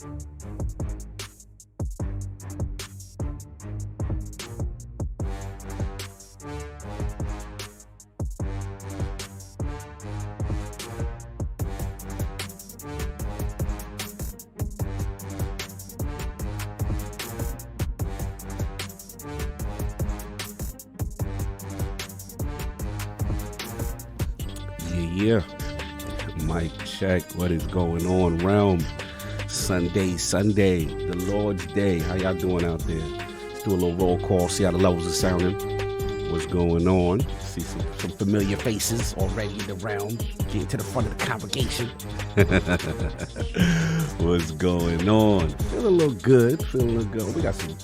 Yeah, mic check. What is going on, realm? Sunday, the Lord's Day. How y'all doing out there? Let's do a little roll call, see how the levels are sounding. What's going on? See some familiar faces already in the realm. Getting to the front of the congregation. What's going on? Feeling a little good. We got some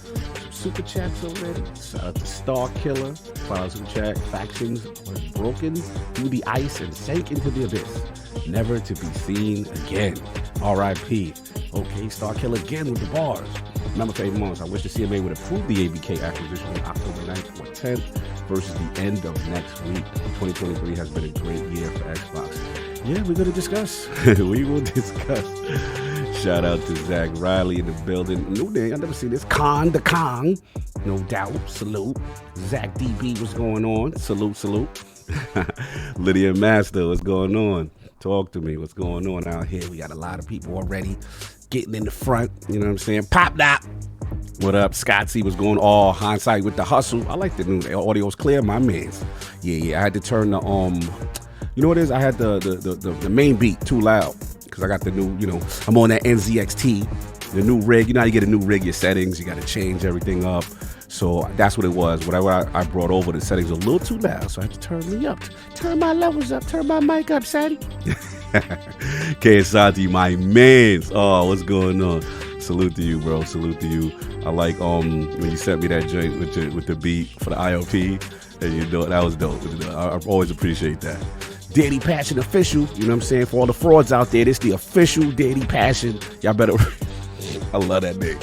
super chats already. Shout out to Star Killer. Follow some chat. Factions was broken through the ice and sank into the abyss, never to be seen again. R.I.P. Okay, Star Killer again with the bars. Number 8 months. I wish the CMA would approve the ABK acquisition on October 9th or 10th versus the end of next week. 2023 has been a great year for Xbox. Yeah, we're going to discuss. We will discuss. Shout out to Zach Riley in the building. New name, I've never seen this. The Kong. No doubt. Salute. Zach DB, what's going on? Salute. Lydia Master, what's going on? Talk to me. What's going on out here? We got a lot of people already getting in the front. You know what I'm saying? Pop that. What up? Scott C was going all hindsight with the hustle. I like the new audio's clear, my mans. Yeah. I had to turn the you know what it is? I had the main beat too loud. Because I got the new, I'm on that NZXT, the new rig. You know how you get a new rig, your settings, you got to change everything up. So that's what it was. Whatever I brought over, the settings were a little too loud. So I had to turn me up, turn my levels up, turn my mic up, Sadie. KSIT, my mans. Oh, what's going on? Salute to you, bro. Salute to you. I like when you sent me that joint with the beat for the ILP. And that was dope. I always appreciate that. Daddy Passion official, you know what I'm saying? For all the frauds out there, this the official Daddy Passion. Y'all better, I love that name.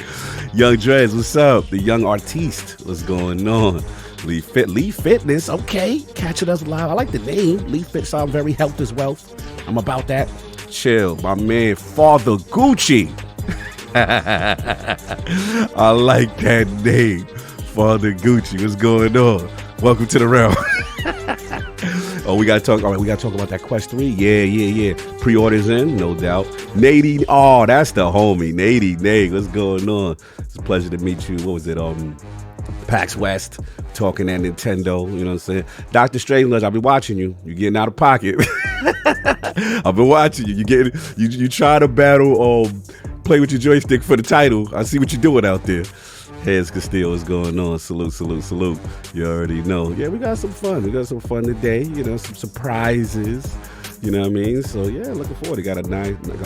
Young Drez, what's up? The young artiste, what's going on? Lee Fitness, okay. Catching us live. I like the name. Lee Fit sound very health is wealth. I'm about that. Chill, my man, Father Gucci. I like that name. Father Gucci, what's going on? Welcome to the realm. Oh, we gotta talk. All right, we gotta talk about that Quest 3. Yeah. Pre-orders in, no doubt. Nady, oh, that's the homie. Nady, what's going on? It's a pleasure to meet you. What was it? PAX West, talking that Nintendo. You know what I'm saying? Dr. Strangelove, I've been watching you. You getting out of pocket. I've been watching you. You try to battle. Play with your joystick for the title. I see what you're doing out there. Heads Castile is going on. Salute. You already know. Yeah, we got some fun. Today. Some surprises. You know what I mean? So yeah, looking forward. I got a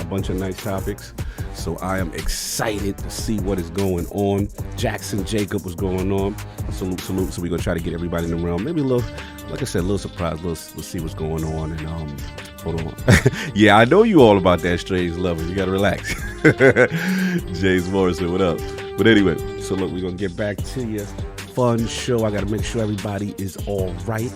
bunch of nice topics. So I am excited to see what is going on. Jackson Jacob, what's going on? Salute. So we're gonna try to get everybody in the realm. Maybe a little, like I said, a little surprise. Let's see what's going on. And hold on. Yeah, I know you all about that strange lover. You gotta relax. James Morrison, what up? But anyway, so look, we're going to get back to you. Fun show. I got to make sure everybody is all right.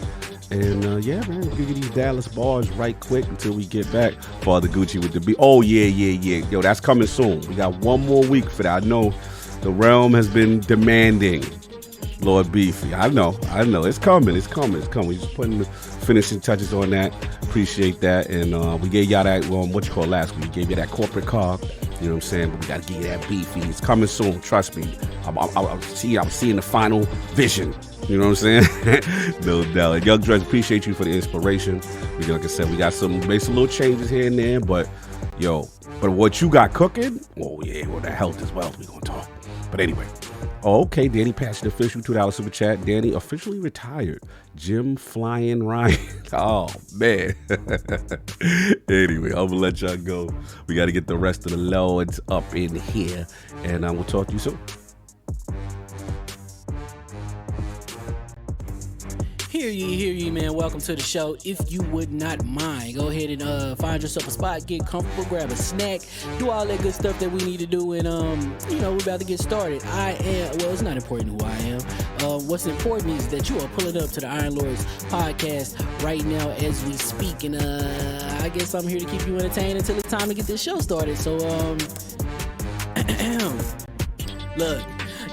And yeah, man, we'll give you these Dallas bars right quick until we get back. Father Gucci with the beat. Oh, yeah. Yo, that's coming soon. We got one more week for that. I know the realm has been demanding Lord Beefy. I know. It's coming. We're just putting the finishing touches on that. Appreciate that. And we gave y'all that, last week. We gave you that corporate car. You know what I'm saying? But we got to give you that beefy. It's coming soon. Trust me. I'm seeing the final vision. You know what I'm saying? No doubt. Young Drez, appreciate you for the inspiration. Like I said, we got made some little changes here and there. But what you got cooking? Oh, yeah. Well, the health as well. We're going to talk. But anyway. Okay, Danny Passion official, $2 super chat. Danny officially retired. Jim Flying Ryan. Oh, man. Anyway, I'm going to let y'all go. We got to get the rest of the lords up in here. And we'll talk to you soon. Hear ye, man. Welcome to the show. If you would not mind, go ahead and find yourself a spot, get comfortable, grab a snack, do all that good stuff that we need to do, and we're about to get started. It's not important who I am. What's important is that you are pulling up to the Iron Lords podcast right now as we speak, and I guess I'm here to keep you entertained until it's time to get this show started. So Look,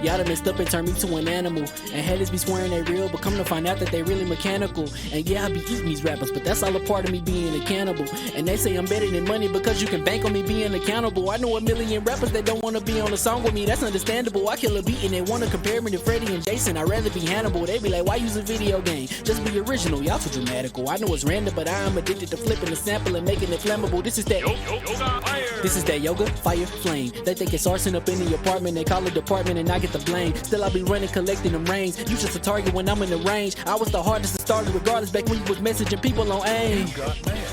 y'all done messed up and turned me to an animal. And haters be swearing they real, but come to find out that they really mechanical. And yeah, I be eating these rappers, but that's all a part of me being a cannibal. And they say I'm better than money because you can bank on me being accountable. I know a million rappers that don't wanna be on a song with me, that's understandable. I kill a beat and they wanna compare me to Freddie and Jason. I'd rather be Hannibal. They be like, why use a video game? Just be original, y'all too dramatical. I know it's random, but I am addicted to flipping the sample and making it flammable. This is that yoga, fire, flame. They think it's arson up in the apartment, they call it department and I get the blame. Still I be running, collecting them rains. You just a target when I'm in the range. I was the hardest to start regardless back when you was messaging people on AIM.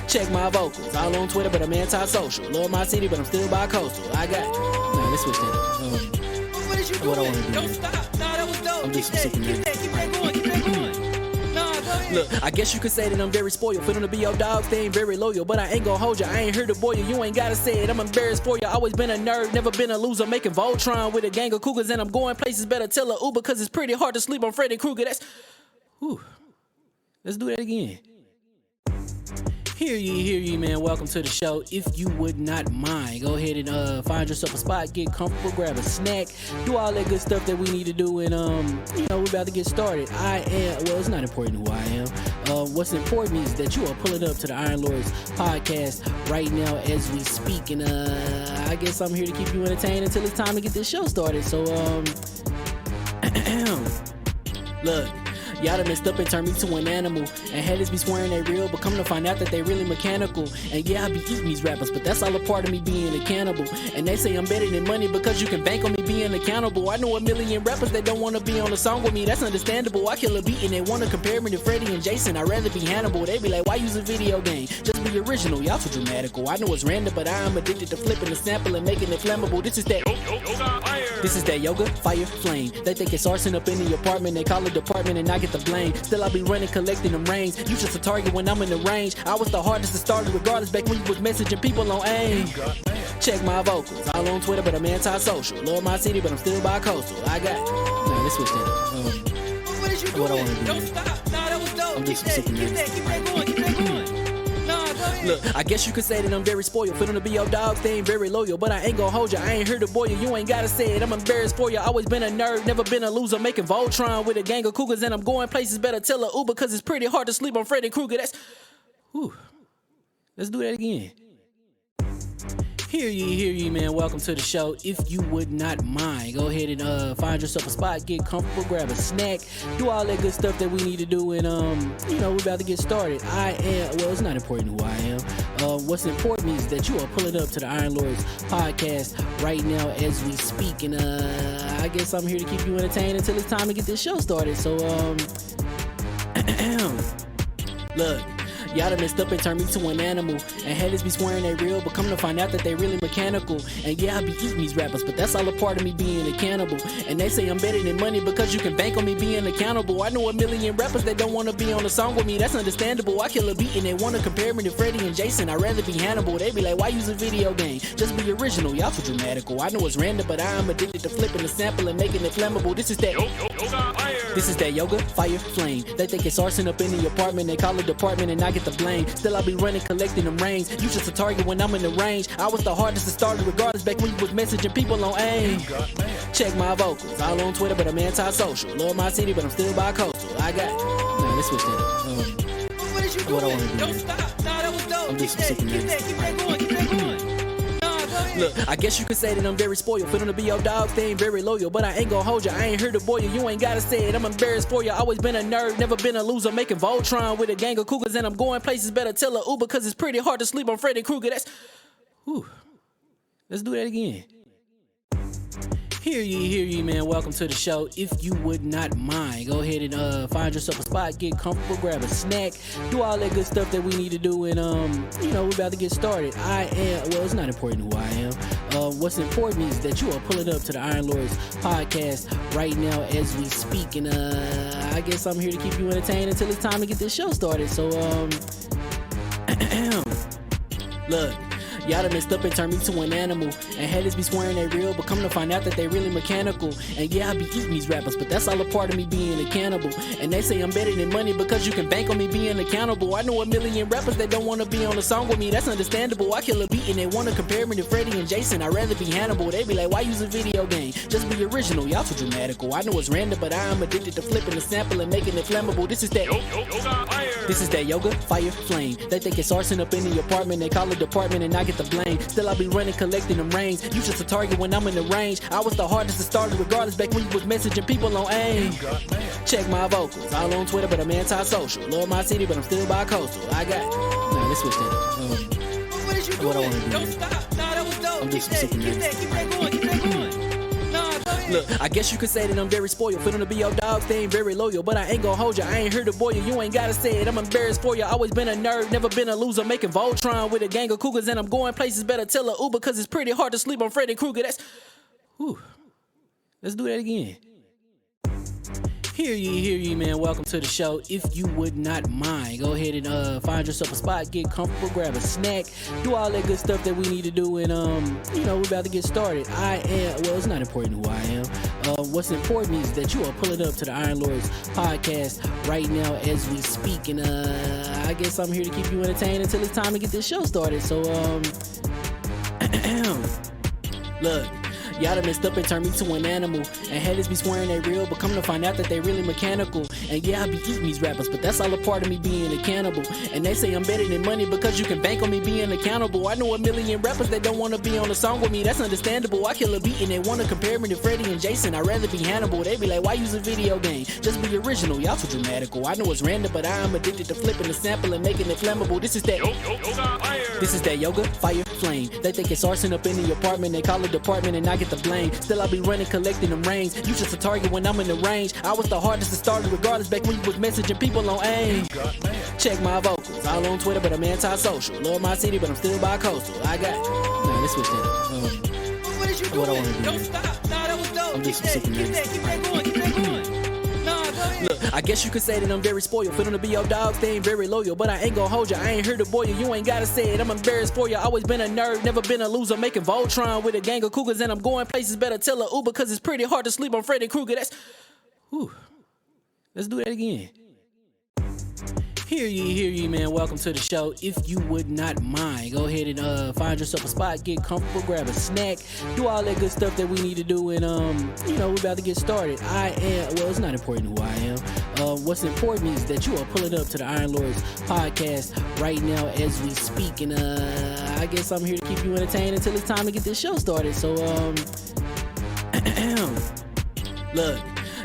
Check my vocals, all on Twitter, but I'm anti-social. Love my city, but I'm still bi-coastal. I got, nah, let's switch that. What is you doing? What I wanna do? Don't stop. Nah, that was dope. I'm Keep just that, super keep that, keep that going, keep that going. Nah, go ahead. Look, I guess you could say that I'm very spoiled. For them to be your dogs, they ain't very loyal. But I ain't gon' hold you, I ain't here to boil you. You ain't gotta say it, I'm embarrassed for you. Always been a nerd, never been a loser. Making Voltron with a gang of cougars. And I'm going places, better tell a Uber. Cause it's pretty hard to sleep on Freddy Krueger. That's, whew. Let's do that again. Hear ye, man. Welcome to the show. If you would not mind, go ahead and find yourself a spot, get comfortable, grab a snack, do all that good stuff that we need to do, and we're about to get started. It's not important who I am. What's important is that you are pulling up to the Iron Lords podcast right now as we speak, and I guess I'm here to keep you entertained until it's time to get this show started. So look, y'all done messed up and turned me to an animal. And haters be swearing they real, but come to find out that they really mechanical. And yeah, I be eating these rappers, but that's all a part of me being a cannibal. And they say I'm better than money because you can bank on me being accountable. I know a million rappers that don't wanna be on a song with me, that's understandable. I kill a beat and they wanna compare me to Freddie and Jason. I'd rather be Hannibal. They be like, why use a video game? Just be original, y'all too dramatical. I know it's random, but I am addicted to flipping the sample and making it flammable. This is that yoga, fire, flame. They think it's arson up in the apartment, they call it department and I get the blame. Still I be running, collecting them rains. You just a target when I'm in the range. I was the hardest to start regardless back when you was messaging people on AIM. Check my vocals, all on Twitter, but I'm anti-social. Love my city, but I'm still bi-coastal. I got, nah, let's switch that. What is you doing? What I wanna do? Don't stop. Nah, that was dope. I'm Keep just that, super keep that, keep that going, keep that going. Nah, go ahead. Look, I guess you could say that I'm very spoiled. For them to be your dogs, they ain't very loyal. But I ain't gon' hold you, I ain't here to boil you. You ain't gotta say it, I'm embarrassed for you. Always been a nerd, never been a loser. Making Voltron with a gang of cougars. And I'm going places, better tell a Uber. Cause it's pretty hard to sleep on Freddy Krueger. That's, whew. Let's do that again. Hear ye, man. Welcome to the show. If you would not mind, go ahead and find yourself a spot, get comfortable, grab a snack, do all that good stuff that we need to do, and we're about to get started. It's not important who I am. What's important is that you are pulling up to the Iron Lords podcast right now as we speak, and I guess I'm here to keep you entertained until it's time to get this show started. So look, y'all done messed up and turned me to an animal. And haters be swearing they real, but come to find out that they really mechanical. And yeah, I be eating these rappers, but that's all a part of me being a cannibal. And they say I'm better than money because you can bank on me being accountable. I know a million rappers that don't wanna be on a song with me, that's understandable. I kill a beat and they wanna compare me to Freddie and Jason. I'd rather be Hannibal. They be like, why use a video game? Just be original, y'all too dramatical. I know it's random, but I am addicted to flipping the sample and making it flammable. This is that yoga, fire, flame. They think it's arson up in the apartment, they call it department and I get the blame. Still I be running, collecting them rains. You just a target when I'm in the range. I was the hardest to start regardless back when you was messaging people on AIM. Check my vocals, all on Twitter, but I'm anti-social. Love my city, but I'm still bi-coastal. I got, nah, let's switch that. What is you What I doing? wanna do? Don't stop. Nah, that was dope. I'm Keep just that, super keep that, keep that going, keep that going. Nah, go ahead. Look, I guess you could say that I'm very spoiled. For them to be your dogs, they ain't very loyal. But I ain't gon' hold you, I ain't here to boil you. You ain't gotta say it, I'm embarrassed for you. Always been a nerd, never been a loser. Making Voltron with a gang of cougars. And I'm going places, better tell a Uber. Cause it's pretty hard to sleep on Freddy Krueger. That's, whew. Let's do that again. Hear ye, man. Welcome to the show. If you would not mind, go ahead and find yourself a spot, get comfortable, grab a snack, do all that good stuff that we need to do, and we're about to get started. It's not important who I am. What's important is that you are pulling up to the Iron Lords podcast right now as we speak, and I guess I'm here to keep you entertained until it's time to get this show started. So look, y'all done messed up and turned me to an animal. And haters be swearing they real, but come to find out that they really mechanical. And yeah, I be eating these rappers, but that's all a part of me being a cannibal. And they say I'm better than money because you can bank on me being accountable. I know a million rappers that don't wanna be on a song with me, that's understandable. I kill a beat and they wanna compare me to Freddie and Jason. I'd rather be Hannibal. They be like, why use a video game? Just be original, y'all too dramatical. I know it's random, but I am addicted to flipping the sample and making it flammable. This is that yoga, fire, flame. They think it's arson up in the apartment. They call it department and I get the blame. Still I be running, collecting them rains. You just a target when I'm in the range. I was the hardest to start regardless back when you was messaging people on AIM. Check my vocals, all on Twitter, but I'm anti-social. Love my city, but I'm still bi-coastal. I got. Nah, let's switch that up. What is you What I doing? wanna do Don't next? stop. Nah, that was dope. I'm just Keep that going. Keep that going. Nah, go ahead. Look, I guess you could say that I'm very spoiled. For them to be your dogs, they ain't very loyal. But I ain't gon' hold ya, I ain't here to boil you. You ain't gotta say it, I'm embarrassed for ya. Always been a nerd, never been a loser. Making Voltron with a gang of cougars. And I'm going places, better tell a Uber. Cause it's pretty hard to sleep on Freddy Krueger. That's. Whew. Let's do that again. Hear ye, man. Welcome to the show. If you would not mind, go ahead and find yourself a spot, get comfortable, grab a snack, do all that good stuff that we need to do, and we're about to get started. It's not important who I am. What's important is that you are pulling up to the Iron Lords podcast right now as we speak, and I guess I'm here to keep you entertained until it's time to get this show started. So look. Y'all done messed up and turned me to an animal. And haters be swearing they real, but come to find out that they really mechanical. And yeah, I be eating these rappers, but that's all a part of me being a cannibal. And they say I'm better than money because you can bank on me being accountable. I know a million rappers that don't wanna be on a song with me, that's understandable. I kill a beat and they wanna compare me to Freddie and Jason. I'd rather be Hannibal. They be like, why use a video game? Just be original, y'all too dramatical. I know it's random, but I am addicted to flipping the sample and making it flammable. This is that yoga, fire, flame. They think it's arson up in the apartment. They call it department and I get the blame. Still I be running, collecting them rains. You just a target when I'm in the range. I was the hardest to start regardless back when you was messaging people on AIM. Check my vocals, all on Twitter, but I'm anti-social. Love my city, but I'm still bi-coastal. I got. Nah, let's switch that up. What is you What I doing? wanna do Don't next? stop. Nah, that was dope. I'm just Keep super that nervous. going. Keep that going. Nah, go ahead. Look, I guess you could say that I'm very spoiled. For them to be your dogs, they ain't very loyal. But I ain't gon' hold ya, I ain't here to boil you. You ain't gotta say it, I'm embarrassed for ya. Always been a nerd, never been a loser. Making Voltron with a gang of cougars. And I'm going places, better tell a Uber. Cause it's pretty hard to sleep on Freddy Krueger. That's. Whew. Let's do that again. Hear ye, man. Welcome to the show. If you would not mind, go ahead and find yourself a spot, get comfortable, grab a snack, do all that good stuff that we need to do, and we're about to get started. It's not important who I am. What's important is that you are pulling up to the Iron Lords podcast right now as we speak, and I guess I'm here to keep you entertained until it's time to get this show started. So look.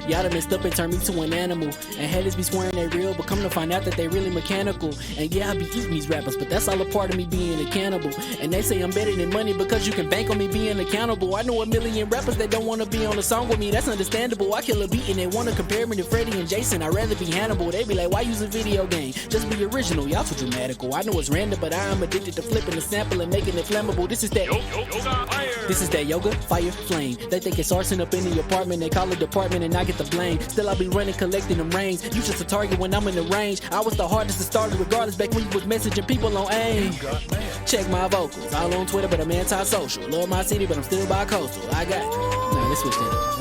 Y'all done messed up and turned me to an animal. And haters be swearing they real, but come to find out that they really mechanical. And yeah, I be eating these rappers, but that's all a part of me being a cannibal. And they say I'm better than money because you can bank on me being accountable. I know a million rappers that don't wanna be on a song with me, that's understandable. I kill a beat and they wanna compare me to Freddie and Jason. I'd rather be Hannibal. They be like, why use a video game? Just be original, y'all too dramatical. I know it's random, but I am addicted to flipping the sample and making it flammable. This is that yoga, fire, flame. They think it's arson up in the apartment. They call it department and I get the blame. Still I be running, collecting them rains. You just a target when I'm in the range. I was the hardest to start regardless back when you was messaging people on AIM. Check my vocals, all on Twitter, but I'm anti-social. Love my city, but I'm still bi-coastal. I got. Nah, let's switch that up.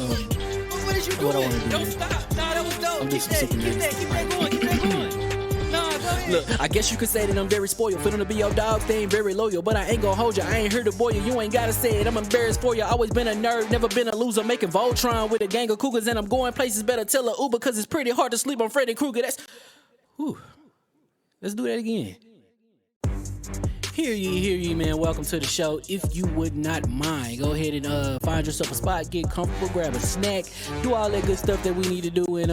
What is you What I doing? wanna do Don't next? stop. Nah, that was dope. I'm just Keep super nervous. that going. Keep that going. Nah, go ahead. Look, I guess you could say that I'm very spoiled. For them to be your dogs, they ain't very loyal. But I ain't gon' hold ya, I ain't here to boil you. You ain't gotta say it, I'm embarrassed for ya. Always been a nerd, never been a loser. Making Voltron with a gang of cougars. And I'm going places, better tell a Uber. Cause it's pretty hard to sleep on Freddy Krueger. That's. Whew. Let's do that again. Hear ye, man. Welcome to the show. If you would not mind, go ahead and find yourself a spot, get comfortable, grab a snack, do all that good stuff that we need to do, and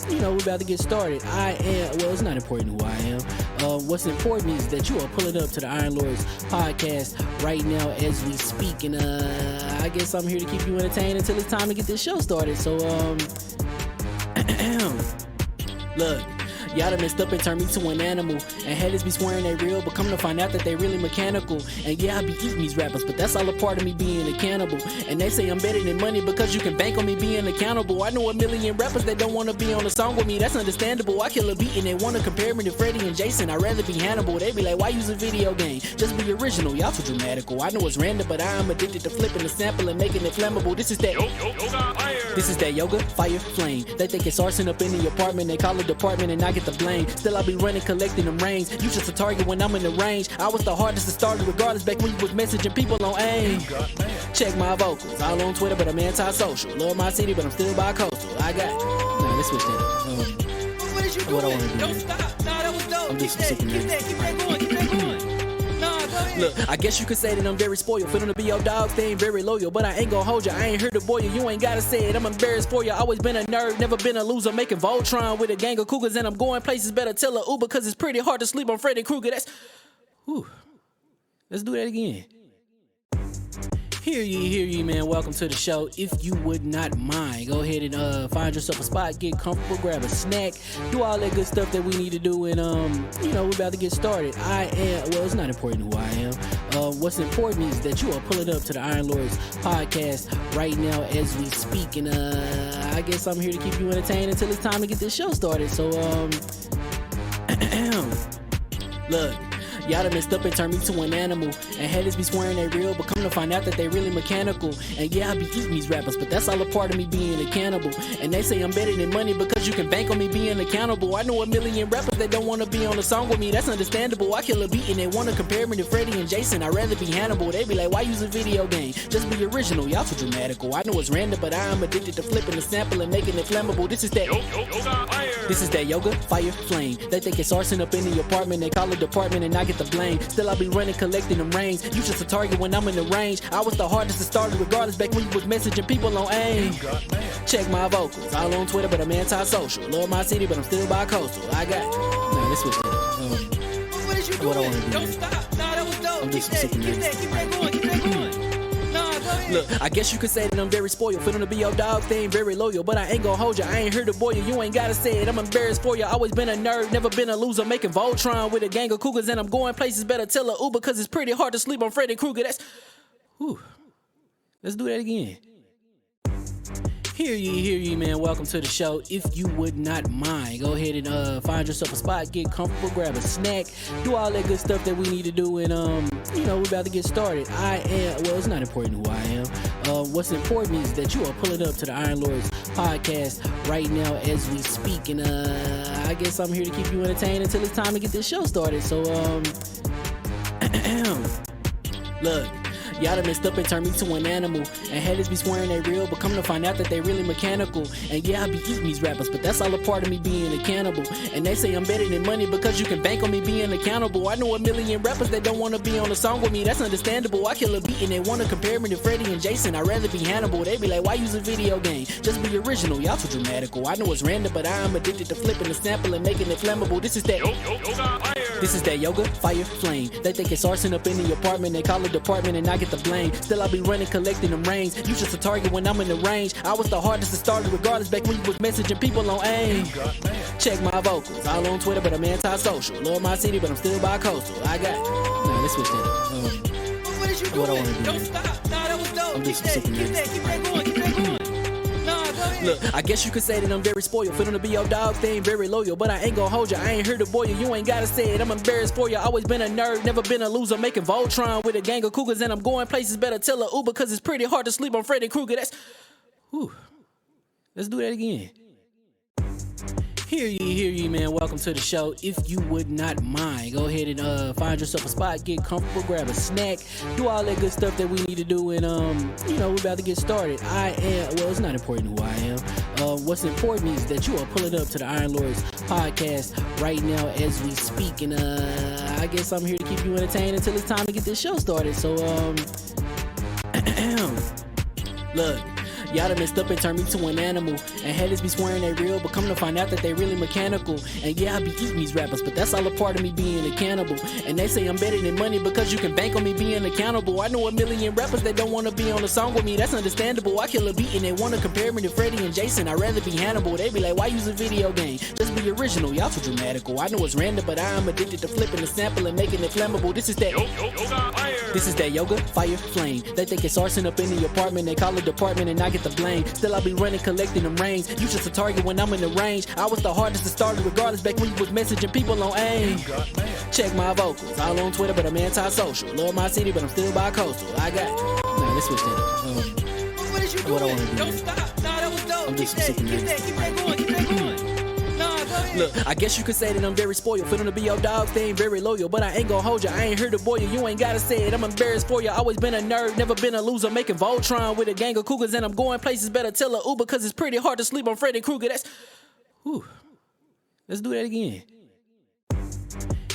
we're about to get started. It's not important who I am. What's important is that you are pulling up to the Iron Lords podcast right now as we speak, and I guess I'm here to keep you entertained until it's time to get this show started. So look. Y'all done messed up and turned me to an animal. And haters be swearing they real, but come to find out that they really mechanical. And yeah, I be eating these rappers, but that's all a part of me being a cannibal. And they say I'm better than money because you can bank on me being accountable. I know a million rappers that don't wanna be on a song with me, that's understandable. I kill a beat and they wanna compare me to Freddie and Jason. I'd rather be Hannibal. They be like, why use a video game? Just be original, y'all too dramatical. I know it's random, but I am addicted to flipping the sample and making it flammable. This is that yoga, fire, flame. They think it's arson up in the apartment. They call it department and I get the blame. Still I be running, collecting them rings. You just a target when I'm in the range. I was the hardest to start regardless back when you was messaging people on AIM. Check my vocals, all on Twitter, but I'm anti-social. Love my city, but I'm still bi-coastal. I got. Nah, let's switch that up. What is you What I doing? wanna do, Don't man. stop. Nah, that was dope. I'm Keep just that super going. Keep that going. Nah, go ahead. Look, I guess you could say that I'm very spoiled. Feeling to be your dog, they ain't very loyal. But I ain't gon' hold ya, I ain't here to boil you. You ain't gotta say it, I'm embarrassed for ya. Always been a nerd, never been a loser. Making Voltron with a gang of cougars. And I'm going places, better tell a Uber. Cause it's pretty hard to sleep on Freddy Krueger. That's... Whew. Let's do that again. Hear ye, man. Welcome to the show. If you would not mind, go ahead and find yourself a spot, get comfortable, grab a snack, do all that good stuff that we need to do, and we're about to get started. It's not important who I am. What's important is that you are pulling up to the Iron Lords podcast right now as we speak, and I guess I'm here to keep you entertained until it's time to get this show started. So look. Y'all done messed up and turned me to an animal. And haters be swearing they real, but come to find out that they really mechanical. And yeah, I be eating these rappers, but that's all a part of me being a cannibal. And they say I'm better than money because you can bank on me being accountable. I know a million rappers that don't wanna be on a song with me, that's understandable. I kill a beat and they wanna compare me to Freddie and Jason. I'd rather be Hannibal. They be like, why use a video game? Just be original, y'all too dramatical. I know it's random, but I am addicted to flipping the sample and making it flammable. This is that yoga, fire, flame. They think it's arson up in the apartment. They call it department and I get the blame. Still I be running, collecting them rings. You just a target when I'm in the range. I was the hardest to start regardless back when you was messaging people on AIM. Check my vocals, all on Twitter, but I'm anti-social. Love my city, but I'm still bi-coastal. I got. Nah, let's switch that up. What is you What I doing? wanna do, Don't man. stop. Nah, that was dope. I'm Keep just that super going. Keep that going. Nah, go ahead. Look, I guess you could say that I'm very spoiled. Feeling to be your dog, they ain't very loyal. But I ain't gon' hold ya, I ain't here to boil you. You ain't gotta say it, I'm embarrassed for ya. Always been a nerd, never been a loser. Making Voltron with a gang of cougars. And I'm going places, better tell a Uber. Cause it's pretty hard to sleep on Freddy Krueger. That's... Whew. Let's do that again. Hear ye, man. Welcome to the show. If you would not mind, go ahead and find yourself a spot, get comfortable, grab a snack, do all that good stuff that we need to do, and we're about to get started. It's not important who I am. What's important is that you are pulling up to the Iron Lords podcast right now as we speak, and I guess I'm here to keep you entertained until it's time to get this show started. So look. Y'all done messed up and turned me to an animal. And haters be swearing they real, but come to find out that they really mechanical. And yeah, I be eating these rappers, but that's all a part of me being a cannibal. And they say I'm better than money because you can bank on me being accountable. I know a million rappers that don't wanna be on a song with me, that's understandable. I kill a beat and they wanna compare me to Freddie and Jason. I'd rather be Hannibal. They be like, why use a video game? Just be original, y'all too dramatical. I know it's random, but I am addicted to flipping the sample and making it flammable. This is that yoga, fire, flame. They think it's arson up in the apartment. They call it department and I get the blame. Still I be running, collecting them rings. You just a target when I'm in the range. I was the hardest to start regardless back when you was messaging people on AIM. Check my vocals, all on Twitter, but I'm anti-social. Love my city, but I'm still bi-coastal. I got. Nah, let's switch that up. What is you What I doing? wanna do, Don't man. stop. Nah, that was dope. I'm just Keep super that going. Nah, go ahead. Look, I guess you could say that I'm very spoiled. Feeling to be your dog, they ain't very loyal. But I ain't gon' hold ya, I ain't here to boil you. You ain't gotta say it, I'm embarrassed for ya. Always been a nerd, never been a loser. Making Voltron with a gang of cougars. And I'm going places, better tell a Uber. Cause it's pretty hard to sleep on Freddy Krueger. That's... Whew. Let's do that again. Hear ye, man. Welcome to the show. If you would not mind, go ahead and find yourself a spot, get comfortable, grab a snack, do all that good stuff that we need to do, and we're about to get started. It's not important who I am. What's important is that you are pulling up to the Iron Lords podcast right now as we speak, and I guess I'm here to keep you entertained until it's time to get this show started. So look. y'all done messed up and turned me to an animal. And haters be swearing they real, but come to find out that they really mechanical. And yeah, I be eating these rappers, but that's all a part of me being a cannibal. And they say I'm better than money because you can bank on me being accountable. I know a million rappers that don't wanna be on a song with me, that's understandable. I kill a beat and they wanna compare me to Freddie and Jason. I'd rather be Hannibal. They be like, why use a video game? Just be original, y'all too dramatical. I know it's random, but I'm addicted to flipping the sample and making it flammable. This is that This is that yoga, fire, flame. They think it's arson up in the apartment. They call it department and I get the blame. Still I be running, collecting them rings. You just a target when I'm in the range. I was the hardest to start regardless back when you was messaging people on AIM. Check my vocals, all on Twitter, but I'm anti-social. Love my city, but I'm still bi-coastal. I got. Nah, let's switch that up. What is you What I doing? wanna do, Don't man. stop. Nah, that was dope. I'm Keep just that, super keep nice. that, keep that going, keep that going. Nah, go ahead. Look, I guess you could say that I'm very spoiled. For them to be your dogs, they ain't very loyal. But I ain't gon' hold you, I ain't here to boil you. You ain't gotta say it, I'm embarrassed for you. Always been a nerd, never been a loser. Making Voltron with a gang of cougars. And I'm going places, better tell a Uber. Cause it's pretty hard to sleep on Freddy Krueger. That's. Whew. Let's do that again.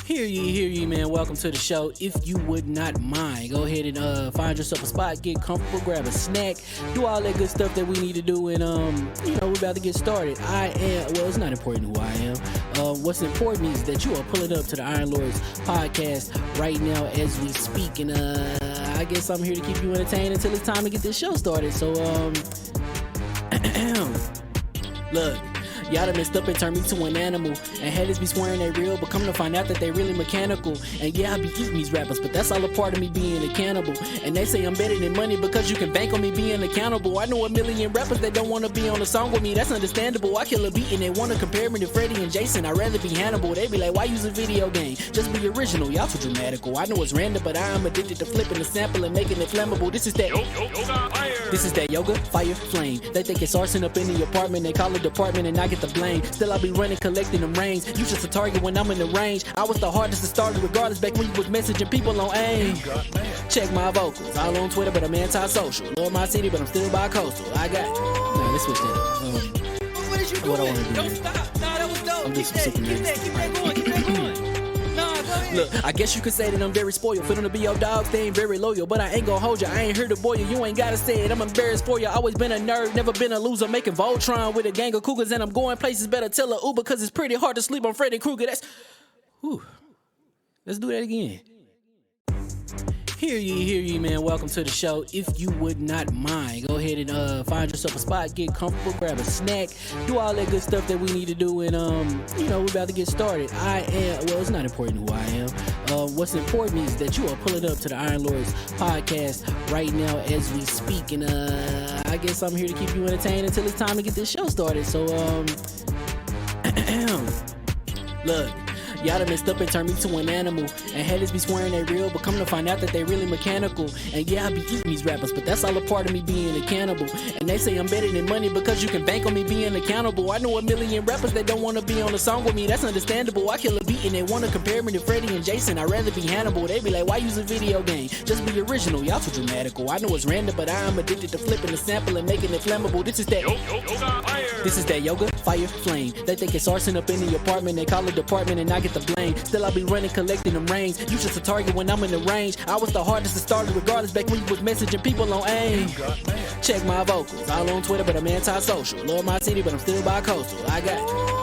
Hear ye, man. Welcome to the show. If you would not mind, go ahead and find yourself a spot, get comfortable, grab a snack, do all that good stuff that we need to do, and we're about to get started. It's not important who I am. What's important is that you are pulling up to the Iron Lords podcast right now as we speak, and I guess I'm here to keep you entertained until it's time to get this show started. So look. Y'all done messed up and turned me to an animal. And haters be swearing they real, but come to find out that they really mechanical. And yeah, I be eating these rappers, but that's all a part of me being a cannibal. And they say I'm better than money because you can bank on me being accountable. I know a million rappers that don't wanna be on a song with me, that's understandable. I kill a beat and they wanna compare me to Freddie and Jason. I'd rather be Hannibal. They be like, why use a video game? Just be original, y'all too dramatical. I know it's random, but I'm addicted to flipping the sample and making it flammable. This is that This is that yoga, fire, flame. They think it's arson up in the apartment. They call it department and I get the blame. Still I be running, collecting them rings. You just a target when I'm in the range. I was the hardest to start regardless back when you was messaging people on AIM. Check my vocals, all on Twitter, but I'm anti-social. Love my city, but I'm still bi-coastal. I got. Nah, let's switch that up. What is you What I doing? wanna do, Don't man. stop. Nah, that was dope. I'm Keep just that, super keep nice. that, keep that going, keep that going. Nah, go ahead. Look, I guess you could say that I'm very spoiled. For them to be your dogs, they ain't very loyal. But I ain't gon' hold you, I ain't here to boil you. You ain't gotta say it, I'm embarrassed for you. Always been a nerd, never been a loser. Making Voltron with a gang of cougars. And I'm going places, better tell a Uber. Cause it's pretty hard to sleep on Freddy Krueger. That's. Whew. Let's do that again. Hear ye, man. Welcome to the show. If you would not mind, go ahead and find yourself a spot, get comfortable, grab a snack, do all that good stuff that we need to do, and we're about to get started. It's not important who I am. What's important is that you are pulling up to the Iron Lords podcast right now as we speak, and I guess I'm here to keep you entertained until it's time to get this show started. So look. Y'all done messed up and turned me to an animal. And haters be swearing they real, but come to find out that they really mechanical. And yeah, I be eating these rappers, but that's all a part of me being a cannibal. And they say I'm better than money because you can bank on me being accountable. I know a million rappers that don't wanna be on a song with me, that's understandable. I kill a beat and they wanna compare me to Freddie and Jason. I'd rather be Hannibal. They be like, why use a video game? Just be original, y'all too dramatical. I know it's random, but I'm addicted to flipping the sample and making it flammable. This is that This is that yoga, fire, flame. They think it's arson up in the apartment. They call it department and I get the blame. Still I be running, collecting them rings. You just a target when I'm in the range. I was the hardest to start regardless back when you was messaging people on AIM. Check my vocals, all on Twitter, but I'm anti-social. Love my city, but I'm still bi-coastal. I got.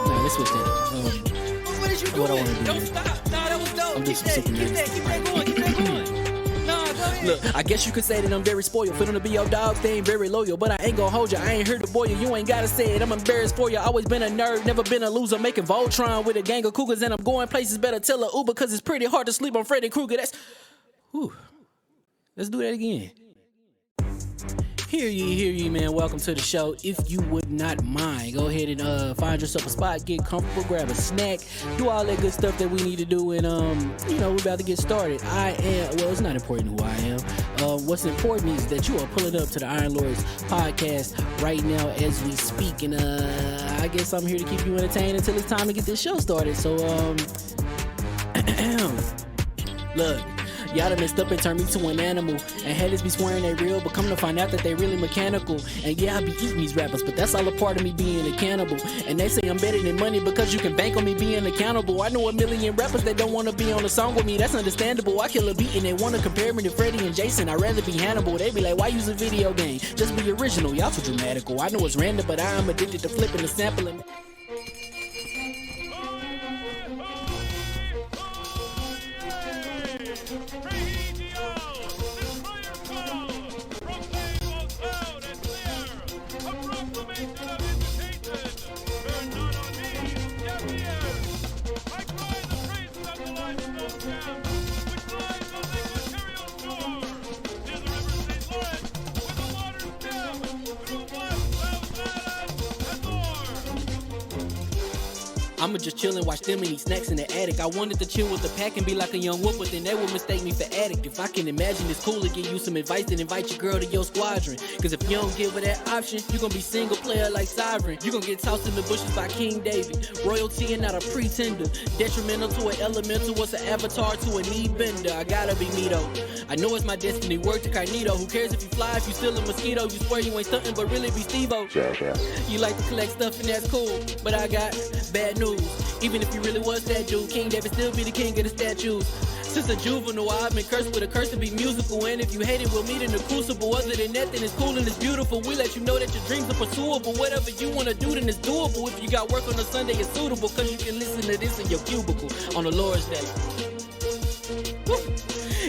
Nah, let's switch that up. What is you What I doing? wanna do, Don't man. stop. Nah, that was dope. I'm Keep just that, super keep nice. that, keep that going, keep that going. Nah, go ahead. Look, I guess you could say that I'm very spoiled. For them to be your dogs, they ain't very loyal. But I ain't gon' hold you, I ain't here to boil you. You ain't gotta say it, I'm embarrassed for you. Always been a nerd, never been a loser. Making Voltron with a gang of cougars. And I'm going places, better tell a Uber. Cause it's pretty hard to sleep on Freddy Krueger. That's. Whew. Let's do that again. Hear ye, man. Welcome to the show. If you would not mind, go ahead and find yourself a spot, get comfortable, grab a snack, do all that good stuff that we need to do, and we're about to get started. It's not important who I am. What's important is that you are pulling up to the Iron Lords podcast right now as we speak, and I guess I'm here to keep you entertained until it's time to get this show started. So look. Y'all done messed up and turned me to an animal. And haters be swearing they real, but come to find out that they really mechanical. And yeah, I be eating these rappers, but that's all a part of me being a cannibal. And they say I'm better than money because you can bank on me being accountable. I know a million rappers that don't wanna be on a song with me, that's understandable. I kill a beat and they wanna compare me to Freddie and Jason. I'd rather be Hannibal. They be like, why use a video game? Just be original, y'all too dramatical. I know it's random, but I am addicted to flipping and sampling. I'ma just chill and watch them and eat snacks in the attic. I wanted to chill with the pack and be like a young wolf, but then they would mistake me for addict. If I can imagine it's cool to give you some advice, then invite your girl to your squadron. Cause if you don't give her that option, you gon' be single player like Sovereign. You gon' get tossed in the bushes by King David. Royalty and not a pretender. Detrimental to an elemental, what's an avatar to a knee bender? I gotta be me though. I know it's my destiny, word to Cognito. Who cares if you fly, if you still a mosquito? You swear you ain't stunting, but really be Steve-O. Sure. You like to collect stuff and that's cool, but I got bad news. Even if you really was that dude, King David still be the king of the statues. Since a juvenile, I've been cursed with a curse to be musical. And if you hate it, we'll meet in the crucible. Other than that, then it's cool and it's beautiful. We let you know that your dreams are pursuable. Whatever you wanna do, then it's doable. If you got work on a Sunday, it's suitable. Cause you can listen to this in your cubicle on the Lord's Day. Woo.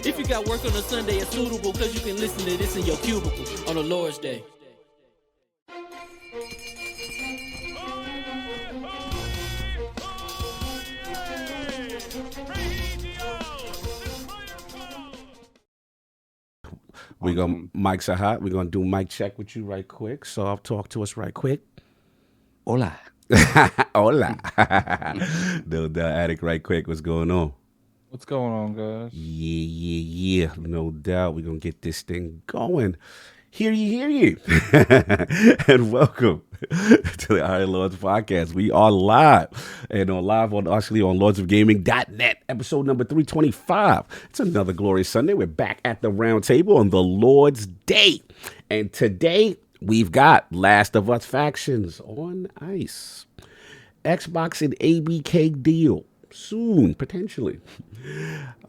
If you got work on a Sunday, it's suitable. Cause you can listen to this in your cubicle on the Lord's Day. We gonna mics are hot. We're gonna do mic check with you right quick. So I'll talk to us right quick. Hola. Hola. The attic right quick. What's going on? What's going on, guys? Yeah. No doubt. We're gonna get this thing going. Hear ye. And welcome to the Iron Lords podcast. We are live and on lordsofgaming.net, episode number 325. It's another glorious Sunday. We're back at the round table on the Lord's Day. And today we've got Last of Us Factions on ice. Xbox and ABK deal. Soon, potentially.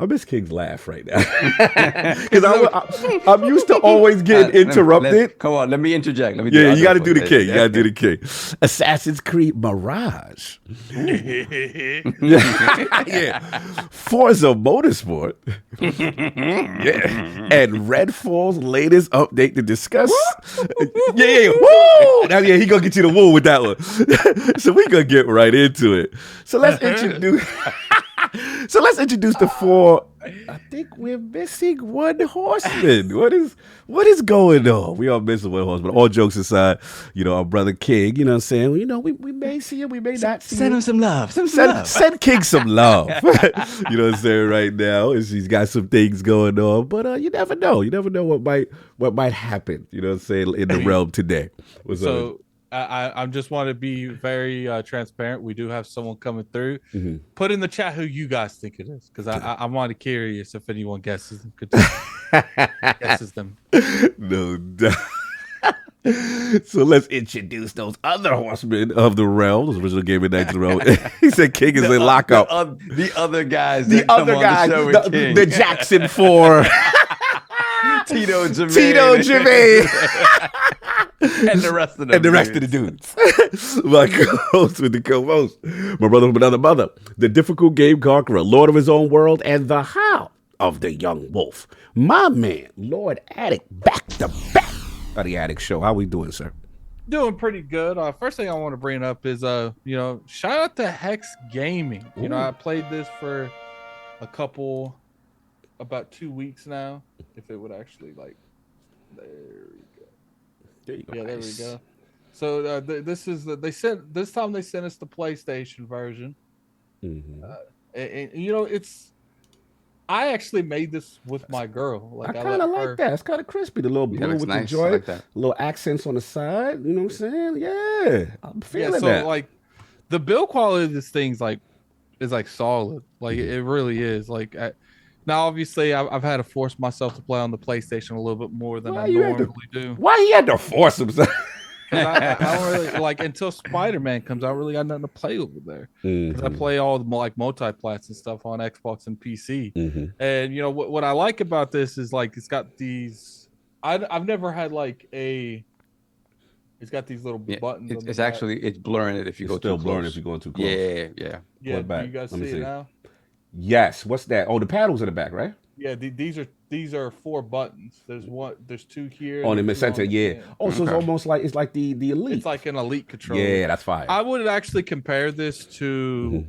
I miss King's laugh right now. Because I'm used to always getting interrupted. Come on, let me interject. You got to do the King. You got to do the King. Assassin's Creed Mirage. Yeah. Forza Motorsport. Yeah. And Redfall's latest update to discuss. Yeah. Woo! Now, he going to get you the woo with that one. So we going to get right into it. So let's introduce the four. I think we're missing one horseman. What is going on? We are missing one horseman. All jokes aside, our brother King, you know what I'm saying? We may see him, we may not see him. Send him some love. Send King some love. You know what I'm saying right now? He's got some things going on, but you never know. You never know what might happen, you know what I'm saying, in the realm today. I just want to be very transparent. We do have someone coming through. Mm-hmm. Put in the chat who you guys think it is, because I'm already curious if anyone guesses them. Guesses them. No doubt. So let's introduce those other horsemen of the realm, those original Gaming Nights realm. He said King is in lockup. The other guys. The Jackson 4. Tito Jermaine. And the rest of the dudes. My co-host with the co-host. My brother from another mother. The difficult game conqueror, lord of his own world, and the howl of the young wolf. My man, Lord Attic, back to back of the Attic Show. How we doing, sir? Doing pretty good. First thing I want to bring up is, shout out to Hex Gaming. Ooh. I played this for about 2 weeks now. If it would actually there we go. There you go. Yeah, nice. There we go. So this time they sent us the PlayStation version. Mm-hmm. I actually made this with my girl. I kind of like that. It's kind of crispy. The little blue with nice. the joy, like that. little accents on the side. You know what I'm saying? Yeah, I'm feeling that. So the build quality of this thing's is solid. It really is. Now, obviously, I've had to force myself to play on the PlayStation a little bit more than Why I you had to- normally do. Why he had to force himself? 'Cause I don't really like until Spider-Man comes out. I really got nothing to play over there because I play all the like multi-plats and stuff on Xbox and PC. And you know what I like about this is like it's got these. I've never had like a. It's got these little buttons. On the It's back. actually it's blurring it if you It's go still too blurring close. if you're going too close. Yeah. Yeah, Pull it back. do you guys Let me see see. it now? Yes. What's that? Oh, the paddles in the back, right? Yeah, these are 4 buttons. There's 2 here. On and the there's 2 center, on the yeah. end. Oh, so it's almost like the elite. It's like an elite controller. Yeah, that's fire. I would actually compare this to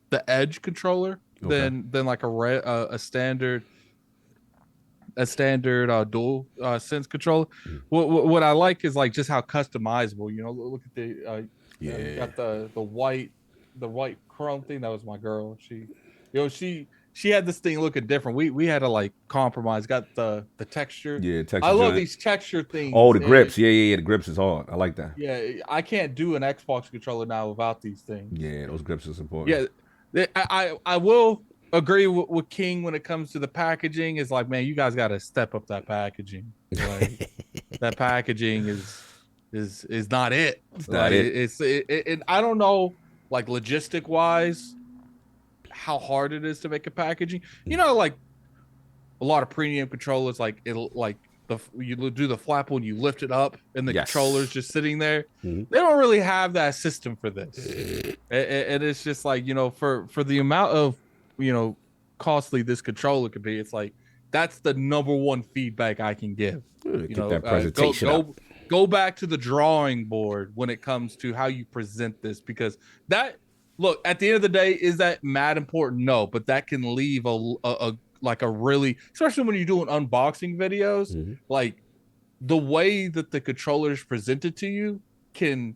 the Edge controller than like a standard dual sense controller. What I like is like just how customizable. You know, look at the you got the white chrome thing. That was my girl. She had this thing looking different. We had to like compromise. Got the texture. Yeah, texture. I love joint. these texture things. Oh, the grips. Yeah. The grips is hard. I like that. Yeah, I can't do an Xbox controller now without these things. Yeah, those grips is important. Yeah, I will agree with King when it comes to the packaging. Is like, man, you guys got to step up that packaging. Like, that packaging is not it. It's not it. And I don't know, like logistic wise, how hard it is to make a packaging. You know, like a lot of premium controllers, like it'll like you do the flap when you lift it up and the controller's just sitting there. They don't really have that system for this. And it's just like, you know, for the amount of, you know, costly this controller could be, it's like that's the number one feedback I can give. You know, that presentation go back to the drawing board when it comes to how you present this, because that look, at the end of the day, is that mad important? No, but that can leave a like a really, especially when you're doing unboxing videos, like the way that the controller is presented to you can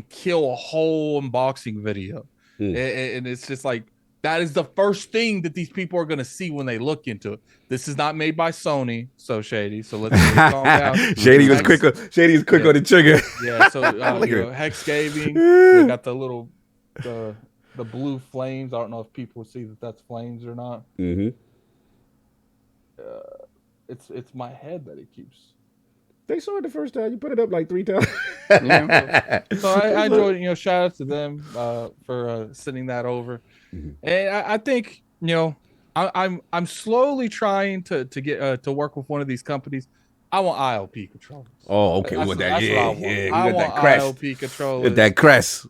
kill a whole unboxing video. And it's just like, that is the first thing that these people are going to see when they look into it. This is not made by Sony, so Shady. So let's calm down. Shady was quick on the trigger. Yeah, so you know, Hex Gaming, we got the little the blue flames. I don't know if people see that that's flames or not. It's my head that it keeps. They saw it the first time. You put it up like 3 times. So I enjoyed it. You know, shout out to them for sending that over. And I think, you know, I'm slowly trying to get to work with one of these companies. I want ILP controllers. Oh, okay. That's What what I want that crest. ILP controllers. Get that crest.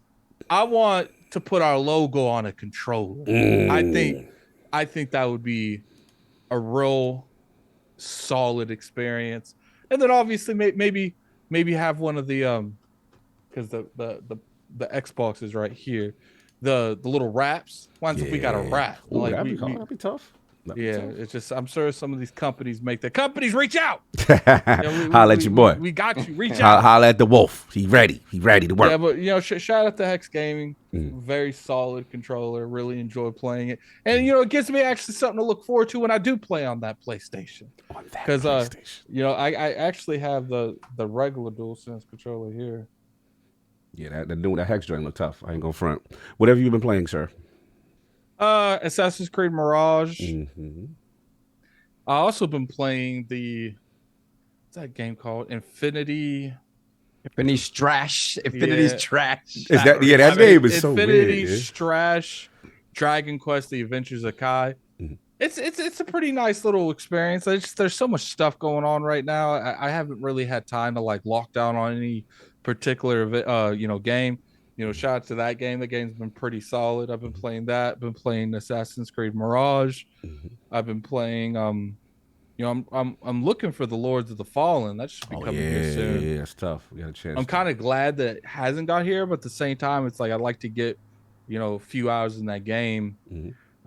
I want to put our logo on a controller. I think that would be a real solid experience. And then obviously maybe have one of the because the Xbox is right here. The little wraps. Why don't we got a wrap? Ooh, Like that'd be tough. It's just, I'm sure some of these companies make that. Companies, reach out. Holla at your boy. We got you. Reach out. Holla at the wolf. He ready to work. Yeah, but you know, shout out to Hex Gaming. Very solid controller. Really enjoy playing it, and you know, it gives me actually something to look forward to when I do play on that PlayStation. Because you know, I actually have the regular DualSense controller here. Yeah, that Hex joint look tough. I ain't gonna front. What have you been playing, sir? Assassin's Creed Mirage. I also been playing what's that game called? Infinity's trash. Is that name is so weird. Infinity's trash. Dragon Quest: The Adventures of Kai. It's a pretty nice little experience. There's so much stuff going on right now. I haven't really had time to like lock down on any particular you know, game. You know, shout out to that game. The game's been pretty solid. I've been playing that. Been playing Assassin's Creed Mirage. I've been playing you know, I'm looking for the Lords of the Fallen. That should be coming here soon. Yeah, it's tough. We got a chance. I'm kind of glad that it hasn't got here, but at the same time, it's like I'd like to get, you know, a few hours in that game.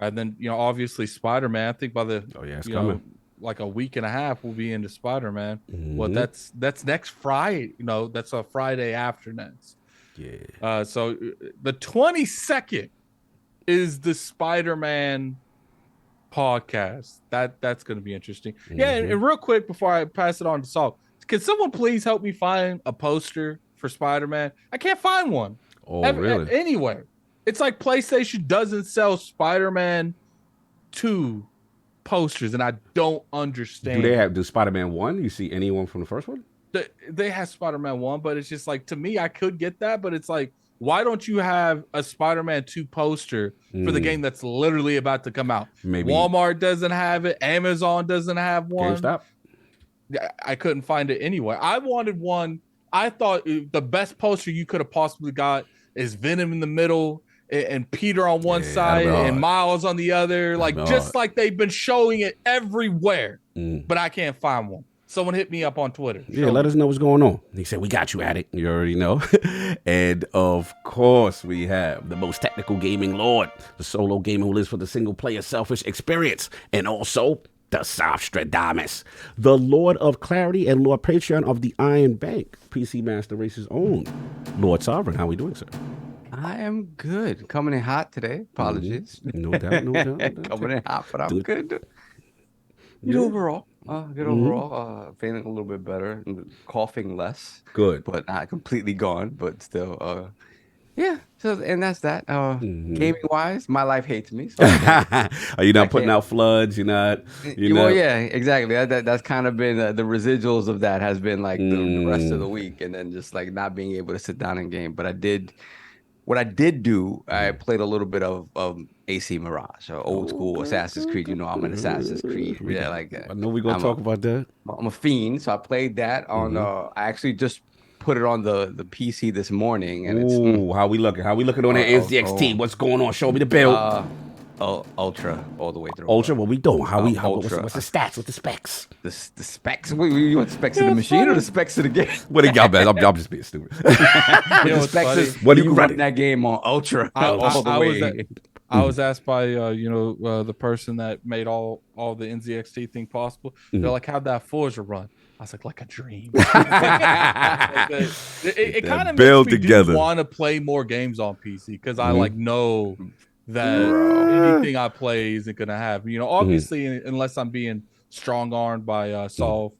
And then, you know, obviously Spider-Man. I think by the it's you coming. know, like a week and a half, we'll be into Spider-Man. Well, that's next Friday. You know, that's a Friday after next. Yeah. So the 22nd is the Spider-Man podcast. That's going to be interesting. Yeah, and real quick before I pass it on to Saul, can someone please help me find a poster for Spider-Man? I can't find one. Oh, really? Anywhere. It's like PlayStation doesn't sell Spider-Man 2 posters, and I don't understand. Do Spider-Man 1? You see anyone from the first one? They have Spider-Man 1, but it's just like, to me, I could get that, but it's like, why don't you have a Spider-Man 2 poster for the game that's literally about to come out? Maybe Walmart doesn't have it. Amazon doesn't have one. GameStop? I couldn't find it anywhere. I wanted one. I thought the best poster you could have possibly got is Venom in the middle and Peter on one side and Miles on the other. Like, just like they've been showing it everywhere, but I can't find one. Someone hit me up on Twitter. Yeah, let us know what's going on. He said, we got you at it. You already know. And of course, we have the most technical gaming lord, the solo gamer who lives for the single player selfish experience, and also the Softstradamus, the Lord of Clarity and Lord Patreon of the Iron Bank, PC Master Race's own Lord Sovereign. How are we doing, sir? I am good. Coming in hot today. Apologies. No doubt, no doubt. Coming in hot, but I'm good. Good overall. Good overall. Feeling a little bit better. Coughing less. Good. But not completely gone. But still, yeah. So, and that's that. Gaming wise, my life hates me. So Are you not putting out floods? You're not. Well, yeah, exactly. That's kind of been the residuals of that has been like the rest of the week, and then just like not being able to sit down and game. But what I did do, I played a little bit of AC Mirage, old school Assassin's Creed. You know, I'm an Assassin's Creed. Yeah, like I know we're gonna talk about that. I'm a fiend, so I played that on. I actually just put it on the PC this morning, and it's how we looking? How we looking on the NZXT? What's going on? Show me the build. Ultra all the way through. Ultra, what we doing? What's Ultra. the stats? What's the specs? The specs. You want the specs of the machine or the specs of the game? What do y'all bet? I'm just being stupid. The specs is, what do you you run running? that game on Ultra all the way. I was asked by the person that made all the NZXT thing possible. They're like, how'd that Forza run? I was like a dream. It kind of makes me want to play more games on PC because I like know that anything I play isn't gonna have. Obviously, unless I'm being strong armed by Solve.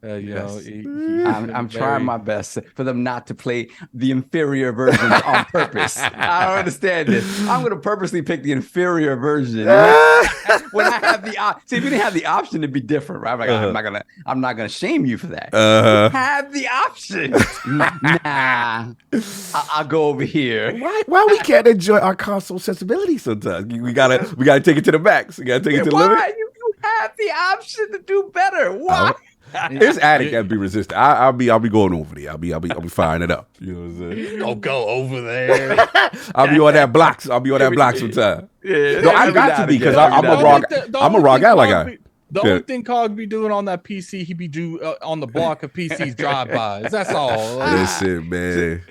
I'm trying my best for them not to play the inferior versions on purpose. I don't understand this. I'm going to purposely pick the inferior version when I have the see. If you didn't have the option, it'd be different, right? Like, I'm not gonna shame you for that. Have the option. Nah, I'll go over here. Why we can't enjoy our console sensibility sometimes? We gotta take it to the max. We gotta take it to the limit. You have the option to do better. Why? This addict can be resistant. I'll be going over there. I'll be firing it up. You know what I'm saying? Don't go over there. I'll be on that block. I'll be on that block sometime. Yeah, no, I got to be because I'm a raw guy like I. The only thing Cog be doing on that PC, he be do on the block of PC's drive-bys. That's all. Listen, man.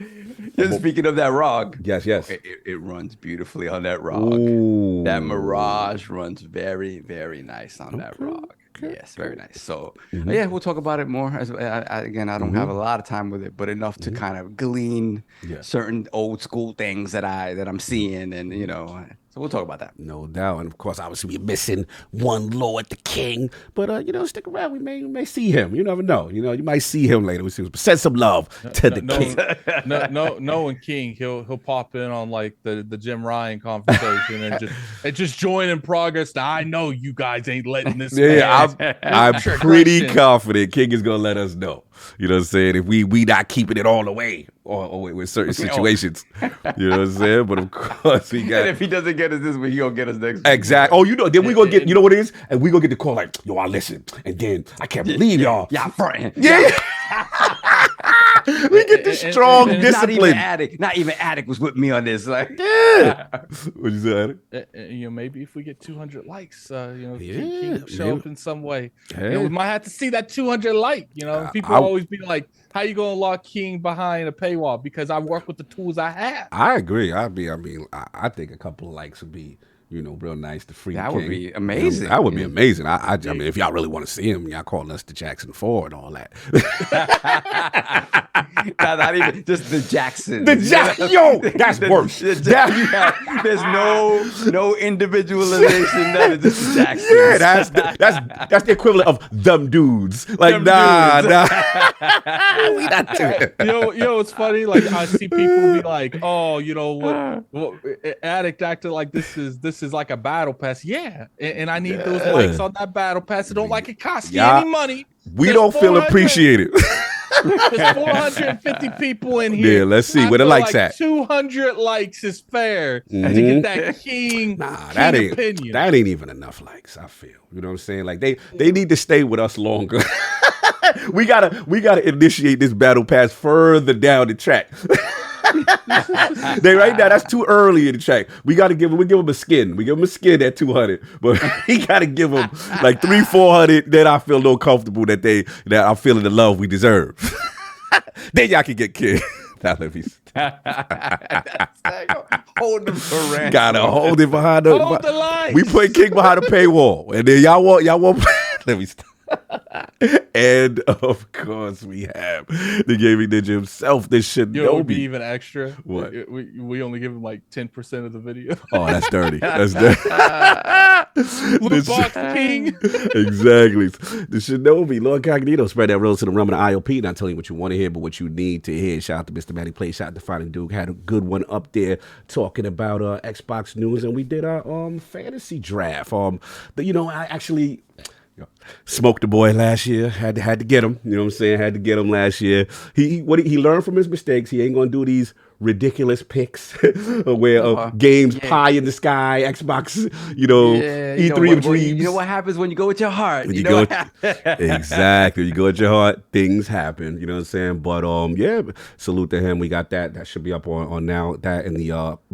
Just speaking of that ROG. Yes. It runs beautifully on that ROG. Ooh. That Mirage runs very, very nice on that ROG. Yes, very nice. So, yeah, we'll talk about it more. Again, I don't have a lot of time with it, but enough to kind of glean certain old school things that I'm seeing, and so we'll talk about that. No doubt, and of course, obviously, we're missing one Lord, the King, but stick around. We may see him. You never know. You might see him later. We send some love to the King. Knowing King, he'll pop in on like the Jim Ryan conversation and just join in progress. Now, I know you guys ain't letting this. I'm pretty confident King is gonna let us know. You know what I'm saying? If we not keeping it all the way or with certain situations. You know what I'm saying? But of course we got. And if he doesn't get us this week, he gonna get us next week. Exactly. Oh, then we gonna get. You know what it is? And we gonna get the call like, yo, I listen. And then I can't believe y'all. Y'all fronting. Yeah. We get the strong discipline. Not even Attic was with me on this. Like, What'd you say, Attic? Maybe if we get 200 likes, King show up in some way. We might have to see that 200 like. People always be like, "How you gonna lock King behind a paywall?" Because I work with the tools I have. I agree. I think a couple of likes would be. Real nice to free. That King. would be amazing. That would be amazing. I mean, if y'all really want to see him, y'all call us the Jackson 4 and all that. Not even just the Jackson. Yo, that's worse. There's no individualization. That is just the Jackson. Yeah, that's the equivalent of them dudes. Like nah. We not doing it. It's funny. Like I see people be like, "Oh, what Addict acted like this is this is like a battle pass. Yeah, and I need those likes on that battle pass. I don't like it cost you Yeah. any money. We There's don't feel 400 appreciated. There's 450 people in here. Yeah, let's see I where the feel likes like at. 200 likes is fair to Mhm. get that king. Nah, that king ain't opinion. that ain't even enough likes. I feel. You know what I'm saying? Like they need to stay with us longer. we gotta initiate this battle pass further down the track. They right now that's too early in the track. We give them a skin. We give them a skin at 200, but we gotta give them like 300-400. Then I feel a little comfortable that I'm feeling the love we deserve. Then y'all can get kicked. Now let me Hold them for ransom. gotta hold it behind Hold the line. We put King behind a paywall, and then y'all want. Let me stop. And of course we have the gaming ninja himself. This should You know, it know would be me. even extra. What? We only give him like 10% of the video. Oh, that's dirty. That's dirty. Loot box king. Exactly. The Shinobi, LordCognito, spread that rose to the rum of the ILP. Not telling you what you want to hear, but what you need to hear. Shout out to Mr. Matty Play. Shout out to Fighting Duke. Had a good one up there talking about Xbox news, and we did our fantasy draft. I actually smoked the boy last year. Had to get him. You know what I'm saying? Had to get him last year. He learned from his mistakes. He ain't gonna do these ridiculous picks where games pie in the sky, Xbox, E3 of dreams. You know what happens when you go with your heart. Exactly. You go with your heart, things happen. You know what I'm saying? But salute to him. We got that. That should be up on now. That and we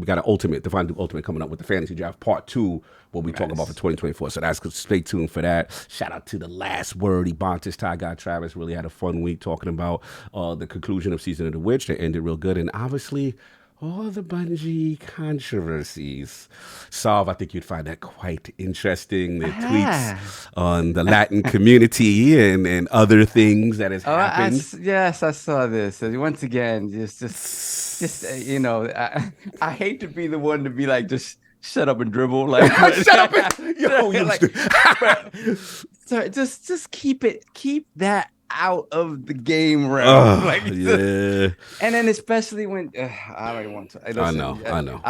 got an ultimate, the Final Ultimate coming up with the Fantasy Draft Part 2. What we talk about for 2024. So that's good. Stay tuned for that. Shout out to the last word. Ebontis, Ty Guy, Travis really had a fun week talking about the conclusion of Season of the Witch. That ended real good. And obviously, all the Bungie controversies. Solve, I think you'd find that quite interesting. The tweets on the Latin community and other things that has happened. Yes, I saw this. Once again, I hate to be the one to be like, just shut up and dribble. Like, shut up and sorry, just keep that out of the game realm. Yeah. And then especially when I don't want to. I know.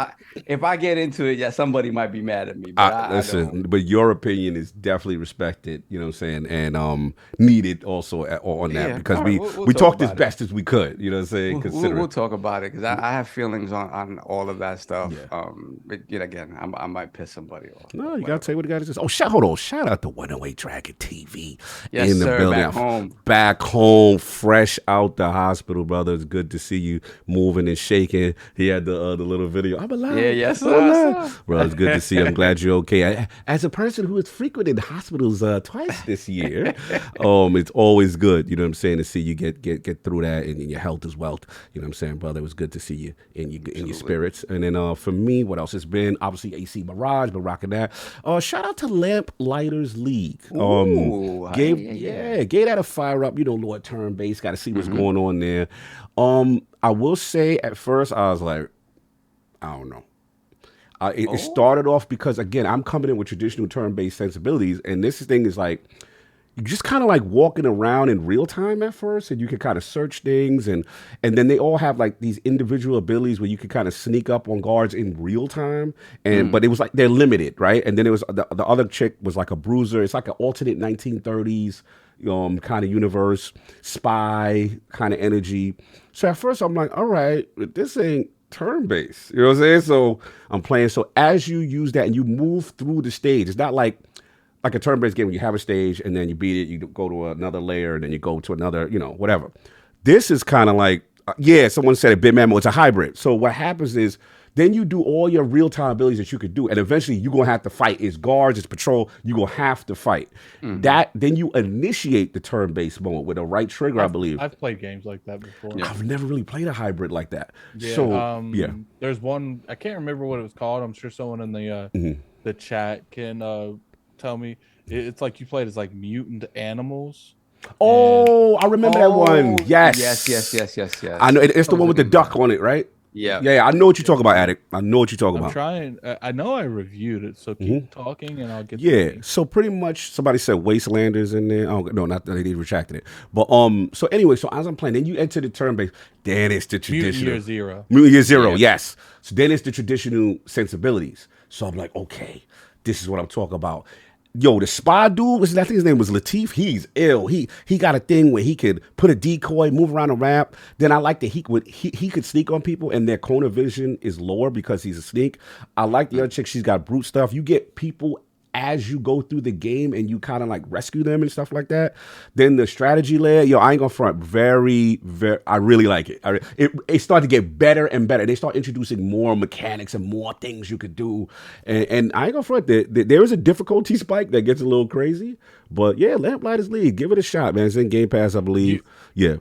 If I get into it, somebody might be mad at me. But but your opinion is definitely respected. You know what I'm saying, and needed also on that because we talked as best as we could. You know what I'm saying. We'll talk about it because I have feelings on all of that stuff. Yeah. But again, I might piss somebody off. No, you gotta say what you gotta say. Oh, shout out to 108 Dragon TV in the building. Back home, fresh out the hospital, brother. It's good to see you moving and shaking. He had the little video. I'm alive. Yeah, yes, bro. It's good to see you. I'm glad you're okay. As a person who has frequented hospitals twice this year, it's always good. You know what I'm saying, to see you get through that, and your health is wealth. You know what I'm saying, brother. It was good to see you in your spirits. And then for me, what else? It's been obviously AC Mirage, but rocking that. Shout out to Lamp Lighters League. Gave that a fire up. Lord turn base. Got to see what's going on there. I will say at first I was like, I don't know. It started off because, again, I'm coming in with traditional turn-based sensibilities, and this thing is like, you're just kind of like walking around in real time at first, and you can kind of search things, and then they all have like these individual abilities where you can kind of sneak up on guards in real time, but it was like they're limited, right? And then it was the other chick was like a bruiser. It's like an alternate 1930s kind of universe, spy kind of energy. So at first I'm like, all right, this ain't turn-based. You know what I'm saying? So I'm playing. So as you use that and you move through the stage, it's not like a turn-based game where you have a stage and then you beat it, you go to another layer and then you go to another, whatever. This is kind of like, someone said it, Bit Memo, it's a hybrid. So what happens is then you do all your real-time abilities that you could do, and eventually you're going to have to fight. It's guards, it's patrol, you're going to have to fight. Then you initiate the turn-based mode with a right trigger, I believe. I've played games like that before. Yeah. I've never really played a hybrid like that. Yeah, so, there's one, I can't remember what it was called. I'm sure someone in the chat can tell me. It's like you played as like mutant animals. Oh, I remember that one. Yes. Yes. I know. It's the one with the duck on it, right? Yeah. I know what you're talking about, Addict. I know what you're talking about. I'm trying. I know I reviewed it, so keep talking, and I'll get. Yeah. So pretty much, somebody said Wastelanders in there. Oh no, not that they retracted it. But so anyway, so as I'm playing, then you enter the turn base. Then it's the traditional Mutant Year Zero. Mutant Year Zero, yes. So then it's the traditional sensibilities. So I'm like, okay, this is what I'm talking about. Yo, the spy dude, I think his name was Latif. He's ill. He got a thing where he could put a decoy, move around a ramp. Then I like that he could sneak on people, and their cone of vision is lower because he's a sneak. I like the other chick. She's got brute stuff. You get people as you go through the game and you kind of like rescue them and stuff like that. Then the strategy layer, yo, I ain't gonna front, very, very, I really like it. It started to get better and better. They start introducing more mechanics and more things you could do. And I ain't gonna front, there is a difficulty spike that gets a little crazy. But yeah, Lamplighters League, give it a shot, man. It's in Game Pass, I believe. Yeah.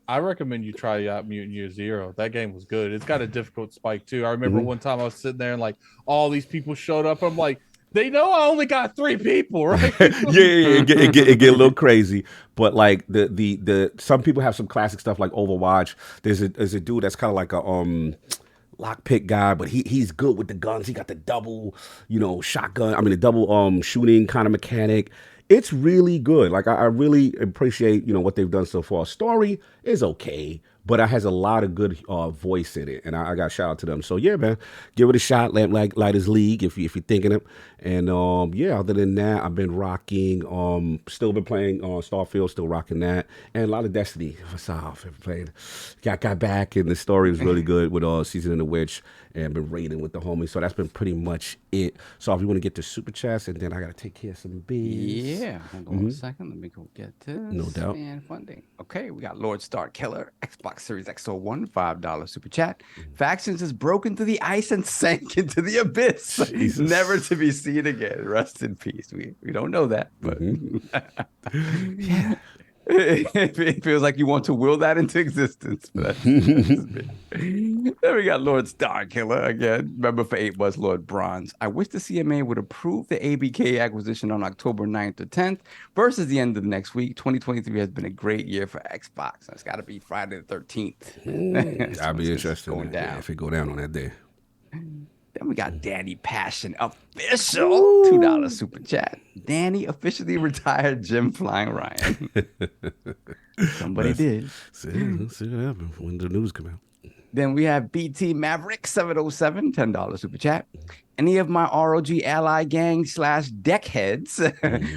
I recommend you try out Mutant Year Zero. That game was good. It's got a difficult spike too. I remember one time I was sitting there and like all these people showed up. I'm like, they know I only got 3 people, right? yeah, it get a little crazy. But like the some people have some classic stuff like Overwatch. There's a dude that's kind of like a lockpick guy, but he's good with the guns. He got the double, shotgun. I mean, the double shooting kind of mechanic. It's really good. Like I really appreciate what they've done so far. Story is okay, but it has a lot of good voice in it, and I got a shout out to them. So yeah, man, give it a shot. Lamplighters League if you're thinking it. And yeah, other than that, I've been rocking. Still been playing Starfield, still rocking that, and a lot of Destiny. I've been playing. Got back, and the story was really good with Season of the Witch, and been raiding with the homies. So that's been pretty much it. So if you want to get to super chats, and then I gotta take care of some biz. Yeah, hold on a second. Let me go get this. No doubt. And funding. Okay, we got Lord Star Killer, Xbox Series XO1, $5 super chat. Factions has broken through the ice and sank into the abyss, Jesus. never to be seen again. Rest in peace. We don't know that, but yeah. It feels like you want to will that into existence. But then we got Lord Star Killer again. Remember for 8 was Lord Bronze. I wish the CMA would approve the ABK acquisition on October 9th or 10th versus the end of next week. 2023 has been a great year for Xbox. It's got to be Friday the 13th. I'll be interested going down. if it go down on that day. Then we got Danny Passion official $2 super chat. Danny officially retired Jim Flying Ryan. Somebody did. See what happens when the news come out. Then we have BT Maverick 707 $10 super chat. Any of my ROG ally gang / deck heads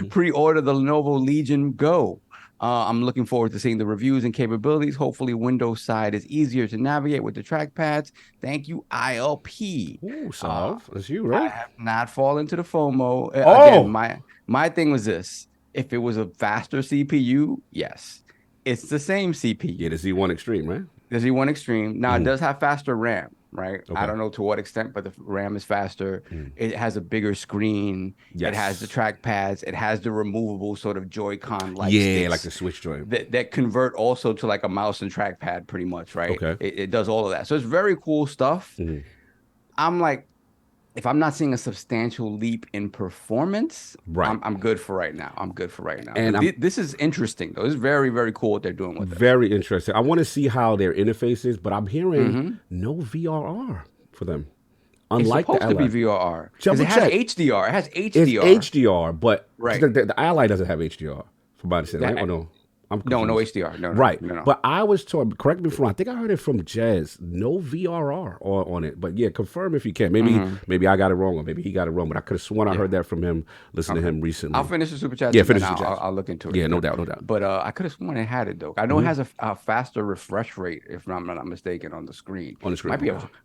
pre-order the Lenovo Legion Go. I'm looking forward to seeing the reviews and capabilities. Hopefully, Windows side is easier to navigate with the trackpads. Thank you, ILP. Ooh, Solve. That's you, right? I have not fallen into the FOMO. Oh! Again, my thing was this. If it was a faster CPU, yes. It's the same CPU. Yeah, the Z1 Extreme, right? The Z1 Extreme. Now, it does have faster RAM, right? Okay. I don't know to what extent, but the RAM is faster. It has a bigger screen. Yes. It has the trackpads. It has the removable sort of Joy-Con-like Yeah, sticks like the Switch joint. that convert also to like a mouse and trackpad pretty much, right? Okay. It does all of that. So it's very cool stuff. I'm like, if I'm not seeing a substantial leap in performance, right. I'm good for right now. And this is interesting, though. It's very, very cool what they're doing with it. Very interesting. I want to see how their interface is, but I'm hearing no VRR for them. Unlike it's the supposed Ally. to be VRR. Double It has check. HDR. It has It's HDR. HDR, but Right. the Ally doesn't have HDR, from my understanding, right? Or no? I'm No confused. HDR. No, Right. No. But I was told, correct me if I'm wrong, I think I heard it from Jez, no VRR on it. But yeah, confirm if you can. Maybe I got it wrong, or maybe he got it wrong, but I could have sworn I heard that from him, listening to him recently. I'll finish the super chat. Yeah, and then finish the super chats. I'll look into it. Yeah, no doubt. But I could have sworn it had it, though. I know it has a faster refresh rate, if I'm not mistaken, on the screen. On the screen.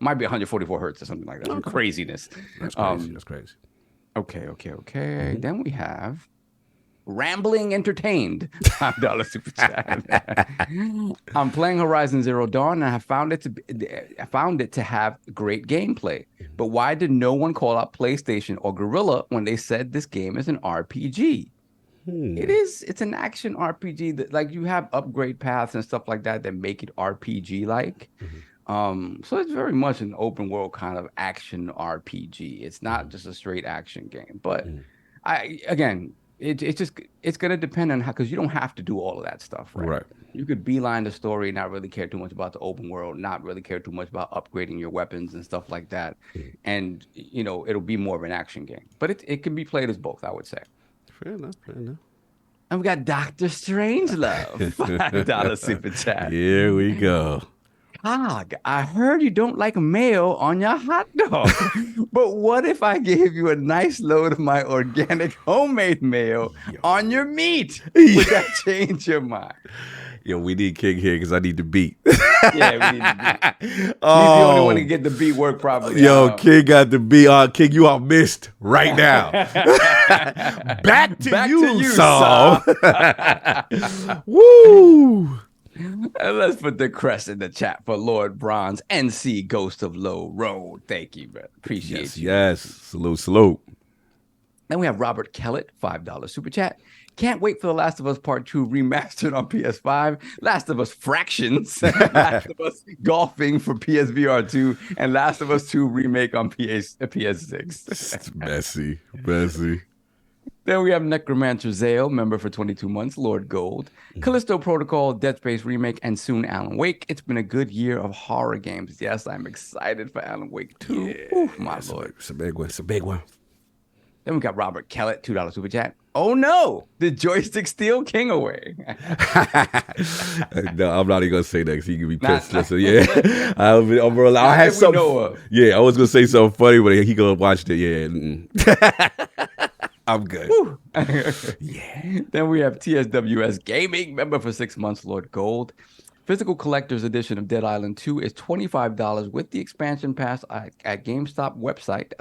Might be 144 hertz or something like that. Some craziness. That's crazy. That's crazy. Okay. Then we have Rambling Entertained, $5 super chat. I'm playing Horizon Zero Dawn, and I found it to have great gameplay. But why did no one call out PlayStation or Guerrilla when they said this game is an RPG? It's an action RPG that, like, you have upgrade paths and stuff like that make it RPG like. So it's very much an open world kind of action RPG. It's not just a straight action game. But it's going to depend on how, because you don't have to do all of that stuff, right? You could beeline the story, not really care too much about the open world, not really care too much about upgrading your weapons and stuff like that. And, it'll be more of an action game. But it can be played as both, I would say. Fair enough. And we got Dr. Strangelove, $5 super chat. Here we go. Cog, I heard you don't like mayo on your hot dog. But what if I gave you a nice load of my organic homemade mayo on your meat? Would that change your mind? Yo, we need King here because I need the beat. Yeah, we need the beat. He's the only one to get the beat work properly. Yo, King got the beat. King, you are missed right now. Back to you, Saul. Woo! And let's put the crest in the chat for Lord Bronze, NC Ghost of Low Road. Thank you, man. Appreciate you. Yes. Salute. Then we have Robert Kellett, $5 super chat. Can't wait for The Last of Us Part 2 remastered on PS5, Last of Us Fractions, Last of Us Golfing for PSVR 2, and Last of Us 2 remake on PS6. It's messy. Then we have Necromancer Zale, member for 22 months, Lord Gold, Callisto Protocol, Dead Space remake, and soon Alan Wake. It's been a good year of horror games. Yes, I'm excited for Alan Wake 2. Yeah, Oof, my lord. It's a big one. Then we got Robert Kellett, $2 super chat. Oh no, the joystick steal King away. No, I'm not even gonna say that because he could be pissed. Listen, yeah, I had something. Yeah, I was gonna say something funny, but he gonna watch it. Yeah, I'm good. Yeah. Then we have TSWS Gaming, member for 6 months, Lord Gold. Physical collector's edition of Dead Island 2 is $25 with the expansion pass at GameStop website.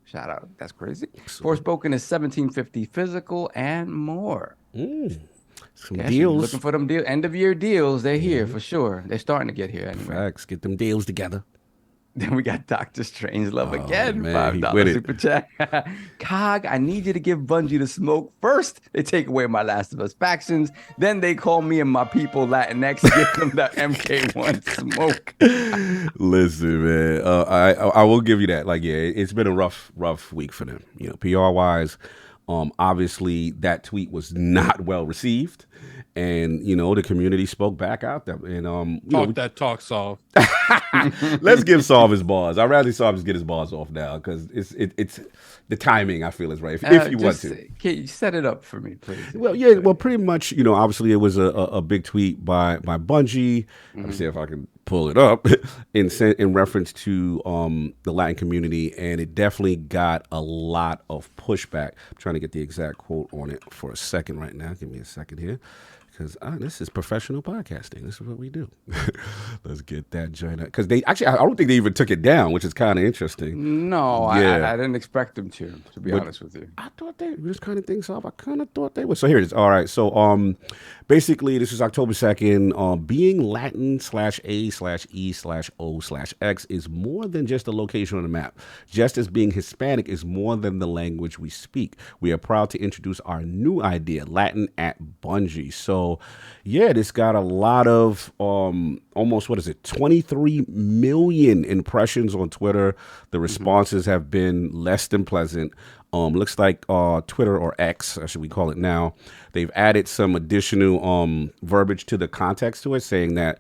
Shout out, that's crazy. Forspoken is $17.50 physical and more. Some deals. Looking for them deals. End of year deals. They're here for sure. They're starting to get here anyway. Facts. Get them deals together. Then we got Dr. Strangelove again. Man, $5 super chat. Cog, I need you to give Bungie the smoke. First, they take away my Last of Us factions. Then they call me and my people Latinx, give them the MK1 smoke. Listen, man. I will give you that. Like, yeah, it's been a rough week for them. You know, PR wise. Obviously, that tweet was not well received, and you know the community spoke back out there. And talk, Saul. Let's give Saul his bars. I'd rather Saul just get his bars off now because it's the timing. I feel is right. If you want to, can you set it up for me, please? Well, yeah. Well, pretty much. You know, obviously, it was a big tweet by Bungie. Let me see if I can pull it up in reference to the Latin community, and it definitely got a lot of pushback. I'm trying to get the exact quote on it for a second right now. Give me a second here, because this is professional podcasting. This is what we do. Let's get that joint up. Because they actually, I don't think they even took it down, which is kind of interesting. No, yeah. I didn't expect them to be honest with you. I thought they just kind of things off. I kind of thought they would. So here it is. All right. So basically, this is October 2nd. Being Latin/A/E/O/X is more than just a location on the map. Just as being Hispanic is more than the language we speak. We are proud to introduce our new idea, Latin at Bungie. So, yeah, this got a lot of almost, 23 million impressions on Twitter. The responses have been less than pleasant. Looks like Twitter, or X, should we call it now, they've added some additional verbiage to the context to it, saying that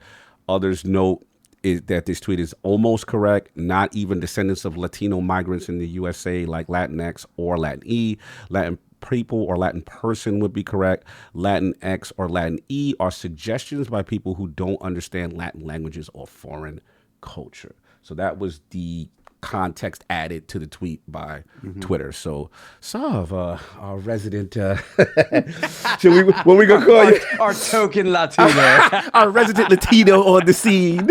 others note that this tweet is almost correct. Not even descendants of Latino migrants in the USA like Latinx or Latin E. Latin people or Latin person would be correct. Latinx or Latin E are suggestions by people who don't understand Latin languages or foreign culture. So that was the context added to the tweet by Twitter. So, Sav, our resident, what we gonna call you? Our token Latino. Our resident Latino on the scene.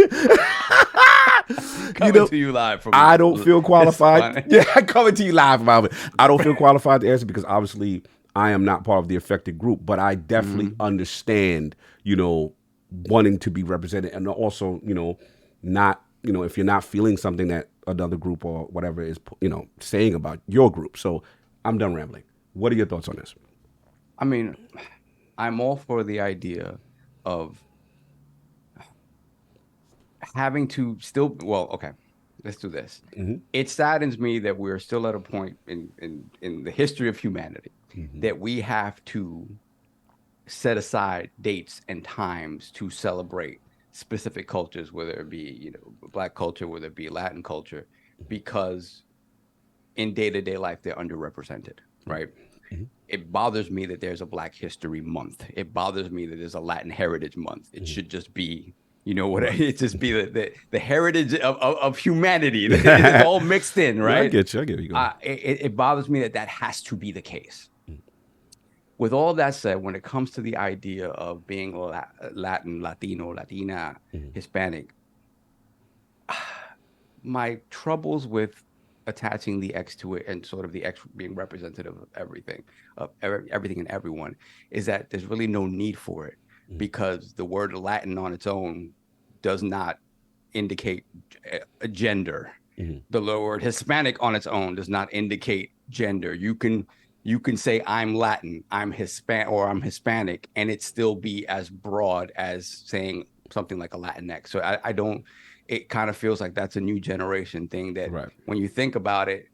Coming to you live from. I don't feel qualified. Yeah, coming to you live from Alvin. I don't feel qualified to answer because obviously I am not part of the affected group, but I definitely understand, wanting to be represented, and also, not, if you're not feeling something that another group or whatever is, saying about your group. So I'm done rambling. What are your thoughts on this? I mean, I'm all for the idea of having to still, okay, let's do this. It saddens me that we're still at a point in the history of humanity that we have to set aside dates and times to celebrate specific cultures, whether it be, Black culture, whether it be Latin culture, because in day-to-day life, they're underrepresented, right? It bothers me that there's a Black History Month. It bothers me that there's a Latin Heritage Month. It should just be, you know what? It just be the heritage of humanity. It's all mixed in, right? Yeah, I get you. It bothers me that has to be the case. With all that said, when it comes to the idea of being Latin, Latino, Latina, Hispanic, my troubles with attaching the X to it and sort of the X being representative of everything and everyone is that there's really no need for it, because the word Latin on its own does not indicate a gender. The word Hispanic on its own does not indicate gender. You can say I'm Latin, I'm Hispanic, and it still be as broad as saying something like a Latinx. So I don't. It kind of feels like that's a new generation thing that when you think about it,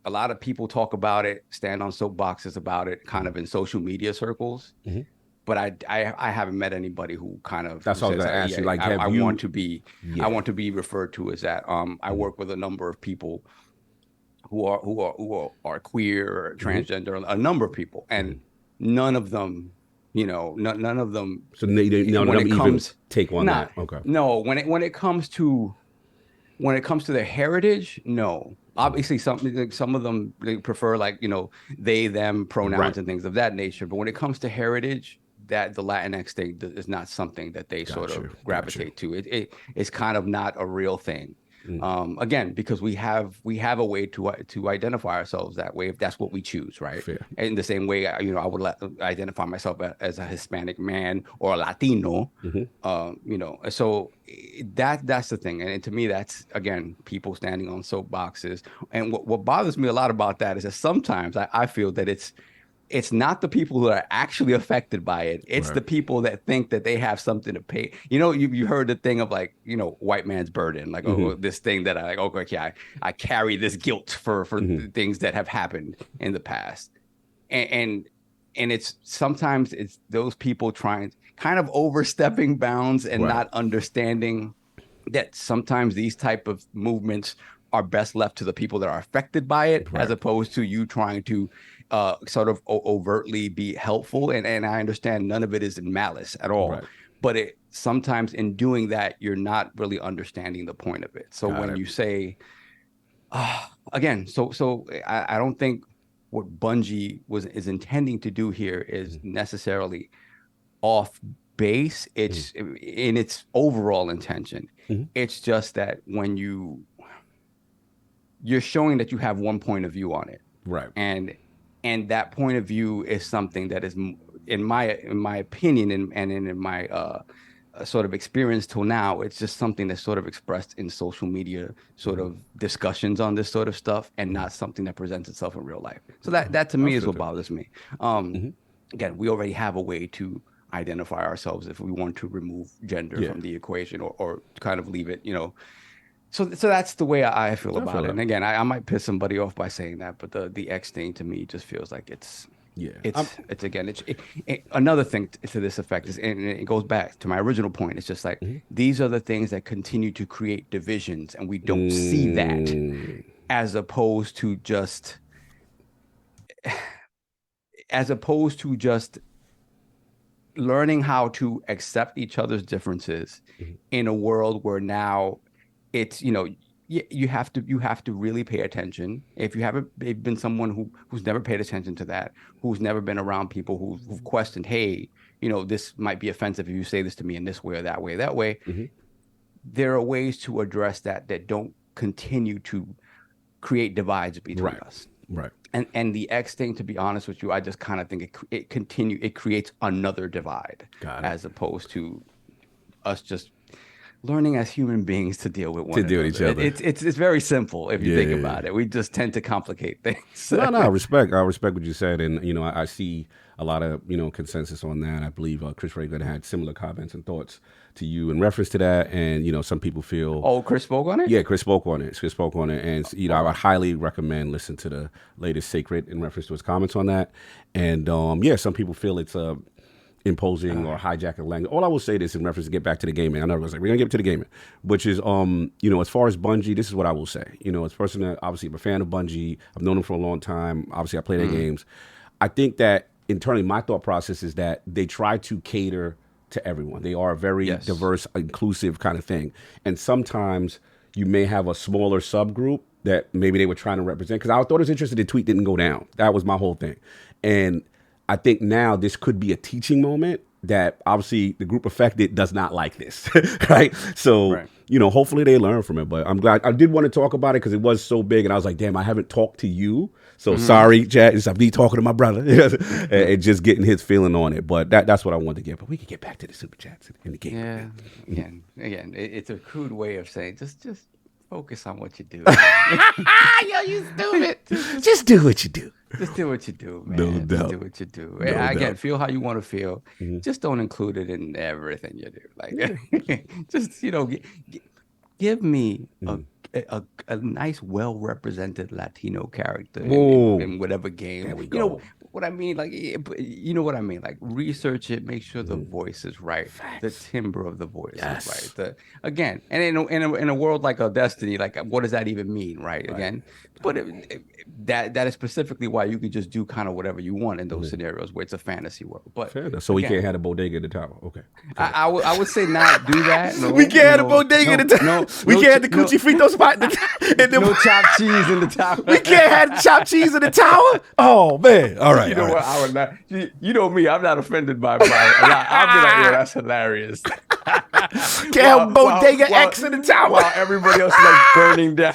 a lot of people talk about it, stand on soapboxes about it, kind of in social media circles. But I haven't met anybody who kind of that's all I ask you. Like, I want to be referred to as that. I work with a number of people who are queer or transgender, a number of people, and none of them, none of them. So they don't even take on that. Okay. No, when it comes to their heritage, no. Obviously, some of them they prefer they them pronouns and things of that nature. But when it comes to heritage, that the Latinx thing is not something that they sort of gravitate to. It's kind of not a real thing. Again, because we have a way to identify ourselves that way if that's what we choose, right? Fair. In the same way, I would identify myself as a Hispanic man or a Latino, So that's the thing, and to me, that's again people standing on soapboxes. And what bothers me a lot about that is that sometimes I feel that it's not the people who are actually affected by it. It's the people that think that they have something to pay. You heard the thing of white man's burden, this thing that I carry this guilt for things that have happened in the past. And it's sometimes it's those people trying kind of overstepping bounds and not understanding that sometimes these type of movements are best left to the people that are affected by it, as opposed to you trying to sort of overtly be helpful. And I understand none of it is in malice at all. But sometimes in doing that, you're not really understanding the point of it. So when you say, again, so I don't think what Bungie is intending to do here is necessarily off base. It's in its overall intention. It's just that when you're showing that you have one point of view on it, and that point of view is something that is, in my opinion, and in my sort of experience till now, it's just something that's sort of expressed in social media sort of discussions on this sort of stuff, and not something that presents itself in real life. So that to me is what bothers me. Again, we already have a way to identify ourselves if we want to remove gender from the equation, or kind of leave it, So that's the way I feel about it. And again, I might piss somebody off by saying that, but the X thing to me just feels like it's another thing to this effect is, and it goes back to my original point. It's just like these are the things that continue to create divisions, and we don't see that, as opposed to just learning how to accept each other's differences in a world where now it's, you have to really pay attention. If you haven't been someone who's never paid attention to that, who's never been around people who've questioned, hey, this might be offensive if you say this to me in this way or that way, there are ways to address that don't continue to create divides between us. And the X thing, to be honest with you, I just kind of think it creates another divide, as opposed to us just learning as human beings to deal with one another. Each other. It's very simple if you think about it. We just tend to complicate things. No, I respect what you said, and I see a lot of consensus on that. I believe Chris Reagan had similar comments and thoughts to you in reference to that, and some people feel. Oh, Chris spoke on it. Yeah, Chris spoke on it, and I would highly recommend listen to the latest Sacred in reference to his comments on that, and some people feel it's imposing or hijacking language. All I will say this in reference to get back to the gaming. I know we're gonna get to the gaming, which is as far as Bungie, this is what I will say. As a person that obviously I'm a fan of Bungie, I've known them for a long time. Obviously, I play their games. I think that internally, my thought process is that they try to cater to everyone. They are a very Yes. diverse, inclusive kind of thing. And sometimes you may have a smaller subgroup that maybe they were trying to represent. Because I thought it was interesting the tweet didn't go down. That was my whole thing. And I think now this could be a teaching moment that obviously the group affected does not like this, right? So, you know, hopefully they learn from it. But I'm glad. I did want to talk about it because it was so big. And I was like, damn, I haven't talked to you. So sorry, Chad. It's me talking to my brother and just getting his feeling on it. But that's what I wanted to get. But we can get back to the super chats in the game. Yeah. Again, it's a crude way of saying just focus on what you do. Yo, you stupid. Just do what you do. Just do what you do, man. No Just doubt. do what you do. No Again, doubt. feel how you want to feel. Just don't include it in everything you do. Like, just give me a nice, well-represented Latino character in whatever game. There we You know go. what I mean? Like, you know what I mean? Like, research it. Make sure the voice is right. The timbre of the voice is right. Again, and in a world like a Destiny, like, what does that even mean, right? Again, but that is specifically why you can just do kind of whatever you want in those scenarios where it's a fantasy world. But Fair enough. So we can't have a bodega in the tower. Okay. I would say not do that. No, We can't have a no, bodega in the tower. no, We no, can't have the no, coochie frito spot in the no chopped cheese in the tower. We can't have chopped cheese in the tower? Oh, man. All right. You know all right. what? I would not. You know me. I'm not offended by. I'll be like, yeah, that's hilarious. Can't have bodega X in the tower. While everybody else is like burning down,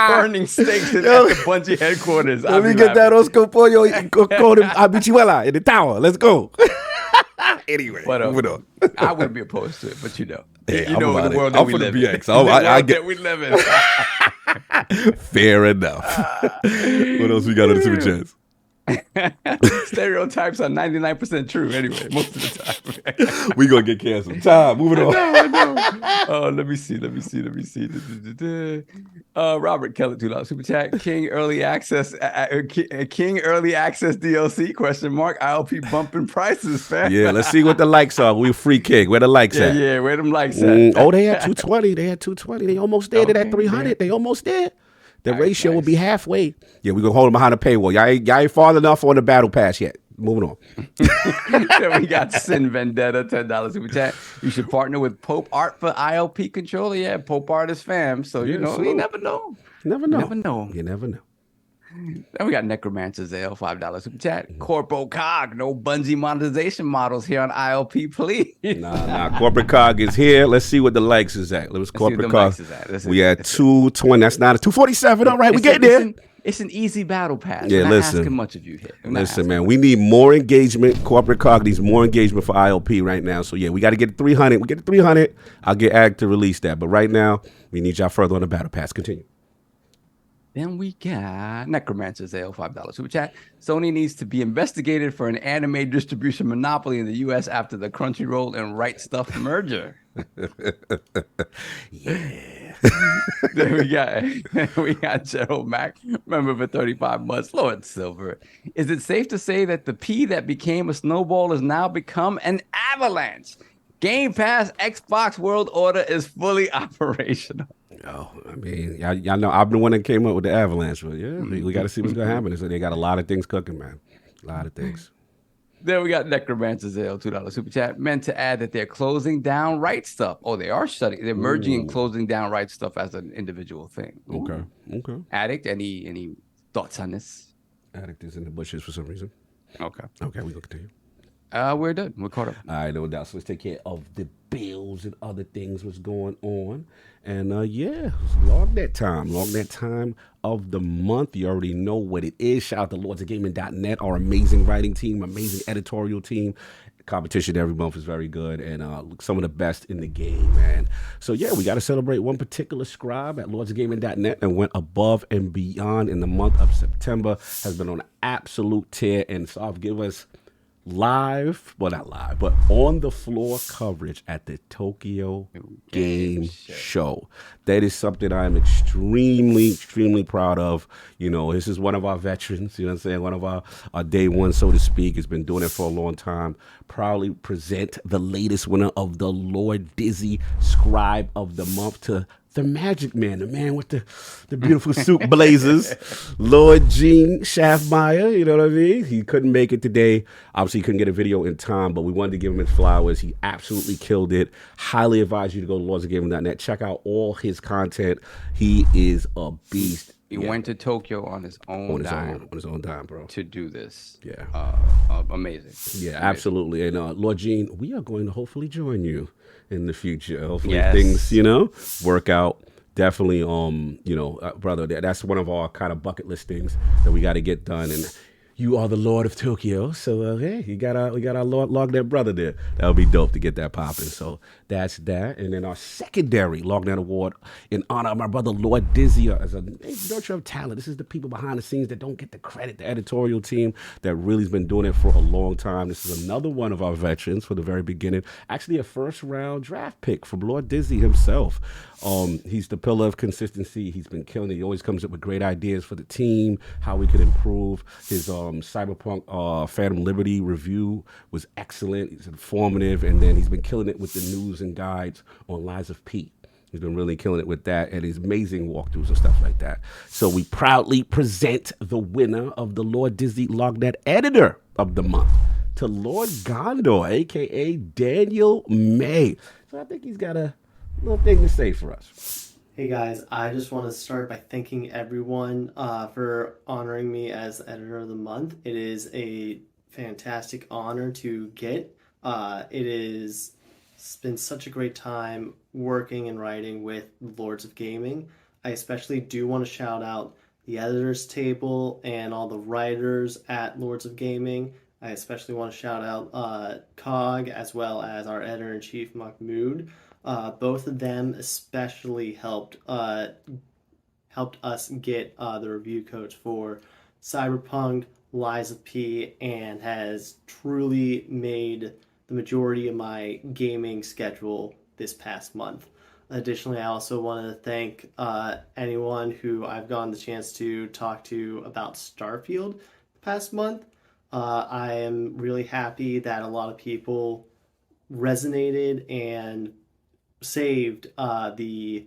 burning steaks at the Bungie headquarters. Let me get that Oscar Pollo con habichuela in the tower. Let's go. Anyway, moving on. I wouldn't be opposed to it, but Hey, you know I'm the world I'm that we for the live in. BX. I get that we live in. fair enough. What else we got on the super chats? Stereotypes are 99% true anyway, most of the time. We gonna get canceled. Time. Moving on. I know. Oh, let me see. Robert Keller, $2 super chat. King early access DLC ? ILP bumping prices, fam. Yeah, let's see what the likes are. We free king. Where the likes at? Yeah, where them likes at? Oh, they had 220. They almost there. They at 300. yeah. They almost there. The Nice, ratio will nice. be halfway. Yeah, we're gonna hold them behind a paywall. Y'all ain't far enough on the battle pass yet. Moving on. Then we got Sin Vendetta, $10 super chat. You should partner with Pope Art for ILP controller. Yeah, Pope Art is fam. So you know, you never know. Never know. Never know. You never know. Then we got Necromancer Zale, $5 super chat. Corpo Cog, no Bungie monetization models here on ILP, please. Nah. Corporate Cog is here. Let's see what the likes is at. Let's see what Corporate the Cog. likes is at. We at 220. That's not a 247. All right, we get there. It's an easy battle pass. Yeah, We're not listen. asking much of you here. Listen, man, we need more engagement. Corporate Cog needs more engagement for ILP right now. So, yeah, we got to get to 300. We get to 300. I'll get Ag to release that. But right now, we need y'all further on the battle pass. Continue. Then we got Necromancer Zale, $5 super chat. Sony needs to be investigated for an anime distribution monopoly in the U.S. after the Crunchyroll and Right Stuff merger. Yeah. Then we got Gerald Mack, member for 35 months, Lord Silver. Is it safe to say that the P that became a snowball has now become an avalanche? Game Pass Xbox World Order is fully operational. Oh, I mean, y'all know I'm the one that came up with the avalanche. But yeah, we got to see what's going to happen. So they got a lot of things cooking, man. A lot of things. Then we got Necromancer Zale, $2 super chat. Meant to add that they're closing down Right Stuff. Oh, they are shutting. They're merging and closing down Right Stuff as an individual thing. Ooh. Okay. Addict, any thoughts on this? Addict is in the bushes for some reason. Okay. Okay, we going to continue. We're done. We're caught up. All right, no doubt. So let's take care of the bills and other things what's going on. And yeah, LogNet time. LogNet time of the month. You already know what it is. Shout out to LordsOfGaming.net, our amazing writing team, amazing editorial team. Competition every month is very good and some of the best in the game, man. So yeah, we got to celebrate one particular scribe at LordsOfGaming.net and went above and beyond in the month of September. Has been on an absolute tear and so give us live, well not live, but on the floor coverage at the Tokyo Game Show. That is something I'm extremely proud of. You know, this is one of our veterans, you know what I'm saying? One of our day one, so to speak. Has been doing it for a long time. Proudly present the latest winner of the Lord Dizzy Scribe of the Month to the magic man, the man with the beautiful suit blazers, Lord Gene Schaffmeyer, you know what I mean? He couldn't make it today. Obviously, he couldn't get a video in time, but we wanted to give him his flowers. He absolutely killed it. Highly advise you to go to lordsofgaming.net. Check out all his content. He is a beast. He went to Tokyo on his own dime. On his own dime, bro. To do this. Yeah. Amazing. Yeah, absolutely. And Lord Gene, we are going to hopefully join you in the future. Hopefully Yes. things, work out. Definitely, brother, that's one of our kind of bucket list things that we got to get done. And you are the Lord of Tokyo, so hey, we got our Lord LogNet brother there. That would be dope to get that popping. So that's that. And then our secondary LogNet award in honor of my brother Lord Dizzy as a nurture of talent. This is the people behind the scenes that don't get the credit. The editorial team that really has been doing it for a long time. This is another one of our veterans for the very beginning. Actually, a first round draft pick from Lord Dizzy himself. He's the pillar of consistency. He's been killing it. He always comes up with great ideas for the team, how we could improve. His Cyberpunk Phantom Liberty review was excellent. He's informative, and then he's been killing it with the news and guides on Lies of P. He's been really killing it with that and his amazing walkthroughs and stuff like that. So we proudly present the winner of the Lord Dizzy LogNet Editor of the Month to Lord Gondor, a.k.a. Daniel May. So I think he's got a little thing to say for us. Hey guys, I just want to start by thanking everyone for honoring me as Editor of the Month. It is a fantastic honor to get. It's been such a great time working and writing with Lords of Gaming. I especially do want to shout out the editors table and all the writers at Lords of Gaming. I especially want to shout out Cog as well as our editor-in-chief Mahmoud. Both of them especially helped us get the review codes for Cyberpunk, Lies of P, and has truly made the majority of my gaming schedule this past month. Additionally, I also want to thank anyone who I've gotten the chance to talk to about Starfield the past month. I am really happy that a lot of people resonated and saved the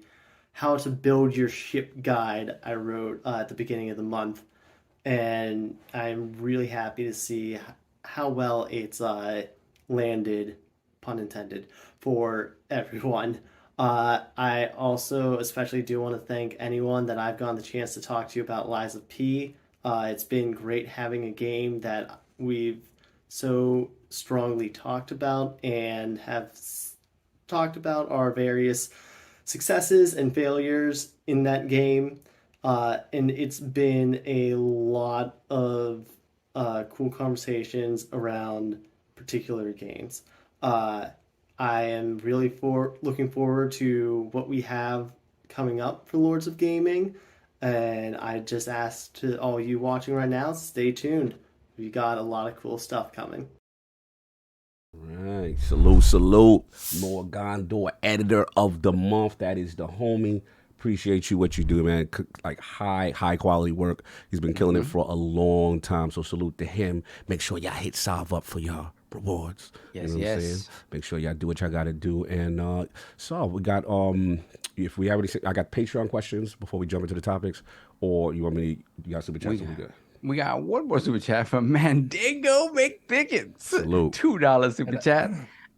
how to build your ship guide I wrote at the beginning of the month, and I'm really happy to see how well it's landed, pun intended, for everyone. I also especially do want to thank anyone that I've gotten the chance to talk to about Lies of P. It's been great having a game that we've so strongly talked about and have talked about our various successes and failures in that game. And it's been a lot of cool conversations around particular games. I am really looking forward to what we have coming up for Lords of Gaming. And I just ask to all you watching right now, stay tuned. We got a lot of cool stuff coming. Right. Salute. Lord Gondor, Editor of the Month. That is the homie. Appreciate you, what you do, man. Like high quality work. He's been killing it for a long time. So salute to him. Make sure y'all hit Salve up for y'all rewards. Yes, you know what I'm saying? Make sure y'all do what y'all gotta do. And so we got if we have any, I got Patreon questions before we jump into the topics, or you want me to, you got super chats? We got one more super chat from Mandingo McPickens. Salute. $2 super chat.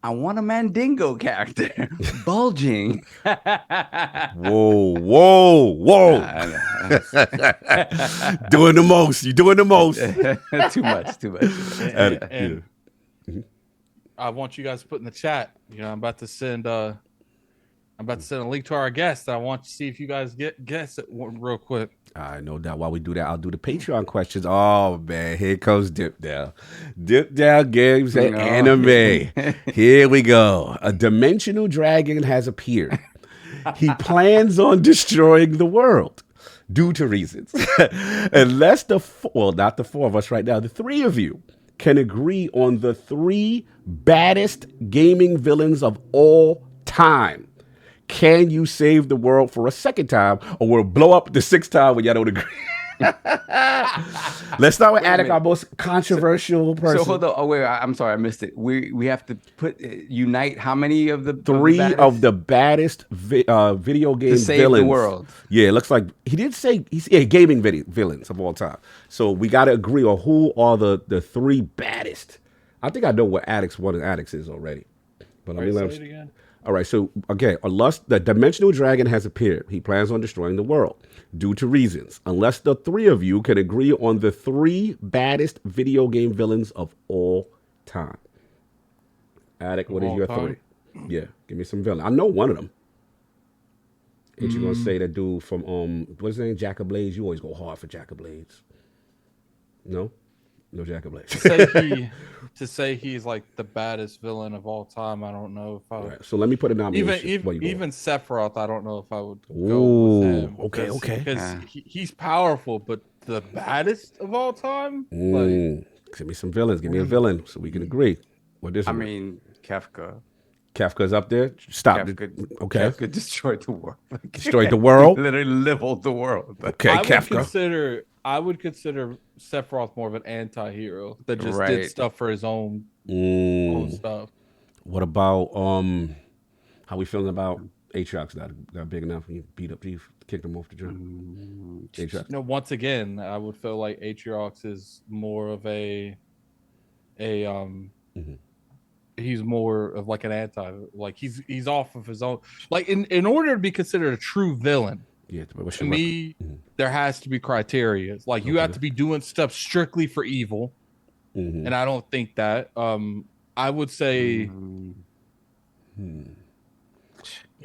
I want a Mandingo character. Bulging. Whoa. Doing the most. You're doing the most. Too much. And I want you guys to put in the chat. I'm about to send a link to our guest. I want to see if you guys guess it real quick. All right, no doubt. While we do that, I'll do the Patreon questions. Oh, man. Here comes Dip Down. Dip Down Games and Anime. Here we go. A dimensional dragon has appeared. He plans on destroying the world due to reasons. Unless not the four of us right now, the three of you can agree on the three baddest gaming villains of all time. Can you save the world for a second time, or will it blow up the sixth time when y'all don't agree? Let's start with Wait a Attic, minute. our most controversial person. So hold on. Oh wait, I'm sorry, I missed it. We have to put unite how many of the Three of the baddest video game to save villains. the world? Yeah, it looks like he did say gaming villains of all time. So we got to agree on who are the three baddest. I think I know what Addicts 1 and Addicts is already. But let me let him. Again. All right, so again, unless the dimensional dragon has appeared, he plans on destroying the world due to reasons. Unless the three of you can agree on the three baddest video game villains of all time. Attic, what is your three? Yeah, give me some villain. I know one of them. Ain't you gonna say that dude from what's his name? Jack of Blades? You always go hard for Jack of Blades. No? No Jack of Blades. To say he's like the baddest villain of all time, I don't know if I would. Right, so let me put a nomination. Even Sephiroth, I don't know if I would go Ooh, with him. okay. Because he's powerful, but the baddest of all time? Give me some villains. Give me a villain so we can agree. What this? I mean, Kefka. Kefka's up there. Stop. Okay. Kefka destroyed the world. Destroyed the world. Literally leveled the world. Okay, Kefka. I would consider Sephiroth more of an anti-hero that just did stuff for his own stuff. What about how we feeling about Aatrox? Not big enough. You beat up Chief, kicked him off the drum. Aatrox. No, once again, I would feel like Aatrox is more of he's more of like an anti, like he's off of his own. Like in order to be considered a true villain, to me, there has to be criteria. Like you have to be doing stuff strictly for evil, and I don't think that. I would say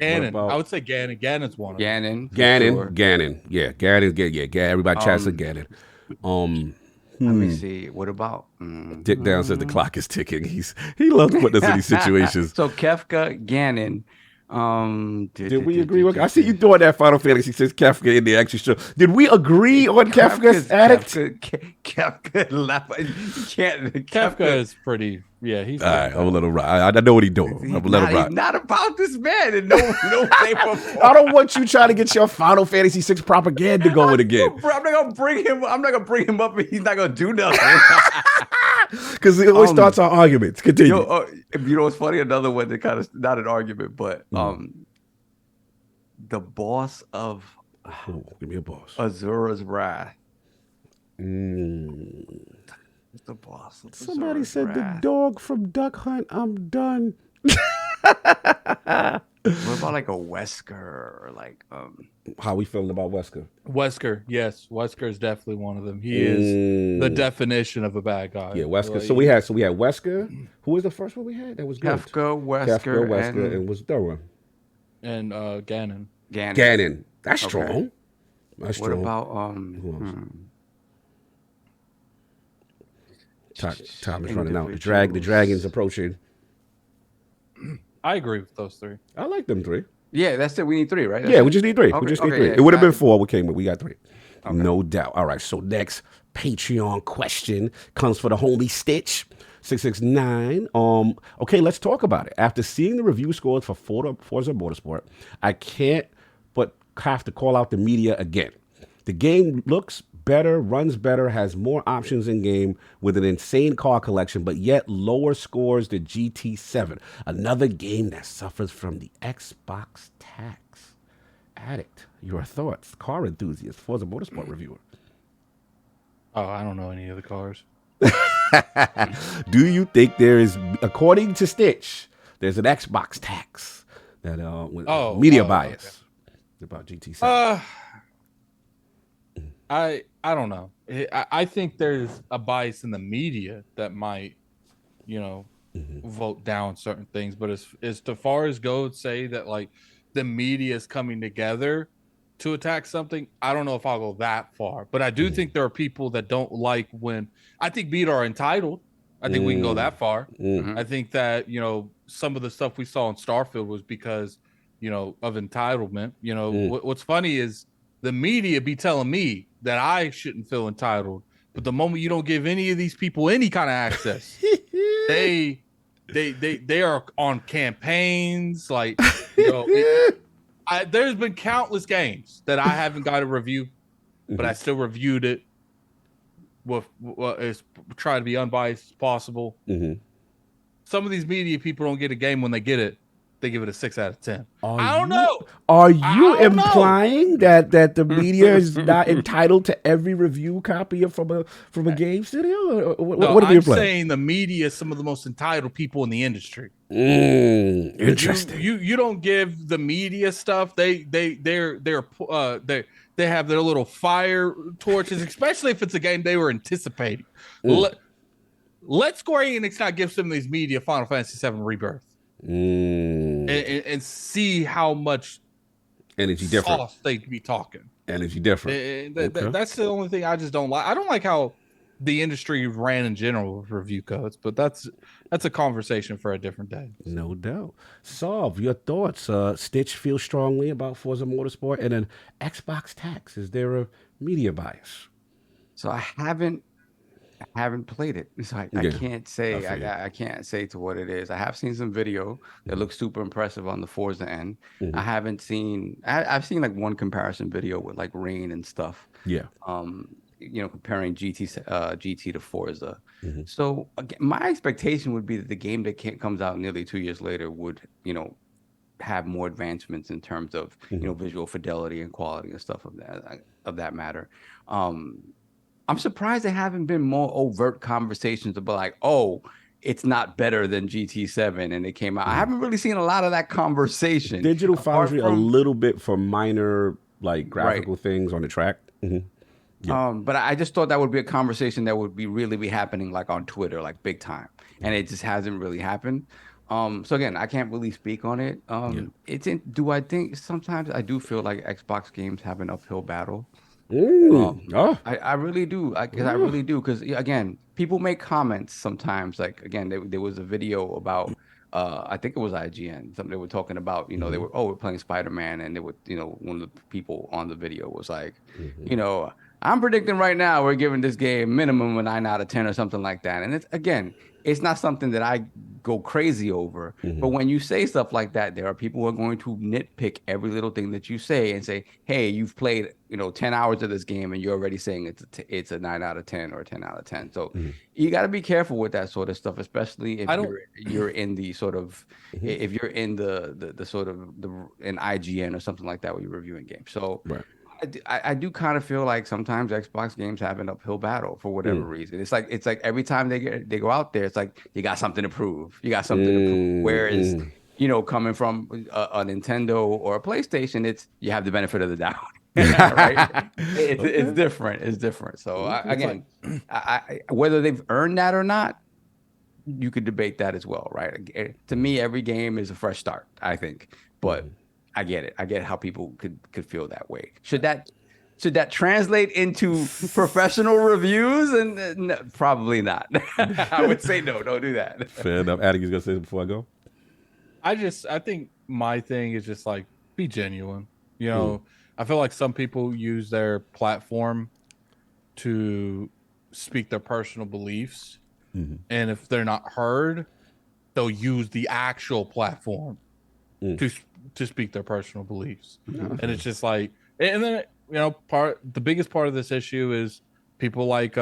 Ganon. I would say Ganon. Ganon's one of them. Ganon. Yeah, Ganon. Everybody chats with Ganon. Let me see. What about Dick Down says the clock is ticking. He loves putting us in these situations. So Kefka, Ganon. Did we agree with? I see you doing that Final Fantasy says Kefka in the extra show. Did we agree on Kefka's Addict? Kefka left. Kefka is pretty. Yeah, he's all right. I'm gonna let him ride. I know what he's doing. I'm gonna let him ride. He's not about this man and no shape or form. I don't want you trying to get your Final Fantasy 6 propaganda going again. I'm not gonna bring him. I'm not gonna bring him up, and he's not gonna do nothing. Because it always starts our arguments. Continue. You know what's funny? Another one that kind of not an argument, but the boss of give me a boss. Azura's Wrath. The boss. Somebody said the dog from Duck Hunt. I'm done. What about like a Wesker or like How we feeling about Wesker? Wesker, yes, Wesker is definitely one of them. He is the definition of a bad guy. Yeah, Wesker. Like, so we had Wesker. Who was the first one we had? That was good. Kefka, Wesker, and was the one. And Ganon. Ganon. That's strong. That's strong. What about Time is running out. The dragon's approaching. I agree with those three. I like them three. Yeah, that's it. We need three, right? We just need three. Okay, we just need three. yeah, It would have been four. We came with. We got three. Okay. No doubt. All right. So next Patreon question comes for the homie Stitch 669. Okay, let's talk about it. After seeing the review scores for Forza Motorsport, I can't but have to call out the media again. The game looks better, runs better, has more options in game with an insane car collection, but yet lower scores than GT7. Another game that suffers from the Xbox tax. Addict, your thoughts? Car enthusiast, Forza Motorsport reviewer. Oh, I don't know any of the cars. Do you think there is, according to Stitch, there's an Xbox tax that with media bias about GT7? I don't know. I think there's a bias in the media that might, vote down certain things. But as far as goes, say that like the media is coming together to attack something, I don't know if I'll go that far. But I do think there are people that don't like when I think media are entitled. I think we can go that far. I think that, some of the stuff we saw in Starfield was because, of entitlement. What's funny is the media be telling me that I shouldn't feel entitled, but the moment you don't give any of these people any kind of access, they are on campaigns. Like, there's been countless games that I haven't got a review but I still reviewed it with is try to be unbiased as possible. Some of these media people don't get a game when they get it. They give it a 6 out of 10. I don't know. Are you I don't know. implying that the media is not entitled to every review copy from a game studio? What are we I'm implying? saying the media is some of the most entitled people in the industry. Interesting. You don't give the media stuff. They have their little fire torches, especially if it's a game they were anticipating. Let Square Enix not give some of these media Final Fantasy VII Rebirth. And see how much energy different sauce they be talking. Energy different. That's the only thing I just don't like. I don't like how the industry ran in general with review codes, but that's a conversation for a different day. No doubt. Solve your thoughts. Stitch feels strongly about Forza Motorsport and an Xbox tax. Is there a media bias? So I haven't played it, so I can't say. I can't say to what it is. I have seen some video that looks super impressive on the Forza end. I haven't seen. I've seen like one comparison video with like rain and stuff. Yeah. Comparing GT to Forza. So again, my expectation would be that the game that comes out nearly 2 years later would, have more advancements in terms of visual fidelity and quality and stuff of that matter. I'm surprised there haven't been more overt conversations about like, oh, it's not better than GT7 and it came out. I haven't really seen a lot of that conversation. Digital Foundry a little bit for minor like graphical things on the track. But I just thought that would be a conversation that would really be happening like on Twitter, like big time, and it just hasn't really happened. So again, I can't really speak on it. Do I think sometimes I do feel like Xbox games have an uphill battle? I really do. I really do, because again, people make comments sometimes. Like again, there was a video about I think it was IGN. Something they were talking about. They were we're playing Spider-Man, and they would one of the people on the video was like, I'm predicting right now we're giving this game minimum a 9 out of 10 or something like that. And it's not something that I go crazy over. But when you say stuff like that, there are people who are going to nitpick every little thing that you say and say, hey, you've played 10 hours of this game and you're already saying it's a 9 out of 10 or a 10 out of 10. So you got to be careful with that sort of stuff, especially if you're in the sort of if you're in the sort of an IGN or something like that where you're reviewing games. So I do kind of feel like sometimes Xbox games have an uphill battle for whatever reason. It's like every time they go out there, it's like you got something to prove. You got something to prove. Whereas coming from a Nintendo or a PlayStation, it's you have the benefit of the doubt. Right? It's different. It's different. So again, whether they've earned that or not, you could debate that as well, right? To me, every game is a fresh start, I think, but. I get it. I get how people could feel that way. Should that translate into professional reviews? And probably not. I would say no. Don't do that. Fair enough. Adam, you gonna say before I go? I think my thing is just like be genuine. I feel like some people use their platform to speak their personal beliefs, and if they're not heard, they'll use the actual platform to speak their personal beliefs. And it's just like, and then the biggest part of this issue is people like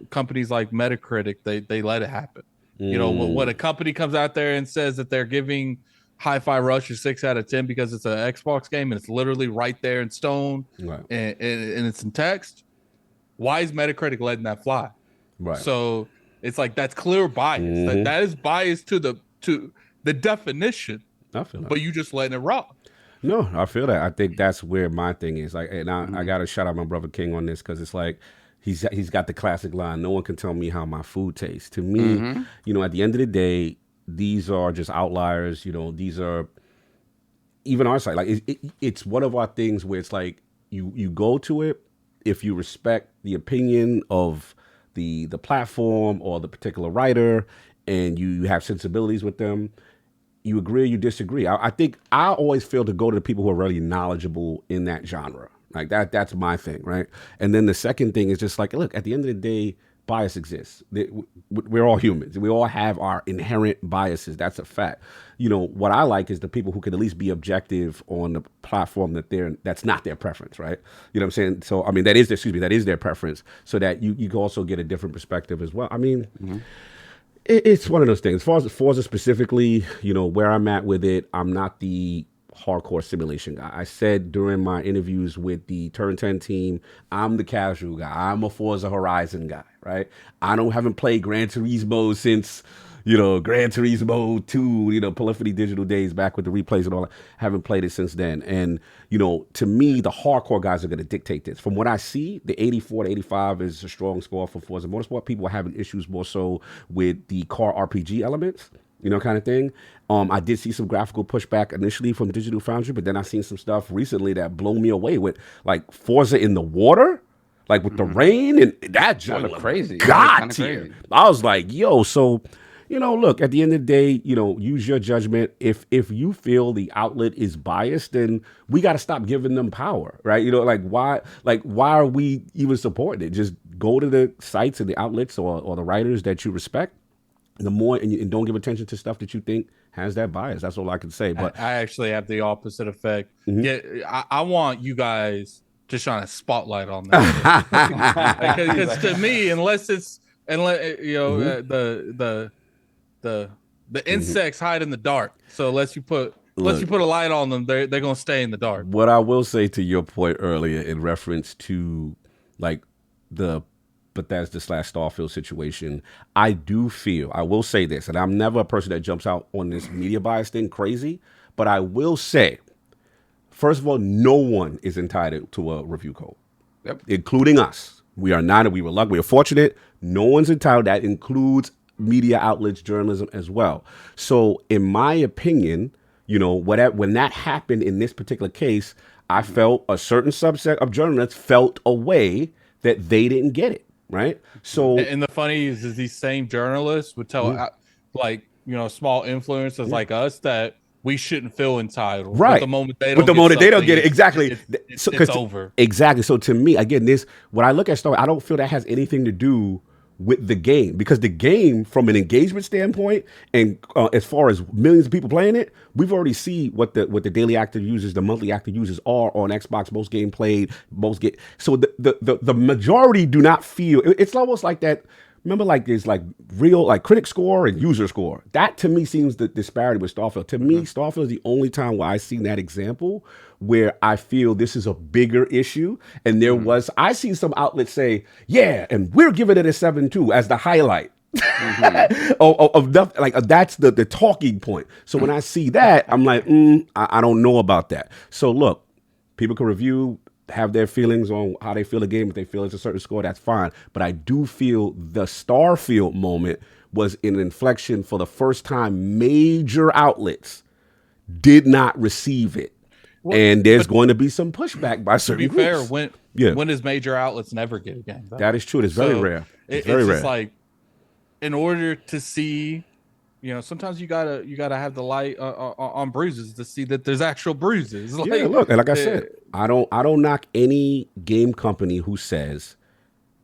companies like Metacritic, they let it happen. When a company comes out there and says that they're giving Hi-Fi Rush a 6 out of 10 because it's an Xbox game and it's literally right there in stone, and it's in text, why is Metacritic letting that fly? Right. So it's like that's clear bias. That is bias to the definition. I feel that. But you just letting it rock. No, I feel that. I think that's where my thing is. Like, and I got to shout out my brother King on this, because it's like he's got the classic line, no one can tell me how my food tastes. To me, at the end of the day, these are just outliers. These are even our side. Like it's one of our things where it's like you go to it if you respect the opinion of the platform or the particular writer, and you have sensibilities with them. You agree or you disagree. I think I always feel to go to the people who are really knowledgeable in that genre. Like that's my thing, right? And then the second thing is just like, look, at the end of the day, bias exists. We're all humans. We all have our inherent biases. That's a fact. What I like is the people who can at least be objective on the platform that's not their preference, right? You know what I'm saying? So, I mean, that is their preference, so that you can also get a different perspective as well. I mean, it's one of those things. As far as Forza specifically, where I'm at with it, I'm not the hardcore simulation guy. I said during my interviews with the Turn 10 team, I'm the casual guy. I'm a Forza Horizon guy, right? I haven't played Gran Turismo since, Gran Turismo 2, Polyphony Digital days back with the replays and all that. Haven't played it since then. And, to me, the hardcore guys are going to dictate this. From what I see, the 84 to 85 is a strong score for Forza Motorsport. People are having issues more so with the car RPG elements, kind of thing. I did see some graphical pushback initially from Digital Foundry, but then I seen some stuff recently that blew me away with, like Forza in the water, like with the rain, and that joint looked crazy. God tier. I was like, yo, so, look, at the end of the day, use your judgment. If you feel the outlet is biased, then we got to stop giving them power, right? Why are we even supporting it? Just go to the sites and the outlets or the writers that you respect. The more and don't give attention to stuff that you think has that bias. That's all I can say. But I actually have the opposite effect. I want you guys to shine a spotlight on that, because to me, unless the insects hide in the dark. So unless you put a light on them, they're gonna stay in the dark. What I will say to your point earlier in reference to like the Bethesda/Starfield situation, I will say this, and I'm never a person that jumps out on this media bias thing crazy, but I will say, first of all, no one is entitled to a review code, including us. We are not, and we were lucky. We are fortunate. No one's entitled. That includes media outlets, journalism as well. So in my opinion, when that happened in this particular case, I felt a certain subset of journalists felt a way that they didn't get it. Right. So, and the funny is these same journalists would tell, small influencers like us that we shouldn't feel entitled. Right. But the moment they don't get it, exactly. It's over. Exactly. So to me, again, when I look at Star, I don't feel that has anything to do with the game, because the game, from an engagement standpoint, and as far as millions of people playing it, we've already seen what the daily active users, the monthly active users are on Xbox, most game played, so the majority do not feel, it's almost like that. Remember, like there's like real like critic score and user score. That to me seems the disparity with Starfield. To me, Starfield is the only time where I've seen that example where I feel this is a bigger issue. And I see some outlets say, yeah, and we're giving it a 7.2 as the highlight. That's the talking point. So when I see that, I'm like, I don't know about that. So look, people can review, have their feelings on how they feel the game. If they feel it's a certain score, that's fine. But I do feel the Starfield moment was an inflection. For the first time, major outlets did not receive it. And there's going to be some pushback by certain groups. To be fair, when does major outlets never get a game? That is true. It's very rare. It's very rare. Just like, in order to see, sometimes you gotta have the light on bruises to see that there's actual bruises. Look, and like I said, I don't knock any game company who says,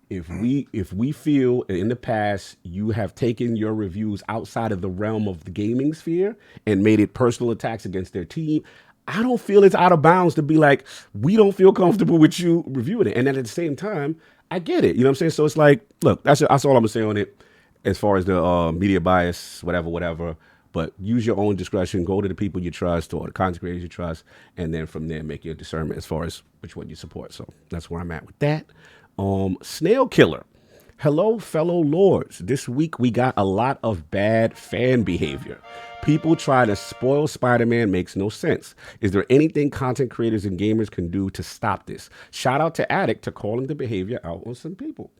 if we feel in the past you have taken your reviews outside of the realm of the gaming sphere and made it personal attacks against their team, I don't feel it's out of bounds to be like, we don't feel comfortable with you reviewing it. And then at the same time, I get it. You know what I'm saying? So it's like, look, that's all I'm gonna say on it. As far as the media bias, whatever. But use your own discretion. Go to the people you trust or the content creators you trust, and then from there make your discernment as far as which one you support. So that's where I'm at with that. Snail Killer. Hello, fellow lords. This week we got a lot of bad fan behavior. People try to spoil Spider-Man, makes no sense. Is there anything content creators and gamers can do to stop this? Shout out to Addict to calling the behavior out on some people.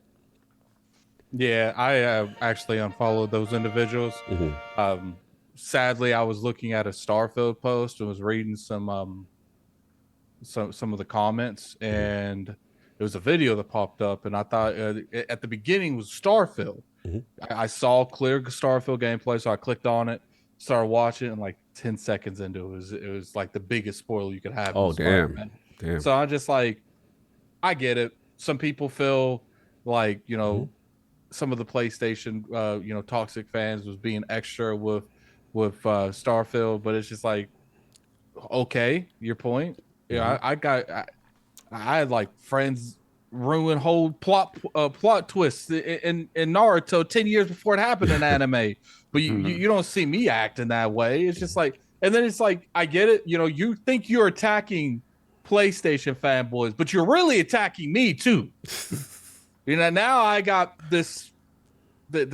Yeah, I actually unfollowed those individuals. Sadly, I was looking at a Starfield post and was reading some of the comments, and it was a video that popped up, and I thought at the beginning was Starfield. I saw clear Starfield gameplay, so I clicked on it, started watching, and like 10 seconds into it was like the biggest spoiler you could have. Oh, damn. So I just like, I get it. Some people feel like, some of the PlayStation, toxic fans was being extra with Starfield, but it's just like, okay, your point. Yeah, I had like friends ruin whole plot twists in Naruto 10 years before it happened in anime, but you don't see me acting that way. It's just like, and then it's like, I get it. You think you're attacking PlayStation fanboys, but you're really attacking me too. Now I got this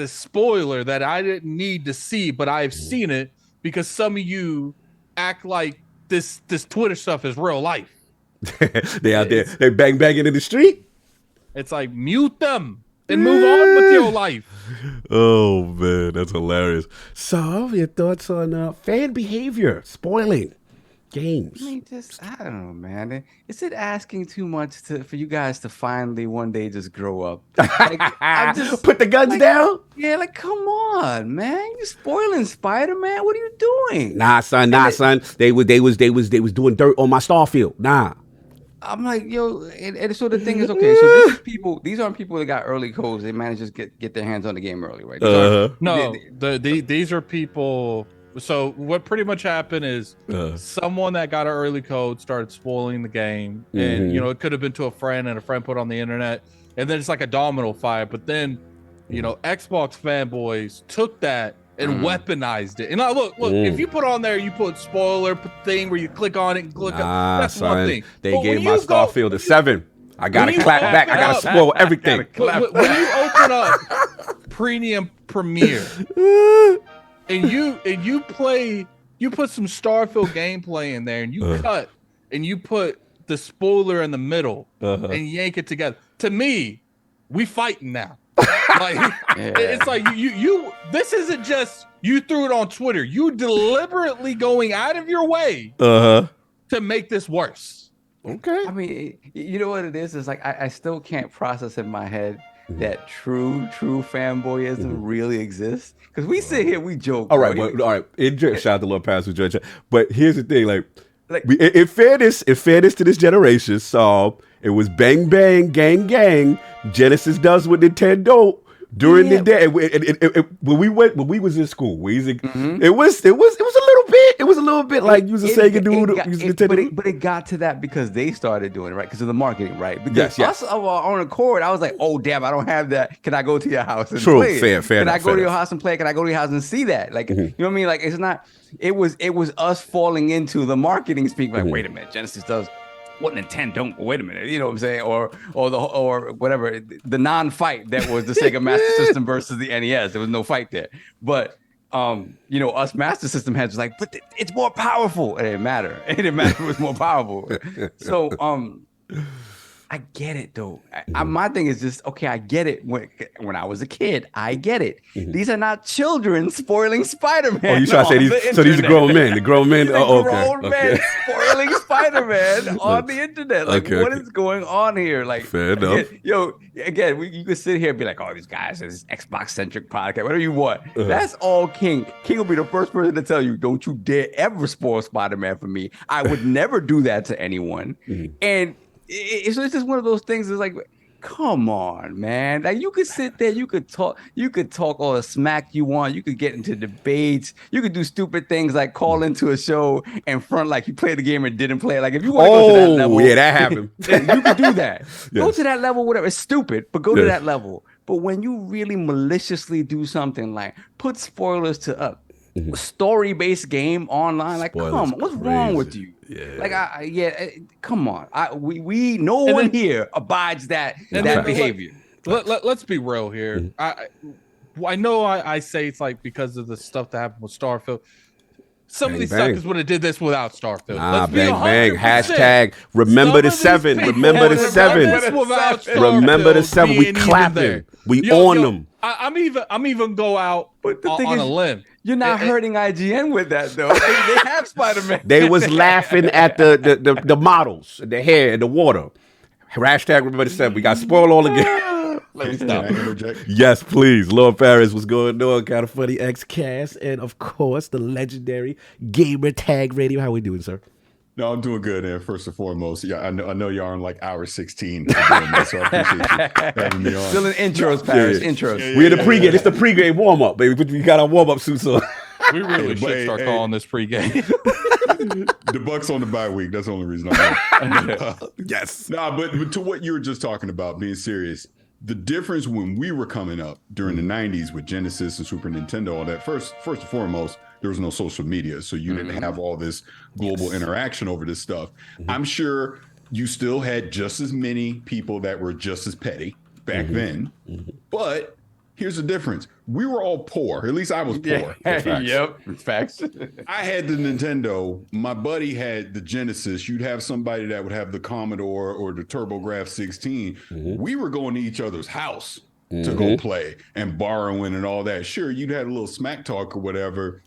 spoiler that I didn't need to see, but I've seen it because some of you act like this Twitter stuff is real life. They out there, they banging in the street. It's like, mute them and move on with your life. Oh man, that's hilarious. So, your thoughts on fan behavior spoiling games? I mean, I don't know, man. Is it asking too much for you guys to finally one day just grow up? Like, Put the guns down? Yeah, like, come on, man. You spoiling Spider-Man? What are you doing? Nah, son. They was doing dirt on my Starfield. Nah. I'm like, yo, and so the thing is, okay, so these aren't people that got early codes. They managed to just get their hands on the game early, right? These are people. So what pretty much happened is someone that got an early code started spoiling the game, and it could have been to a friend, and a friend put it on the internet, and then it's like a domino fire. But then, Xbox fanboys took that and weaponized it. And now look, if you put on there, you put spoiler thing where you click on it and click on. That's one thing. They gave my Starfield a 7. I gotta clap back. I gotta spoil everything. When you open up Premium Premiere and you play, you put some Starfield gameplay in there, and you cut and you put the spoiler in the middle and yank it together. To me, we fighting now. Like, it's like you this isn't just you threw it on Twitter. You deliberately going out of your way to make this worse. Okay. I mean, you know what it is? It's like I still can't process in my head that true fanboyism really exists. Because we sit here, we joke. All right, all right. Shout out to Lord Parris who judged. But here's the thing, in fairness to this generation, so it was bang bang, gang gang. Genesis does with Nintendo during the day. When we was in school, it was a little bit like you was a Sega dude. But it got to that because they started doing it, right? Because of the marketing, right? Because us of our own accord, I was like, oh damn, I don't have that. Can I go to your house and play it? Fair. Can I go to your house and play? Can I go to your house and see that? Like, you know what I mean? Like, it's not. It was us falling into the marketing speak. Like, wait a minute, Genesis does what Nintendo? Wait a minute, you know what I'm saying? Or whatever, the non-fight that was the Sega Master System versus the NES. There was no fight there. But us Master System heads was like, but it's more powerful. It didn't matter. It didn't matter. It was more powerful. So I get it though. My thing is just, okay, I get it. When I was a kid, I get it. These are not children spoiling Spider-Man. Oh, you trying to say these? So these are grown men. The grown men. Grown men spoiling Spider-Man on the internet. Like, what is going on here? Like, fair enough. Again, you could sit here and be like, oh, these guys, this Xbox-centric podcast, whatever you want. That's all King. King will be the first person to tell you, don't you dare ever spoil Spider-Man for me. I would never do that to anyone. And it's just one of those things. It's like, come on, man. Like, you could sit there, you could talk all the smack you want. You could get into debates. You could do stupid things like call into a show and front like you played the game and didn't play it. Like, if you want to go to that level, yeah, that happened. You could do that. Go to that level, whatever. It's stupid, but go to that level. But when you really maliciously do something like put spoilers to a story-based game online, like, come on, what's wrong with you? Come on. We no one here abides that behavior. Let's be real here. I know I say it's like because of the stuff that happened with Starfield. Some of these suckers would have did this without Starfield. Bang. Hashtag remember the 7. Remember the 7. Remember the 7. We clapping. We on them. I'm even go out on a limb. You're not hurting IGN with that though. They have Spider-Man. They was laughing at the models, the hair, and the water. Hashtag remember the 7. We got spoiled all again. Let me stop and interject. Yes, please. Lord Parris, what's going on? Kind of funny Xcast, and of course the legendary Gamer Tag Radio. How we doing, sir? No, I'm doing good. And first and foremost, yeah, I know y'all are on like hour 16. So I appreciate you having me on. Still in intros, Parris. Yeah. Intros. We're in the pregame. It's the pregame warm up, baby. We got our warm up suits on. We really should start calling this pregame. The Bucks on the bye week. That's the only reason I'm here. Yes. Nah, but to what you were just talking about, being serious, the difference when we were coming up during the 90s with Genesis and Super Nintendo, all that, first and foremost, there was no social media. So you didn't have all this global interaction over this stuff. I'm sure you still had just as many people that were just as petty back then. But here's the difference. We were all poor. At least I was poor. Yep. Facts. I had the Nintendo. My buddy had the Genesis. You'd have somebody that would have the Commodore or the TurboGrafx 16. We were going to each other's house to go play and borrowing and all that. Sure, you'd had a little smack talk or whatever,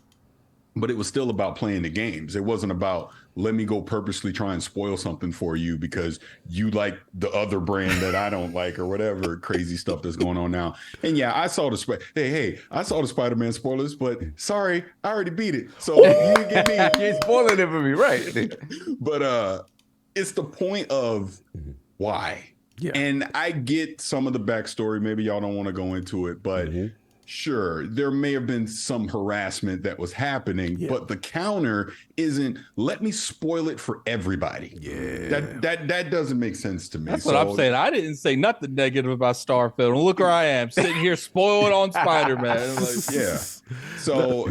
but it was still about playing the games. It wasn't about, let me go purposely try and spoil something for you because you like the other brand that I don't like or whatever crazy stuff that's going on now. And yeah, I saw the I saw the Spider-Man spoilers, but sorry, I already beat it. So you didn't get me. You ain't spoiling it for me, right? But it's the point of why. Yeah. And I get some of the backstory. Maybe y'all don't want to go into it, but sure, there may have been some harassment that was happening, but the counter isn't, let me spoil it for everybody. Yeah. That doesn't make sense to me. That's what I'm saying. I didn't say nothing negative about Starfield. And look where I am, sitting here spoiled on Spider-Man. Like, yeah. So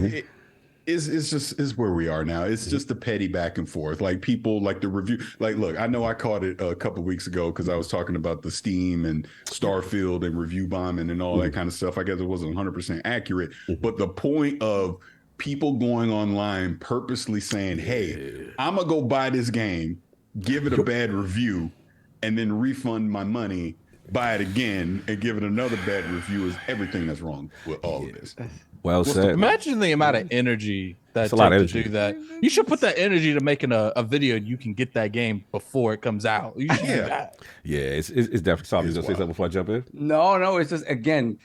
it's where we are now. It's just the petty back and forth. Like people like the review. Like, look, I know I caught it a couple of weeks ago because I was talking about the Steam and Starfield and review bombing and all that kind of stuff. I guess it wasn't 100% accurate, but the point of people going online purposely saying, hey, I'm going to go buy this game, give it a bad review, and then refund my money, buy it again, and give it another bad review is everything that's wrong with all of this. Well said. Imagine the amount of energy that takes to do that. You should put that energy to making a video and you can get that game before it comes out. You should do that. Yeah, it's definitely something. You gonna say something before I jump in? No, it's just, again,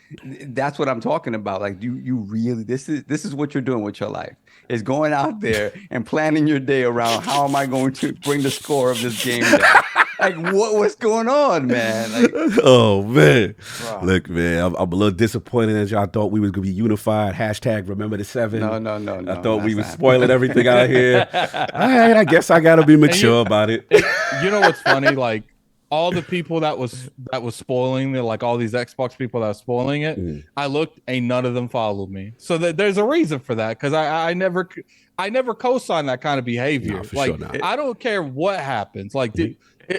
that's what I'm talking about. Like you really, this is what you're doing with your life. Is going out there and planning your day around how am I going to bring the score of this game down? Like what's going on, man? Like, oh man, wow. Look, man, I'm a little disappointed as y'all thought we was gonna be unified. Hashtag remember the 7. No. I thought we was spoiling everything out here. All right, I guess I gotta be mature about it. You know what's funny? Like all the people that was spoiling it, like all these Xbox people that was spoiling it, I looked, ain't none of them followed me. So there's a reason for that because I never co-sign that kind of behavior. No, like sure I don't care what happens. Like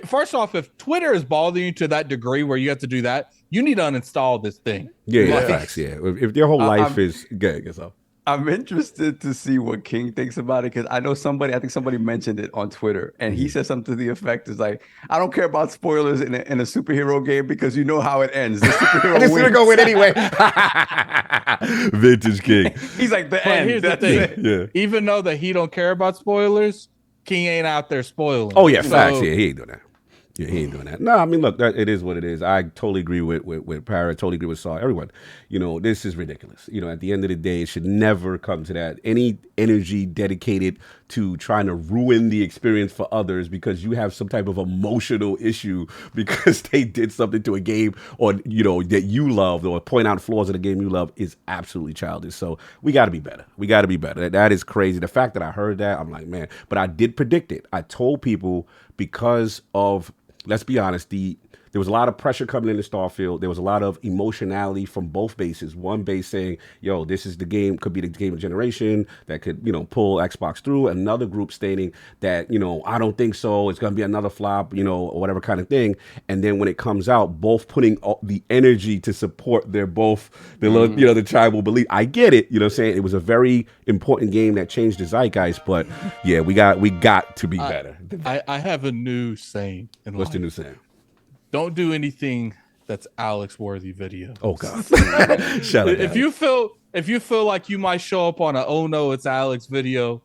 first off, if Twitter is bothering you to that degree where you have to do that, you need to uninstall this thing. Yeah, facts. Yeah, if your whole life is good, so. I'm interested to see what King thinks about it because I know I think somebody mentioned it on Twitter and he said something to the effect is like, I don't care about spoilers in a superhero game because you know how it ends. The superhero wins. Gonna go win anyway. Vintage King. He's like the end. Here's the thing. Yeah. Even though that he don't care about spoilers, King ain't out there spoiling. Oh yeah, facts. Yeah, he ain't doing that. Yeah, he ain't doing that. No, I mean, look, it is what it is. I totally agree with Parrot, totally agree with Saul, everyone. You know, this is ridiculous. You know, at the end of the day, it should never come to that. Any energy dedicated to trying to ruin the experience for others because you have some type of emotional issue because they did something to a game or, you know, that you loved or point out flaws in a game you love is absolutely childish. So we got to be better. We got to be better. That is crazy. The fact that I heard that, I'm like, man, but I did predict it. I told people because of, let's be honest, there was a lot of pressure coming into Starfield. There was a lot of emotionality from both bases. One base saying, yo, this is the game, could be the game of generation that could, you know, pull Xbox through. Another group stating that, you know, I don't think so. It's going to be another flop, you know, or whatever kind of thing. And then when it comes out, both putting the energy to support their little, you know, the tribal belief. I get it. You know what I'm saying? It was a very important game that changed the zeitgeist. But yeah, we got to be better. I have a new saying. What's the new saying? Don't do anything that's Alex worthy video. Oh God! Shut up. If you feel like you might show up on a oh no it's Alex video,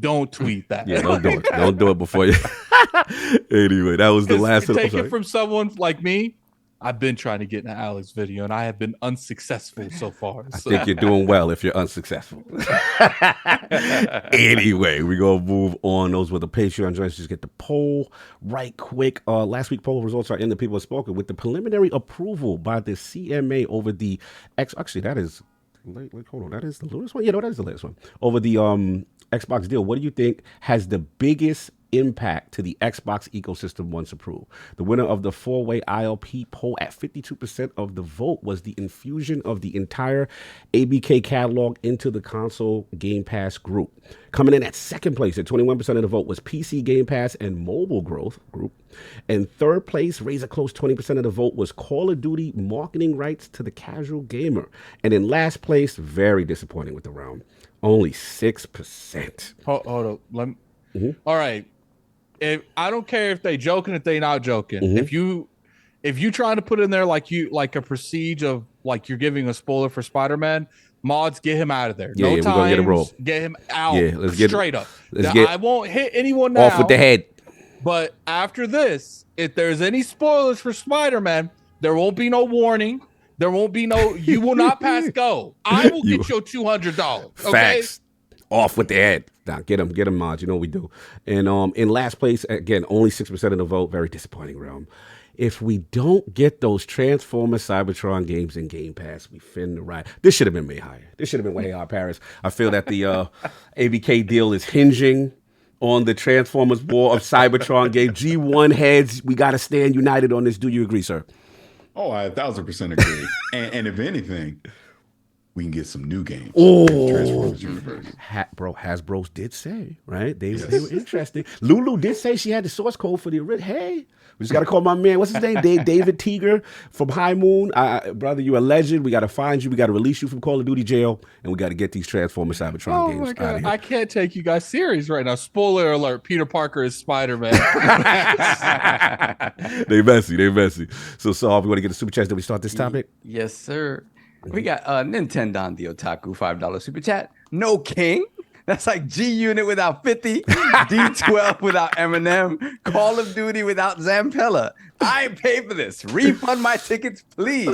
don't tweet that. Yeah, don't do it. Don't do it before you. Anyway, that was the last. Take it from someone like me. I've been trying to get in Alex video, and I have been unsuccessful so far. I think you're doing well if you're unsuccessful. Anyway, we're going to move on. Those were the Patreon joints. Just get the poll right quick. Last week poll results are in. The people have spoken with the preliminary approval by the CMA over the Actually, that is... hold on. That is the latest one? Yeah, no, that is the latest one. Over the Xbox deal. What do you think has the biggest impact to the Xbox ecosystem once approved? The winner of the 4-way ILP poll at 52% of the vote was the infusion of the entire ABK catalog into the console Game Pass group. Coming in at second place at 21% of the vote was PC Game Pass and mobile growth group. And third place, raised a close 20% of the vote, was Call of Duty marketing rights to the casual gamer. And in last place, very disappointing with the round, only 6%. Hold on. All right. I don't care if they joking, if they not joking. If you trying to put in there like a prestige of like you're giving a spoiler for Spider-Man, mods, get him out of there. Yeah, we're gonna get him rolled. Get him out. Yeah, let's get straight up. Let's get I won't hit anyone now. off with the head. But after this, if there's any spoilers for Spider-Man, there won't be no warning. There won't be no. You will not pass go. I will get your $200. Okay? Facts. Off with the head. Nah, get him, mods. You know what we do. And in last place, again, only 6% of the vote. Very disappointing realm. If we don't get those Transformer Cybertron games in Game Pass, we finna ride. This should have been way higher. This should have been way higher, Parris. I feel that the ABK deal is hinging on the Transformers War of Cybertron game. G1 heads, we got to stand united on this. Do you agree, sir? Oh, I 1,000% agree. and if anything, we can get some new games. Oh, Transformers Universe. Bro, Hasbro did say, right? They were interesting. Lulu did say she had the source code for the original. Hey, we just got to call my man. What's his name? David Teeger from High Moon. Brother, you're a legend. We got to find you. We got to release you from Call of Duty jail. And we got to get these Transformers Cybertron games my God. out of here. I can't take you guys serious right now. Spoiler alert, Peter Parker is Spider-Man. They messy. So we want to get a super chat. Did we start this topic? Yes, sir. We got Nintendo the Otaku $5 super chat. No King. That's like G Unit without 50, D12 without Eminem, Call of Duty without Zampella. I pay for this. Refund my tickets, please.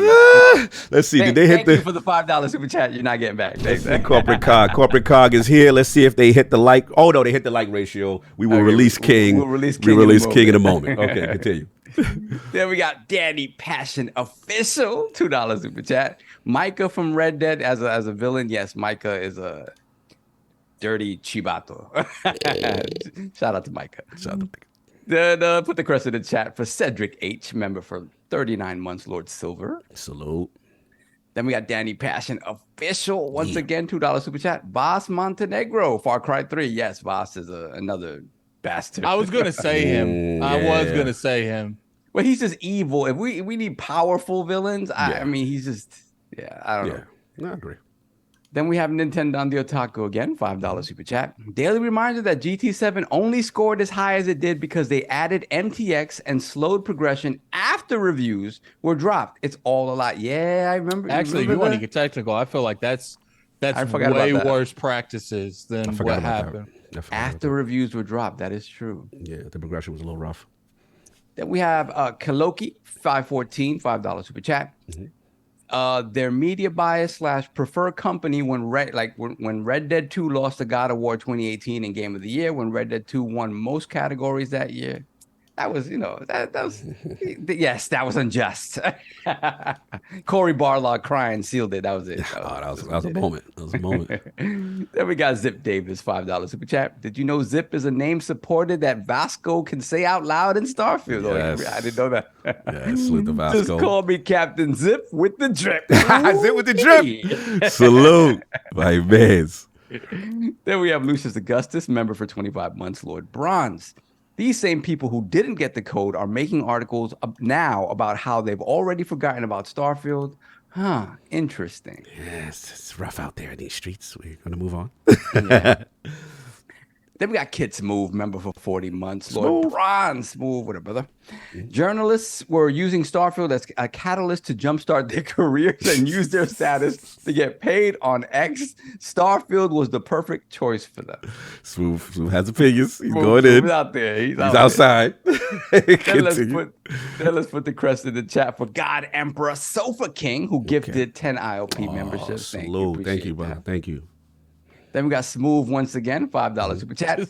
Let's see. Thank Did you for the $5 super chat. You're not getting back. Thanks. Corporate Cog is here. Let's see if they hit the like. Oh no, they hit the like ratio. We will release King. We'll release King in a moment. Okay, continue. Then we got Danny Passion Official, $2 super chat. Micah from Red Dead as a villain. Yes, Micah is a dirty chibato. Shout out to Micah. Then put the crest in the chat for Cedric H, member for 39 months, Lord Silver. Salute. Then we got Danny Passion Official, once again, $2 super chat. Boss Montenegro, Far Cry 3. Yes, Boss is another bastard. I was going to say him. I was going to say him. Well, he's just evil. If we need powerful villains, I mean, he's just, I don't know. No, I agree. Then we have Nintendo on the Otaku again, $5 super chat. Daily reminder that GT7 only scored as high as it did because they added MTX and slowed progression after reviews were dropped. It's all a lot. Yeah, I remember. Actually, if you want to get technical, I feel like that's way worse practices than what happened. After reviews were dropped, that is true. Yeah, the progression was a little rough. Then we have Kaloki, 514, $5 super chat. Their media bias / prefer company when Red Dead 2 lost the God of War 2018 in Game of the Year, when Red Dead 2 won most categories that year. That was, that was, yes, that was unjust. Corey Barlog crying sealed it. That was it. That was a moment. That was a moment. Then we got Zip Davis, $5 super chat. Did you know Zip is a name supported that Vasco can say out loud in Starfield? Yes. I didn't know that. Yes, salute the Vasco. Just call me Captain Zip with the drip. Zip with the drip. Salute, my mans. Then we have Lucius Augustus, member for 25 months, Lord Bronze. These same people who didn't get the code are making articles now about how they've already forgotten about Starfield. Huh, interesting. Yes, it's rough out there in these streets. We're going to move on. Then we got Kid Smooth, member for 40 months. Smooth. Lord Bronze, Smooth, what up, brother? Journalists were using Starfield as a catalyst to jumpstart their careers and use their status to get paid on X. Starfield was the perfect choice for them. Smooth has opinions. He's Smooth, going Smooth in. out there. He's outside. Then let's put the crest in the chat for God Emperor Sofa King, who gifted 10 ILP memberships. Salute. Thank you, brother. Thank you. Then we got Smooth once again, $5 super chat.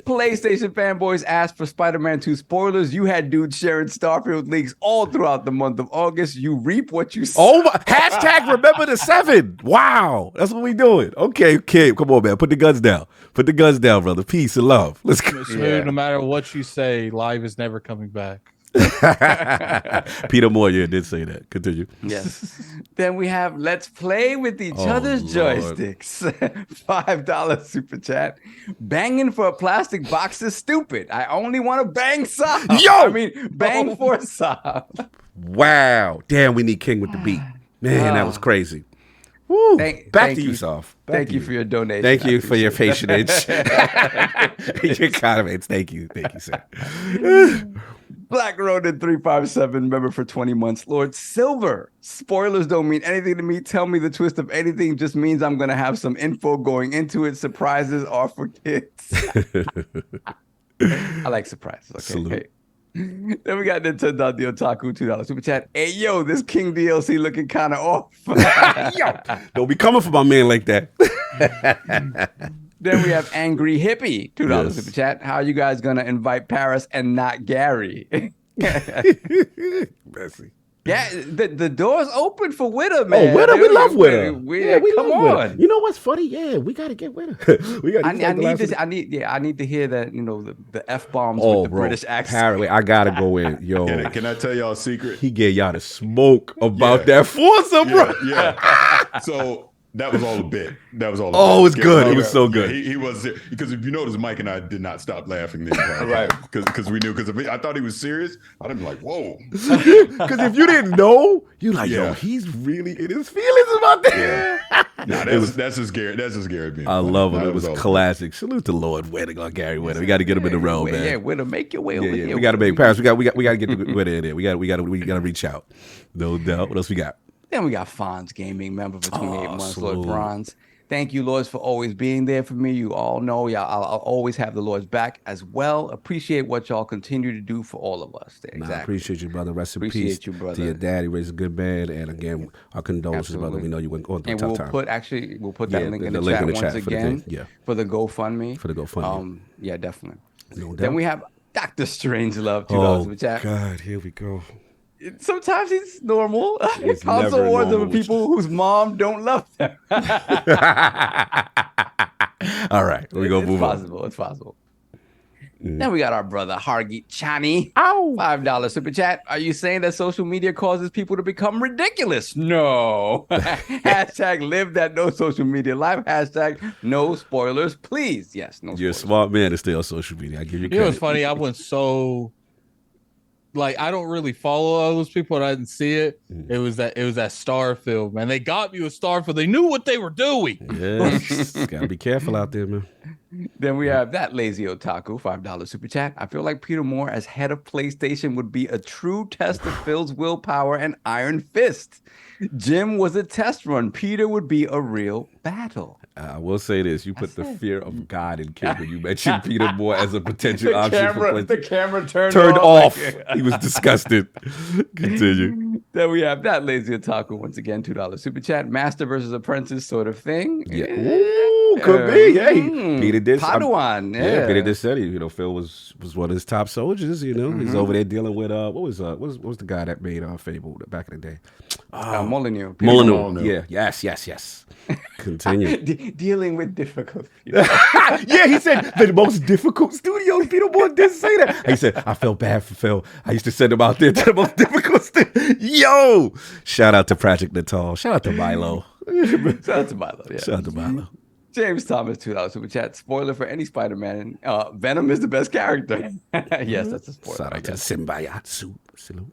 PlayStation fanboys asked for Spider-Man 2 spoilers. You had dudes sharing Starfield leaks all throughout the month of August. You reap what you sow. Oh, my, hashtag remember the 7. Wow. That's what we doing. Okay, come on, man. Put the guns down. Put the guns down, brother. Peace and love. Let's go. Smooth, no matter what you say, live is never coming back. Peter Moore, did say that. Continue. Yes. Then we have Let's Play with Each Other's Lord. Joysticks. $5 super chat. Banging for a plastic box is stupid. I only want to bang sob. Bang for a sob. Wow. Damn, we need King with the beat. Man, that was crazy. Woo. Back to you, Soft. Thank you for your donation. Thank you for your patronage. Your comments. Thank you. Thank you, sir. Black Ronin 357, member for 20 months. Lord Silver, spoilers don't mean anything to me. Tell me the twist of anything just means I'm going to have some info going into it. Surprises are for kids. I like surprises. Okay. Salute. Then we got Nintendo the Otaku, $2 super chat. Hey, yo, this King DLC looking kind of off. Yo, don't be coming for my man like that. Then we have Angry Hippie, $2 Yes. super chat. How are you guys going to invite Parris and not Gary? Messy. Yeah, the door's open for Witter, man. Oh, Witter, we love Witter. Come love on. Witter. You know what's funny? Yeah, we got to get Witter. We got. I need to hear that. The F bombs Oh, with the bro, British accent. apparently I gotta go in. Yo, Can I tell y'all a secret? he gave y'all the smoke about that Forza, bro. Yeah. So that was all a bit. That was all. Oh, it was good. It was so good. He was, because if you notice, Mike and I did not stop laughing. Right. Because we knew. Because if I thought he was serious, I'd have been like, whoa. Because if you didn't know, you like, yo, Yeah. he's really in his feelings about that. Nah, that's just Garrett. That's just Garrett being I funny. love him. Nah, It was all classic. Salute to Lord Witter on Gary Witter. We got to get him in the row, man. Yeah, Witter, make your way over here. We got to make Paris. We got to get the Witter in there. We got to reach out. No doubt. What else we got? Then we got Fonz Gaming, member for 28 months, salute. Lord Bronze. Thank you, Lords, for always being there for me. You all know, I'll always have the Lords back as well. Appreciate what y'all continue to do for all of us. Exactly. Nah, I appreciate you, brother. Rest in Appreciate peace you, brother. to your daddy. Raised a good man. And again, our condolences, brother. We know you went on through a And tough we'll time. put that link in the chat once again for the GoFundMe. For the GoFundMe. Yeah, definitely. No doubt. Then we have Dr. Strangelove, $2 Oh, super chat. God, here we go. Sometimes he's normal. It's Console never wars normal over people whose mom don't love them. All right, we're going to move on. It's possible. Then we got our brother Hargeet Chani. Ow. $5 super chat. Are you saying that social media causes people to become ridiculous? No. Hashtag live that no social media life. Hashtag no spoilers, please. Yes, no spoilers. You're a smart man to stay on social media. I give you You know what's credit. funny? I went so like I don't really follow all those people and I didn't see it. It was that Starfield, man. They got me with Starfield. They knew what they were doing. Yes. Gotta be careful out there, man. Then we have that lazy otaku, $5 super chat. I feel like Peter Moore as head of PlayStation would be a true test of Phil's willpower and iron fist. Jim was a test run. Peter would be a real battle. I will say this: you put the fear of God in King when you mentioned Peter Moore as a potential option for PlayStation. The camera turned off. He was disgusted. Continue. Then we have that lazy otaku once again, $2 super chat. Master versus apprentice sort of thing. Yeah. Ooh, could be. Yeah. Peter did. Padawan. Yeah. Peter did said Phil was one of his top soldiers. He's over there dealing with what was the guy that made Fable back in the day? Molyneux. Molyneux. Yeah. Yes. Continue. Dealing with difficult Yeah, he said the most difficult studios. Peter Moore did say that. He said, I felt bad for Phil. I used to send him out there to the most difficult studios. Yo! Shout out to Project Natal. Shout out to Milo. Shout out to Milo. Yeah. Shout out to Milo. James Thomas, $2 super chat. Spoiler for any Spider-Man. Venom is the best character. Yes, that's a spoiler. Shout out to Symbiote. Salute.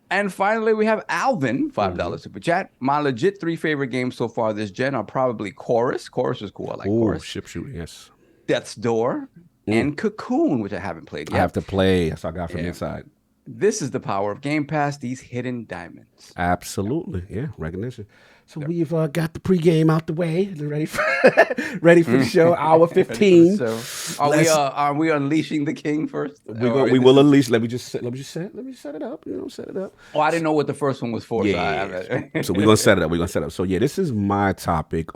And finally, we have Alvin, $5 super chat. My legit 3 favorite games so far this gen are probably Chorus. Chorus is cool. I like Chorus. Ship shooting, yes. Death's Door, and Cocoon, which I haven't played yet. I have to play. That's what I got from inside. This is the power of Game Pass, these hidden diamonds. Absolutely. Yeah, recognition. So we've got the pregame out the way. Ready for the show. Hour 15. Are we unleashing the king first? We will unleash. Let me just set it up. Set it up. Oh, I didn't know what the first one was for. Yeah. So we're gonna set it up. So yeah, this is my topic.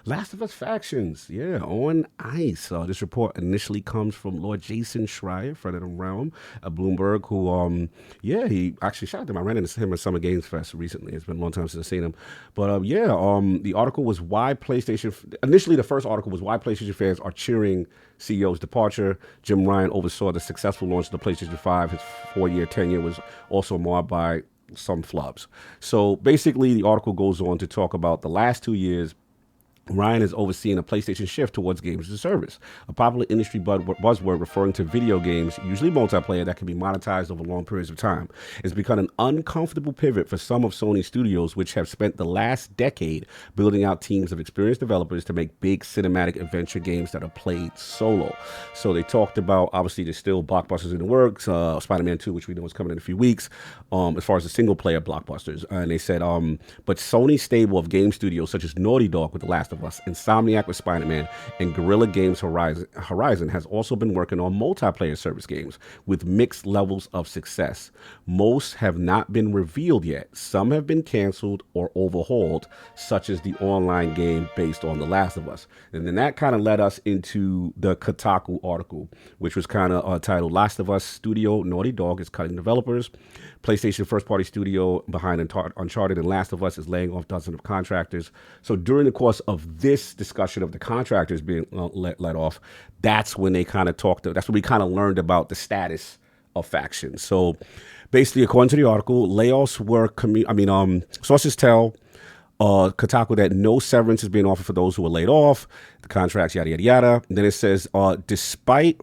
Last of Us Factions. Yeah, on ice. This report initially comes from Lord Jason Schreier, friend of the realm, at Bloomberg, who he actually shout out to him. I ran into him at Summer Games Fest recently. It's been a long time since I've seen him. But the article was why PlayStation. Initially, the first article was why PlayStation fans are cheering CEO's departure. Jim Ryan oversaw the successful launch of the PlayStation 5. His 4-year tenure was also marred by some flubs. So basically, the article goes on to talk about the last 2 years. Ryan is overseeing a PlayStation shift towards games as a service, a popular industry buzzword referring to video games, usually multiplayer, that can be monetized over long periods of time. It's become an uncomfortable pivot for some of Sony's studios, which have spent the last decade building out teams of experienced developers to make big cinematic adventure games that are played solo. So they talked about, obviously, there's still blockbusters in the works, Spider-Man 2, which we know is coming in a few weeks, as far as the single-player blockbusters. And they said, but Sony's stable of game studios, such as Naughty Dog with The Last of Us, Insomniac with Spider-Man, and Guerrilla Games Horizon has also been working on multiplayer service games with mixed levels of success. Most have not been revealed yet. Some have been canceled or overhauled, such as the online game based on The Last of Us. And then that kind of led us into the Kotaku article, which was kind of titled Last of Us Studio Naughty Dog is cutting developers. PlayStation first-party studio behind Uncharted and Last of Us is laying off dozens of contractors. So during the course of this discussion of the contractors being let off, that's when they kind of that's when we kind of learned about the status of factions. So basically, according to the article, layoffs were, sources tell Kotaku that no severance is being offered for those who were laid off, the contracts, yada, yada, yada. And then it says, despite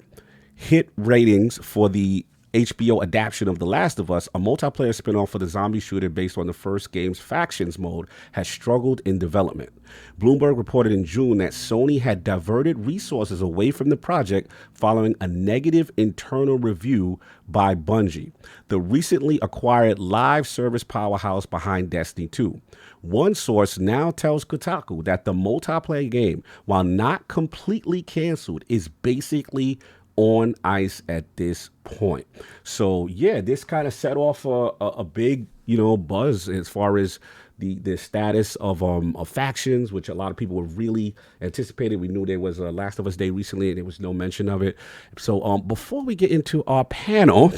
hit ratings for the HBO adaptation of The Last of Us, a multiplayer spinoff for the zombie shooter based on the first game's factions mode, has struggled in development. Bloomberg reported in June that Sony had diverted resources away from the project following a negative internal review by Bungie, the recently acquired live service powerhouse behind Destiny 2. One source now tells Kotaku that the multiplayer game, while not completely canceled, is basically on ice at this point. So yeah, this kind of set off a big, buzz as far as the status of factions, which a lot of people were really anticipating. We knew there was a Last of Us Day recently, and there was no mention of it. So before we get into our panel,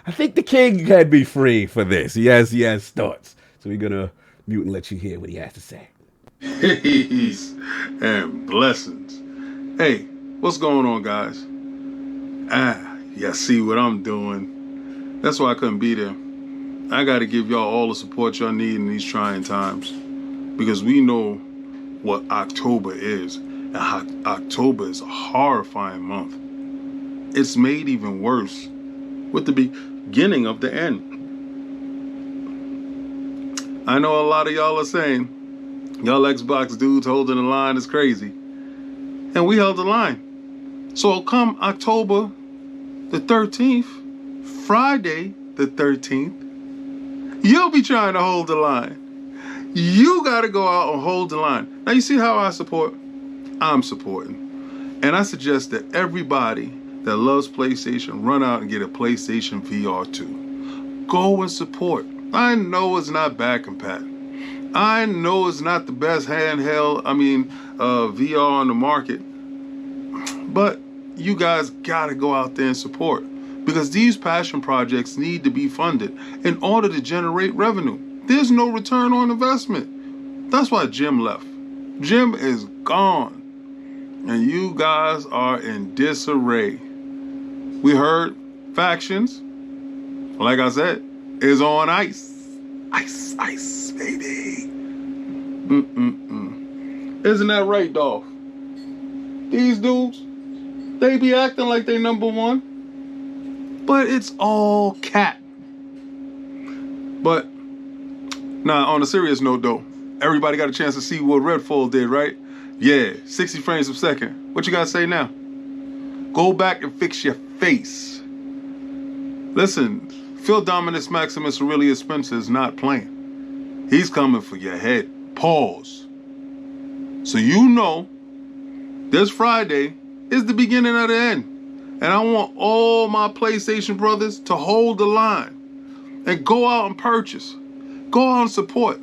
I think the king can be free for this. He has thoughts. So we're gonna mute and let you hear what he has to say. Peace and blessings. Hey, what's going on, guys? Y'all see what I'm doing. That's why I couldn't be there. I got to give y'all all the support y'all need in these trying times, because we know what October is, and October is a horrifying month. It's made even worse with the beginning of the end. I know a lot of y'all are saying, y'all Xbox dudes holding the line is crazy. And we held the line. So come October the 13th, Friday the 13th, you'll be trying to hold the line. You got to go out and hold the line. Now, you see how I support? I'm supporting. And I suggest that everybody that loves PlayStation run out and get a PlayStation VR 2. Go and support. I know it's not back compat. I know it's not the best handheld, VR on the market. But you guys got to go out there and support, because these passion projects need to be funded in order to generate revenue. There's no return on investment. That's why Jim left. Jim is gone. And you guys are in disarray. We heard factions, like I said, is on ice. Ice, baby. Isn't that right, Dolph? These dudes, they be acting like they number one, but it's all cat. But, on a serious note though, everybody got a chance to see what Redfall did, right? Yeah, 60 frames per second. What you gotta say now? Go back and fix your face. Listen, Phil Dominus Maximus Aurelius Spencer is not playing. He's coming for your head. Pause. So you know, this Friday is the beginning of the end. And I want all my PlayStation brothers to hold the line and go out and purchase. Go out and support.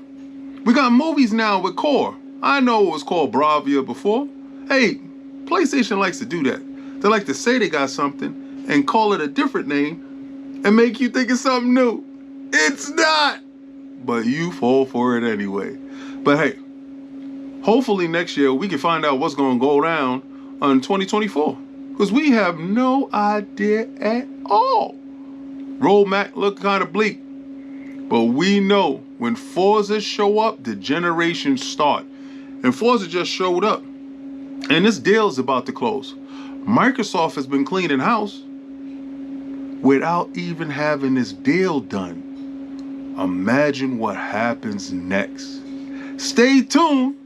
We got movies now with Core. I know it was called Bravia before. Hey, PlayStation likes to do that. They like to say they got something and call it a different name and make you think it's something new. It's not. But you fall for it anyway. But hey, hopefully next year we can find out what's going to go down on 2024. Because we have no idea at all. Roadmap look kind of bleak. But we know when Forza show up, the generations start. And Forza just showed up. And this deal's about to close. Microsoft has been cleaning house without even having this deal done. Imagine what happens next. Stay tuned.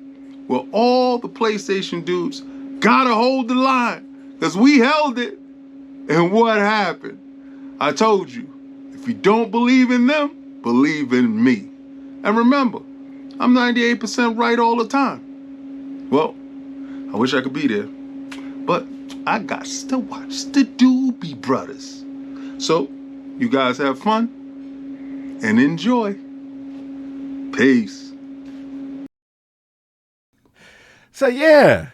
Well, all the PlayStation dudes gotta hold the line. Because we held it. And what happened? I told you, if you don't believe in them, believe in me. And remember, I'm 98% right all the time. Well, I wish I could be there. But I got to watch the Doobie Brothers. So, you guys have fun and enjoy. Peace. So yeah,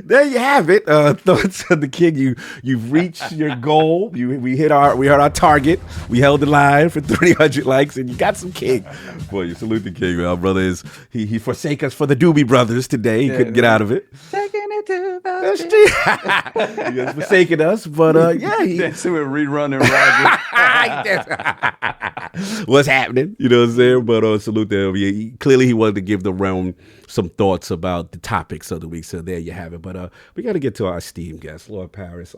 there you have it. Thoughts of the king. You've reached your goal. We hit our target. We held the line for 300 likes, and you got some king. Boy, you salute the king. Our brother is he forsake us for the Doobie Brothers today. He couldn't get out of it. Taking it to the street. He has forsaken us, but yeah, dancing with rerunning Roger. What's happening? You know what I'm saying? But salute to him. Clearly, he wanted to give the realm some thoughts about the topics of the week. So there you have it. But we got to get to our esteemed guest, Lord Parris.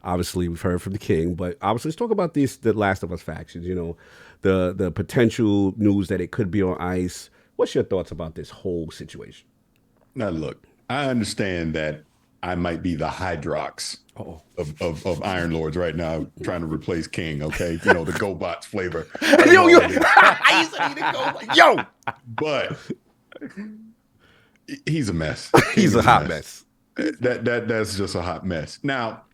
Obviously, we've heard from the king, but obviously, let's talk about the Last of Us factions. You know, the potential news that it could be on ice. What's your thoughts about this whole situation? Now, look, I understand that I might be the Hydrox of Iron Lords right now, trying to replace King. Okay, you know, the GoBots flavor. I used to need a GoBot. Yo, but he's a mess. He's a hot mess. That's just a hot mess. Now,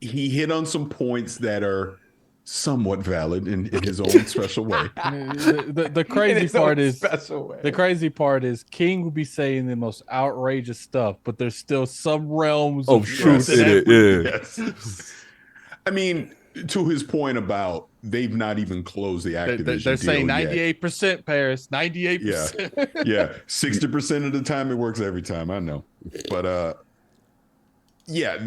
he hit on some points that are somewhat valid in his own special way. The crazy part is King will be saying the most outrageous stuff, but there's still some realms of truth in it. Yeah. Yes. I mean, to his point about they've not even closed the Activision they're deal saying 98%, yet. Parris, 98%. Yeah, 60% of the time it works every time. I know, but yeah,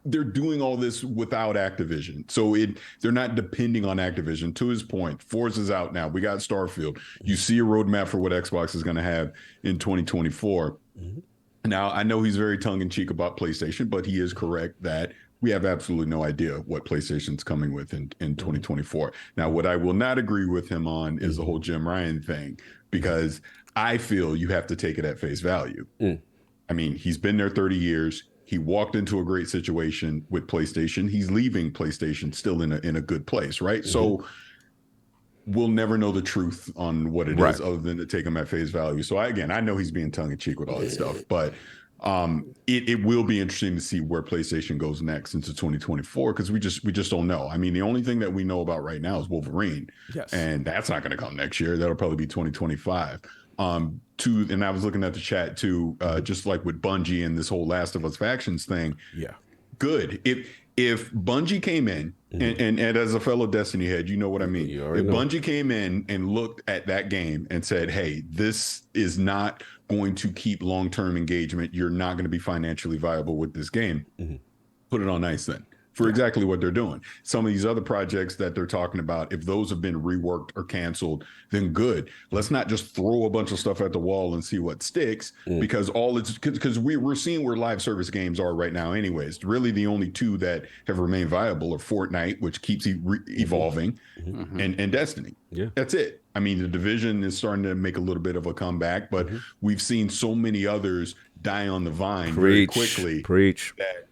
they're doing all this without Activision, so they're not depending on Activision. To his point, Forza's out now. We got Starfield. You see a roadmap for what Xbox is going to have in 2024. Mm-hmm. Now, I know he's very tongue-in-cheek about PlayStation, but he is correct that we have absolutely no idea what PlayStation's coming with in 2024. Now, what I will not agree with him on is the whole Jim Ryan thing, because I feel you have to take it at face value. I mean, he's been there 30 years. He walked into a great situation with PlayStation. He's leaving PlayStation still in a good place, right? Mm-hmm. So we'll never know the truth on what it is other than to take him at face value. So I know he's being tongue-in-cheek with all this stuff, but it will be interesting to see where PlayStation goes next into 2024, because we just don't know. I mean, the only thing that we know about right now is Wolverine, and that's not going to come next year. That'll probably be 2025. And I was looking at the chat too, just like with Bungie and this whole Last of Us factions thing. Yeah, good. If Bungie came in, and as a fellow Destiny head, you know what I mean. If Bungie came in and looked at that game and said, "Hey, this is not going to keep long-term engagement. You're not going to be financially viable with this game," put it on ice then. for exactly what they're doing. Some of these other projects that they're talking about, if those have been reworked or canceled, then good. Let's not just throw a bunch of stuff at the wall and see what sticks, because we're seeing where live service games are right now anyways. Really the only two that have remained viable are Fortnite, which keeps evolving, and Destiny. Yeah. That's it. I mean, the Division is starting to make a little bit of a comeback, but we've seen so many others die on the vine very quickly. That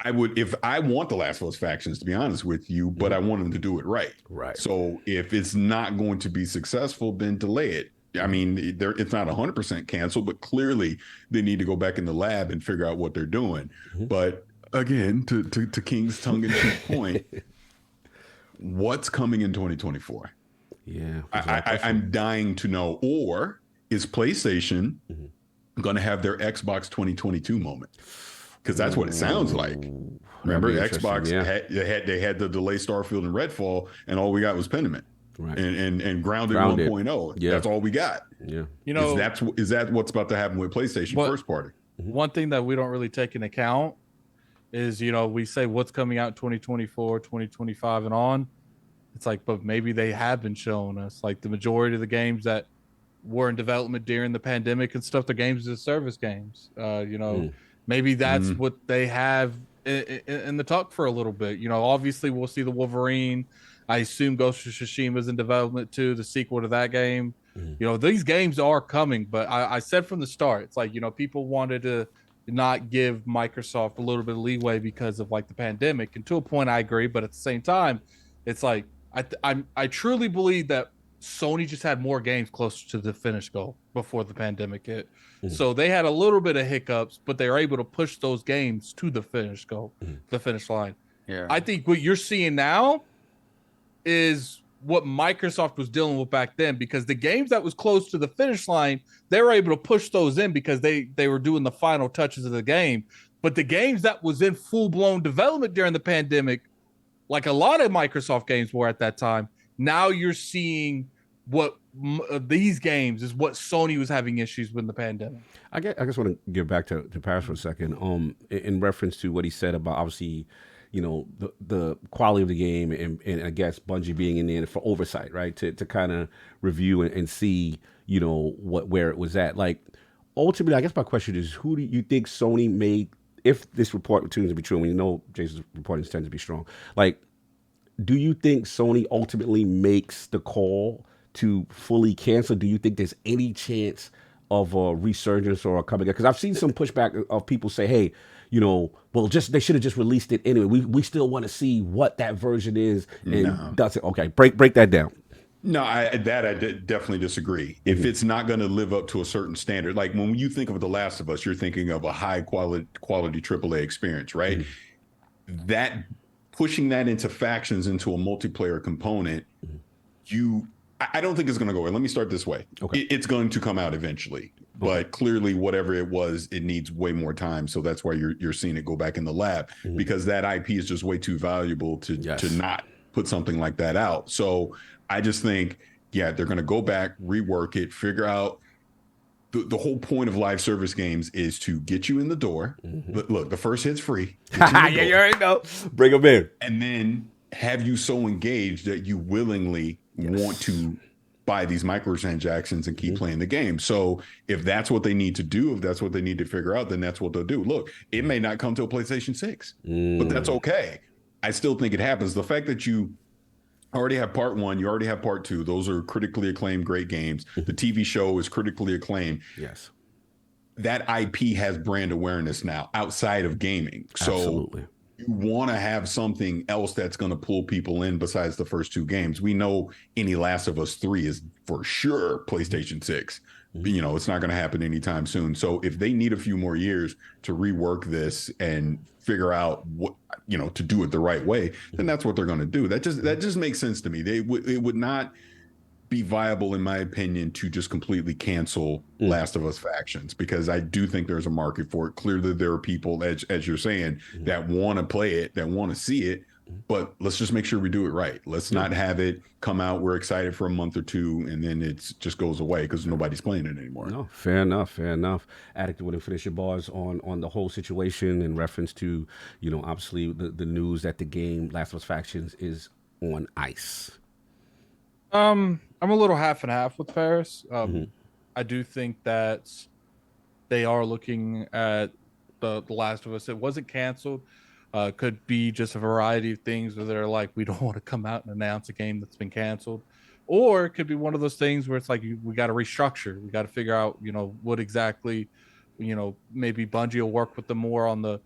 I would, if I want the Last of Us Factions, to be honest with you, but I want them to do it right. Right. So if it's not going to be successful, then delay it. I mean, it's not 100% canceled, but clearly they need to go back in the lab and figure out what they're doing. But again, to King's tongue-in-cheek point, what's coming in 2024? Yeah. I'm dying to know. Or is PlayStation going to have their Xbox 2022 moment? Because that's what it sounds like. Remember, Xbox they had the delay Starfield and Redfall, and all we got was Pentiment, and Grounded 1.0. Yeah. That's all we got. Yeah, You know, is that what's about to happen with PlayStation first party? one thing that we don't really take into account is, you know, we say what's coming out 2024, 2025 and on. It's like, but maybe they have been showing us, like, the majority of the games that were in development during the pandemic and stuff, the games as service games. You know, maybe that's what they have in the talk for a little bit. You know, obviously we'll see the Wolverine. I assume Ghost of Tsushima is in development too, the sequel to that game. You know, these games are coming, but I said from the start, it's like, you know, people wanted to not give Microsoft a little bit of leeway because of like the pandemic, and to a point I agree, but at the same time, it's like I truly believe that Sony just had more games closer to the finish goal before the pandemic hit. So they had a little bit of hiccups, but they were able to push those games to the finish goal, the finish line. Yeah. I think what you're seeing now is what Microsoft was dealing with back then, because the games that was close to the finish line, they were able to push those in because they were doing the final touches of the game. But the games that was in full-blown development during the pandemic, like a lot of Microsoft games were at that time, now you're seeing what these games is what Sony was having issues with in the pandemic. I just want to get back to Parris for a second. In reference to what he said about, obviously, you know, the quality of the game, and I guess Bungie being in there for oversight, right? To kind of review and see, you know, where it was at. Like, ultimately, I guess my question is, who do you think Sony made, if this report turns to be true, and we know Jason's reporting tends to be strong, like, do you think Sony ultimately makes the call to fully cancel? Do you think there's any chance of a resurgence or a comeback? Because I've seen some pushback of people say, hey, you know, well, they should have just released it anyway. We still want to see what that version is. And that's it. Okay, break that down. No, I definitely disagree. If it's not going to live up to a certain standard, like when you think of The Last of Us, you're thinking of a high quality AAA experience, right? That pushing that into factions, into a multiplayer component, I don't think it's going to go away. Let me start this way. Okay. It's going to come out eventually, but clearly whatever it was, it needs way more time. So that's why you're seeing it go back in the lab, because that IP is just way too valuable to not put something like that out. So I just think, they're going to go back, rework it, figure out the whole point of live service games is to get you in the door. But look, the first hit's free. You already know. Bring them in. And then have you so engaged that you willingly want to buy these microtransactions and keep playing the game. So if that's what they need to do, if that's what they need to figure out, then that's what they'll do. Look, it may not come to a PlayStation 6, but that's okay. I still think it happens. The fact that you already have part 1, you already have part 2, those are critically acclaimed, great games. The TV show is critically acclaimed. Yes. That IP has brand awareness now outside of gaming. So absolutely. You want to have something else that's going to pull people in besides the first 2 games. We know any Last of Us 3 is for sure PlayStation 6. You know, it's not going to happen anytime soon. So if they need a few more years to rework this and figure out what, you know, to do it the right way, then that's what they're going to do. That just makes sense to me. It would not be viable, in my opinion, to just completely cancel Last of Us Factions, because I do think there's a market for it. Clearly, there are people, as you're saying, that want to play it, that want to see it, but let's just make sure we do it right. Let's not have it come out, we're excited for a month or two, and then it just goes away because nobody's playing it anymore. No, fair enough, fair enough. Addict, want to finish your bars on the whole situation in reference to, obviously the news that the game Last of Us Factions is on ice. I'm a little half and half with Parris. I do think that they are looking at the Last of Us. It wasn't canceled. Could be just a variety of things where they're like, we don't want to come out and announce a game that's been canceled. Or it could be one of those things where it's like, we got to restructure. We got to figure out, what exactly, maybe Bungie will work with them more on the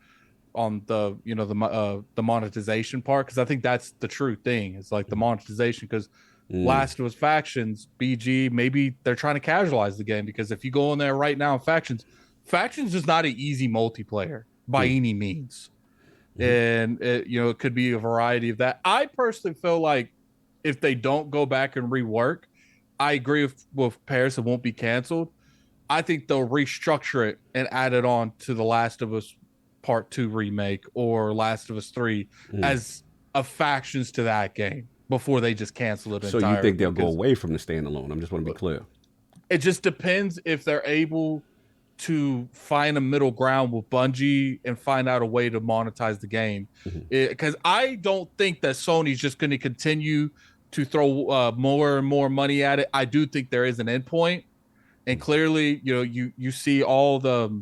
monetization part. Cause I think that's the true thing. It's like the monetization, because Last of Us Factions, BG, maybe they're trying to casualize the game, because if you go in there right now in Factions is not an easy multiplayer by any means. And it could be a variety of that. I personally feel like if they don't go back and rework, I agree with Parris, it won't be canceled. I think they'll restructure it and add it on to The Last of Us Part 2 remake or Last of Us 3 as a Factions to that game before they just cancel it entirely. So you think they'll go away from the standalone? I just want to be clear. It just depends if they're able to find a middle ground with Bungie and find out a way to monetize the game. Because I don't think that Sony's just going to continue to throw more and more money at it. I do think there is an endpoint, and clearly, you see all the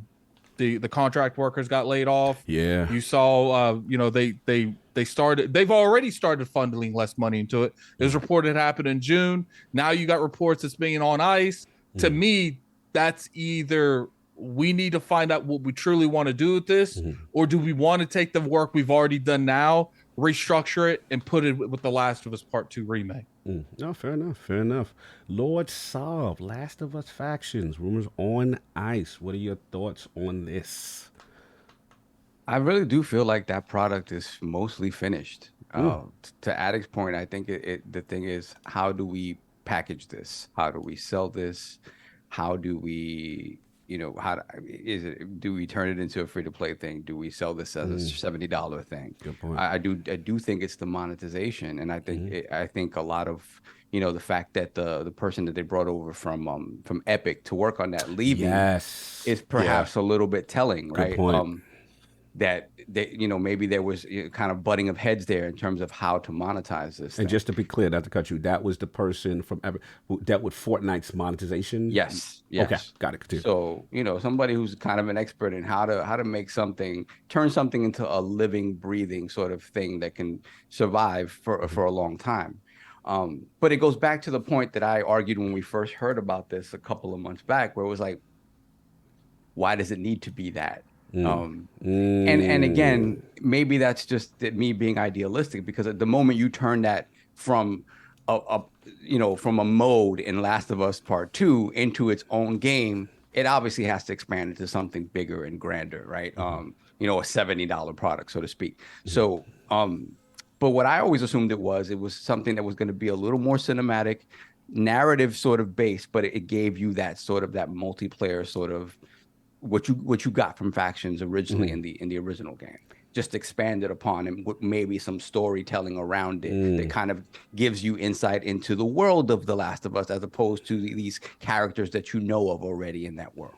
contract workers got laid off. Yeah, you saw, they've already started funneling less money into it. It was reported it happened in June. Now you got reports it's being on ice. To me, that's either we need to find out what we truly want to do with this, or do we want to take the work we've already done now, restructure it, and put it with The Last of Us Part 2 remake? No, fair enough, fair enough. Lord Saab, Last of Us Factions, rumors on ice. What are your thoughts on this? I really do feel like that product is mostly finished. To Addict's point, I think the thing is, how do we package this? How do we sell this? How do we... do we turn it into a free-to-play thing? Do we sell this as a $70 thing? Good point. I do think it's the monetization, and I think I think a lot of the fact that the person that they brought over from Epic to work on that leaving is perhaps a little bit telling, right? Point. That maybe there was kind of butting of heads there in terms of how to monetize this. And just to be clear, not to cut you, that was the person from Epic who dealt with Fortnite's monetization. Yes. Okay, got it. Continue. So somebody who's kind of an expert in how to make turn something into a living, breathing sort of thing that can survive for a long time. But it goes back to the point that I argued when we first heard about this a couple of months back, where it was like, why does it need to be that? And again, maybe that's just me being idealistic, because at the moment you turn that from from a mode in Last of Us Part 2 into its own game, it obviously has to expand into something bigger and grander, right? A $70 product, so to speak. So but what I always assumed it was something that was going to be a little more cinematic, narrative sort of based, but it gave you that sort of that multiplayer sort of what you got from Factions originally in the original game, just expanded upon, and with maybe some storytelling around it that kind of gives you insight into the world of The Last of Us, as opposed to these characters that you know of already in that world.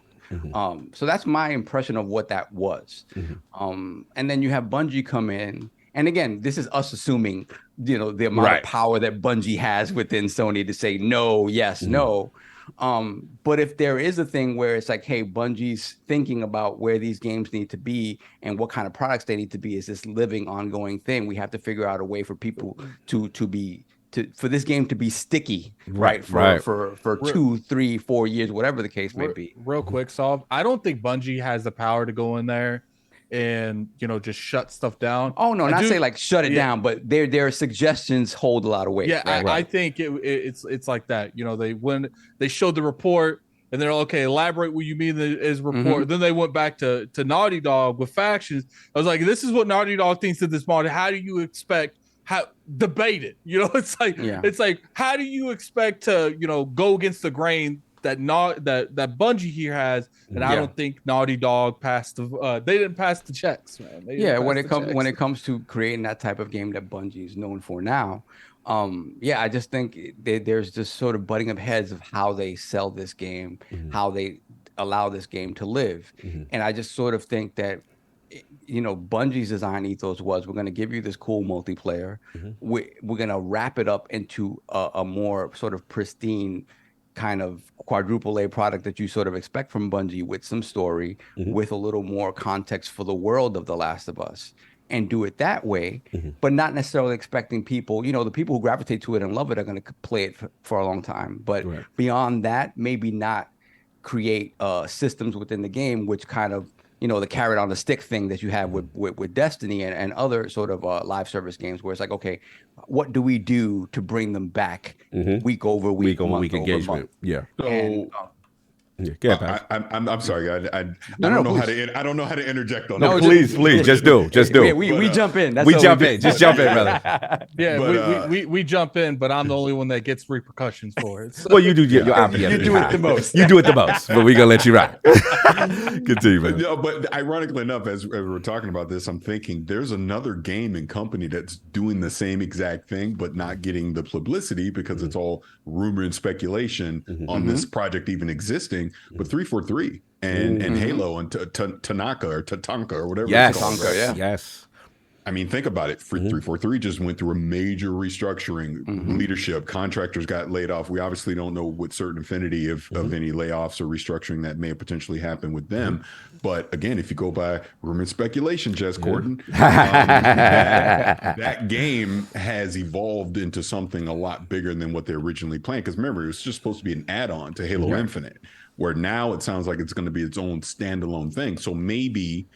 So that's my impression of what that was. And then you have Bungie come in, and again, this is us assuming the amount of power that Bungie has within Sony to say no, yes, no. But if there is a thing where it's like, hey, Bungie's thinking about where these games need to be and what kind of products they need to be, is this living, ongoing thing. We have to figure out a way for people for this game to be sticky, right? For 2, 3, 4 years, whatever the case may be. Real quick, Solve. I don't think Bungie has the power to go in there and just shut stuff down. Oh no, not say like shut it down, but their suggestions hold a lot of weight. Yeah, right? I think it's like that. When they showed the report and they're like, okay, elaborate what you mean is report. Then they went back to Naughty Dog with Factions. I was like, this is what Naughty Dog thinks of this model. How do you expect debate it? It's like how do you expect to go against the grain that Bungie here has, and I don't think Naughty Dog passed the. They didn't pass the checks, man. When it comes to creating that type of game that Bungie is known for now, I just think there's just sort of butting of heads of how they sell this game, how they allow this game to live, and I just sort of think that, Bungie's design ethos was, we're going to give you this cool multiplayer. We're going to wrap it up into a more sort of pristine kind of quadruple A product that you sort of expect from Bungie, with some story, with a little more context for the world of The Last of Us, and do it that way, but not necessarily expecting people, the people who gravitate to it and love it are going to play it for a long time. But beyond that, maybe not create systems within the game, which kind of, the carrot on the stick thing that you have with Destiny and other sort of live service games, where it's like, okay, what do we do to bring them back week over week, month engagement? Month? Yeah. So I'm sorry, I don't know how to interject on that. that. Please, just do. We jump in. We jump in. Just jump in, brother. Yeah, we jump in, but I'm the only one that gets repercussions for it. So. Well, you do. You do it the most. You do it the most, but we're gonna let you ride. Continue, man. No, but ironically enough, as we're talking about this, I'm thinking there's another gaming company that's doing the same exact thing, but not getting the publicity because it's all rumor and speculation on this project even existing. But 343 and Halo and Tanaka or whatever. Yes, it's called, right? Yes. I mean, think about it. 343 just went through a major restructuring. Leadership, contractors got laid off. We obviously don't know with certain infinity of any layoffs or restructuring that may potentially happen with them. But again, if you go by rumor and speculation, Jess Corden, that game has evolved into something a lot bigger than what they originally planned. Because remember, it was just supposed to be an add-on to Halo Infinite, where now it sounds like it's going to be its own standalone thing. So maybe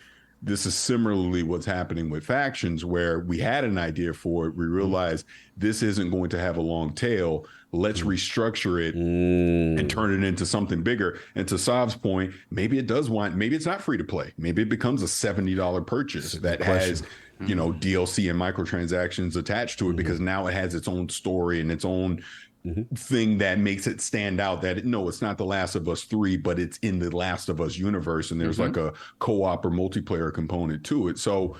this is similarly what's happening with Factions, where we had an idea for it. We realized this isn't going to have a long tail. Let's restructure it and turn it into something bigger. And to Saab's point, maybe it does maybe it's not free to play. Maybe it becomes a $70 purchase that has, DLC and microtransactions attached to it, because now it has its own story and its own thing that makes it stand out, that it's not The Last of Us 3, but it's in the Last of Us universe, and there's like a co-op or multiplayer component to it. So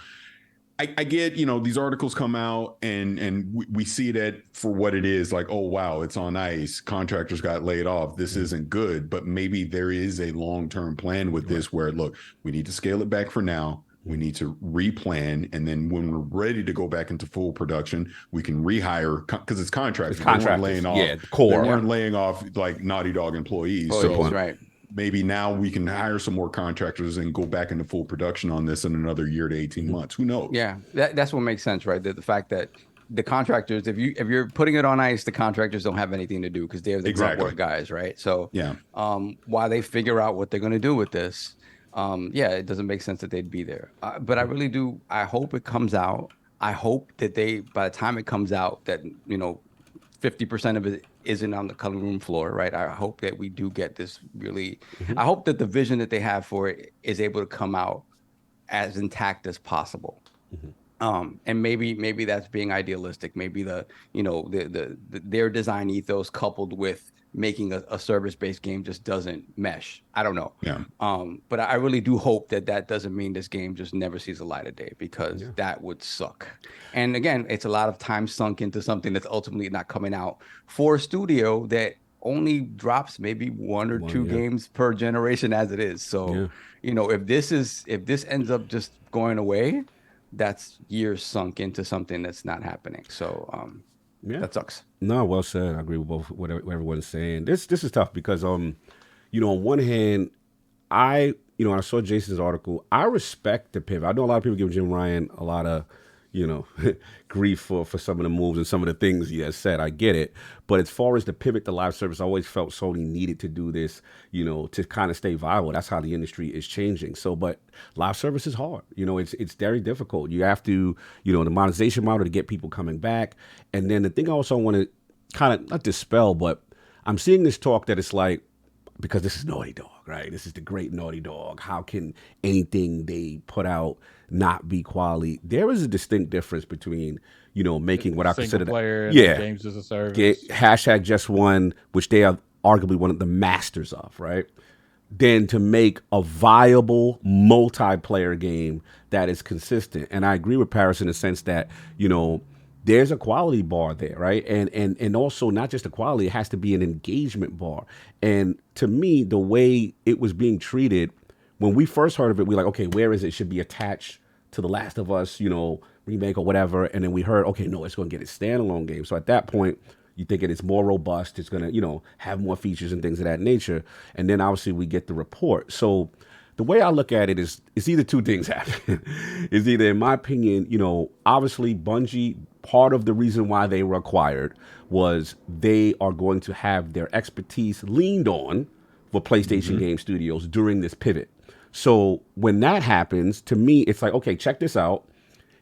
I get, these articles come out and we see that for what it is, like, oh wow, it's on ice, contractors got laid off, this isn't good. But maybe there is a long-term plan with this, where look, we need to scale it back for now. We need to replan, and then when we're ready to go back into full production, we can rehire, because it's contractors. They weren't laying off, core. They weren't laying off like Naughty Dog employees. Maybe now we can hire some more contractors and go back into full production on this in another year to 18 months. Who knows? Yeah, that's what makes sense, right? The fact that the contractors, if you're putting it on ice, the contractors don't have anything to do, because they're the grunt work guys, right? So while they figure out what they're going to do with this, it doesn't make sense that they'd be there. But I really do. I hope it comes out. I hope that by the time it comes out, that 50% of it isn't on the cutting room floor, right? I hope that we do get this really. I hope that the vision that they have for it is able to come out as intact as possible. And maybe that's being idealistic. Maybe their design ethos coupled with making a service-based game just doesn't mesh. I don't know. But I really do hope that doesn't mean this game just never sees the light of day, because that would suck. And again, it's a lot of time sunk into something that's ultimately not coming out for a studio that only drops maybe one or two games per generation as it is. So, if this ends up just going away, that's years sunk into something that's not happening. So, that sucks. No, well said. I agree with both what everyone's saying. This is tough because on one hand, I saw Jason's article. I respect the pivot. I know a lot of people give Jim Ryan a lot of grief for some of the moves and some of the things he has said. I get it. But as far as the pivot to live service, I always felt Sony needed to do this, to kind of stay viable. That's how the industry is changing. So, but live service is hard. It's very difficult. You have to, the monetization model to get people coming back. And then the thing I also want to kind of not dispel, but I'm seeing this talk that it's like, because this is Naughty Dog, right? This is the great Naughty Dog. How can anything they put out not be quality? There is a distinct difference between, making what I consider player and games as a service. #just1, which they are arguably one of the masters of, right? Than to make a viable multiplayer game that is consistent. And I agree with Parris in the sense that, you know, there's a quality bar there, right? And also not just a quality, it has to be an engagement bar. And to me, the way it was being treated, when we first heard of it, we were like, okay, where is it? It should be attached to The Last of Us, you know, remake or whatever. And then we heard, okay, no, it's going to get a standalone game. So at that point, you thinking it's more robust, it's going to, you know, have more features and things of that nature. And then obviously we get the report. So the way I look at it is, it's either two things happen. It's either, in my opinion, you know, obviously Bungie, part of the reason why they were acquired was they are going to have their expertise leaned on for PlayStation Game Studios during this pivot. So when that happens, to me, it's like, okay, check this out.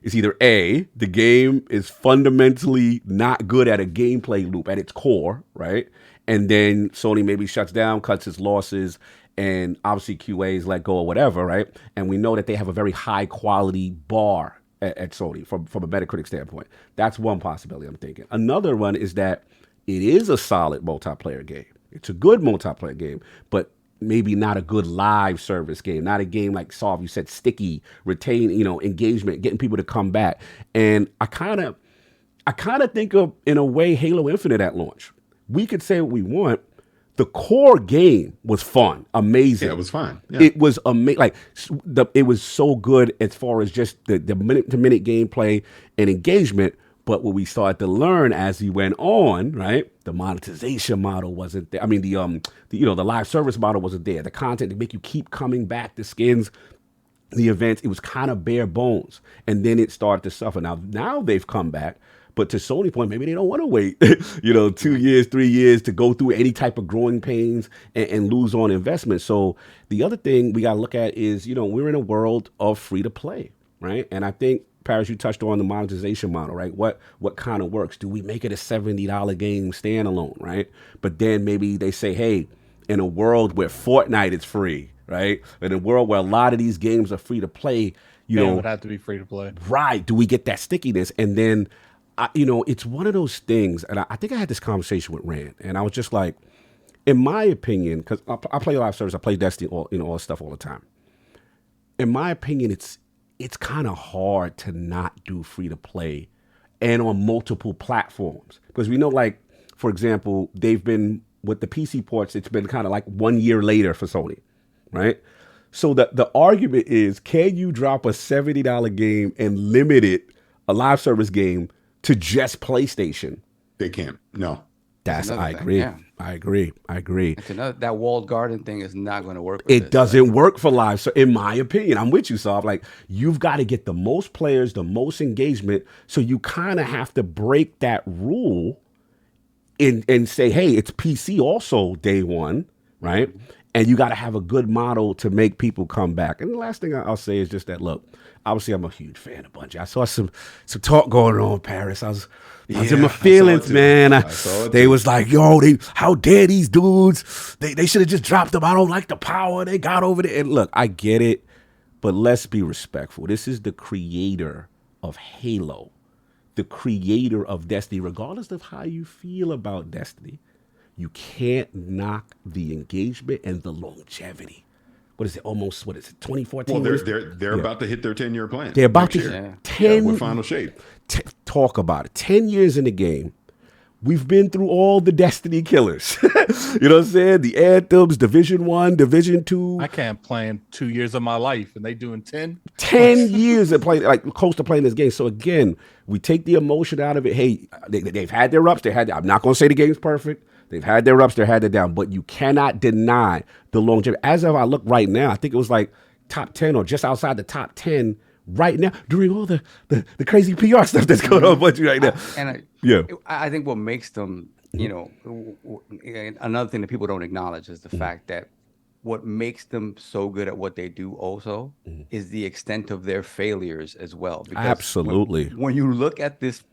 It's either A, the game is fundamentally not good at a gameplay loop at its core, right? And then Sony maybe shuts down, cuts its losses, and obviously QAs let go or whatever, right? And we know that they have a very high quality bar at Sony from a Metacritic standpoint. That's one possibility I'm thinking. Another one is that it is a solid multiplayer game. It's a good multiplayer game, but maybe not a good live service game, not a game like Solve, you said, sticky, retain, you know, engagement, getting people to come back. And I kind of think of, in a way, Halo Infinite at launch. We could say what we want. The core game was fun, amazing. Yeah, it was fun. Yeah. It was amazing. Like it was so good as far as just the minute-to-minute gameplay and engagement. But what we started to learn as we went on, right? The monetization model wasn't there. I mean, the live service model wasn't there. The content to make you keep coming back, the skins, the events, it was kind of bare bones. And then it started to suffer. Now they've come back. But to Sony's point, maybe they don't want to wait, 2 years, 3 years to go through any type of growing pains and lose on investment. So the other thing we got to look at is, we're in a world of free to play, right? And I think, Parris, you touched on the monetization model, right? What kind of works? Do we make it a $70 game standalone, right? But then maybe they say, hey, in a world where Fortnite is free, right? In a world where a lot of these games are free to play, it would have to be free to play. Right. Do we get that stickiness? And then, it's one of those things, and I think I had this conversation with Rand, and I was just like, in my opinion, because I play live service, I play Destiny, all this stuff all the time. In my opinion, it's kind of hard to not do free to play and on multiple platforms, because we know, like, for example, they've been with the PC ports, it's been kind of like 1 year later for Sony, right? So the argument is, can you drop a $70 game and limit it, a live service game, to just PlayStation? They can't. No. I agree. Yeah. I agree. It's another, that walled garden thing is not going to work. It doesn't work for live. So in my opinion, I'm with you, Saab. Like, you've got to get the most players, the most engagement. So you kind of have to break that rule and say, hey, it's PC also day one, right? And you got to have a good model to make people come back. And the last thing I'll say is just that, look, obviously I'm a huge fan of Bungie. I saw some talk going on in Paris. I was in my feelings, man. They was like, yo, how dare these dudes? They should have just dropped them. I don't like the power they got over there. And look, I get it, but let's be respectful. This is the creator of Halo, the creator of Destiny, regardless of how you feel about Destiny. You can't knock the engagement and the longevity. What is it? 2014? Well, they're about to hit their 10-year plan. They're about to 10 with Final Shape. Talk about it. 10 years in the game. We've been through all the Destiny killers. You know what I'm saying? The Anthems, Division 1, Division 2. I can't plan 2 years of my life, and they doing 10? 10 years of playing, like, close to playing this game. So again, we take the emotion out of it. Hey, they've had their ups. I'm not going to say the game's perfect. They've had their ups, they've had their downs, but you cannot deny the longevity. As of I look right now, I think it was like top 10 or just outside the top 10 right now during all the crazy PR stuff that's going on with you right now. I think what makes them, another thing that people don't acknowledge is the fact that what makes them so good at what they do also is the extent of their failures as well. Because absolutely. When you look at this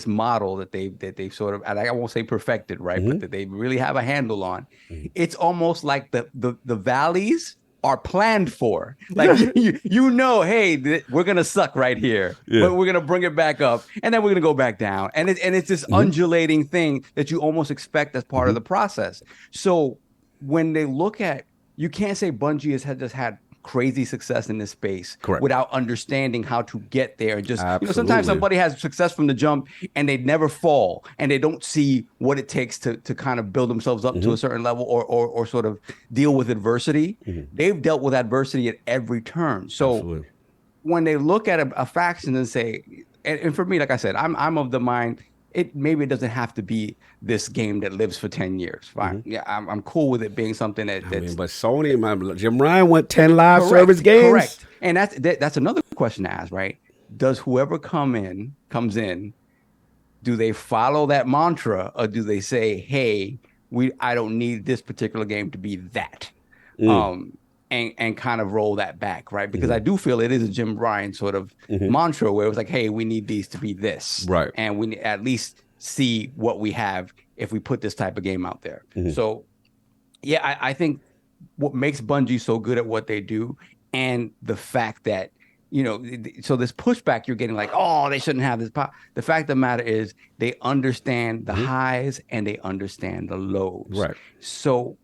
model that they sort of, and I won't say perfected, right, but that they really have a handle on, it's almost like the valleys are planned for. Like you know, hey, we're gonna suck right here, but we're gonna bring it back up, and then we're gonna go back down, and it's this undulating thing that you almost expect as part of the process. So when they look at, you can't say Bungie has just had crazy success in this space without understanding how to get there. Just sometimes somebody has success from the jump and they never fall, and they don't see what it takes to kind of build themselves up to a certain level or sort of deal with adversity. They've dealt with adversity at every turn. So when they look at a faction and say, and for me, like I said, I'm of the mind, maybe it doesn't have to be this game that lives for 10 years. Fine. Yeah, I'm cool with it being something that's... but Sony, Jim Ryan went 10 live service games. Correct. And that's another question to ask, right? Does whoever comes in, do they follow that mantra, or do they say, hey, I don't need this particular game to be that? And kind of roll that back, right? Because I do feel it is a Jim Ryan sort of mantra where it was like, hey, we need these to be this. Right. And we at least see what we have if we put this type of game out there. So, yeah, I think what makes Bungie so good at what they do, and the fact that, so this pushback you're getting like, oh, they shouldn't have this pop. The fact of the matter is they understand the highs and they understand the lows. Right. So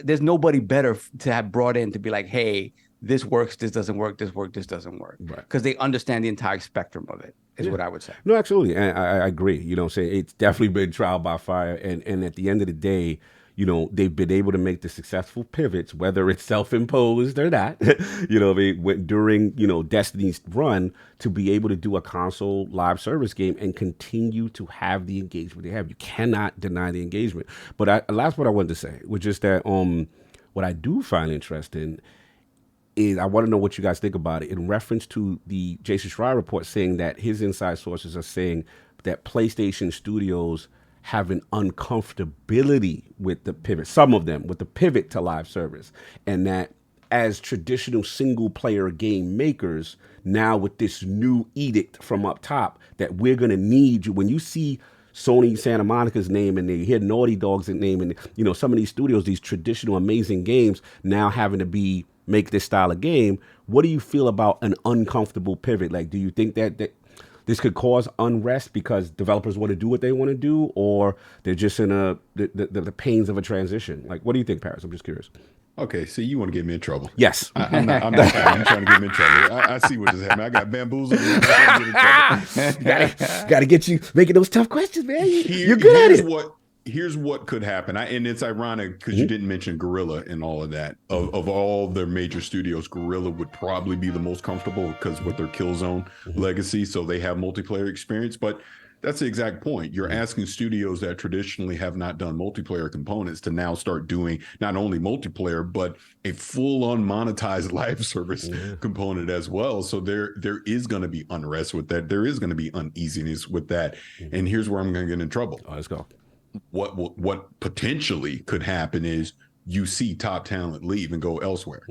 there's nobody better to have brought in to be like, hey, this works, this doesn't work, this works, this doesn't work. Because they understand the entire spectrum of it, is what I would say. No, absolutely. And I agree. It's definitely been trial by fire. And at the end of the day, they've been able to make the successful pivots, whether it's self-imposed or not, during, Destiny's run, to be able to do a console live service game and continue to have the engagement they have. You cannot deny the engagement. But last what I wanted to say was just that what I do find interesting is I want to know what you guys think about it in reference to the Jason Schreier report saying that his inside sources are saying that PlayStation Studios have an uncomfortability with the pivot, some of them, with the pivot to live service, and that as traditional single player game makers, now with this new edict from up top, that we're going to need you. When you see Sony Santa Monica's name and they hear Naughty Dog's name and, some of these studios, these traditional amazing games now having to make this style of game, what do you feel about an uncomfortable pivot? Like, do you think that this could cause unrest because developers want to do what they want to do, or they're just in the pains of a transition? Like, what do you think, Parris? I'm just curious. Okay, so you want to get me in trouble? Yes. I'm not trying to get me in trouble. I see what just happened. I got bamboozled. Gotta get you making those tough questions, man. You're good at it. Here's what could happen. And it's ironic because you didn't mention Guerrilla and all of that. Of all their major studios, Guerrilla would probably be the most comfortable because with their Killzone legacy, so they have multiplayer experience. But that's the exact point. You're asking studios that traditionally have not done multiplayer components to now start doing not only multiplayer, but a full-on monetized live service component as well. So there is going to be unrest with that. There is going to be uneasiness with that. And here's where I'm going to get in trouble. Oh, let's go. What potentially could happen is you see top talent leave and go elsewhere.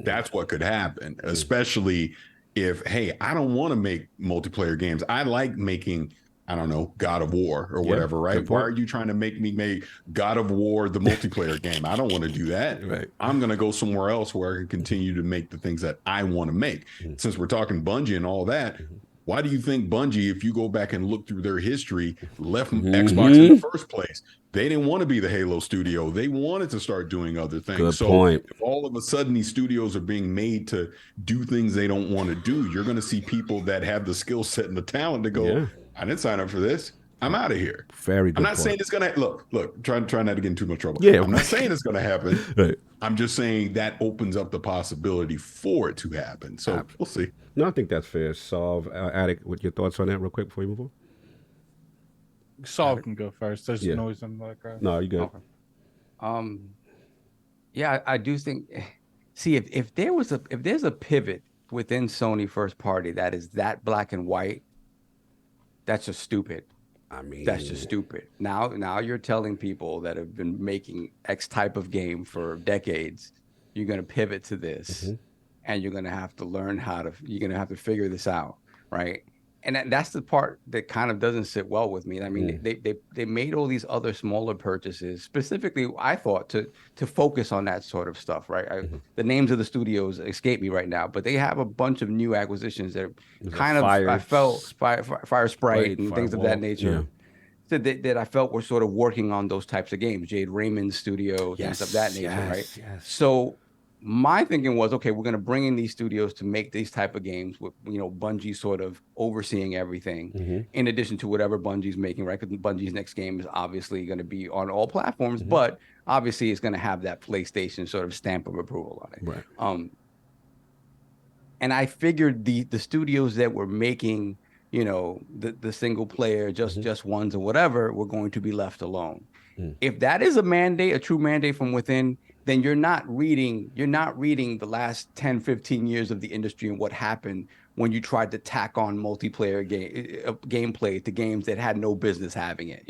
That's what could happen, especially if, hey, I don't want to make multiplayer games. I like making, I don't know, God of War or whatever, right? Why are you trying to make me make God of War the multiplayer game? I don't want to do that. Right. I'm going to go somewhere else where I can continue to make the things that I want to make. Since we're talking Bungie and all that, why do you think Bungie, if you go back and look through their history, left Xbox in the first place? They didn't want to be the Halo studio. They wanted to start doing other things. Good point. If all of a sudden these studios are being made to do things they don't want to do, you're going to see people that have the skill set and the talent to go, I didn't sign up for this. I'm out of here. Very good. I'm not saying it's going to look, try not to get in too much trouble. I'm not saying it's going to happen. Right. I'm just saying that opens up the possibility for it to happen. So we'll see. No, I think that's fair. Solve, Attic, with your thoughts on that real quick before you move on? Solve can go first. There's noise in the background. No, you good. Okay. Yeah, I do think. See, if there's a pivot within Sony first party that is that black and white, that's just stupid. I mean, that's just stupid. Now you're telling people that have been making X type of game for decades, you're going to pivot to this, and you're going to have to learn you're going to have to figure this out, right? that's the part that kind of doesn't sit well with me. I mean, they made all these other smaller purchases specifically, I thought, to focus on that sort of stuff, right? The names of the studios escape me right now, but they have a bunch of new acquisitions that kind of I felt Fire Sprite and things of that nature. That I felt were sort of working on those types of games, Jade Raymond's studio, things of that nature, right? Yes. So my thinking was, okay, we're going to bring in these studios to make these type of games with, Bungie sort of overseeing everything, in addition to whatever Bungie's making, right? Because Bungie's next game is obviously going to be on all platforms, but obviously it's going to have that PlayStation sort of stamp of approval on it. Right. And I figured the studios that were making the single player, just ones or whatever, we're going to be left alone. If that is a true mandate from within, then you're not reading the last 10, 15 years of the industry and what happened when you tried to tack on multiplayer gameplay to games that had no business having it.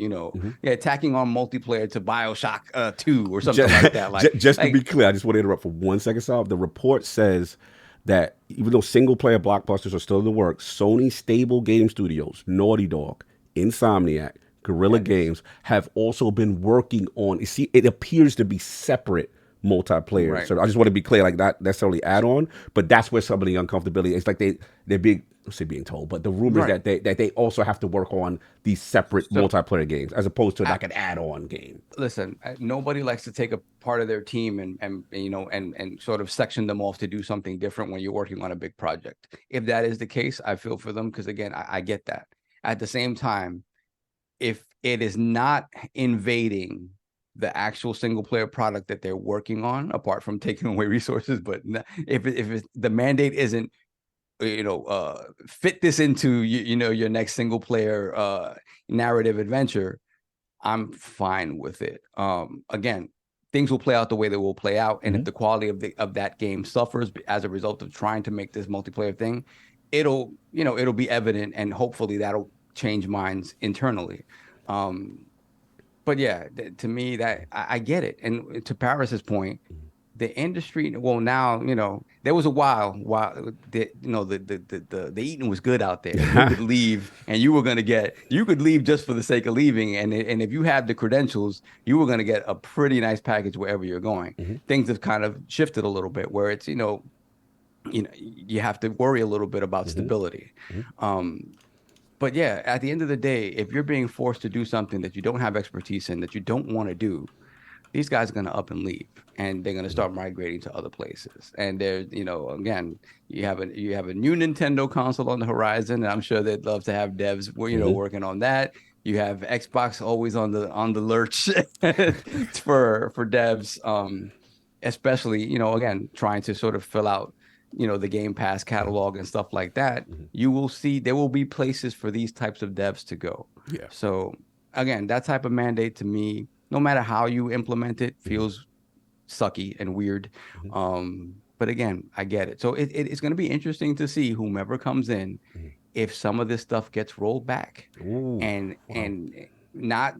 Tacking on multiplayer to BioShock 2 or something like that. Just to be clear, I just want to interrupt for 1 second, Sal. The report says that even though single-player blockbusters are still in the works, Sony stable game studios, Naughty Dog, Insomniac, Guerrilla Games have also been working on. You see, it appears to be separate multiplayer. Right. So I just want to be clear, like not necessarily add-on, but that's where some of the uncomfortability. It's like they're being told, but the rumors that they also have to work on these separate multiplayer games as opposed to like an add-on game. Listen, nobody likes to take a part of their team and sort of section them off to do something different when you're working on a big project. If that is the case, I feel for them because again, I get that. At the same time, if it is not invading the actual single player product that they're working on, apart from taking away resources, but if the mandate isn't, fit this into your next single player narrative adventure, I'm fine with it. Again, things will play out the way they will play out, and if the quality of that game suffers as a result of trying to make this multiplayer thing, it'll be evident, and hopefully that'll change minds internally. But yeah, to me, that I get it. And to Parris's point, the industry, well, now, there was a while the eating was good out there. You could leave and you could leave just for the sake of leaving. And if you had the credentials, you were going to get a pretty nice package wherever you're going. Things have kind of shifted a little bit where it's, you have to worry a little bit about stability. But yeah, at the end of the day, if you're being forced to do something that you don't have expertise in, that you don't want to do, these guys are going to up and leave, and they're going to start migrating to other places. And there's, again, you have a new Nintendo console on the horizon, and I'm sure they'd love to have devs, working on that. You have Xbox always on the lurch for devs, especially, again, trying to sort of fill out the Game Pass catalog and stuff like that. You will see there will be places for these types of devs to go. Yeah. So again, that type of mandate to me, no matter how you implement it, feels sucky and weird. But again, I get it. So it's going to be interesting to see whomever comes in, if some of this stuff gets rolled back. And not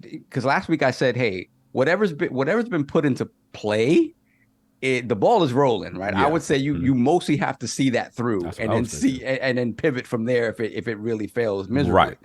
because last week I said, hey, whatever's been put into play, the ball is rolling, right? Yeah. I would say you mostly have to see that through and then and then pivot from there if it really fails miserably.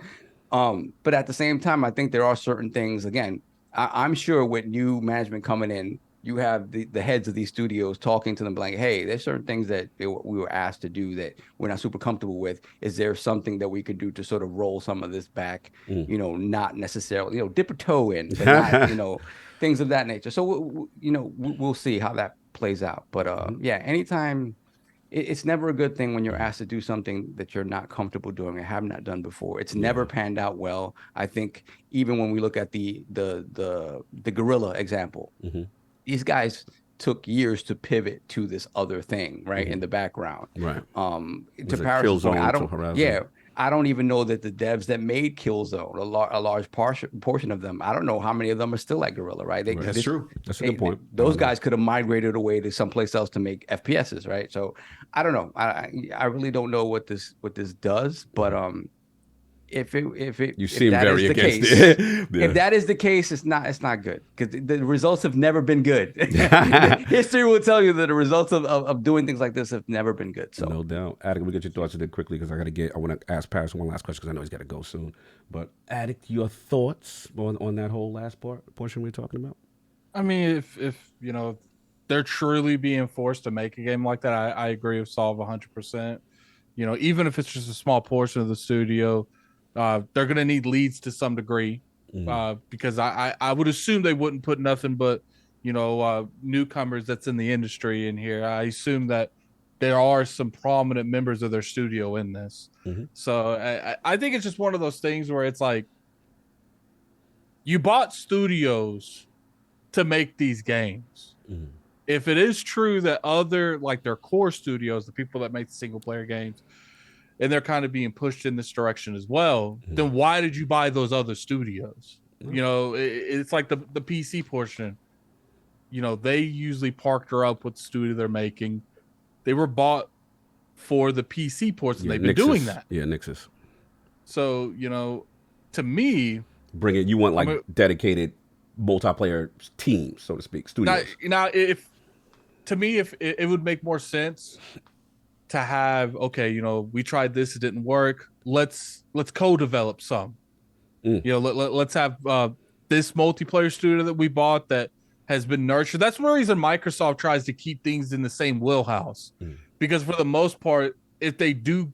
Right. But at the same time, I think there are certain things, again, I'm sure with new management coming in, you have the heads of these studios talking to them like, hey, there's certain things that we were asked to do that we're not super comfortable with. Is there something that we could do to sort of roll some of this back? Not necessarily, dip a toe in, but not, things of that nature. So, we'll see how that plays out. But yeah, anytime, it's never a good thing when you're asked to do something that you're not comfortable doing or have not done before. It's never panned out well. I think even when we look at the Guerrilla example, these guys took years to pivot to this other thing, right, in the background. Right. To Parris' point, I don't even know that the devs that made Killzone, a large portion of them, I don't know how many of them are still at Guerrilla, right? That's true. That's a good point. Those guys could have migrated away to someplace else to make FPSs, right? So I don't know. I really don't know what this does, but You seem that very is the against case, it. Yeah. if that is the case, it's not good because the results have never been good. History will tell you that the results of doing things like this have never been good. So No doubt. Addict, we get your thoughts on it quickly because I want to ask Parris one last question because I know he's got to go soon. But Addict, your thoughts on that whole last portion we were talking about? I mean, if they're truly being forced to make a game like that, I agree with Solve 100%. Even if it's just a small portion of the studio, they're going to need leads to some degree, because I would assume they wouldn't put nothing but newcomers that's in the industry in here. I assume that there are some prominent members of their studio in this. So I think it's just one of those things where it's like you bought studios to make these games. If it is true that other, like their core studios, the people that make the single player games, and they're kind of being pushed in this direction as well, then why did you buy those other studios? It's like the PC portion. They usually partner up with the studio they're making. They were bought for the PC ports, and they've been doing that. Yeah, Nixus. So, to me, bring it. You want like dedicated multiplayer teams, so to speak, studios. Now, if it would make more sense to have, we tried this, it didn't work. Let's co-develop some. Let's have this multiplayer studio that we bought that has been nurtured. That's one reason Microsoft tries to keep things in the same wheelhouse, because for the most part, if they do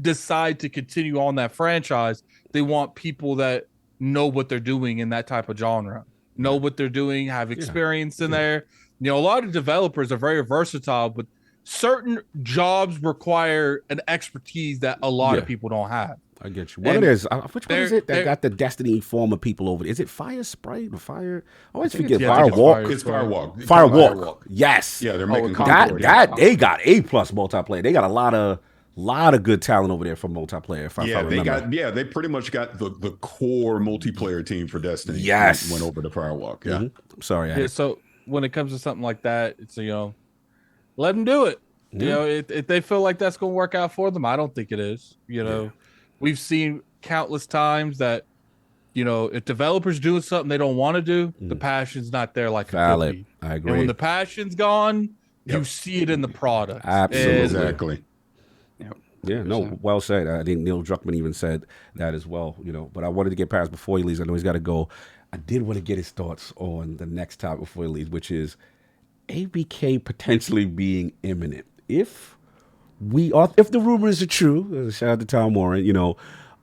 decide to continue on that franchise, they want people that know what they're doing in that type of genre, know what they're doing, have experience in there. A lot of developers are very versatile, but certain jobs require an expertise that a lot of people don't have. I get you. Which one is it that got the Destiny former people over there? Is it Fire Sprite or Fire? I always forget. Firewalk. It's Firewalk. Firewalk. Yes. Yeah, they're making that. They got A+ multiplayer. They got a lot of good talent over there for multiplayer. If I remember. They pretty much got the core multiplayer team for Destiny. Yes. Went over to Firewalk. Yeah. I'm sorry. So when it comes to something like that, it's let them do it. If they feel like that's going to work out for them, I don't think it is. We've seen countless times that, if developers doing something they don't want to do, the passion's not there like Valid. it could be. I agree. And when the passion's gone, you see it in the product. Absolutely. Exactly. Yeah, no, well said. I think Neil Druckmann even said that as well, But I wanted to get past before he leaves. I know he's got to go. I did want to get his thoughts on the next topic before he leaves, which is ABK potentially being imminent. If the rumors are true, shout out to Tom Warren,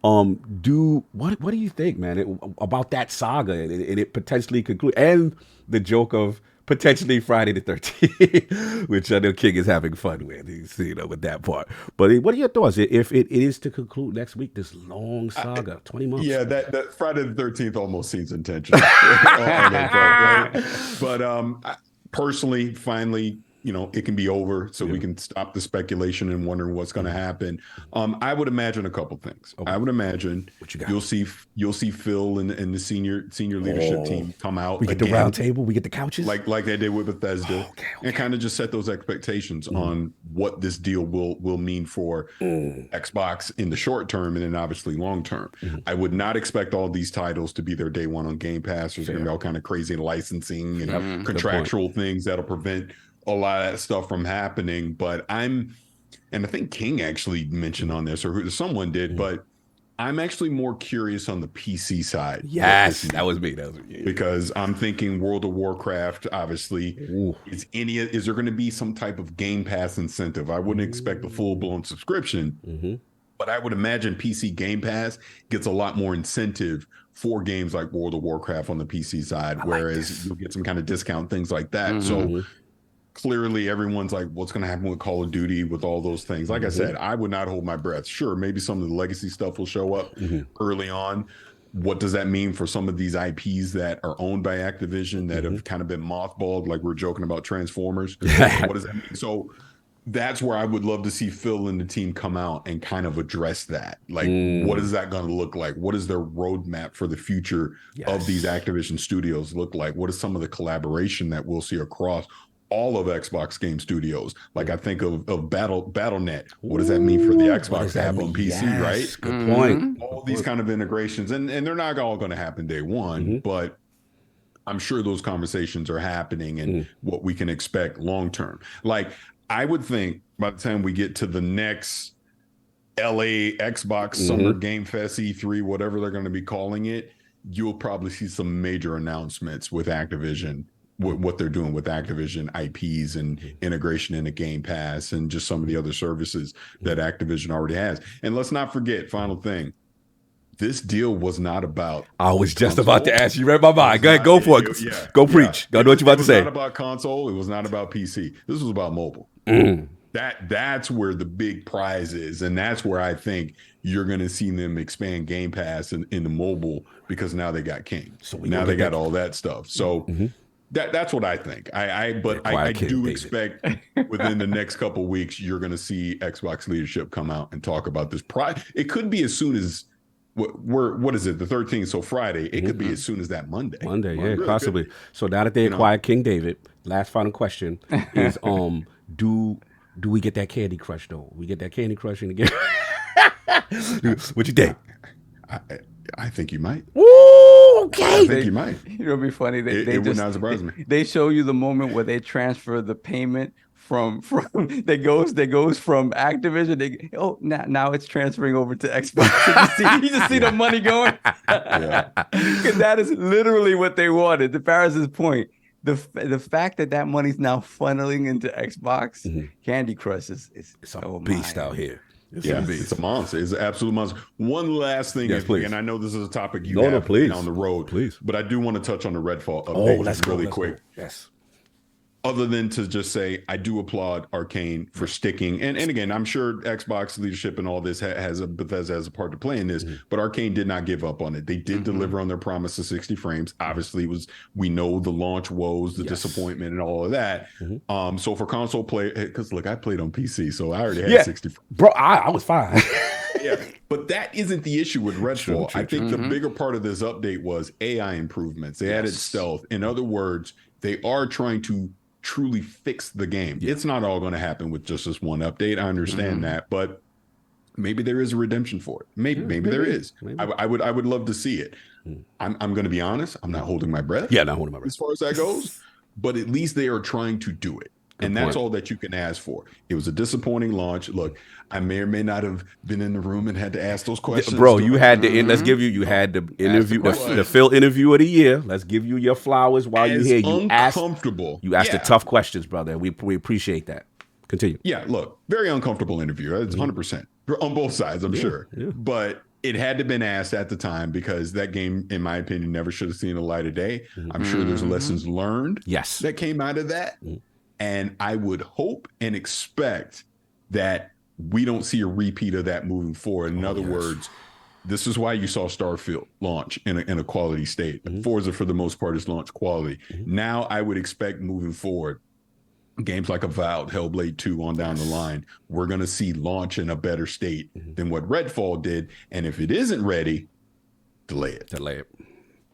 what do you think, man, about that saga and it potentially conclude, and the joke of potentially Friday the 13th, which I know King is having fun with, with that part. But what are your thoughts if it is to conclude next week, this long saga, 20 months? Yeah, that Friday the 13th almost seems intentional. Right? But personally, finally, it can be over, so we can stop the speculation and wondering what's going to happen. I would imagine a couple things. Okay. I would imagine you'll see Phil and the senior leadership team come out. We get the round table, we get the couches, like they did with Bethesda, and kind of just set those expectations on what this deal will mean for Xbox in the short term, and then obviously long term. I would not expect all these titles to be their day one on Game Pass. There's going to be all kind of crazy licensing and contractual things that'll prevent a lot of that stuff from happening. But and I think King actually mentioned on this, or someone did, but I'm actually more curious on the PC side. Yes, that was me. Because I'm thinking World of Warcraft, obviously. Is there going to be some type of Game Pass incentive? I wouldn't expect a full-blown subscription, but I would imagine PC Game Pass gets a lot more incentive for games like World of Warcraft on the PC side, whereas you'll get some kind of discount, things like that. So clearly everyone's like, what's going to happen with Call of Duty, with all those things? Like I said, I would not hold my breath. Sure, maybe some of the legacy stuff will show up early on. What does that mean for some of these IPs that are owned by Activision that have kind of been mothballed, like we're joking about Transformers? What does that mean? So that's where I would love to see Phil and the team come out and kind of address that. Like, what is that going to look like? What is their roadmap for the future of these Activision studios look like? What is some of the collaboration that we'll see across all of Xbox Game Studios. Like I think of BattleNet. What does that mean for the Xbox app on PC, yes, right? Good point. All these kind of integrations, and they're not all going to happen day one, but I'm sure those conversations are happening and what we can expect long term. Like I would think by the time we get to the next LA Xbox Summer Game Fest E3, whatever they're going to be calling it, you'll probably see some major announcements with Activision, what they're doing with Activision IPs and integration into Game Pass and just some of the other services that Activision already has. And let's not forget, final thing, this deal was not about. I was just about to ask you, read my mind. Go ahead, go for it. Go preach. Go do what you're about to say. It was not about console. It was not about PC. This was about mobile. That's where the big prize is, and that's where I think you're going to see them expand Game Pass in the mobile because now they got King. So now they got all that stuff. So that's what I think. I do expect within the next couple of weeks you're going to see Xbox leadership come out and talk about this. It could be as soon as. What is it? The 13th, so Friday. It could be as soon as that Monday. Yeah, really possibly. Good. So now that they acquired King David, last final question is: do we get that Candy Crush though? We get that Candy Crush in the game? What you think? I think you might. Ooh, okay. I think you might. It'll be funny. It would not surprise me. They show you the moment where they transfer the payment from that goes from Activision. Now it's transferring over to Xbox. You just see the money going. Because that is literally what they wanted. To Parris's point, the fact that money's now funneling into Xbox, Candy Crush is a beast out here. It's a monster. It's an absolute monster. One last thing, and I know this is a topic you have on the road, but I do want to touch on the Redfall update really quick. Yes. Other than to just say, I do applaud Arcane for sticking. And again, I'm sure Xbox leadership and all this Bethesda has a part to play in this, but Arcane did not give up on it. They did deliver on their promise of 60 frames. Obviously, we know the launch woes, the disappointment, and all of that. So for console play, because look, I played on PC, so I already had 60 frames. Bro, I was fine. But that isn't the issue with Redfall. I think the bigger part of this update was AI improvements. They added stealth. In other words, they are trying to truly fix the game. It's not all going to happen with just this one update. I understand that, but maybe there is a redemption for it. Maybe there is. I would love to see it. I'm going to be honest. I'm not holding my breath. Yeah, not holding my breath as far as that goes. But at least they are trying to do it. And that's all that you can ask for. It was a disappointing launch. Look, I may or may not have been in the room and had to ask those questions. Bro, you had to. Let's give you. You had the interview, the Phil interview of the year. Let's give you your flowers while you're here. You asked the tough questions, brother. We appreciate that. Continue. Yeah, look, very uncomfortable interview. It's 100% on both sides, I'm sure. Yeah. But it had to have been asked at the time because that game, in my opinion, never should have seen the light of day. I'm sure there's lessons learned that came out of that. And I would hope and expect that we don't see a repeat of that moving forward. In other words, this is why you saw Starfield launch in a quality state. Forza, for the most part, is launch quality. Now I would expect moving forward, games like Avowed, Hellblade 2 on down the line, we're going to see launch in a better state than what Redfall did. And if it isn't ready, delay it.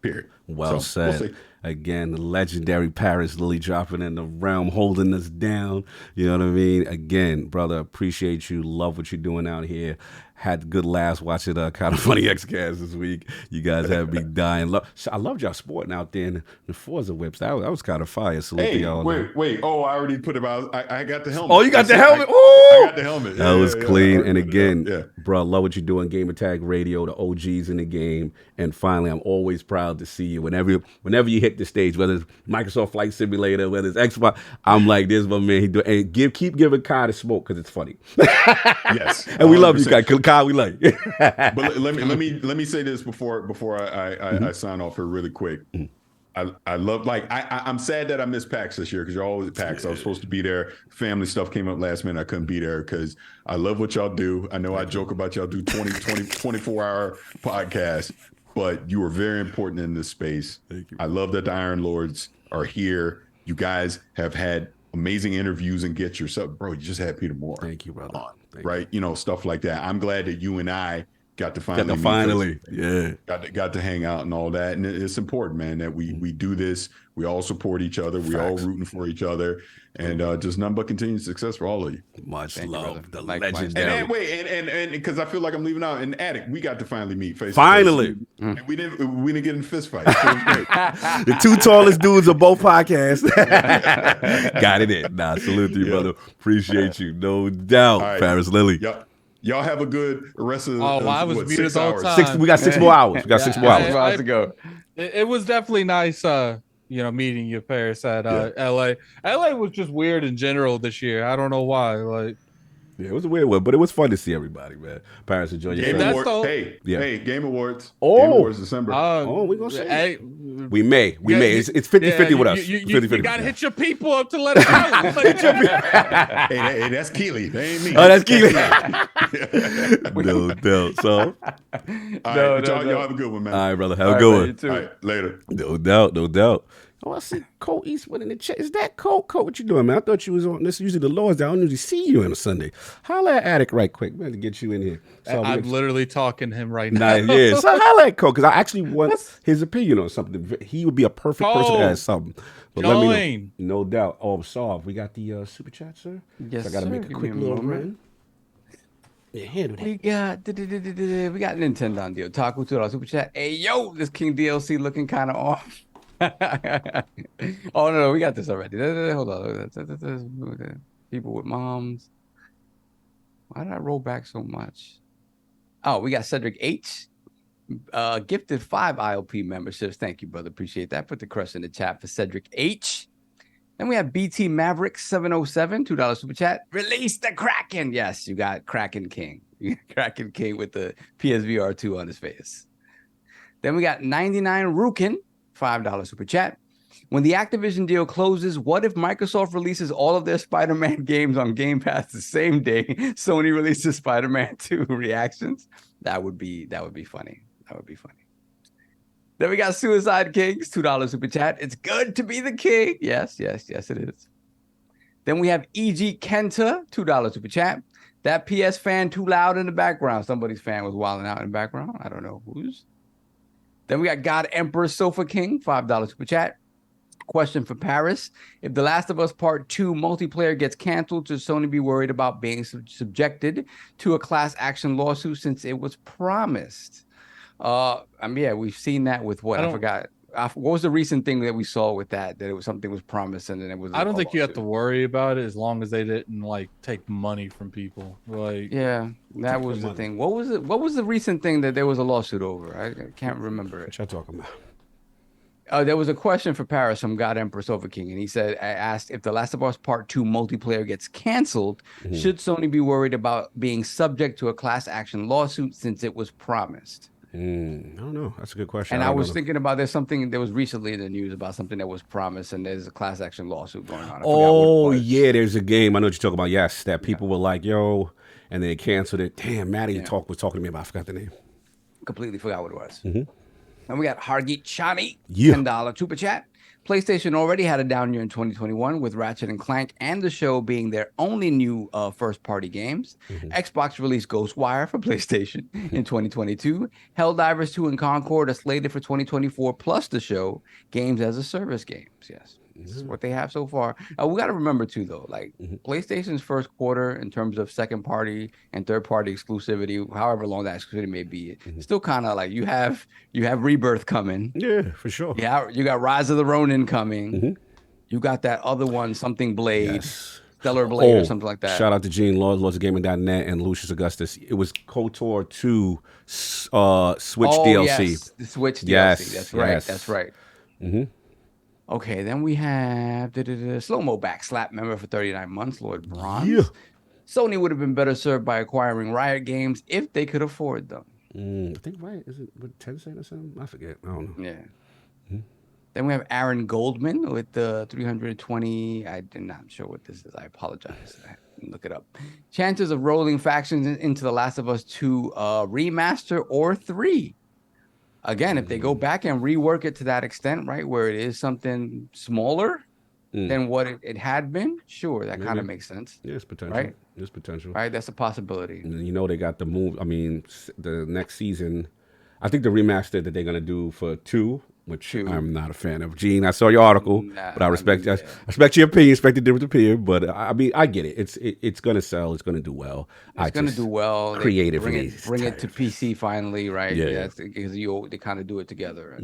Period. Well said. We'll again, the legendary Parris Lily dropping in the realm, holding us down. You know what I mean? Again, brother, appreciate you. Love what you're doing out here. Had good laughs watching Kind of Funny XCast this week. You guys have me dying. I loved y'all sporting out there in the Forza whips. That was kind of fire. Salute to y'all. Wait. Oh, I already put it out. I got the helmet. Oh, you got the helmet? I got the helmet. That was clean. And again, bro, love what you're doing. Game Attack Radio, the OGs in the game. And finally, I'm always proud to see you. Whenever you hit the stage, whether it's Microsoft Flight Simulator, whether it's Xbox, I'm like, this is my man. And keep giving Kai the smoke because it's funny. Yes. And we love you, Kai. Kai, we like you. But let me say this before I sign off here really quick. I love, like, I'm sad that I missed PAX this year because you're always at PAX. I was supposed to be there. Family stuff came up last minute. I couldn't be there because I love what y'all do. I know I joke about y'all do 24-hour podcasts, but you are very important in this space. Thank you. I love that the Iron Lords are here. You guys have had amazing interviews and get yourself, bro, you just had Peter Moore. Thank you, brother. Right? You know, stuff like that. I'm glad that you and I got to finally yeah. Got to hang out and all that. And it's important, man, that we do this. We all support each other. We all rooting for each other. And just nothing but continued success for all of you. Much Thank you, love. brother. The Likewise. legendary. And because I feel like I'm leaving out an Attic, we got to finally meet face Finally. to face. And we didn't get in fist fights. So it was great. The two tallest dudes of both podcasts. Got it in. Nah, salute to you, brother. Appreciate you. No doubt. All right. Parris Lily. Yep. Y'all have a good rest of I was what, muted 6 the whole hours. time. We got 6 more hours. We got 6 more hours. 6 hours to go. It was definitely nice, meeting you, Parris, at LA. LA was just weird in general this year. I don't know why. Like, Yeah, it was a weird one, but it was fun to see everybody, man. Parris, enjoy your Game time. Awards. That's Hey, Game Awards. Oh. Game Awards December. We gonna see. Hey, We may. It's 50-50 with us. You 50-50. gotta hit your people up to let it out. Hey, that's Keely. They ain't me. Oh, that's Keely. No doubt. So, All right, y'all have a good one, man. all right, brother. Have a good one. You too. All right, later. No doubt. Oh, I see Colt Eastwood in the chat. Is that Colt? Colt, what you doing, man? I thought you was on this. Usually the Lord's I don't usually see you on a Sunday. Holla at Attic right quick, man, to get you in here. So I'm literally talking to him right now. yeah. So holla at Colt, because I actually want his opinion on something. He would be a perfect person to ask something. But let me know. No doubt. Oh, solved. We got the super chat, sir? Yes, so I got to make a Give quick me a little moment. run. Yeah, handle that. We got Nintendo on deal. Taco $2 super chat. Hey yo, this King DLC looking kind of off. Oh no, we got this already. Hold on. People with moms. Why did I roll back so much? Oh, we got Cedric H. Gifted 5 ILP memberships. Thank you, brother. Appreciate that. Put the crush in the chat for Cedric H. Then we have BT Maverick 707, $2 super chat. Release the Kraken. Yes, you got Kraken King. You got Kraken King with the PSVR 2 on his face. Then we got 99 Rukin, $5 super chat. When the Activision deal closes, what if Microsoft releases all of their Spider-Man games on Game Pass the same day Sony releases Spider-Man 2 reactions? That would be funny. That would be funny. Then we got Suicide Kings, $2 super chat. It's good to be the king. Yes, it is. Then we have E.G. Kenta, $2 super chat. That PS fan too loud in the background. Somebody's fan was wilding out in the background. I don't know whose. Then we got God Emperor Sofa King, $5 super chat. Question for Parris. If The Last of Us Part 2 multiplayer gets canceled, should Sony be worried about being subjected to a class action lawsuit since it was promised? We've seen that with what? I forgot. What was the recent thing that we saw with that it was something was promised and then it was I don't think you have to worry about it as long as they didn't take money from people. That was the thing. What was the recent thing that there was a lawsuit over? I can't remember it. What y'all talking about? There was a question for Parris from God Emperor Sofa King, and he said, I asked if The Last of Us Part 2 multiplayer gets canceled, should Sony be worried about being subject to a class action lawsuit since it was promised? I don't know. That's a good question. And I was thinking about there was recently in the news about something that was promised, and there's a class action lawsuit going on. There's a game. I know what you're talking about. Yes, that people were like, yo, and they canceled it. Damn, Maddie was talking to me about. I forgot the name. Completely forgot what it was. And we got Hargeet Chani, Yeah. $10 super chat. PlayStation already had a down year in 2021 with Ratchet & Clank and The Show being their only new first-party games. Xbox released Ghostwire for PlayStation in 2022. Helldivers 2 and Concord are slated for 2024 plus The Show, games as a service games. Yes, this is what they have so far. We got to remember too, though, PlayStation's first quarter in terms of second-party and third-party exclusivity, however long that exclusivity may be, it's still kind of you have Rebirth coming. Yeah, for sure. Yeah, you got Rise of the Ronin coming. You got that other one, something Blade, Stellar Blade or something like that. Shout out to Gene Lords of Gaming.net and Lucius Augustus. It was KOTOR 2 Switch DLC. Yes, the Switch DLC. That's right. That's right. Okay, then we have Slow-Mo Backslap member for 39 months, Lord Bronze. Yeah. Sony would have been better served by acquiring Riot Games if they could afford them. I think is it with Tencent or something? I forget. I don't know. Yeah. Then we have Aaron Goldman with the 320. I'm not sure what this is. I apologize. I didn't look it up. Chances of rolling factions into The Last of Us 2 remaster or 3. Again, if they go back and rework it to that extent, right, where it is something smaller than what it had been, sure, that kind of makes sense. Yes, potential. Right? There's potential. Right, that's a possibility. And you know they got the move. I mean, the next season, I think the remaster that they're gonna do for 2, which I'm not a fan of. Gene, I saw your article, but I respect I respect your opinion, respect the different opinion. But I mean, I get it. It's gonna sell. It's gonna do well. It's gonna do well. Creatively, bring it to PC finally, right? Yeah, because they kind of do it together.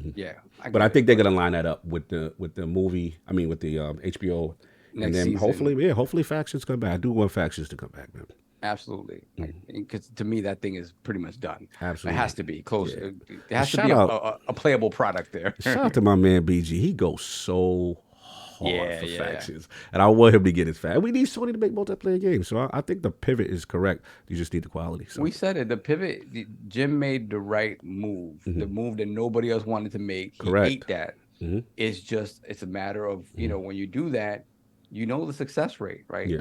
And I think they're gonna line that up with the movie. I mean, with the HBO. Next and then season. hopefully Factions come back. I do want Factions to come back, man. Absolutely, because to me that thing is pretty much done. Absolutely, it has to be close. Yeah. It has to be a playable product there. Shout out to my man BG. He goes so hard for Factions, and I want him to get his fact. We need Sony to make multiplayer games, so I think the pivot is correct. You just need the quality. So. We said it. The pivot. Jim made the right move. The move that nobody else wanted to make. Correct. He ate that. It's a matter of when you do that, you know the success rate, right? Yeah.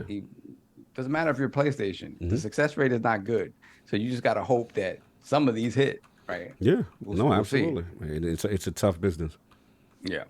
Doesn't matter if you're PlayStation. The success rate is not good. So you just got to hope that some of these hit, right? Yeah. We'll absolutely. It's a tough business. Yeah.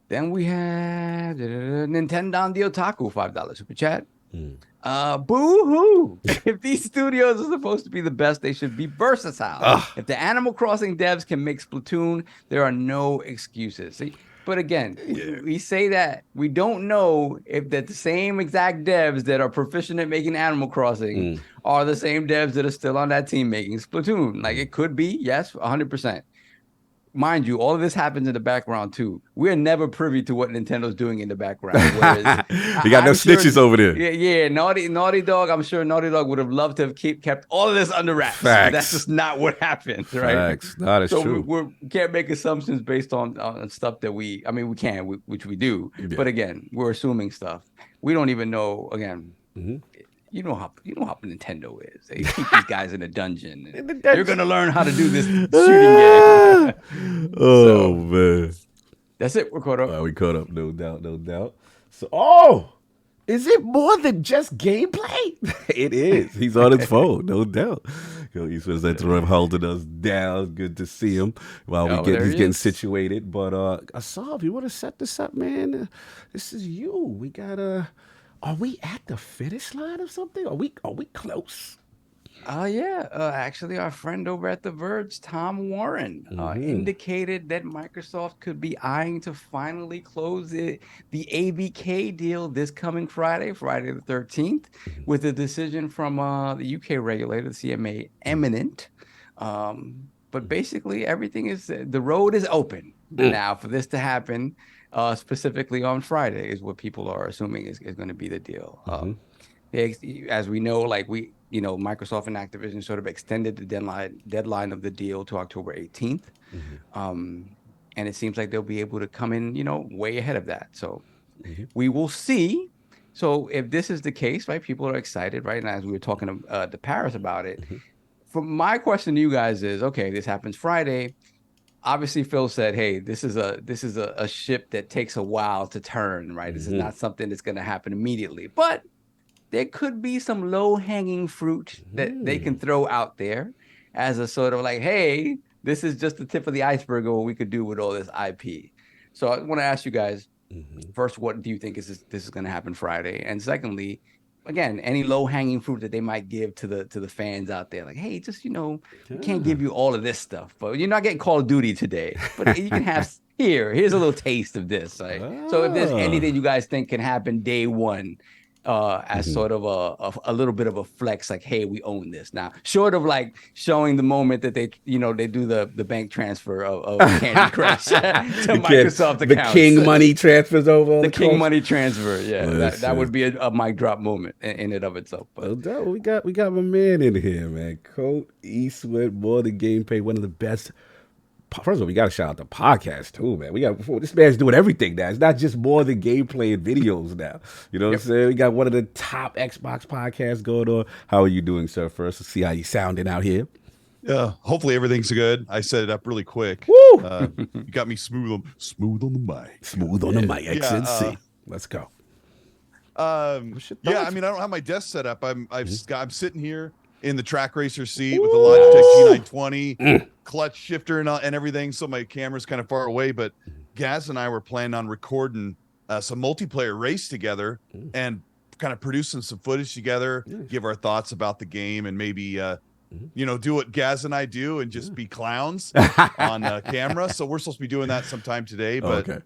Then we have Nintendo the Otaku $5 super chat. Boo-hoo. If these studios are supposed to be the best, they should be versatile. If the Animal Crossing devs can make Splatoon, there are no excuses. See? But again, we say that we don't know if that the same exact devs that are proficient at making Animal Crossing are the same devs that are still on that team making Splatoon. Like it could be, yes, 100%. Mind you, all of this happens in the background too. We're never privy to what Nintendo's doing in the background. You got no snitches over there. Yeah. Naughty Dog. I'm sure Naughty Dog would have loved to have kept all of this under wraps. Facts. That's just not what happened, right? Facts. That is true. We can't make assumptions based on stuff that we can, which we do. Yeah. But again, we're assuming stuff. We don't even know. Again. You know how Nintendo is. They keep these guys in a dungeon. You're gonna learn how to do this shooting game. Man, that's it. We're caught up. We caught up, no doubt. So, is it more than just gameplay? It is. He's on his phone, no doubt. He's holding us down. Good to see him while he's getting situated. But Asaf, you want to set this up, man? This is you. We gotta. Are we at the finish line or something? Are we close? Actually, our friend over at The Verge, Tom Warren, indicated that Microsoft could be eyeing to finally close the ABK deal this coming Friday the 13th, with a decision from the UK regulator, the CMA, imminent. But basically, everything is the road is open now for this to happen. Specifically on Friday is what people are assuming is going to be the deal. As we know, Microsoft and Activision sort of extended the deadline of the deal to October 18th. And it seems like they'll be able to come in, way ahead of that. So we will see. So if this is the case, right, people are excited, right? And as we were talking to Parris about it, my question to you guys is, okay, this happens Friday. Obviously, Phil said, "Hey, this is a ship that takes a while to turn, right? This is not something that's going to happen immediately. But there could be some low-hanging fruit that they can throw out there as a sort of like, hey, this is just the tip of the iceberg of what we could do with all this IP." So I want to ask you guys first, what do you think this is going to happen Friday? And secondly, again, any low-hanging fruit that they might give to the fans out there, like, hey, just we can't give you all of this stuff, but you're not getting Call of Duty today, but you can have here's a little taste of this. Right? So if there's anything you guys think can happen day one, as sort of a little bit of a flex, like, hey, we own this now, short of like showing the moment that they do the bank transfer of Candy Crush to Microsoft accounts. The King money transfers over. The King money transfer, that would be a mic drop moment in and of itself. But we got my man in here, man. Colt Eastwood, more than gameplay, one of the best. First of all, we got to shout out the podcast too, man. This man's doing everything now. It's not just more than gameplay and videos now. You know what I'm saying? We got one of the top Xbox podcasts going on. How are you doing, sir? First, let's see how you sounding out here. Hopefully everything's good. I set it up really quick. Woo! You got me smooth on the mic. Smooth on the mic. XNC. Let's go. I mean, I don't have my desk set up. I'm sitting here in the track racer seat with the Logitech G920 clutch shifter and everything. So my camera's kind of far away, but Gaz and I were planning on recording some multiplayer race together. And kind of producing some footage together, give our thoughts about the game, and maybe do what Gaz and I do and just be clowns on camera. So we're supposed to be doing that sometime today, but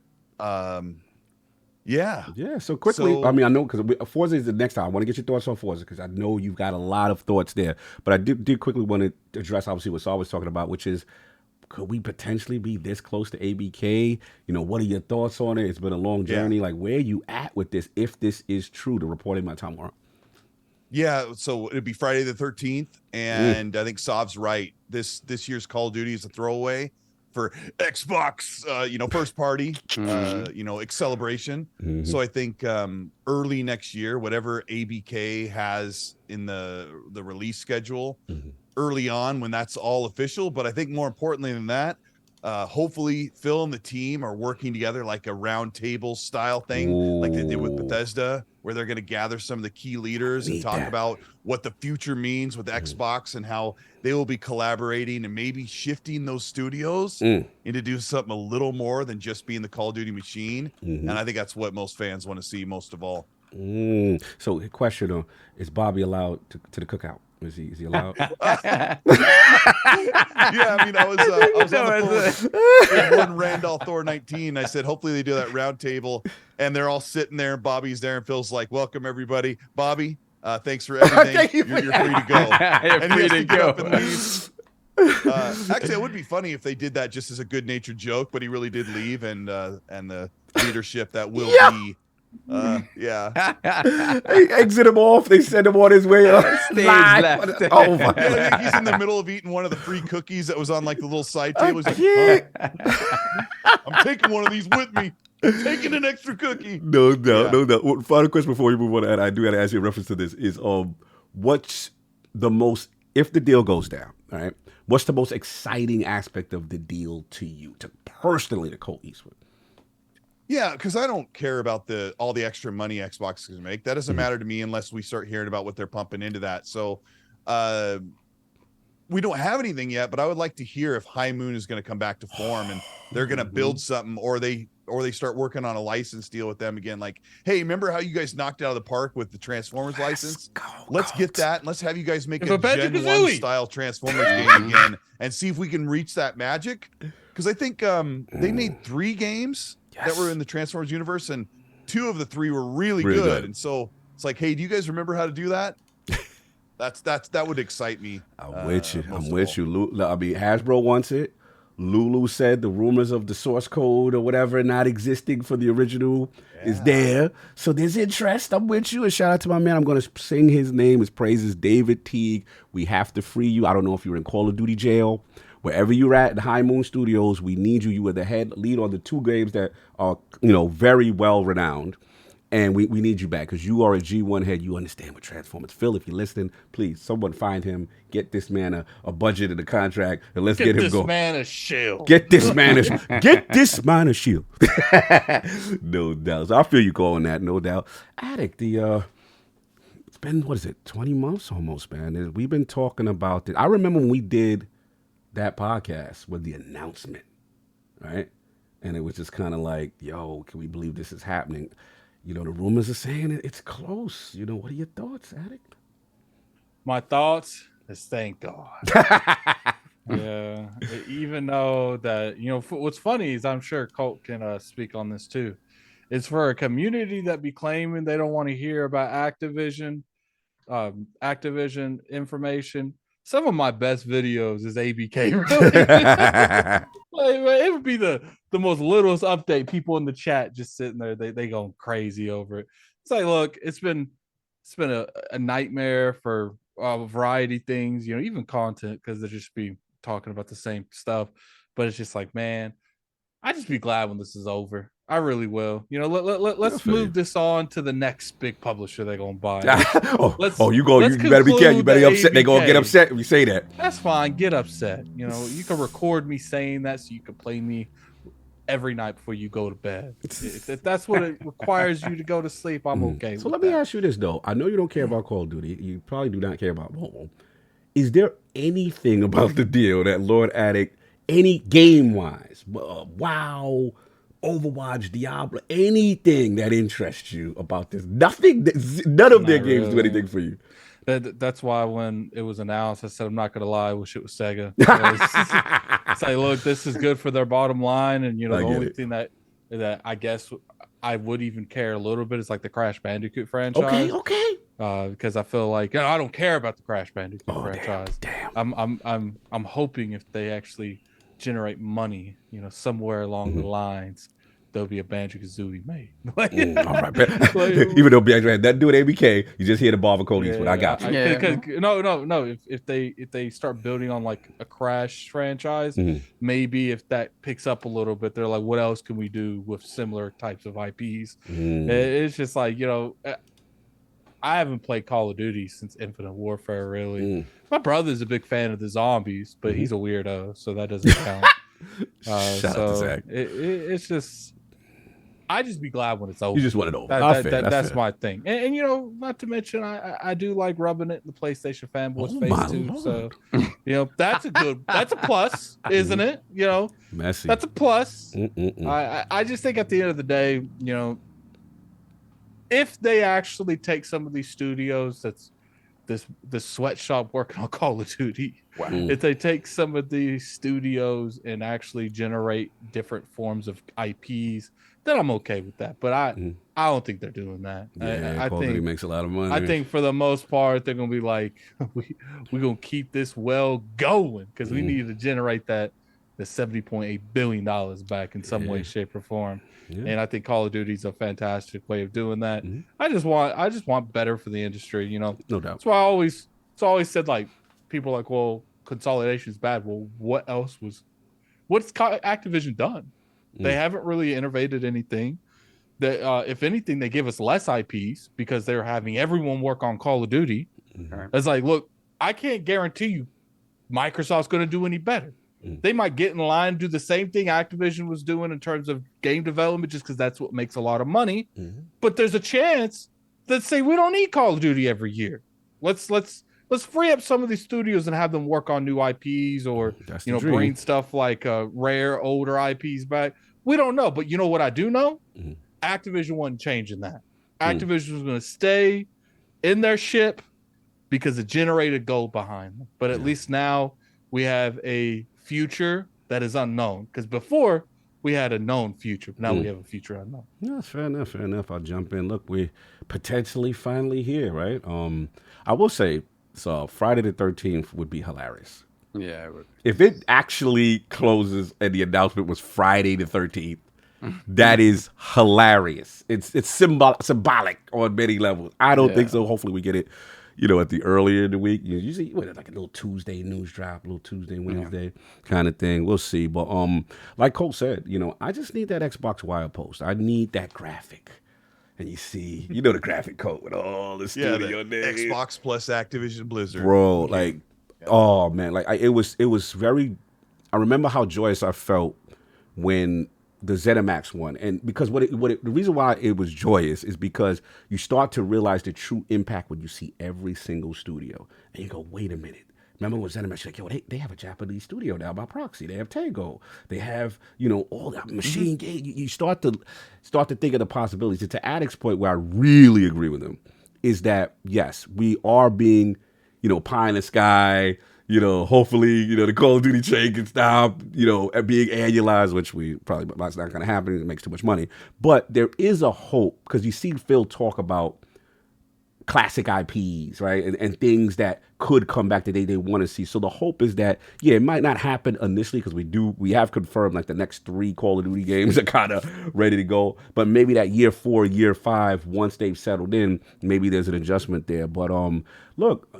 yeah. So quickly, I mean, I know because Forza is the next time. I want to get your thoughts on Forza because I know you've got a lot of thoughts there. But I did quickly want to address obviously what Saul was talking about, which is, could we potentially be this close to ABK? What are your thoughts on it? It's been a long journey. Yeah. Like, where are you at with this? If this is true, the reporting by Tom Warren. Yeah, so it'd be Friday the 13th, and I think Sav's right. This year's Call of Duty is a throwaway for Xbox, first party, celebration. So I think early next year, whatever ABK has in the release schedule, early on when that's all official. But I think more importantly than that, hopefully Phil and the team are working together like a round table style thing, like they did with Bethesda, where they're going to gather some of the key leaders and talk about what the future means with Xbox and how they will be collaborating and maybe shifting those studios into do something a little more than just being the Call of Duty machine. And I think that's what most fans want to see most of all. So question, is Bobby allowed to the cookout? Is he allowed? Yeah, I mean, I was on the phone with one Randolph Thor 19. I said, hopefully they do that round table, and they're all sitting there, and Bobby's there, and Phil's like, welcome everybody. Bobby, thanks for everything. You're free to go. And free to go. Up and leave. Actually, it would be funny if they did that just as a good-natured joke, but he really did leave, and the leadership that will be. They exit him off. They send him on his way. Stage left. Oh my God. He's in the middle of eating one of the free cookies that was on like the little side table. He's like, I'm taking one of these with me. I'm taking an extra cookie. No doubt. Well, final question before we move on, and I do have to ask you a reference to this, is what's the most, if the deal goes down, all right, what's the most exciting aspect of the deal to you, personally to Colt Eastwood? Yeah, because I don't care about all the extra money Xbox is going to make. That doesn't matter to me unless we start hearing about what they're pumping into that. So we don't have anything yet, but I would like to hear if High Moon is going to come back to form and they're going to build something, or they start working on a license deal with them again. Like, hey, remember how you guys knocked it out of the park with the Transformers license? Let's get that, and let's have you guys make a Gen 1 style Transformers game again and see if we can reach that magic. Because I think they made 3 games that were in the Transformers universe, and 2 of the 3 were really good. And so it's like, hey, do you guys remember how to do that? That would excite me. I'm with you. I mean, Hasbro wants it. Lulu said the rumors of the source code or whatever not existing for the original is there. So there's interest. I'm with you. And shout out to my man. I'm going to sing his name, his praises, David Teague. We have to free you. I don't know if you're in Call of Duty jail. Wherever you're at in High Moon Studios, we need you. You were the lead on the 2 games that are, very well renowned. And we need you back because you are a G1 head. You understand what Transformers. Phil, if you're listening, please, someone find him. Get this man a budget and a contract, and let's get him going. Get this man a shield. No doubt. So I feel you calling that, no doubt. Addict, it's been, 20 months almost, man. We've been talking about this. I remember when we did that podcast with the announcement, right? And it was just kind of like, yo, can we believe this is happening? The rumors are saying it's close. What are your thoughts, Addict? My thoughts is thank God. Yeah. Even though that, what's funny is I'm sure Colt can speak on this too. It's for a community that be claiming they don't want to hear about Activision information. Some of my best videos is ABK. Really. It would be the most littlest update. People in the chat just sitting there, they going crazy over it. It's like, look, it's been a nightmare for a variety of things, even content, because they just be talking about the same stuff. But it's just like, man, I just be glad when this is over. I really will. Let's move this on to the next big publisher they're gonna buy. You better be careful. You better be upset. They're gonna get upset if you say that. That's fine. Get upset. You can record me saying that so you can play me every night before you go to bed. If that's what it requires you to go to sleep, I'm okay. So let me ask you this though. I know you don't care about Call of Duty. You probably do not care about mobile. Is there anything about the deal that Lord Addict, any game wise, WoW, Overwatch, Diablo, anything that interests you about this. Nothing, none of their games do anything for you. That's why when it was announced, I said, I'm not going to lie, I wish it was Sega. It's like, look, this is good for their bottom line. And, the only thing that I guess I would even care a little bit is like the Crash Bandicoot franchise. Okay. Because I feel like I don't care about the Crash Bandicoot franchise. Damn. I'm hoping if they actually generate money, somewhere along the lines, there'll be a Banjo-Kazooie made. All right, even though Banjo had nothing to do with ABK, you just hear the bar for Colt Eastwood. I got you. No. If they start building on like a Crash franchise, maybe if that picks up a little bit, they're like, what else can we do with similar types of IPs? It's just like I haven't played Call of Duty since Infinite Warfare. Really, my brother's a big fan of the zombies, but he's a weirdo, so that doesn't count. Shout out to Zach. It's just. I just be glad when it's over. You just want it over. That's my thing. And not to mention, I do like rubbing it in the PlayStation fanboys' face too. Lord. So, that's a plus, isn't it? Messy. That's a plus. I just think at the end of the day, if they actually take some of these studios that's this sweatshop working on Call of Duty, if they take some of these studios and actually generate different forms of IPs, then I'm okay with that. But I don't think they're doing that. I Call of Duty makes a lot of money. I think for the most part, they're gonna be like, we're gonna keep this well going because we need to generate the $70.8 billion back in some way, shape, or form. And I think Call of Duty is a fantastic way of doing that. I just want better for the industry. No doubt. That's why I always said, like, people are like, well, consolidation is bad. Well, what's Activision done? They haven't really innovated anything. If anything, they give us less IPs because they're having everyone work on Call of Duty. It's like, look, I can't guarantee you Microsoft's going to do any better. They might get in line, do the same thing Activision was doing in terms of game development, just because that's what makes a lot of money. But there's a chance that say we don't need Call of Duty every year. Let's free up some of these studios and have them work on new IPs, or bring stuff like rare older IPs back. We don't know, but you know what I do know? Activision wasn't changing that. Activision was going to stay in their ship because it generated gold behind them. But at least now we have a future that is unknown, because before we had a known future, but now we have a future unknown. Yeah, fair enough. I'll jump in. Look, we're potentially finally here, right? I will say, so Friday the 13th would be hilarious. Yeah, it would. If it actually closes and the announcement was Friday the 13th, that is hilarious. It's symbolic on many levels. I don't think so. Hopefully we get it, at the earlier in the week. Usually like a little Tuesday news drop, a little Tuesday, Wednesday kind of thing. We'll see. But like Colt said, I just need that Xbox Wire post. I need that graphic. And you see, the graphic code with all the studio names. Xbox plus Activision Blizzard. Bro, like, oh man, like it was very. I remember how joyous I felt when the ZeniMax won, and because the reason why it was joyous is because you start to realize the true impact when you see every single studio, and you go, wait a minute. Remember when ZeniMax like, yo, they have a Japanese studio now by proxy. They have Tango. They have, all that machine game. You start to think of the possibilities. And to Addict's point, where I really agree with him, is that yes, we are being, pie in the sky. Hopefully, the Call of Duty chain can stop, being annualized, which that's not going to happen. It makes too much money. But there is a hope, because you see Phil talk about classic IPs, right? And things that could come back that they want to see. So the hope is that, it might not happen initially, because we have confirmed like the next 3 Call of Duty games are kind of ready to go. But maybe that year 4, year 5, once they've settled in, maybe there's an adjustment there. But look,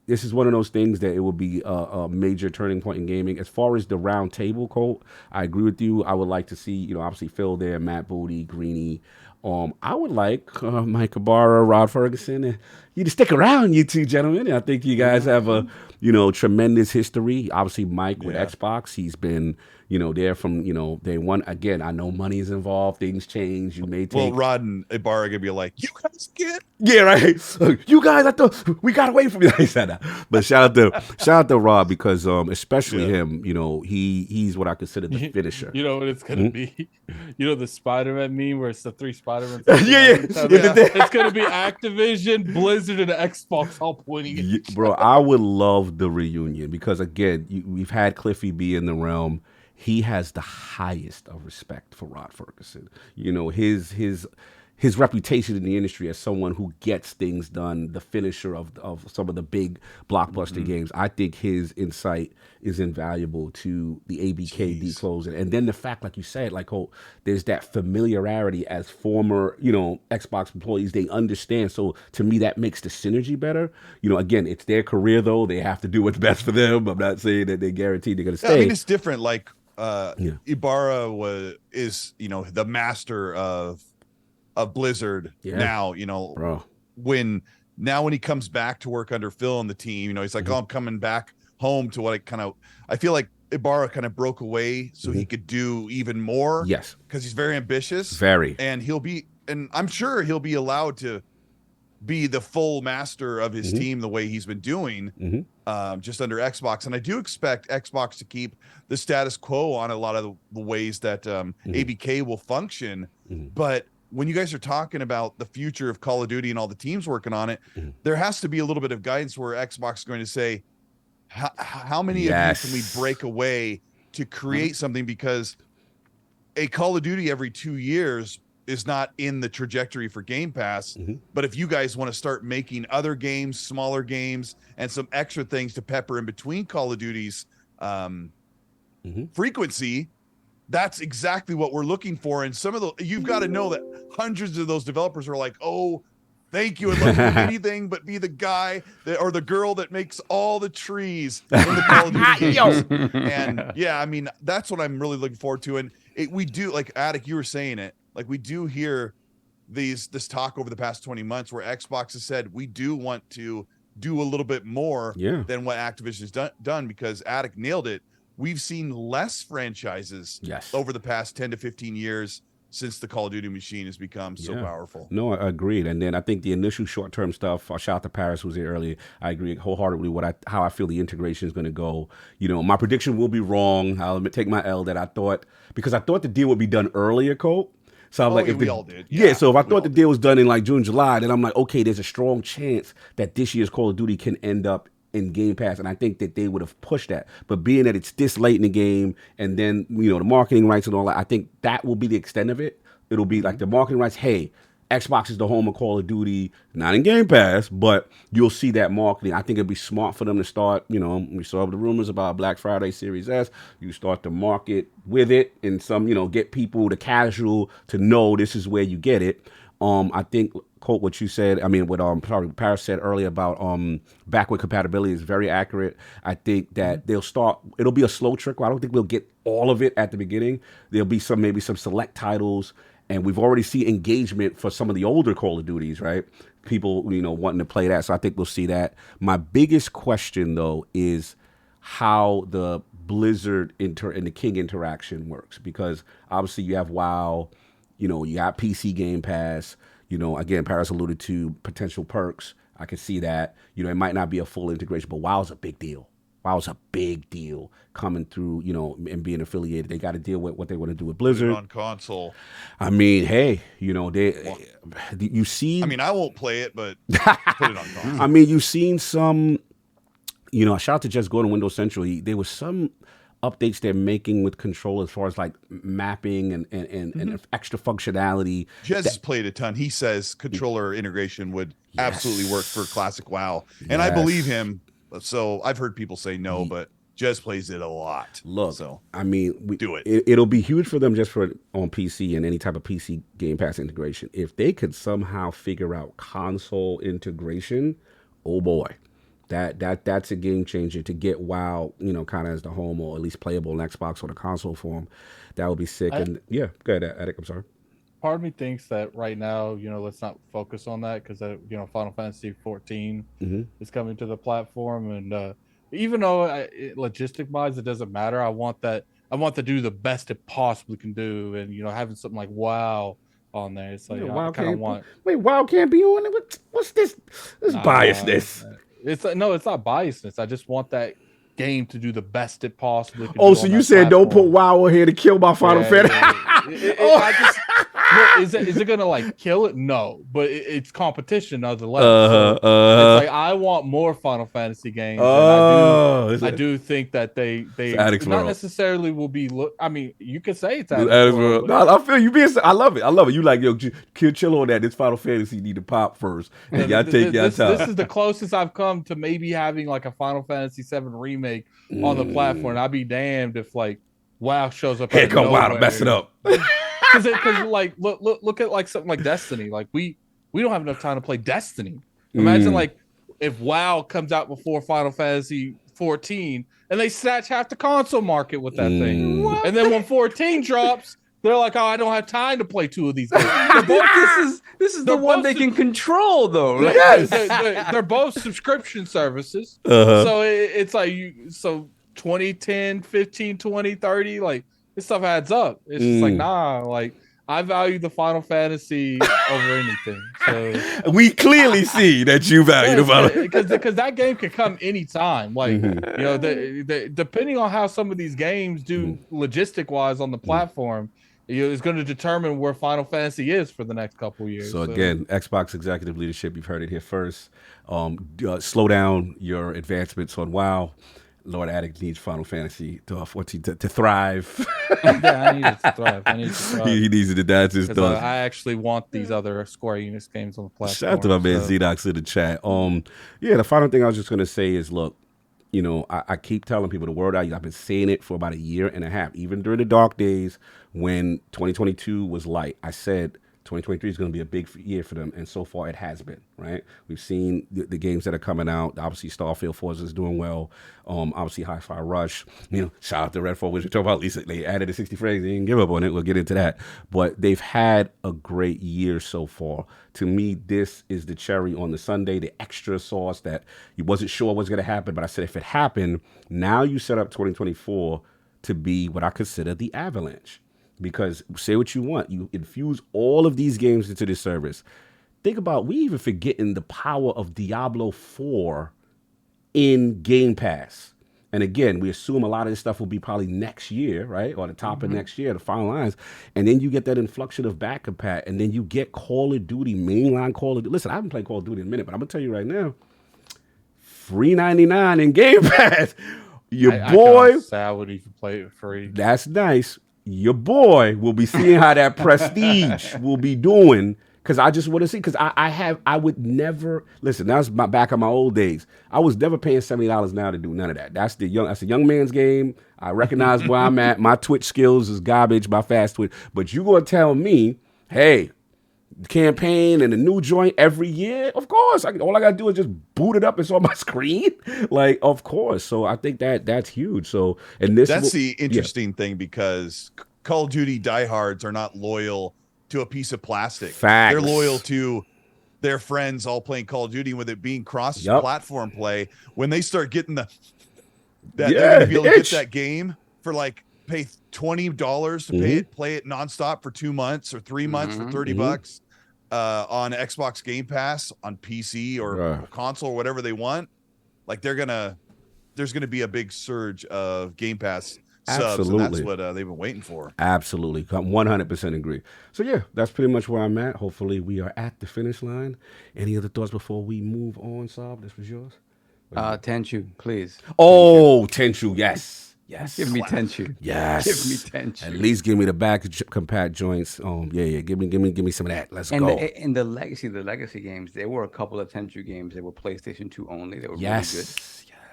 this is one of those things that it will be a major turning point in gaming. As far as the round table, Colt, I agree with you. I would like to see, obviously Phil there, Matt Booty, Greeny, I would like Mike Ibarra, Rod Ferguson, and you to stick around, you two gentlemen. I think you guys have a tremendous history. Obviously, Mike with Xbox, he's been there from day one. Again, I know money is involved, things change. You may take. Well, Rod and Ibarra are gonna be like, you guys get. Yeah, right. You guys, I thought we got away from you. He said that. But shout out to Rod because especially him, he's what I consider the finisher. You know what it's gonna be? The Spider-Man meme where it's the 3 Spider-Man. It's gonna be Activision, Blizzard, and Xbox all pointing at each bro, I would love the reunion because again, we've had Cliffy be in the realm. He has the highest of respect for Rod Ferguson. His reputation in the industry as someone who gets things done, the finisher of some of the big blockbuster games. I think his insight is invaluable to the ABK declosing. And then the fact, like you said, there's that familiarity as former, Xbox employees, they understand. So to me, that makes the synergy better. Again, it's their career though. They have to do what's best for them. I'm not saying that they're guaranteed they're going to stay. I mean, it's different. Ibarra is, the master of Blizzard now, bro. when he comes back to work under Phil and the team, he's like, oh, I'm coming back home to what I feel like Ibarra kind of broke away so he could do even more. Yes. Because he's very ambitious. Very. And I'm sure he'll be allowed to be the full master of his team the way he's been doing just under Xbox. And I do expect Xbox to keep the status quo on a lot of the ways that ABK will function. But when you guys are talking about the future of Call of Duty and all the teams working on it, there has to be a little bit of guidance where Xbox is going to say, how many of you can we break away to create something? Because a Call of Duty every 2 years is not in the trajectory for Game Pass. But if you guys want to start making other games, smaller games, and some extra things to pepper in between Call of Duty's frequency, that's exactly what we're looking for. And you've got to know that hundreds of those developers are like, oh, thank you. I'd love to do anything but be the guy or the girl that makes all the trees in the Call of Duty games. And I mean, that's what I'm really looking forward to. And we do, like Attic, you were saying it, we do hear this talk over the past 20 months where Xbox has said, we do want to do a little bit more than what Activision has done because Attic nailed it. We've seen less franchises over the past 10 to 15 years since the Call of Duty machine has become so powerful. No, I agreed. And then I think the initial short-term stuff, shout out to Parris, who was here earlier. I agree wholeheartedly with how I feel the integration is going to go. My prediction will be wrong. I'll take my L that I thought the deal would be done earlier, Colt. So I'm if we all did. So if I thought the deal was done in June, July, then I'm like, okay, there's a strong chance that this year's Call of Duty can end up in Game Pass, and I think that they would have pushed that. But being that it's this late in the game, and then the marketing rights and all that, I think that will be the extent of it. It'll be like the marketing rights. Hey, Xbox is the home of Call of Duty, not in Game Pass, but you'll see that marketing. I think it'd be smart for them to start. We saw the rumors about Black Friday Series S. You start to market with it, and some get people, the casual, to know this is where you get it. I think, Colt, what you said, what Parris said earlier about backward compatibility is very accurate. I think that it'll be a slow trickle. I don't think we'll get all of it at the beginning. There'll be maybe some select titles, and we've already seen engagement for some of the older Call of Duties, right? People, wanting to play that. So I think we'll see that. My biggest question, though, is how the Blizzard and the King interaction works, because obviously you have WoW, you got PC Game Pass. Again, Parris alluded to potential perks. I can see that. It might not be a full integration, but WoW's a big deal. WoW's a big deal coming through, and being affiliated. They got to deal with what they want to do with Blizzard. On console. I mean, hey, you see. I mean, I won't play it, but put it on console. I mean, you've seen some, shout out to Just Gordon, Windows Central. There was some updates they're making with control as far as mapping and extra functionality. Jez has played a ton. He says controller integration would absolutely work for classic WoW. And I believe him. So I've heard people say no, but Jez plays it a lot. Look, so we do it. It'll be huge for them just on PC and any type of PC Game Pass integration. If they could somehow figure out console integration, oh boy. That's a game changer to get WoW, kind of as the home, or at least playable on Xbox or the console form. That would be sick. Go ahead, Attic, I'm sorry. part of me thinks that right now, let's not focus on that because Final Fantasy 14 is coming to the platform, and even though logistic wise it doesn't matter, I want to do the best it possibly can do, and having something like WoW on there, it's like I kind of want. Wait, WoW can't be on it. What's this? This biasness. It's not biasness. I just want that game to do the best it possibly can. Oh, so you said don't put WoW on here to kill my Final Fantasy? Is it gonna like kill it? No, but it's competition nonetheless. It's like I want more Final Fantasy games. I do think that they not necessarily will be. I mean, you could say it's Addicts World. No, I feel you being. I love it. You like chill on that. This Final Fantasy need to pop first. Y'all take your time. This is the closest I've come to maybe having like a Final Fantasy 7 remake on the platform. I'd be damned if like WoW shows up. Here come WoW to mess it up. Because like look at like something like Destiny. Like we don't have enough time to play Destiny. Imagine like if WoW comes out before Final Fantasy 14 and they snatch half the console market with that thing. And then when 14 drops, they're like, oh, I don't have time to play 2 of these games. This is the one they can control, though. Yes. They're both subscription services. So it's like 2010, 15, 20, 30, like this stuff adds up. It's just like, nah, like I value the Final Fantasy over anything. So we clearly see that you value the Final because that game can come anytime. Like depending on how some of these games do logistic wise on the platform, is going to determine where Final Fantasy is for the next couple of years. So again, Xbox executive leadership, you've heard it here first. Slow down your advancements on WoW. Lord Addict needs Final Fantasy 14 to thrive. Yeah, I need it to thrive. He needs it. That's his thought. I actually want these other Square Enix games on the platform. Shout out to my man Xenox in the chat. The final thing I was just going to say is, look, I keep telling people the word out. I've been saying it for about 1.5 years. Even during the dark days when 2022 was light, I said 2023 is going to be a big year for them, and so far it has been, right? We've seen the games that are coming out. Obviously, Starfield Forza is doing well. Obviously, Hi-Fi Rush. Shout out to Redfall, which we talk about. At least they added the 60 frames. They didn't give up on it. We'll get into that. But they've had a great year so far. To me, this is the cherry on the sundae, the extra sauce that you wasn't sure was going to happen. But I said, if it happened, now you set up 2024 to be what I consider the avalanche. Because say what you want, you infuse all of these games into this service. Think about, we even forgetting the power of Diablo 4 in Game Pass. And again, we assume a lot of this stuff will be probably next year, right? Or the top of next year, the final lines. And then you get that inflection of back compat, and then you get Call of Duty, mainline Call of Duty. Listen, I haven't played Call of Duty in a minute, but I'm going to tell you right now, $3.99 in Game Pass. I would even play it free. That's nice. Your boy will be seeing how that prestige will be doing, because I just want to see, because I would never, listen, that's back in my old days. I was never paying $70 now to do none of that. That's a young man's game. I recognize where I'm at. My Twitch skills is garbage, my fast Twitch. But you going to tell me, hey, campaign and a new joint every year? Of course. All I got to do is just boot it up. It's on my screen. Like, of course. So I think that's huge. So, and that's the interesting thing, because Call of Duty diehards are not loyal to a piece of plastic. Facts. They're loyal to their friends all playing Call of Duty, with it being cross-platform play. When they start getting they're going to be able to get that game for like pay $20 to play it nonstop for 2 months or 3 months for $30 on Xbox Game Pass on PC or console or whatever they want. Like there's gonna be a big surge of Game Pass subs, and that's what they've been waiting for. Absolutely, 100% agree. So yeah, that's pretty much where I'm at. Hopefully, we are at the finish line. Any other thoughts before we move on, Saab? This was yours. Tenchu, please. Oh, Tenchu, yes. Yes. Give me Tenchu. Yes. Give me Tenchu. At least give me the back compact joints. Yeah. Give me some of that. Let's go. And the legacy games, there were a couple of Tenchu games that were PlayStation 2 only. They were really good.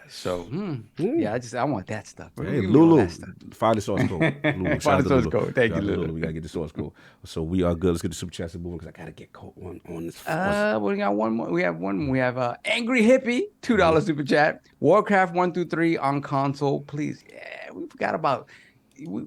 So I want that stuff. Hey, Lulu, find the source code. Find the source code. Thank you, Lulu. We gotta get the source code. So we are good. Let's get the super chats moving, because I gotta get caught on this. We got one more. We have Angry Hippie, $2 super chat. Warcraft 1 through 3 on console, please. Yeah, we forgot about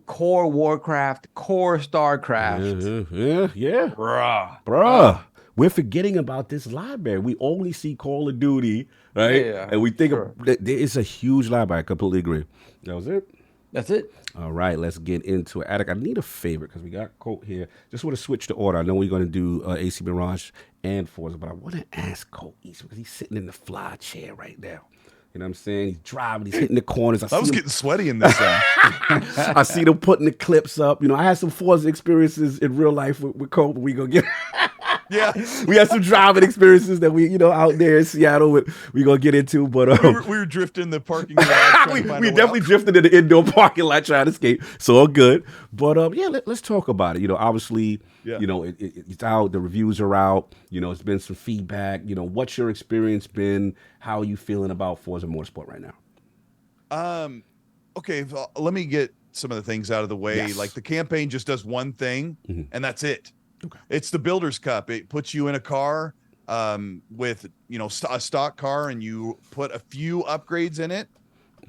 core Warcraft, core StarCraft. Yeah. Bruh. We're forgetting about this library. We only see Call of Duty, right? Yeah, and we think sure. there is a huge library. I completely agree. That was it. That's it. All right, let's get into it. Attic, I need a favorite because we got Colt here. Just want to switch the order. I know we're going to do AC Mirage and Forza, but I want to ask Colt Eastwood because he's sitting in the fly chair right now. You know what I'm saying? He's driving. He's hitting the corners. I was getting sweaty in this. I see them putting the clips up. You know, I had some Forza experiences in real life with Colt, but we going to get... Yeah, we had some driving experiences that we, out there in Seattle, we gonna get into. But we were drifting the parking lot. we definitely drifted in the indoor parking lot trying to escape. So all good. But let's talk about it. Obviously, it's out. The reviews are out. It's been some feedback. What's your experience been? How are you feeling about Forza Motorsport right now? Okay, let me get some of the things out of the way. Yes. Like the campaign just does one thing, and that's it. Okay. It's the Builder's Cup. It puts you in a car with a stock car, and you put a few upgrades in it.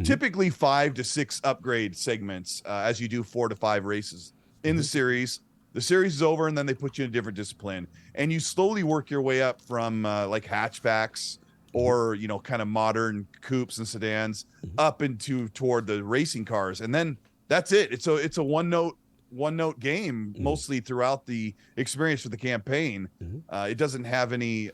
Typically 5 to 6 upgrade segments as you do 4 to 5 races in the series. The series is over, and then they put you in a different discipline, and you slowly work your way up from like hatchbacks or kind of modern coupes and sedans up into toward the racing cars, and then that's it. It's a one note game mostly throughout the experience for the campaign. It doesn't have any,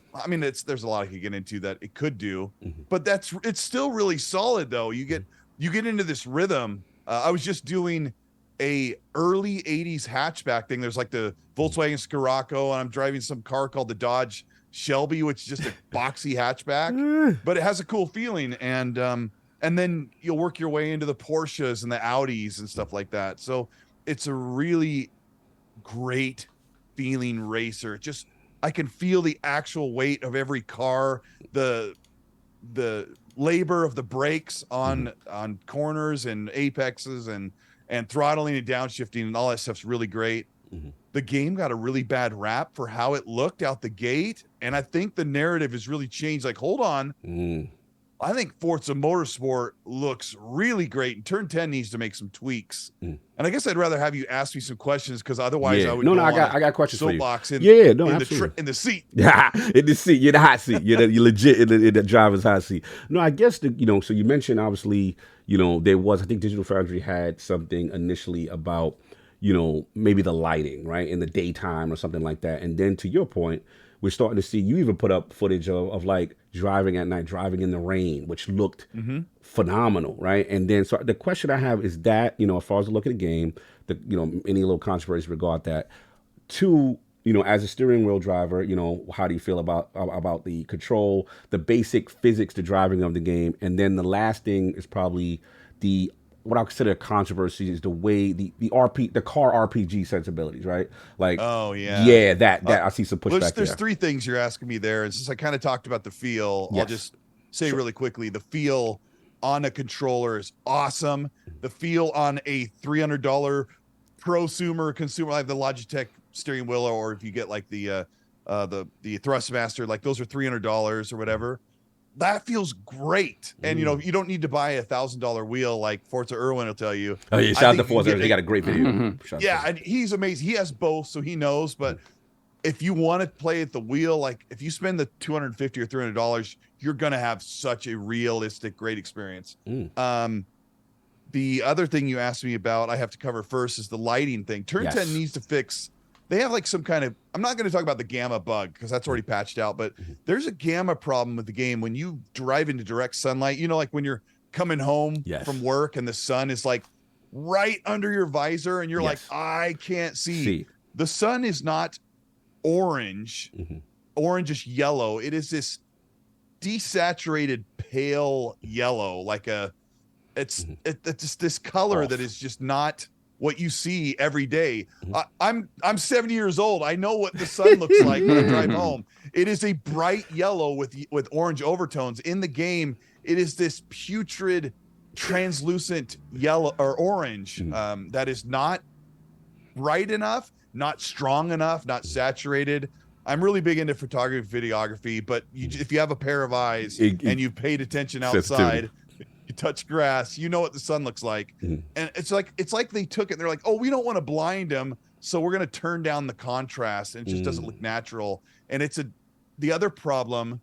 there's a lot I could get into that it could do, but it's still really solid though. You get into this rhythm. I was just doing a early 80s hatchback thing. There's like the Volkswagen Scirocco, and I'm driving some car called the Dodge Shelby, which is just a boxy hatchback, but it has a cool feeling. And then you'll work your way into the Porsches and the Audis and stuff like that. So it's a really great feeling racer. I can feel the actual weight of every car, the labor of the brakes on corners and apexes and throttling and downshifting and all that stuff's really great. The game got a really bad rap for how it looked out the gate, and I think the narrative has really changed. Like, hold on. I think Forza Motorsport looks really great, and Turn 10 needs to make some tweaks. And I guess I'd rather have you ask me some questions, because otherwise I would I got questions for you. Soapbox in absolutely. In the seat. In the seat. You're in the hot seat. You're legit in the driver's hot seat. No, I guess so you mentioned obviously, there was, I think Digital Foundry had something initially about, maybe the lighting, right, in the daytime or something like that. And then to your point, we're starting to see, you even put up footage of like driving at night, driving in the rain, which looked phenomenal, right? And then, so the question I have is that, as far as the look of the game, any little controversy regard that. 2, as a steering wheel driver, how do you feel about the control, the basic physics, the driving of the game? And then the last thing is probably what I consider a controversy is the way the car RPG sensibilities, right? Like, that I see some pushback. There's 3 things you're asking me there, and since I kind of talked about the feel, I'll just say really quickly: the feel on a controller is awesome. The feel on a $300 prosumer consumer, like the Logitech steering wheel, or if you get like the Thrustmaster, like those are $300 or whatever. That feels great. And, you don't need to buy a $1,000 wheel like Forza Irwin will tell you. Oh, yeah, shout out to Forza. They got a great video. Yeah, and he's amazing. He has both, so he knows. But if you want to play at the wheel, like if you spend the $250 or $300, you're going to have such a realistic, great experience. The other thing you asked me about, I have to cover first, is the lighting thing. Turn 10 needs to fix. They have like some kind of, I'm not going to talk about the gamma bug because that's already patched out, but there's a gamma problem with the game when you drive into direct sunlight. Like when you're coming home from work and the sun is like right under your visor and you're like, I can't see. The sun is not orange, orangish yellow. It is this desaturated pale yellow, like it's just this color that is just not what you see every day. I'm 70 years old. I know what the sun looks like when I drive home. It is a bright yellow with orange overtones. In the game, it is this putrid, translucent yellow or orange that is not bright enough, not strong enough, not saturated. I'm really big into photography, videography, but if you have a pair of eyes and you've paid attention outside, touch grass, you know what the sun looks like. And it's like they took it and they're like, oh, we don't want to blind them, so we're going to turn down the contrast, and it just doesn't look natural. And the other problem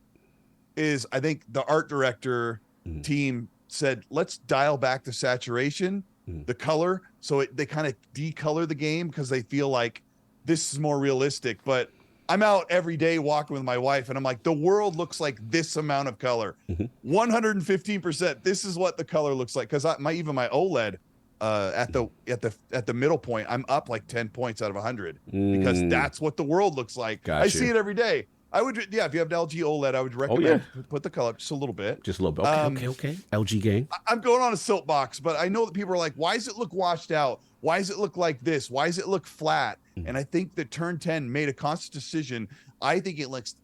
is, I think the art director team said, let's dial back the saturation, the color, so they kind of decolor the game because they feel like this is more realistic. But I'm out every day walking with my wife, and I'm like, the world looks like this amount of color, 115%. This is what the color looks like. Because even my OLED, at the middle point, I'm up like 10 points out of 100 because that's what the world looks like. Gotcha. I see it every day. I would, if you have an LG OLED, I would recommend put the color up just a little bit. Just a little bit. Okay. LG game. I'm going on a soapbox, but I know that people are like, why does it look washed out? Why does it look like this? Why does it look flat? And I think that Turn 10 made a conscious decision. I think it looks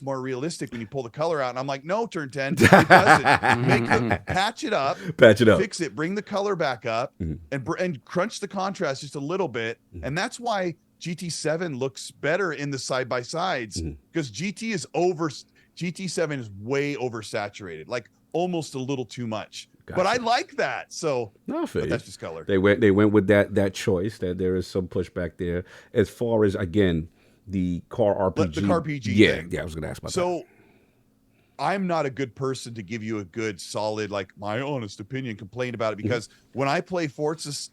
more realistic when you pull the color out. And I'm like, no, Turn 10, it doesn't. Patch it up, fix it, bring the color back up, and crunch the contrast just a little bit. And that's why GT7 looks better in the side by sides, because GT7 is way oversaturated, like almost a little too much. Gotcha. But I like that. So that's just color. They went with that choice. That there is some pushback there as far as, again, the car RPG. The car RPG thing. Yeah, I was going to ask about that. So I'm not a good person to give you a good, solid, like my honest opinion, complaint about it, because when I play the Forza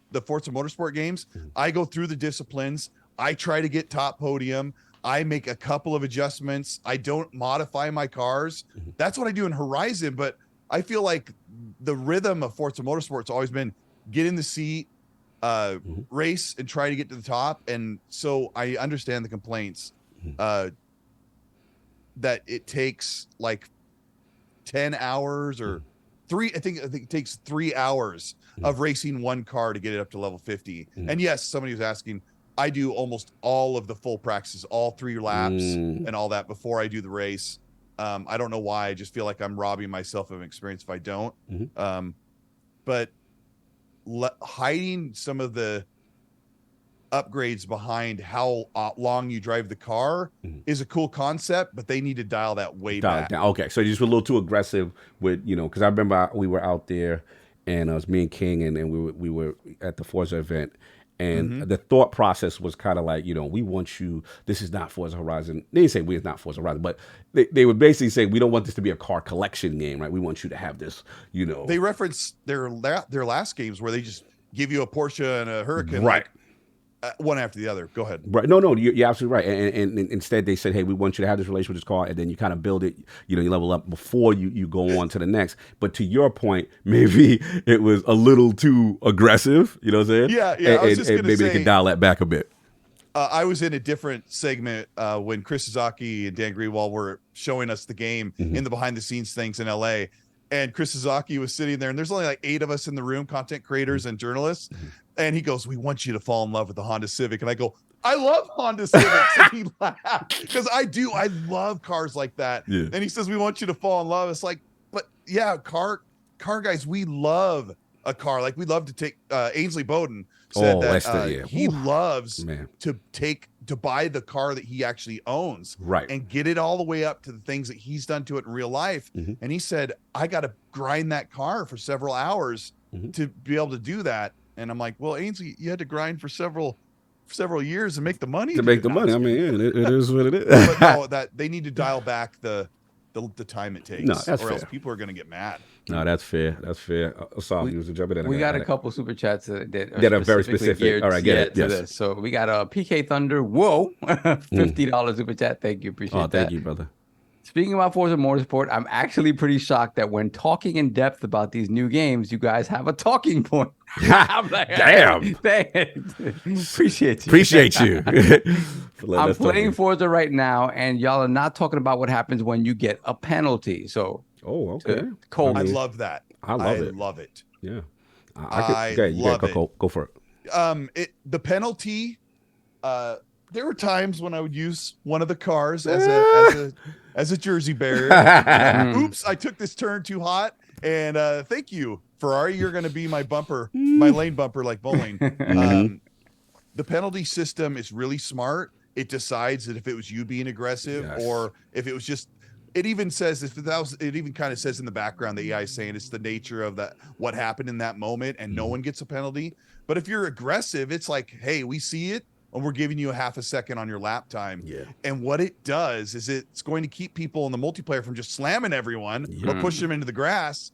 Motorsport games, I go through the disciplines. I try to get top podium. I make a couple of adjustments. I don't modify my cars. That's what I do in Horizon, but I feel like the rhythm of Forza Motorsport's always been get in the seat, race, and try to get to the top. And so I understand the complaints that it takes like 10 hours or I think it takes 3 hours of racing one car to get it up to level 50. And yes, somebody was asking, I do almost all of the full practices, all 3 laps and all that before I do the race. I don't know why. I just feel like I'm robbing myself of an experience if I don't. But hiding some of the upgrades behind how long you drive the car is a cool concept, but they need to dial that way back. Okay, so you just were a little too aggressive with, because I remember we were out there, and it was me and King, and we were at the Forza event. And the thought process was kind of like, we want you, this is not Forza Horizon. They didn't say it's not Forza Horizon, but they would basically say, we don't want this to be a car collection game, right? We want you to have this, They reference their last games where they just give you a Porsche and a Huracan, right? One after the other. Go ahead. Right. No, you're absolutely right. And instead they said, hey, we want you to have this relationship with this car, and then you kind of build it, you level up before you go on to the next. But to your point, maybe it was a little too aggressive, you know what I'm saying? Yeah. I was just gonna maybe they can dial that back a bit. I was in a different segment when Chris Suzaki and Dan Greenwald were showing us the game in the behind the scenes things in LA. And Chris Suzaki was sitting there, and there's only like 8 of us in the room, content creators and journalists. And he goes, we want you to fall in love with the Honda Civic. And I go, I love Honda Civics. And he laughed because I love cars like that. Yeah. And he says, we want you to fall in love. It's like, but yeah, car guys, we love a car. Like we love to take, Ainsley Bowden said that he loves to buy the car that he actually owns, right, and get it all the way up to the things that he's done to it in real life. And he said, I got to grind that car for several hours to be able to do that. And I'm like, well, Ainsley, you had to grind for several years and make the money. To make the money. I mean, it is what it is. But no, that they need to dial back the time it takes, or fair. Else people are going to get mad. No, that's fair. That's fair. We got a couple super chats that are very specific. All right, get it. Yes. This. So we got a PK Thunder. Whoa, $50 super chat. Thank you. Appreciate that. Thank you, brother. Speaking about Forza Motorsport, I'm actually pretty shocked that when talking in depth about these new games, you guys have a talking point. I'm like, damn. Appreciate you. I'm playing Forza right now, and y'all are not talking about what happens when you get a penalty. So, okay. Colt. I love that. I love it. Yeah. Go for it. The penalty, there were times when I would use one of the cars as a jersey bearer. Oops, I took this turn too hot. And thank you, Ferrari. You're going to be my bumper, my lane bumper, like bowling. The penalty system is really smart. It decides that if it was you being aggressive or if it was just it even says it even kind of says in the background, the AI is saying it's the nature of that, what happened in that moment, and no one gets a penalty. But if you're aggressive, it's like, hey, we see it, and we're giving you a half a second on your lap time. Yeah. And what it does is it's going to keep people in the multiplayer from just slamming everyone or push them into the grass.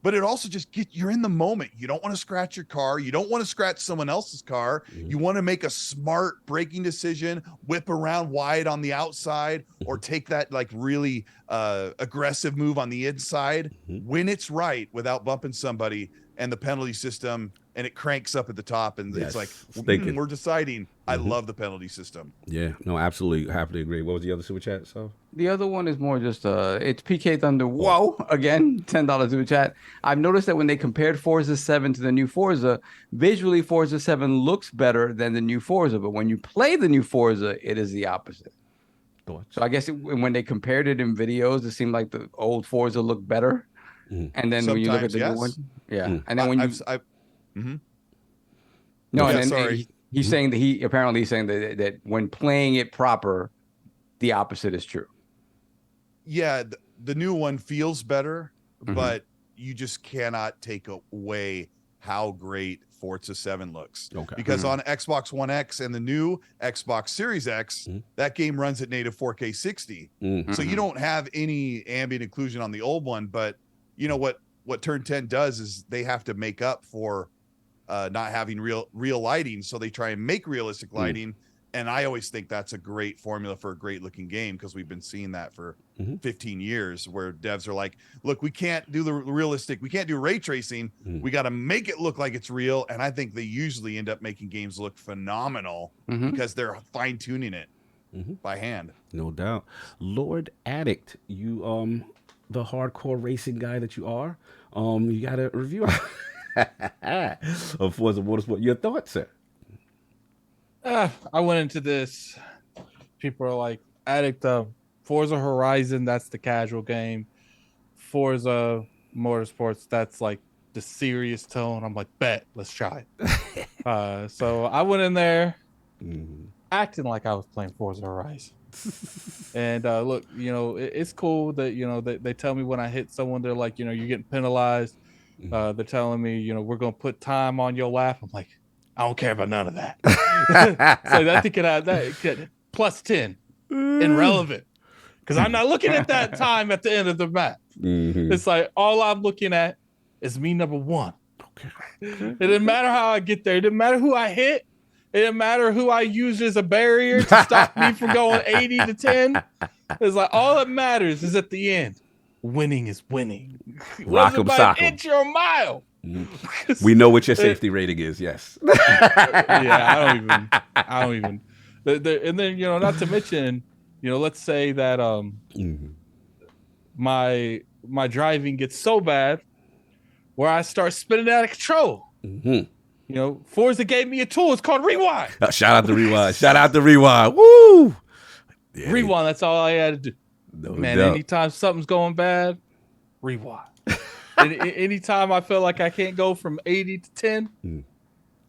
But it also just you're in the moment. You don't want to scratch your car. You don't want to scratch someone else's car. You want to make a smart braking decision, whip around wide on the outside, or take that like really aggressive move on the inside when it's right without bumping somebody. And the penalty system, and it cranks up at the top, and it's like, we're deciding. I love the penalty system. Yeah, no, absolutely, happily agree. What was the other super chat? So the other one is more just it's PK Thunder. Whoa, again, $10 super chat. I've noticed that when they compared Forza 7 to the new Forza, visually Forza 7 looks better than the new Forza, but when you play the new Forza, it is the opposite. So I guess when they compared it in videos, it seemed like the old Forza looked better. And then when you look at the new one, and then when you, he's saying that he's saying that when playing it proper, the opposite is true. Yeah, the new one feels better, but you just cannot take away how great Forza 7 looks. Because on Xbox One X and the new Xbox Series X, that game runs at native 4K 60. So you don't have any ambient occlusion on the old one, but you know what Turn 10 does is they have to make up for not having real lighting, so they try and make realistic lighting. And I always think that's a great formula for a great looking game, because we've been seeing that for 15 years, where devs are like, look, we can't do the realistic, we can't do ray tracing, we got to make it look like it's real. And I think they usually end up making games look phenomenal because they're fine tuning it by hand. No doubt. Lord Addict, you the hardcore racing guy that you are, you got a review of Forza Motorsport. Your thoughts, sir? I went into this. People are like, Addict, Forza Horizon, that's the casual game. Forza Motorsports, that's like the serious tone. I'm like, bet, let's try it. So I went in there acting like I was playing Forza Horizon. And look, it's cool that they tell me when I hit someone, they're like, you're getting penalized. They're telling me, we're gonna put time on your lap. I'm like, I don't care about none of that. So I think it could plus 10 irrelevant, because I'm not looking at that time at the end of the map. It's like all I'm looking at is me number one. It didn't matter how I get there. It didn't matter who I hit. It didn't matter who I used as a barrier to stop me from going 80 to 10. It's like all that matters is at the end. Winning is winning. Rock 'em, sock 'em. An inch or a mile. We know what your safety rating is. Yes. Yeah, I don't even. And then not to mention, let's say that my driving gets so bad where I start spinning out of control. Forza gave me a tool. It's called Rewind. Shout out to Rewind. Shout out to Rewind. Woo! Yeah, Rewind. That's all I had to do. No Man, doubt. anytime something's going bad, rewind. Anytime I feel like I can't go from 80 to 10,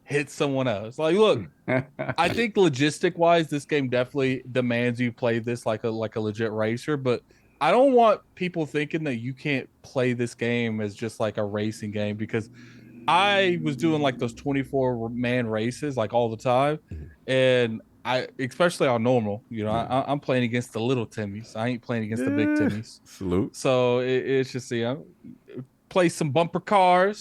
hit someone else. Like, look, I think logistic-wise, this game definitely demands you play this like a legit racer, but I don't want people thinking that you can't play this game as just like a racing game, because I was doing like those 24-man races like all the time, and I, especially on normal, I'm playing against the little Timmys. I ain't playing against the big Timmys. Salute. So it's just, play some bumper cars,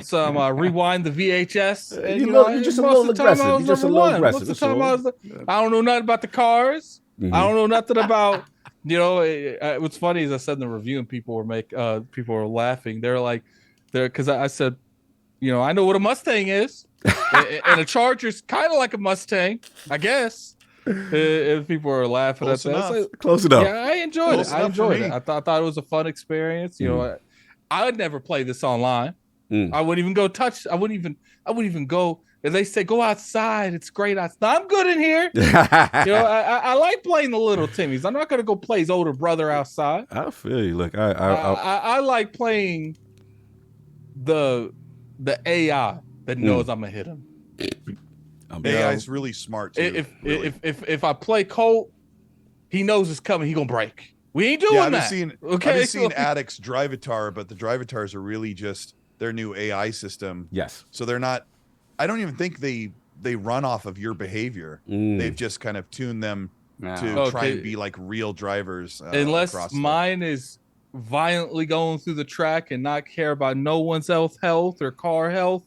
some rewind the VHS. And, you're just a little aggressive. You're just a little aggressive. Most of the time I don't know nothing about the cars. I don't know nothing about, what's funny is I said in the review and people were laughing. They're like, because I said, I know what a Mustang is. And a Charger's kind of like a Mustang, I guess. If people are laughing at that, like, close enough. Yeah, I enjoyed it. I enjoyed it. I thought it was a fun experience. I would never play this online. I wouldn't even go touch. I wouldn't even go. If they say go outside, it's great outside. I'm good in here. I like playing the little Timmys. I'm not gonna go play his older brother outside. I feel you. Look, I like playing the AI that knows I'm gonna hit him. AI is really smart too. If I play Colt, he knows it's coming. He gonna break. We ain't doing Yeah, I've that. been Okay, seeing addicts drivatar, but the drivatars are really just their new AI system. Yes. So they're not. I don't even think they run off of your behavior. They've just kind of tuned them to try and be like real drivers. Unless mine is violently going through the track and not care about no one's health or car health,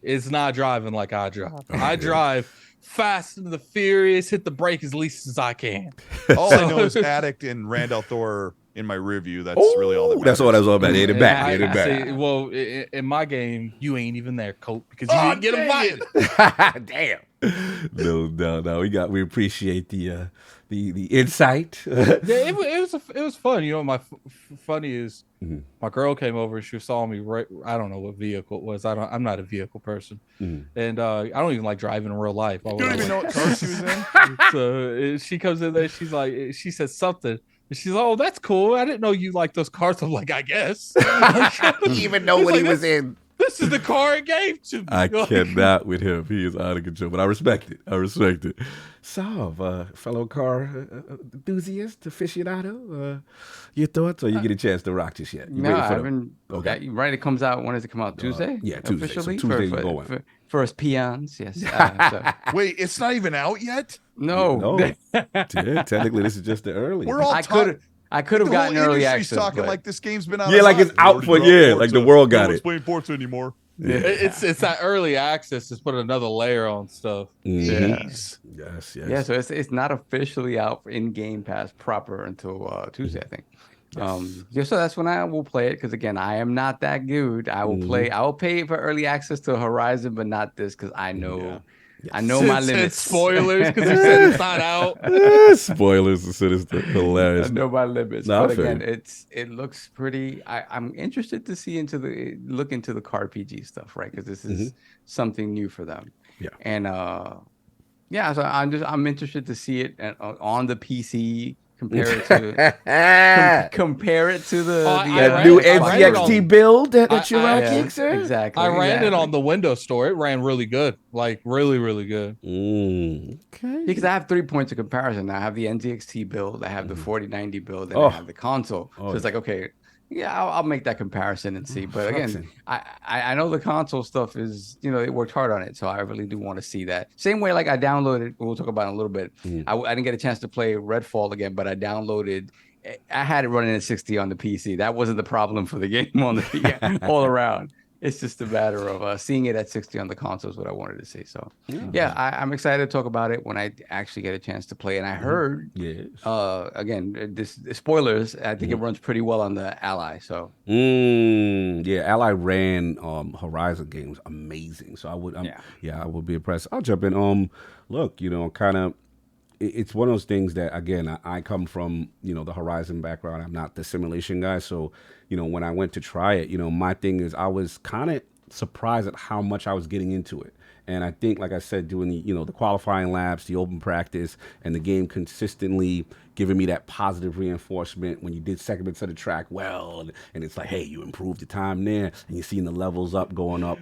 is not driving like I drive. I drive fast and the furious, hit the brake as least as I can. All I know is addict and Randall Thor in my rear view. That's really all that matters. That's all that's all about. In the back. In the back. Say, well, in my game, you ain't even there, Colt, because you didn't get him violent. Damn. No. We appreciate the insight. Yeah, it was fun. You know, my funny is my girl came over and she saw me. Right, I don't know what vehicle it was. I'm not a vehicle person, and I don't even like driving in real life. You don't even know what car she was in. So she comes in there. She's like, she said something. And she's like, oh, that's cool. I didn't know you like those cars. I'm like, I guess. I didn't even know what he was in. This is the car it gave to me. I cannot with him. He is out of control, but I respect it. So, fellow car enthusiast, aficionado, your thoughts, or you get a chance to rock this yet? No, I haven't. Okay. Right, it comes out. When does it come out? Tuesday? Yeah, Tuesday. Officially? So Tuesday for us peons, yes. Wait, it's not even out yet? No. Yeah, technically, this is just the early. We're all I could have gotten early access. Talking like this game's been out. Yeah, like it's out for like the world got it. Playing Forza anymore. Yeah. It's that early access. Just put another layer on stuff. Yes. Yeah, so it's not officially out in Game Pass proper until Tuesday, I think. So that's when I will play it, because again, I am not that good. I will play. I will pay for early access to Horizon, but not this, because I know. Yeah. I know my limits. Spoilers, because you said it's not out. Spoilers, it's hilarious. I know my limits. No, but again, it looks pretty. I'm interested to see look into the car PG stuff, right? Because this is something new for them. Yeah. And so I'm interested to see it on the PC. Compare it to the new NZXT build that you're rocking, sir. Exactly. I ran it on the Windows Store. It ran really good, like really, really good. Okay. Because I have 3 points of comparison. I have the NZXT build, I have the 4090 build, and I have the console. So it's like, okay, yeah, I'll make that comparison and see. But again, I know the console stuff is, they worked hard on it, so I really do want to see that. Same way, like I downloaded, we'll talk about it in a little bit. I didn't get a chance to play Redfall again, but I downloaded. I had it running at 60 on the PC. That wasn't the problem for the game on the all around. It's just a matter of seeing it at 60 on the console is what I wanted to see. So, I'm excited to talk about it when I actually get a chance to play. And I heard, again, this spoilers, I think it runs pretty well on the Ally. So, Ally ran Horizon games amazing. So I would be impressed. I'll jump in. Look, kind of. It's one of those things that, again, I come from, the Horizon background. I'm not the simulation guy. So, when I went to try it, my thing is I was kind of surprised at how much I was getting into it. And I think, like I said, doing the qualifying laps, the open practice, and the game consistently giving me that positive reinforcement when you did segments of the track well, and it's like, hey, you improved the time there, and you're seeing the levels up, going up.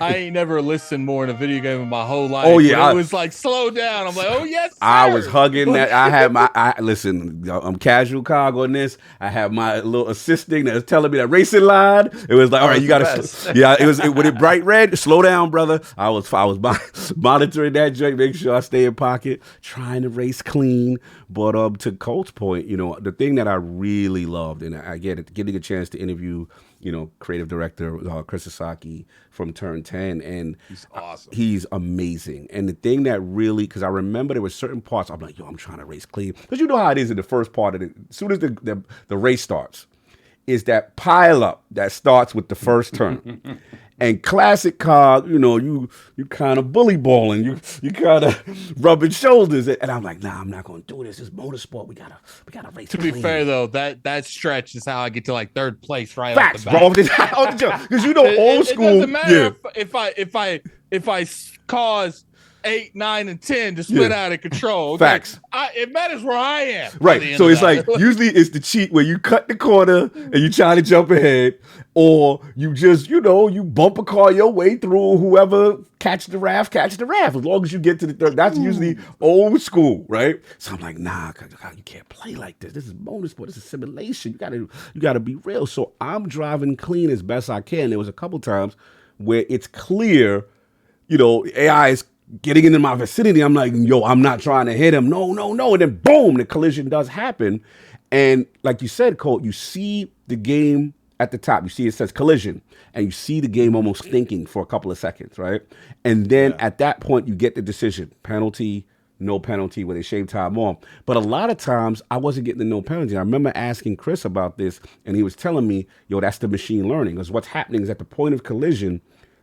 I ain't never listened more in a video game in my whole life. Oh, yeah. It was like, slow down. I'm like, oh, yes, sir. I was hugging that. I had listen, I'm casual cog on this. I have my little assistant that was telling me that racing line. It was like, all right, you got to, with it bright red, slow down, brother. I was monitoring that joint, make sure I stay in pocket, trying to race clean. But to Colt's point, the thing that I really loved, and I getting a chance to interview, creative director Chris Sasaki from Turn 10, and he's awesome. He's amazing. And the thing that really, because I remember there were certain parts, I'm like, I'm trying to race clean, because you know how it is in the first part of it. As soon as the race starts, is that pile up that starts with the first turn. And classic cog, you kind of bully balling, you kind of rubbing shoulders, and I'm like, nah, I'm not gonna do this. It's motorsport. We gotta race. To be fair though, that stretch is how I get to like third place right Facts, off the bat. bro. Because old school. It doesn't matter if I cause 8, 9, and 10 to split out of control. Okay? Facts. It matters where I am. Right. So it's like usually it's the cheat where you cut the corner and you try to jump ahead, or you just you bump bumper car your way through. Whoever catch the raft. As long as you get to the third, that's usually old school, right? So I'm like, nah, you can't play like this. This is motorsport. This is simulation. You gotta be real. So I'm driving clean as best I can. There was a couple times where it's clear, AI is getting into my vicinity. I'm like, yo, I'm not trying to hit him. No. And then boom, the collision does happen. And like you said, Colt, you see the game at the top. You see it says collision, and you see the game almost thinking for a couple of seconds, right? And then at that point, you get the decision, penalty, no penalty, where they shave time off. But a lot of times, I wasn't getting the no penalty. I remember asking Chris about this, and he was telling me, yo, that's the machine learning. Because what's happening is at the point of collision,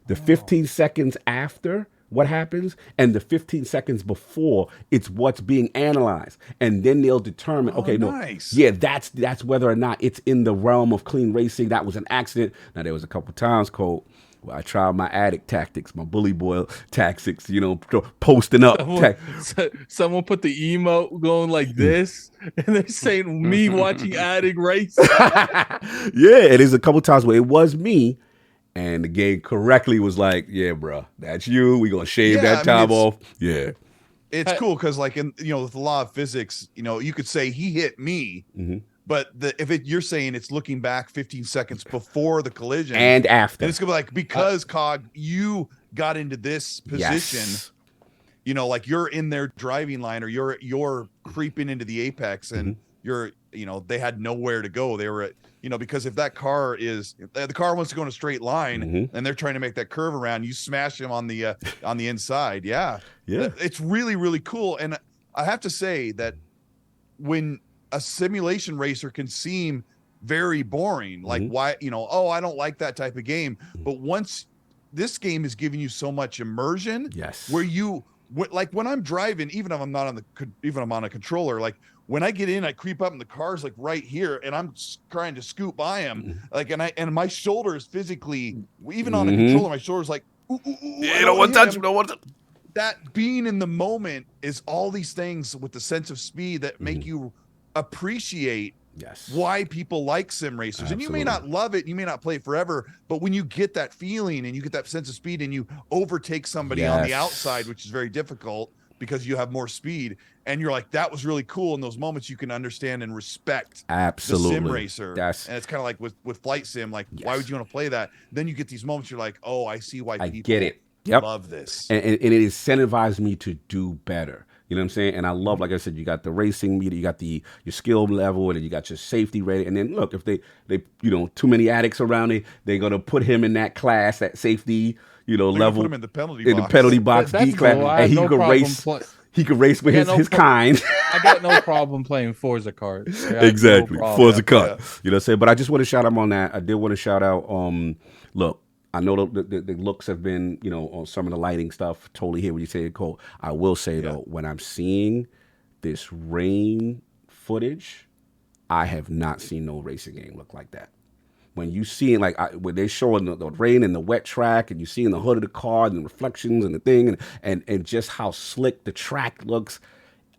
the 15 seconds after what happens and the 15 seconds before, it's what's being analyzed, and then they'll determine that's whether or not it's in the realm of clean racing. That was an accident. Now there was a couple times, Colt, where I tried my addict tactics, my bully boy tactics, posting up. Someone put the emote going like this, and they're saying me watching addict race. It is a couple times where it was me. And the game correctly was like, yeah, bro, that's you. We're going to shave that time off. Yeah. It's cool because, like, with the law of physics, you could say he hit me, but you're saying it's looking back 15 seconds before the collision. And after. And it's going to be like, because, Cog, you got into this position, like you're in their driving line, or you're creeping into the apex, and you're, they had nowhere to go. They were at, because if the car wants to go in a straight line and they're trying to make that curve around, you smash them on the inside. Yeah. It's really, really cool. And I have to say that when a simulation racer can seem very boring, like why, I don't like that type of game. But once this game is giving you so much immersion, where like when I'm driving, even if I'm on a controller, like when I get in, I creep up and the car's like right here, and I'm trying to scoot by him, like, and my shoulder is physically, even on a controller, my shoulder's like, you don't want to touch. That being in the moment is all these things with the sense of speed that make you appreciate why people like sim racers. Absolutely. And you may not love it, you may not play it forever, but when you get that feeling and you get that sense of speed and you overtake somebody on the outside, which is very difficult because you have more speed, and you're like, that was really cool. In those moments, you can understand and respect the sim racer. And it's kind of like with flight sim, like, why would you want to play that? Then you get these moments, you're like, oh, I see why people get it. Love this. And it incentivized me to do better. You know what I'm saying? And I love, like I said, you got the racing meter, you got your skill level, and then you got your safety rating. And then look, if they too many addicts around, they're gonna put him in that class, that safety, level. Put him in the penalty box, D class, cool. and he could race. He could race with his kind. I got no problem playing Forza cards. Exactly, Forza car. You know what I'm saying? But I just want to shout him on that. I did want to shout out. Look, I know the looks have been, on some of the lighting stuff. Totally hear what you say, Cole. I will say, though, when I'm seeing this rain footage, I have not seen no racing game look like that. When you see when they're showing the rain and the wet track, and you see in the hood of the car and the reflections and the thing, and just how slick the track looks,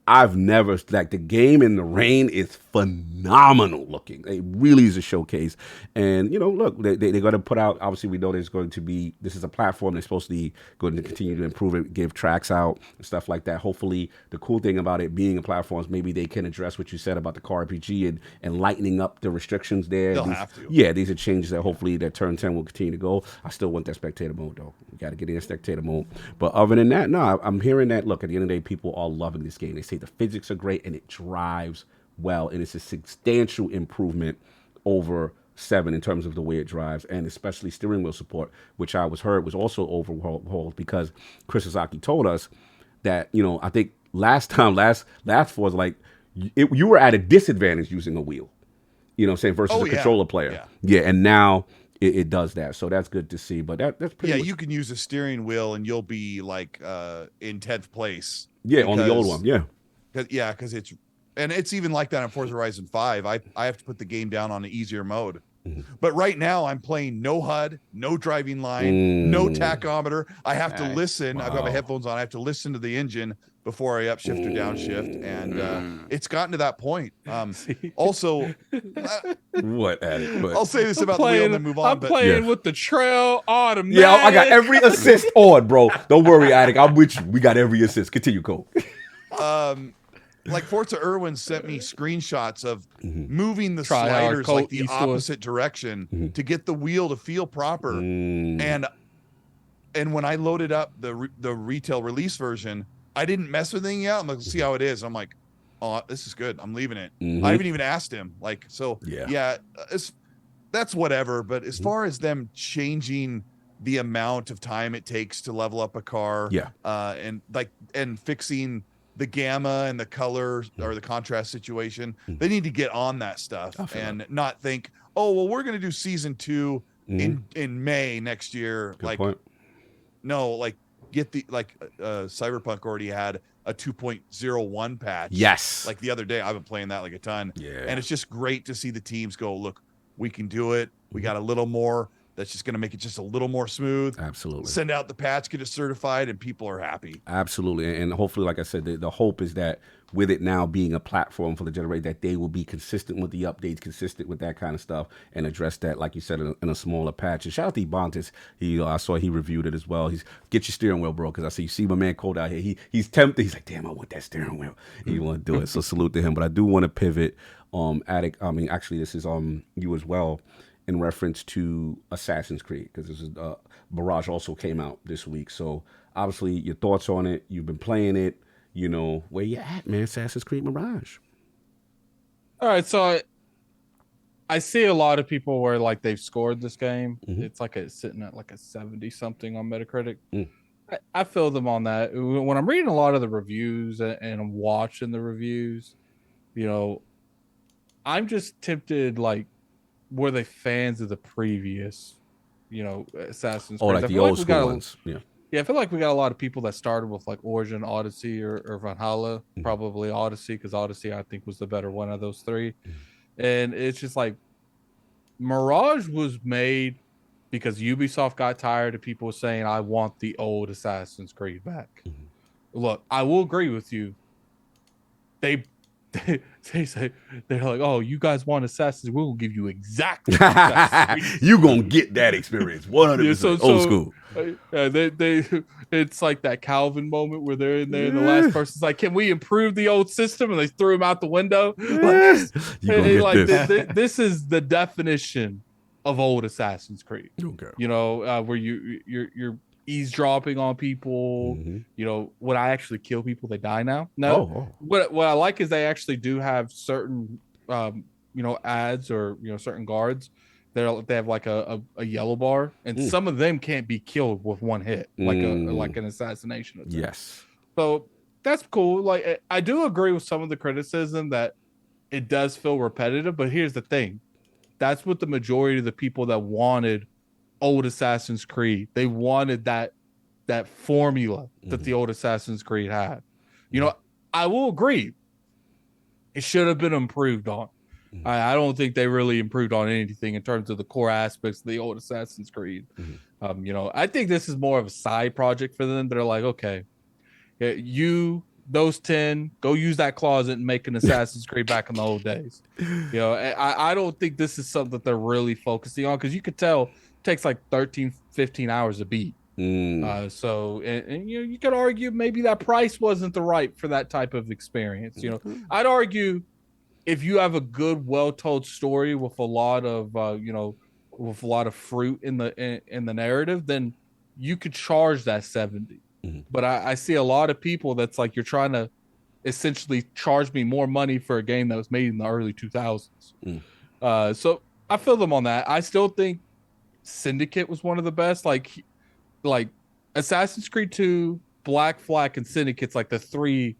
I've never, the game in the rain is phenomenal looking. It really is a showcase. And, look, they're going to put out, obviously we know there's going to be, this is a platform they're supposed to be going to continue to improve it, give tracks out and stuff like that. Hopefully the cool thing about it being a platform is maybe they can address what you said about the car RPG and lightening up the restrictions there. They'll have to. Yeah, these are changes that hopefully that Turn 10 will continue to go. I still want that spectator mode, though. We got to get in spectator mode. But other than that, no, I'm hearing that, look, at the end of the day, people are loving this game. They say the physics are great and it drives well, and it's a substantial improvement over 7 in terms of the way it drives, and especially steering wheel support, which I heard was also overhauled because Chris Sasaki told us that, I think last Forza, like, you were at a disadvantage using a wheel, versus a controller player. Yeah, and now it does that, so that's good to see. But that's pretty much... you can use a steering wheel and you'll be like in 10th place. Yeah, on the old one. Because it's even like that on Forza Horizon 5. I have to put the game down on an easier mode But right now I'm playing no HUD, no driving line, no tachometer. I have to listen. I've got my headphones on. I have to listen to the engine before I upshift or downshift. And it's gotten to that point. Also, what Attic? But I'll say this about the wheel and then move on. I'm playing with the trail automatic. Yeah, I got every assist on, bro. Don't worry, Attic. I'm with you. We got every assist. Continue, Cole. Like Forza Irwin sent me screenshots of moving the Try sliders Colt like the Eastwood. opposite direction to get the wheel to feel proper. And when I loaded up the retail release version, I didn't mess with anything yet. I'm like, see how it is. I'm like, oh, this is good. I'm leaving it. I haven't even asked him. Like, so yeah, that's whatever. But as far as them changing the amount of time it takes to level up a car, and fixing the gamma and the color or the contrast situation, they need to get on that stuff and not think, oh, well, we're going to do season 2 in May next year. Good point. No, like get the Cyberpunk already had a 2.01 patch. Yes. Like the other day, I've been playing that like a ton. Yeah. And it's just great to see the teams go, look, we can do it. We got a little more. That's just going to make it just a little more smooth. Absolutely. Send out the patch, get it certified, and people are happy. Absolutely. And hopefully, like I said, the hope is that with it now being a platform for the generation, that they will be consistent with the updates, consistent with that kind of stuff, and address that, like you said, in a smaller patch. And shout out to Ebontis. I saw he reviewed it as well. Get your steering wheel, bro, because I see you see my man Colt out here. He's tempted. He's like, damn, I want that steering wheel. He want to do it. So salute to him. But I do want to pivot. Attic. I mean, actually, this is you as well, in reference to Assassin's Creed, because this is Mirage also came out this week. So obviously your thoughts on it, you've been playing it, where you at, man? Assassin's Creed Mirage. All right, so I see a lot of people where like they've scored this game. It's like sitting at like a 70 something on Metacritic. I feel them on that. When I'm reading a lot of the reviews and I'm watching the reviews, I'm just tempted, like, were they fans of the previous, Assassin's Creed? Like the old school ones. Yeah, I feel like we got a lot of people that started with like Origin, Odyssey, or Valhalla. Probably Odyssey, because Odyssey I think was the better one of those three. And it's just like Mirage was made because Ubisoft got tired of people saying, I want the old Assassin's Creed back. Look, I will agree with you. They say, they're like, oh, you guys want Assassin's? We'll give you exactly you gonna get that experience 100%. Old school. It's like that Calvin moment where they're in there and the last person's like, can we improve the old system? And they threw him out the window. This is the definition of old Assassin's Creed. Okay. Where you're eavesdropping on people. When I actually kill people, they die now. What I like is they actually do have certain ads or certain guards. They have like a yellow bar, and some of them can't be killed with one hit, like an assassination attempt. Yes. So that's cool. Like, I do agree with some of the criticism that it does feel repetitive, but here's the thing. That's what the majority of the people that wanted old Assassin's Creed, they wanted that formula that the old Assassin's Creed had. I will agree, it should have been improved on. I don't think they really improved on anything in terms of the core aspects of the old Assassin's Creed. I think this is more of a side project for them. They're like, okay, those 10, go use that closet and make an Assassin's Creed back in the old days. I don't think this is something that they're really focusing on, because you could tell it takes like 13, 15 hours to beat. So you could argue maybe that price wasn't the right for that type of experience. I'd argue if you have a good, well-told story with a lot of fruit in the narrative, then you could charge that 70. But I see a lot of people that's like, you're trying to essentially charge me more money for a game that was made in the early 2000s. So I feel them on that. I still think Syndicate was one of the best. Like Assassin's Creed 2, Black Flag, and Syndicate's like the three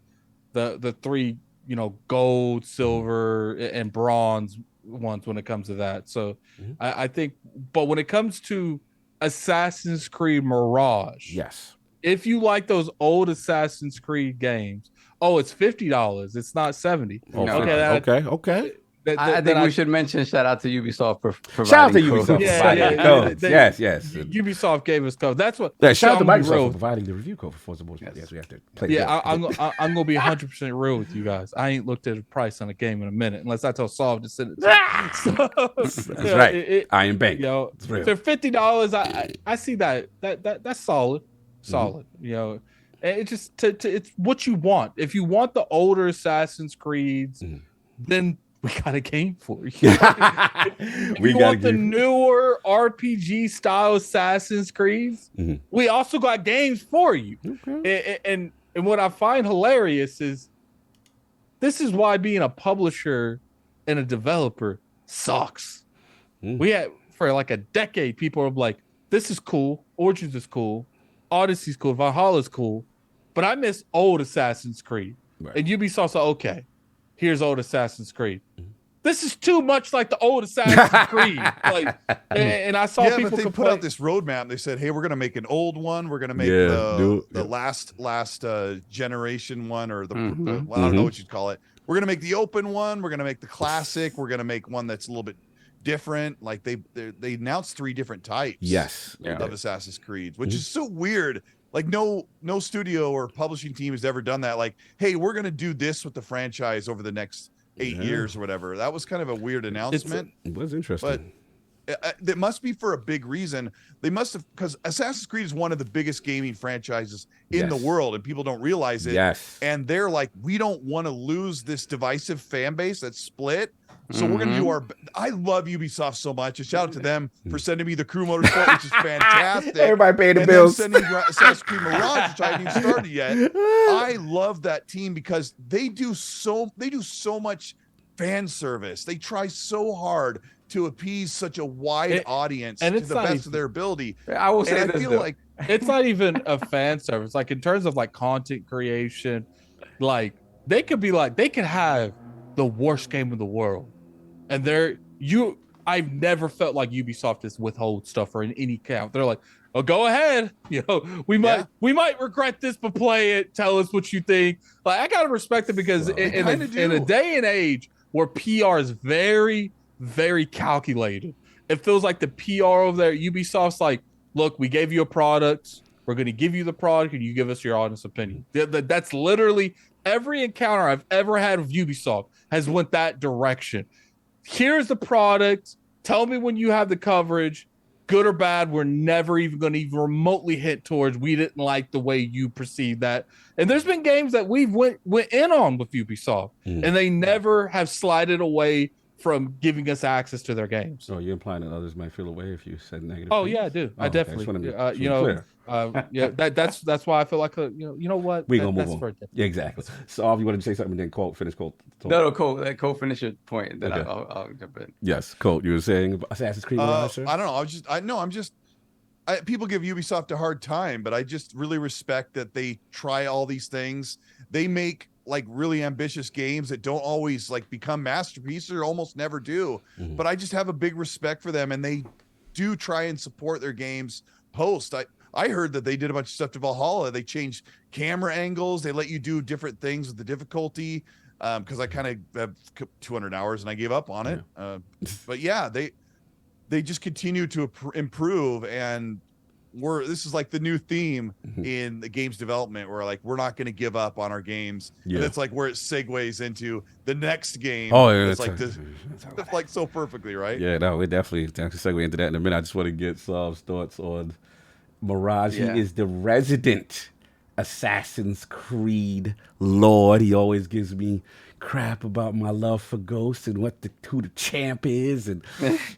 gold, silver, and bronze ones when it comes to that. So I think, but when it comes to Assassin's Creed Mirage, yes, if you like those old Assassin's Creed games, it's $50. It's not $70. Okay. I think we should mention shout out to Ubisoft for providing Shout out to code. Ubisoft Yeah, providing yeah, codes. they- Yes, yes. Ubisoft gave us code. That's what. Yeah, shout out to Sean, be Microsoft real. for providing the review code for ForzaMotorsport. Yes, we have to play. Yeah, I'm gonna be 100% real with you guys. I ain't looked at a price on a game in a minute unless I tell Saul to send it. To me. So, That's right. Iron Bank. You know, It's real. for $50, I see that's solid, solid. You know, and it just it's what you want. If you want the older Assassin's Creeds, then we got a game for you. If We you gotta want the give- newer RPG style Assassin's Creeds, we also got games for you. And what I find hilarious is this is why being a publisher and a developer sucks. We had for like a decade, people are like, this is cool, Origins is cool, Odyssey's cool, Valhalla's cool, but I miss old Assassin's Creed. Right. And Ubisoft's like, okay, here's old Assassin's Creed. This is too much like the old Assassin's Creed. Like, and I saw people but they complain. put out this roadmap. They said, "Hey, we're going to make an old one. We're going to make the last generation one, or the well, I don't know what you'd call it. We're going to make the open one. We're going to make the classic. We're going to make one that's a little bit different." Like they announced 3 different types. Yes. Of Assassin's Creed, which is so weird. Like no studio or publishing team has ever done that. Like, hey, we're going to do this with the franchise over the next 8 years or whatever. That was kind of a weird announcement. It was interesting. But it must be for a big reason. They must have, because Assassin's Creed is one of the biggest gaming franchises in the world, and people don't realize it. Yes. And they're like, we don't want to lose this divisive fan base that's split. So we're going to do our. I love Ubisoft so much. A shout out to them for sending me the Crew Motorsport, which is fantastic. Everybody paying the and bills. Then sending Assassin's Creed Mirage, which I haven't even started yet. I love that team because they do so much fan service. They try so hard to appease such a wide audience and to it's the not best even- of their ability. I will say And I this, feel though. like It's not even a fan service. Like in terms of like content creation, like they could have the worst game in the world, and I've never felt like Ubisoft is withhold stuff or in any count. They're like, oh, go ahead. You know, we might regret this, but play it. Tell us what you think. Like I gotta respect it because in a day and age where PR is very, very calculated, it feels like the PR over there at Ubisoft's like, look, we gave you a product. We're going to give you the product and you give us your honest opinion. That's literally every encounter I've ever had with Ubisoft has went that direction. Here's the product. Tell me when you have the coverage, good or bad. We're never even going to even remotely hit towards we didn't like the way you perceive that. And there's been games that we've went in on with Ubisoft, and they never have slided away from giving us access to their games. So you're implying that others might feel away if you said negative. Oh things? yeah, I do. I okay. definitely. Just wanna be You know, clear. yeah. That's why I feel like you know what We gonna that's move for on. a different- Yeah, exactly. So if you want to say something, then finish Colt. No, Colt, finish your point. Then Okay. I'll jump in. Yes, Colt. You were saying about Assassin's Creed Mirage, sir? I don't know. People give Ubisoft a hard time, but I just really respect that they try all these things. They make like really ambitious games that don't always like become masterpieces or almost never do. But I just have a big respect for them, and they do try and support their games post. I heard that they did a bunch of stuff to Valhalla. They changed camera angles. They let you do different things with the difficulty. Because I kind of have 200 hours and I gave up on it. But yeah, they just continue to improve, and this is like the new theme in the games development, where like we're not going to give up on our games. Yeah. And it's like where it segues into the next game. Oh, yeah, it's like this, it's like so perfectly, right? Yeah, no, we definitely segue into that in a minute. I just want to get Saul's thoughts on Mirage. Yeah. He is the resident Assassin's Creed Lord. He always gives me crap about my love for Ghost and who the champ is, and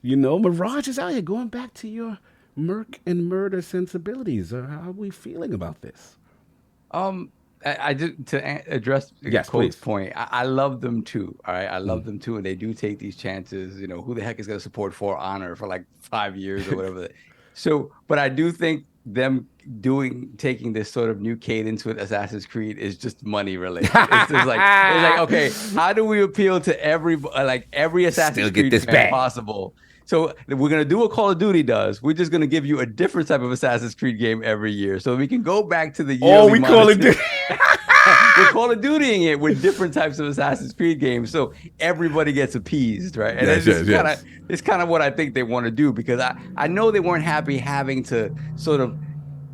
Mirage is out here going back to your murk and murder sensibilities. How are we feeling about this? I did to address Yes, Colt's please. point. I love them too. All right, I love them too, and they do take these chances. You know, who the heck is going to support For Honor for like 5 years or whatever? So, but I do think them taking this sort of new cadence with Assassin's Creed is just money related. It's just like okay, how do we appeal to every Assassin's Still get Creed this fan back. possible? So we're gonna do what Call of Duty does. We're just gonna give you a different type of Assassin's Creed game every year, so we can go back to the yearly We call it. Call of Dutying it with different types of Assassin's Creed games, so everybody gets appeased, right? And it's kind of what I think they want to do, because I know they weren't happy having to sort of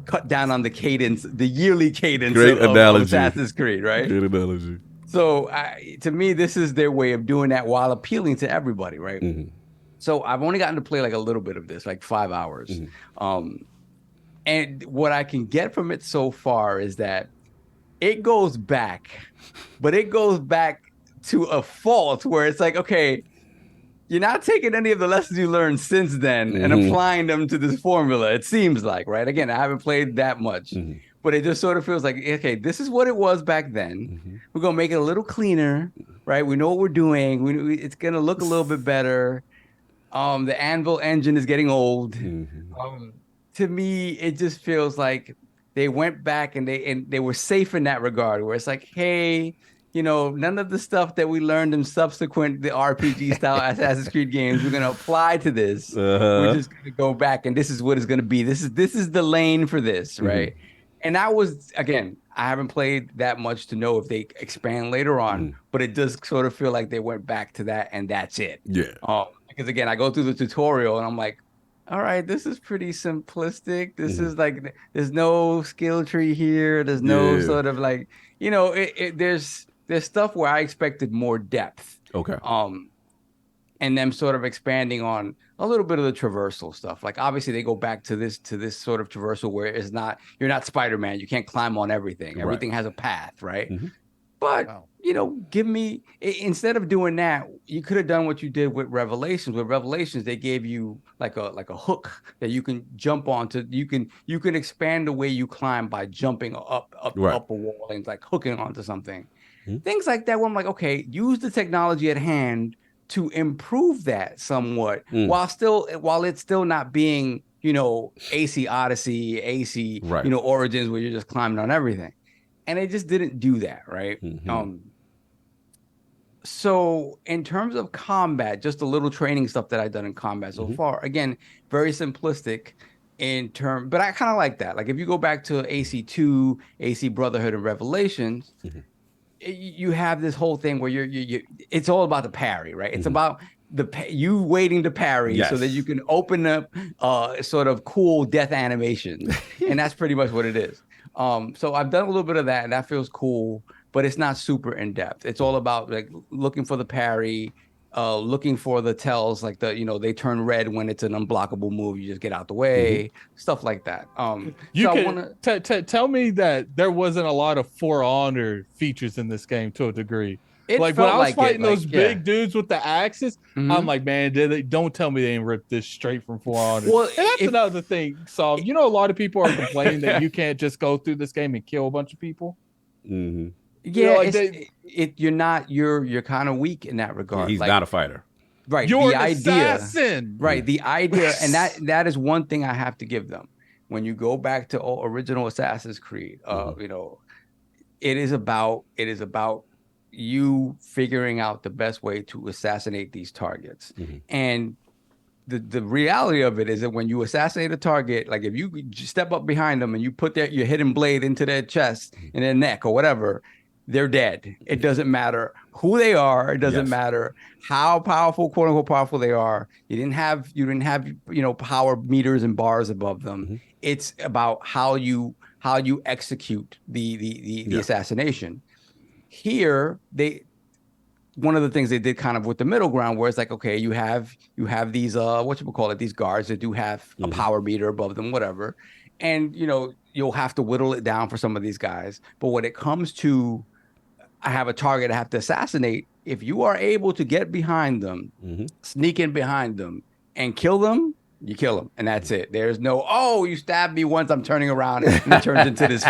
cut down on the cadence, the yearly cadence of Assassin's Creed, right? Great analogy. So to me, this is their way of doing that while appealing to everybody, right? Mm-hmm. So I've only gotten to play like a little bit of this, like 5 hours. Mm-hmm. And what I can get from it so far is that it goes back, but it goes back to a fault where it's like, okay, you're not taking any of the lessons you learned since then and applying them to this formula, it seems like, right? Again, I haven't played that much, but it just sort of feels like, okay, this is what it was back then. We're going to make it a little cleaner, right? We know what we're doing. It's going to look a little bit better. The Anvil engine is getting old. To me, it just feels like they went back and they were safe in that regard, where it's like, hey, you know, none of the stuff that we learned in subsequent the RPG style Assassin's Creed games, we're gonna apply to this. We're just gonna go back, and this is what it's gonna be. This is the lane for this, right? And that was, again, I haven't played that much to know if they expand later on, but it does sort of feel like they went back to that, and that's it. Yeah. Because again, I go through the tutorial and I'm like, all right, this is pretty simplistic. This is like, there's no skill tree here. There's no sort of like, you know, there's stuff where I expected more depth. Okay. And them sort of expanding on a little bit of the traversal stuff. Like obviously they go back to this sort of traversal where it's not, you're not Spider-Man. You can't climb on everything. Everything has a path, right? But you know, give me, instead of doing that, you could have done what you did with Revelations. With Revelations, they gave you like a hook that you can jump onto. You can expand the way you climb by jumping up a wall and like hooking onto something. Things like that where I'm like, okay, use the technology at hand to improve that somewhat while it's still not being, you know, AC Odyssey, AC, you know, Origins where you're just climbing on everything. And they just didn't do that, right? So in terms of combat, just a little training stuff that I've done in combat so far, again, very simplistic in term, but I kind of like that. Like if you go back to AC2, AC Brotherhood and Revelations, you have this whole thing where you it's all about the parry, right? It's about you waiting to parry so that you can open up sort of cool death animation. And that's pretty much what it is. So I've done a little bit of that and that feels cool, but it's not super in depth. It's all about like looking for the parry, looking for the tells, like you know, they turn red when it's an unblockable move. You just get out the way, stuff like that. You can tell me that there wasn't a lot of For Honor features in this game to a degree. Like when I was fighting those big dudes with the axes, I'm like, man, don't tell me they ain't ripped this straight from For Honor. Well, and that's another thing. So you know, a lot of people are complaining that you can't just go through this game and kill a bunch of people. Yeah, you know, like you're kind of weak in that regard. He's not a fighter, right? You're the an assassin, right? The idea, and that is one thing I have to give them. When you go back to original Assassin's Creed, you know, it is about you figuring out the best way to assassinate these targets. And the reality of it is that when you assassinate a target, like if you step up behind them and you put your hidden blade into their chest and their neck or whatever, they're dead. It doesn't matter who they are. It doesn't matter how powerful, quote unquote, powerful they are. You didn't have, you know, power meters and bars above them. It's about how you execute the assassination. Here, one of the things they did kind of with the middle ground where it's like, okay, you have these these guards that do have a power meter above them, whatever. And you know, you'll have to whittle it down for some of these guys. But when it comes to I have a target I have to assassinate, if you are able to get behind them, sneak in behind them and kill them, you kill them, and that's it. There's no, you stabbed me once, I'm turning around, and it turns into this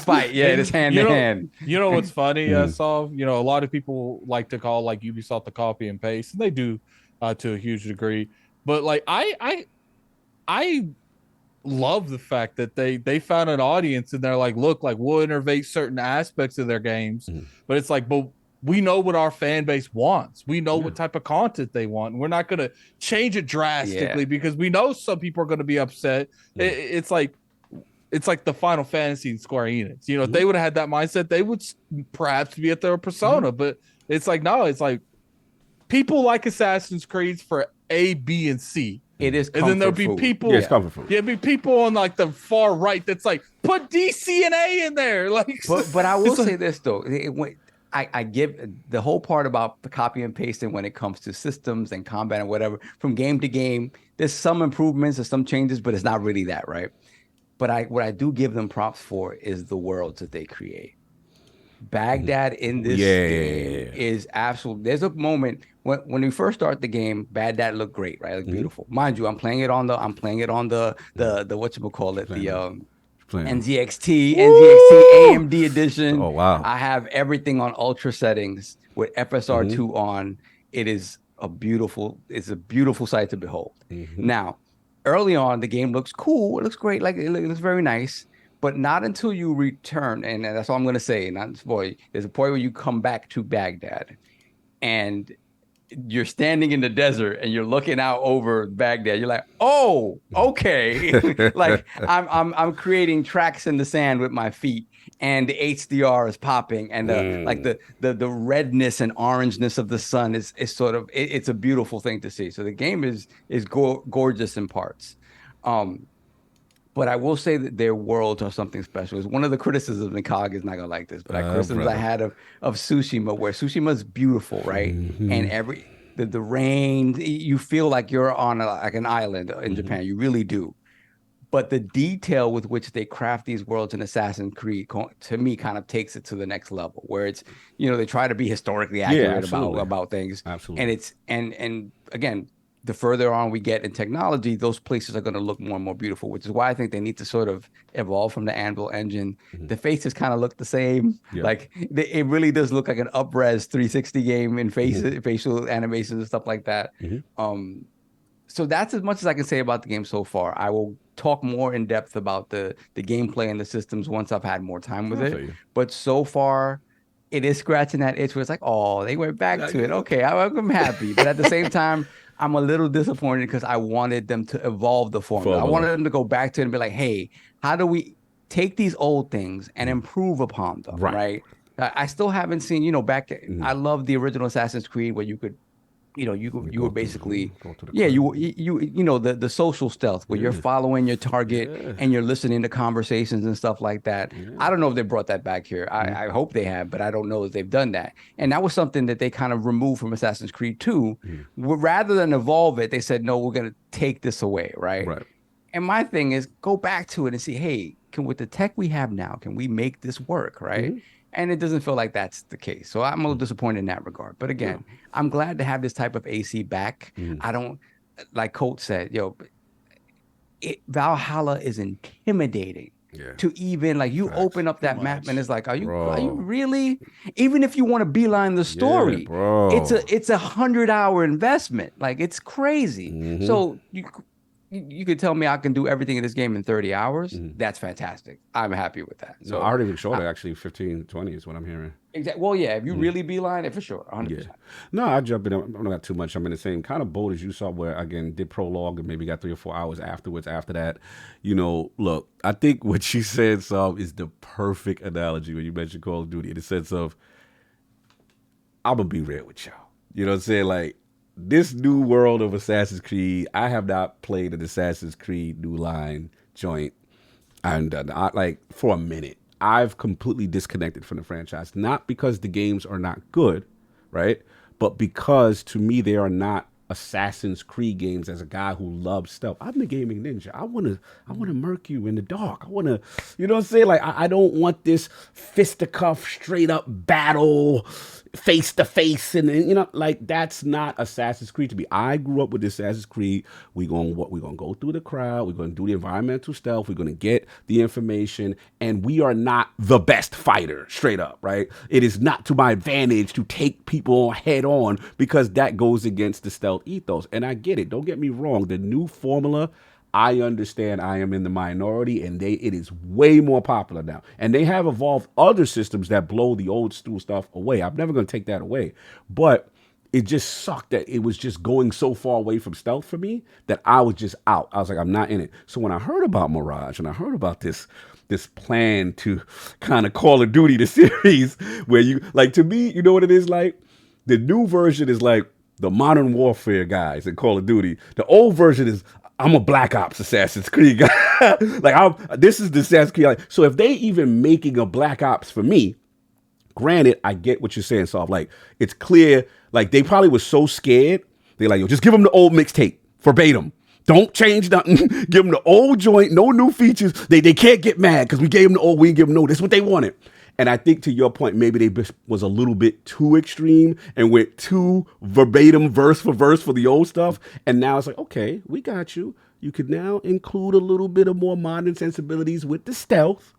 fight. Yeah, this hand to hand. You know what's funny, Saul? You know, a lot of people like to call like Ubisoft the copy and paste, and they do to a huge degree. But like I love the fact that they found an audience and they're like, look, like we'll innovate certain aspects of their games, but it's like, but we know what our fan base wants. We know what type of content they want. And we're not going to change it drastically because we know some people are going to be upset. It's like it's like the Final Fantasy and Square Enix. You know, if they would have had that mindset, they would perhaps be at their Persona. But it's like, no, it's like people like Assassin's Creed for A, B, and C. It is, and then there'll be people. Yeah, it's comfort food. Yeah, be people on like the far right that's like put D, C, and A in there. Like, but I will say this though, I give the whole part about the copy and pasting when it comes to systems and combat and whatever from game to game. There's some improvements and some changes, but it's not really that, right? But what I do give them props for is the worlds that they create. Baghdad in this game is absolute. There's a moment when we first start the game, Baghdad looked great, right? Like beautiful. Mind you, I'm playing it on the whatchamacallit, the NZXT AMD edition. Oh wow. I have everything on ultra settings with FSR2 on. It is a beautiful sight to behold. Now, early on, the game looks cool. It looks great. Like it looks very nice. But not until you return, and that's all I'm going to say, not to spoil you. There's a point where you come back to Baghdad, and you're standing in the desert, and you're looking out over Baghdad. You're like, oh, okay. Like I'm creating tracks in the sand with my feet, and the HDR is popping, and the redness and orangeness of the sun is sort of it's a beautiful thing to see. So the game is gorgeous in parts. But I will say that their worlds are something special. It's one of the criticisms, and Cog is not gonna like this, but criticisms I had of Tsushima, where Tsushima is beautiful, right? And the rain, you feel like you're on like an island in Japan. You really do. But the detail with which they craft these worlds in Assassin's Creed, to me, kind of takes it to the next level, where it's, you know, they try to be historically accurate about things. Absolutely. And it's and again, the further on we get in technology, those places are going to look more and more beautiful, which is why I think they need to sort of evolve from the Anvil engine. The faces kind of look the same. Like it really does look like an up-res 360 game in facial animations and stuff like that. So that's as much as I can say about the game so far. I will talk more in depth about the gameplay and the systems once I've had more time with it. But so far, it is scratching that itch where it's like, oh, they went back to it. Okay, I'm happy. But at the same time, I'm a little disappointed because I wanted them to evolve the formula. I wanted them to go back to it and be like, hey, how do we take these old things and improve upon them, right? I still haven't seen, you know, I love the original Assassin's Creed where you could, you know, you were basically, you know, the social stealth where you're following your target and you're listening to conversations and stuff like that. I don't know if they brought that back here. I hope they have, but I don't know if they've done that. And that was something that they kind of removed from Assassin's Creed 2. Rather than evolve it, they said, no, we're going to take this away, right? And my thing is go back to it and see, hey, with the tech we have now, can we make this work, right? And it doesn't feel like that's the case. So I'm a little disappointed in that regard. But again, I'm glad to have this type of AC back. I don't, like Colt said, Valhalla is intimidating. To even like you open up that map and it's like, are you really? Even if you want to beeline the story, it's a 100-hour investment. Like it's crazy. So you could tell me I can do everything in this game in 30 hours. That's fantastic. I'm happy with that. So I already even showed it, actually 15, 20 is what I'm hearing. Exactly. Well, yeah, if you really beeline it, for sure, 100%. No, I jump in. I don't got too much. I'm in the same kind of boat as you saw, where again did prologue and maybe got 3 or 4 hours afterwards. After that, you know, look, I think what you said, Saul, is the perfect analogy when you mentioned Call of Duty in the sense of, I'm gonna be real with y'all. You know what I'm saying? Like, this new world of Assassin's Creed, I have not played an Assassin's Creed New Line joint, and like for a minute. I've completely disconnected from the franchise, not because the games are not good, right? But because to me they are not Assassin's Creed games. As a guy who loves stealth, I'm the gaming ninja. I wanna murk you in the dark. I wanna, you know what I'm saying? Like I don't want this fisticuff straight up battle, face to face, and you know, like that's not Assassin's Creed to me. I grew up with Assassin's Creed. We're gonna go through the crowd. We're gonna do the environmental stealth. We're gonna get the information, and we are not the best fighter. Straight up, right? It is not to my advantage to take people head on because that goes against the stealth ethos. And I get it. Don't get me wrong. The new formula, I understand I am in the minority, and it is way more popular now. And they have evolved other systems that blow the old school stuff away. I'm never going to take that away. But it just sucked that it was just going so far away from stealth for me that I was just out. I was like, I'm not in it. So when I heard about Mirage and I heard about this plan to kind of Call of Duty the series where you like, to me, you know what it is like? The new version is like the Modern Warfare guys in Call of Duty. The old version is I'm a Black Ops Assassin's Creed guy. This is the Assassin's Creed. So if they even making a Black Ops for me, granted, I get what you're saying, so like it's clear, like they probably was so scared. They're like, yo, just give them the old mixtape verbatim. Don't change nothing. Give them the old joint, no new features. They can't get mad because we gave them the old, we didn't give them no. That's what they wanted. And I think to your point, maybe they was a little bit too extreme and went too verbatim, verse for verse for the old stuff. And now it's like, okay, we got you. You could now include a little bit of more modern sensibilities with the stealth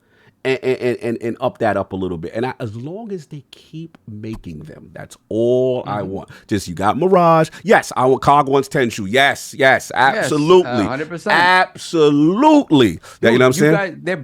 and up that up a little bit. And as long as they keep making them, that's all I want. Just, you got Mirage. Yes, I want COG wants Tenshu. Yes, absolutely. 100%. Absolutely. That, you know what I'm saying? Guys, they're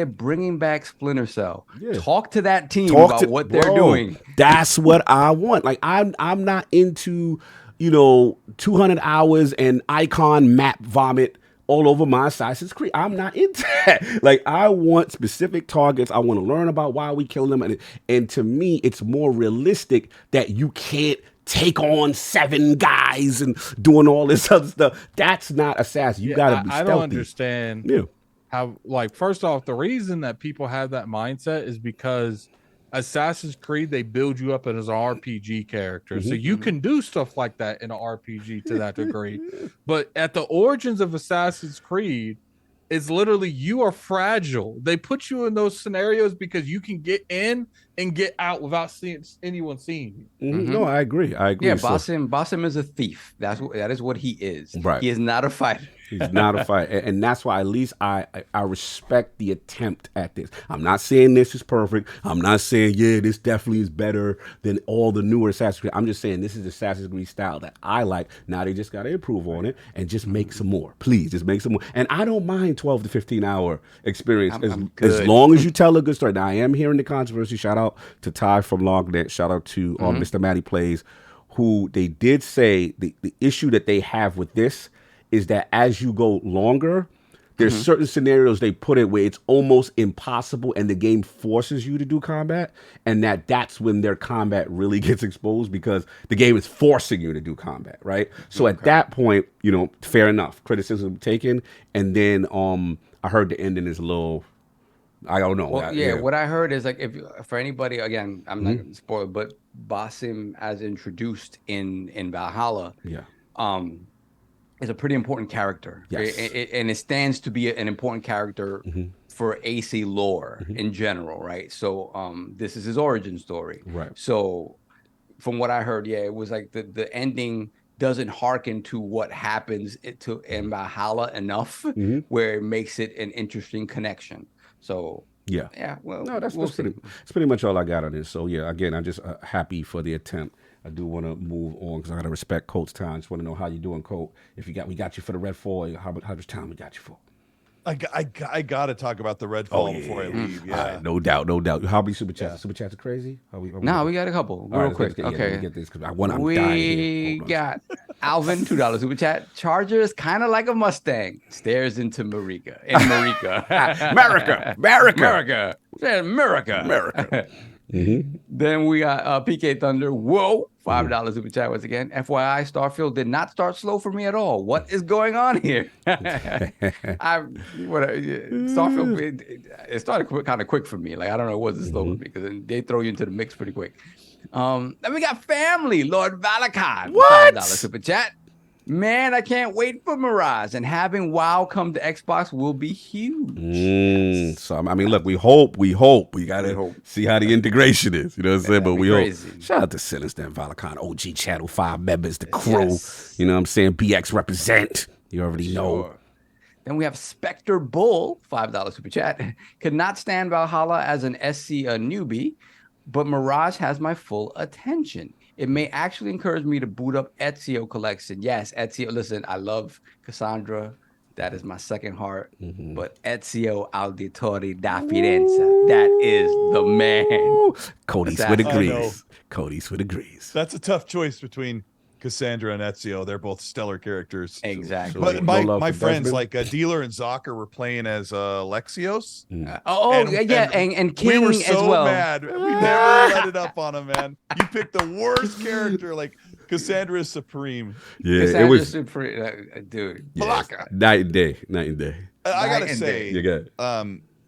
bringing back Splinter Cell. Yeah. Talk to that team about what they're doing. That's what I want. Like, I'm not into, 200 hours and icon map vomit all over my Assassin's Creed. I'm not into that. Like, I want specific targets. I want to learn about why we kill them. And to me, it's more realistic that you can't take on 7 guys and doing all this other stuff. That's not Assassin. You got to be stealthy. I don't understand how, like, first off, the reason that people have that mindset is because Assassin's Creed, they build you up as an RPG character. So you can do stuff like that in an RPG to that degree. But at the origins of Assassin's Creed, it's literally you are fragile. They put you in those scenarios because you can get in and get out without anyone seeing you. No, I agree. Yeah, Basim is a thief. That is what he is. Right. He is not a fighter. He's not a fighter. And that's why at least I respect the attempt at this. I'm not saying this is perfect. I'm not saying, this definitely is better than all the newer Assassin's Creed. I'm just saying this is the Assassin's Creed style that I like. Now they just got to improve on it and just make some more. Please, just make some more. And I don't mind 12 to 15 hour experience as long as you tell a good story. Now, I am hearing the controversy. Shout out to Ty from Lognet. Shout out to Mr. Matty Plays, who they did say the issue that they have with this is that as you go longer, there's certain scenarios they put it where it's almost impossible and the game forces you to do combat, and that's when their combat really gets exposed because the game is forcing you to do combat, right? So at that point, fair enough, criticism taken, and then I heard the ending is a little, I don't know. Well, what I heard is, like, for anybody, again, I'm not going to spoil it, but Basim, as introduced in Valhalla, is a pretty important character. Yes. And it stands to be an important character for AC lore in general, right? So this is his origin story. Right. So from what I heard, it was like the ending doesn't hearken to what happens in Valhalla enough where it makes it an interesting connection. So well, no, that's pretty much all I got on this. So again, I'm just happy for the attempt. I do want to move on because I got to respect Colt's time. Just want to know how you doing, Colt. We got you for the Redfall. How much time we got you for? I got to talk about the Redfall before I leave. Yeah, right, no doubt. How many super chats? Super chats are crazy. We got a couple real quick. Okay, get this because I'm dying here. Got Alvin, $2 super chat. Charger is kind of like a Mustang. Stares into Marika. America. Then we got PK Thunder. Whoa, $5 super chat once again. FYI, Starfield did not start slow for me at all. What is going on here? Starfield, it started kind of quick for me. Like, I don't know, it wasn't slow for me because they throw you into the mix pretty quick. Then we got family, Lord Valakan. What? $5 super chat. Man, I can't wait for Mirage, and having WoW come to Xbox will be huge. So I mean, look, we hope. We gotta see how the integration is. You know what I'm saying? But we hope. Shout out to Sinister and Valakan, OG Channel 5 members, the crew. Yes. You know what I'm saying? BX represent. You already know. Then we have Spectre Bull, $5 super chat. Could not stand Valhalla as an SC newbie, but Mirage has my full attention. It may actually encourage me to boot up Ezio collection. Yes, Ezio. Listen, I love Cassandra. That is my second heart. But Ezio Auditore da Firenze, that is the man. Colt Eastwood agrees. Colt Eastwood agrees. That's a tough choice between Cassandra and Ezio. They're both stellar characters. Exactly. But No love my for friends Desmond? like Dealer and Zocker were playing as Lexios. And King we were so as well. mad. We never let it up on him, man. You picked the worst character. Like Cassandra is supreme. Yeah, Cassandra it was dude. yeah, night and day. I gotta and say, day. You good?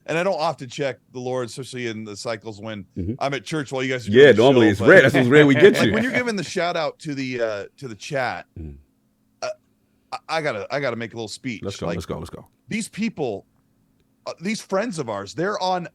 and I don't often check the Lord, especially in the cycles when I'm at church while you guys are Yeah, doing the normally show, it's but- rare. That's what's rare we get Like you. when you're giving the shout out to the chat, I gotta make a little speech. Let's go. Like, Let's go. These people, these friends of ours, they're on.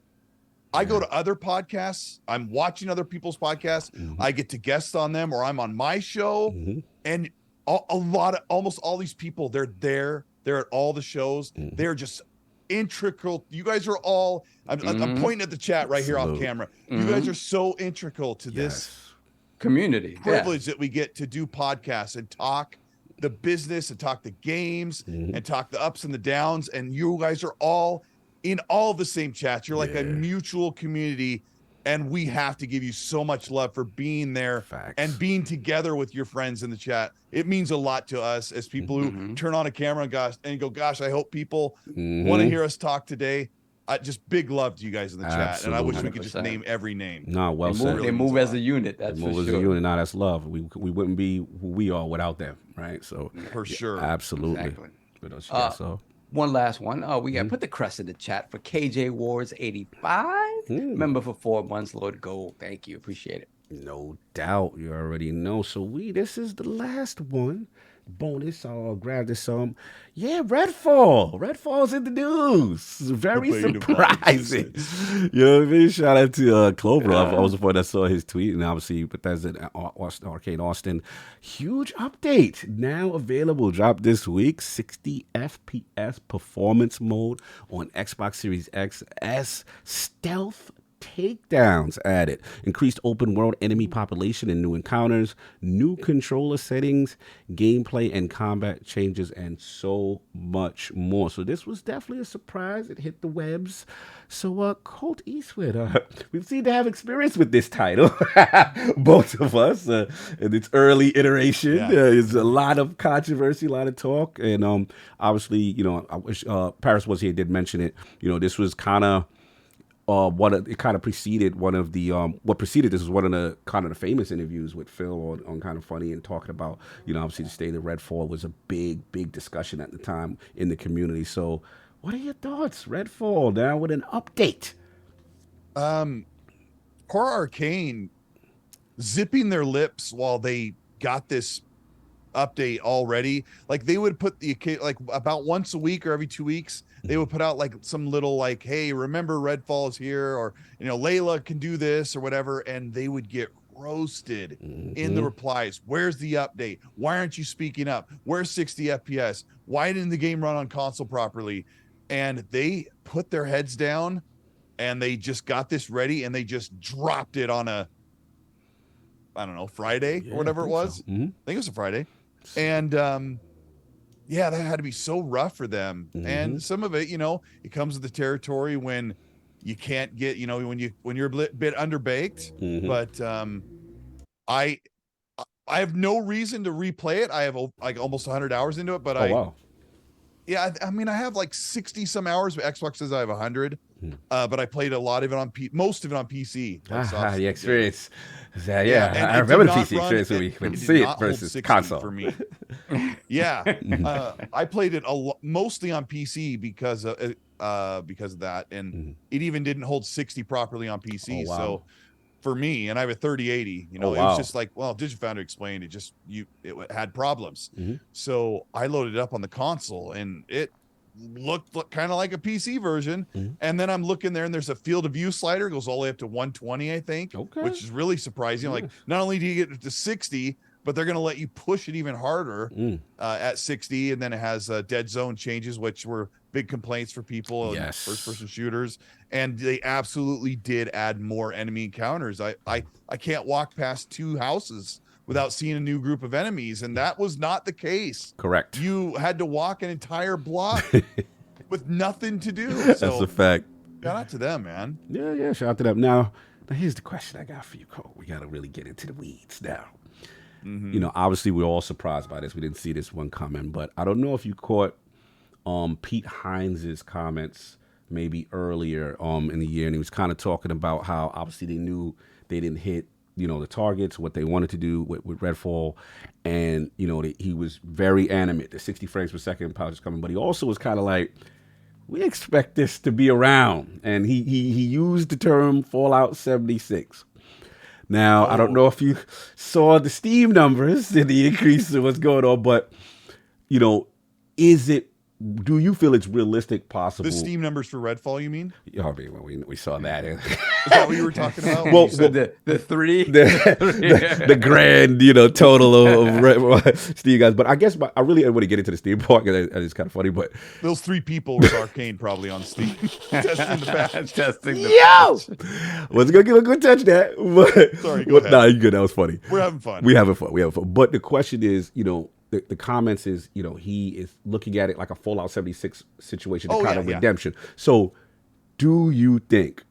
I go to other podcasts. I'm watching other people's podcasts. I get to guest on them, or I'm on my show, and almost all these people, they're there. They're at all the shows. They're just integral. You guys are all. I'm pointing at the chat right here off camera. You guys are so integral to this community privilege that we get to do podcasts and talk the business and talk the games and talk the ups and the downs. And you guys are all in all the same chats. You're like a mutual community, and we have to give you so much love for being there and being together with your friends in the chat. It means a lot to us as people who turn on a camera and go, gosh, I hope people want to hear us talk today. Just big love to you guys in the chat, and I wish we could just 100%. name every name. No, well said. They move as a unit. That's They for move as sure. a unit. Now that's love. We wouldn't be who we are without them, right? So For sure. absolutely. Exactly. But, yeah, so One last one. We got put the crest in the chat for KJ Wars 85. Remember for 4 months, Lord Gold. Thank you. Appreciate it. no doubt, you already know. So this is the last one. Bonus. I'll grab this. Yeah, Redfall's in the news. Very surprising. You know what I mean? Shout out to Clover. I was the one that saw his tweet, and obviously Bethesda Arcade Austin. Huge update now available. Dropped this week. 60 FPS performance mode on Xbox Series X S. Stealth takedowns added, increased open world enemy population and new encounters, new controller settings, gameplay and combat changes, and so much more. So this was definitely a surprise. It hit the webs. So Colt Eastwood, we seem to have experience with this title, both of us, in its early iteration. There's a lot of controversy, a lot of talk, and obviously, you know, I wish Parris was here, did mention it. You know, this was kind of it kind of preceded one of the what preceded this was one of the kind of the famous interviews with Phil on Kind of Funny, and talking about, you know, obviously the state of Redfall was a big discussion at the time in the community. So what are your thoughts? Redfall now with an update. Horror Arcane zipping their lips while they got this update already. Like they would put like about once a week or every 2 weeks, they would put out like some little like, hey, remember Redfall is here, or, you know, Layla can do this or whatever, and they would get roasted in the replies. Where's the update? Why aren't you speaking up? Where's 60 FPS? Why didn't the game run on console properly? And they put their heads down and they just got this ready, and they just dropped it on a, I don't know, Friday or whatever it was. I think it was a Friday. And yeah, that had to be so rough for them. And some of it, you know, it comes with the territory when you can't get, you know, when you're a bit underbaked. But I have no reason to replay it. I have like almost 100 hours into it, but yeah, I mean, I have like 60 some hours, but Xbox says I have 100. But I played a lot of it on most of it on PC. The experience. And I remember the PC experience when we could see it versus console. For me. I played it mostly on PC because of that, and it even didn't hold 60 properly on PC. So for me, and I have a 3080, you know, it was just like, well, DigiFoundry explained it had problems. So I loaded it up on the console, and it looked kind of like a PC version. And then I'm looking there, and there's a field of view slider. It goes all the way up to 120, I think, which is really surprising. Like, not only do you get it to 60, but they're going to let you push it even harder at 60. And then it has dead zone changes, which were big complaints for people in first-person shooters. And they absolutely did add more enemy encounters. I can't walk past 2 houses without seeing a new group of enemies, and that was not the case. Correct. You had to walk an entire block with nothing to do. That's a fact. Shout out to them, man. Yeah, shout out to them. Now, Now, here's the question I got for you, Cole. We got to really get into the weeds now. Mhm. You know, obviously, we're all surprised by this. We didn't see this one coming, but I don't know if you caught Pete Hines's comments maybe earlier in the year, and he was kind of talking about how obviously they knew they didn't hit, you know, the targets, what they wanted to do with Redfall, and you know, he was very animate. The 60 frames per second pouch is coming, but he also was kind of like, we expect this to be around, and he used the term Fallout 76. Now, I don't know if you saw the Steam numbers and the increase in what's going on, but you know, do you feel it's realistic, possible? The Steam numbers for Redfall, you mean? I mean, we saw that. Is that what you were talking about? Well, the three, the grand, you know, total of Steam guys. But I guess I really want to get into the Steam part because it's kind of funny. But those 3 people was Arcane probably on Steam testing the patch. Was gonna give a good touch that. But, Sorry, go ahead. Nah, you good. That was funny. We're having fun. We having fun. But the question is, you know, the comments is, you know, he is looking at it like a Fallout 76 situation, the kind of redemption. So, do you think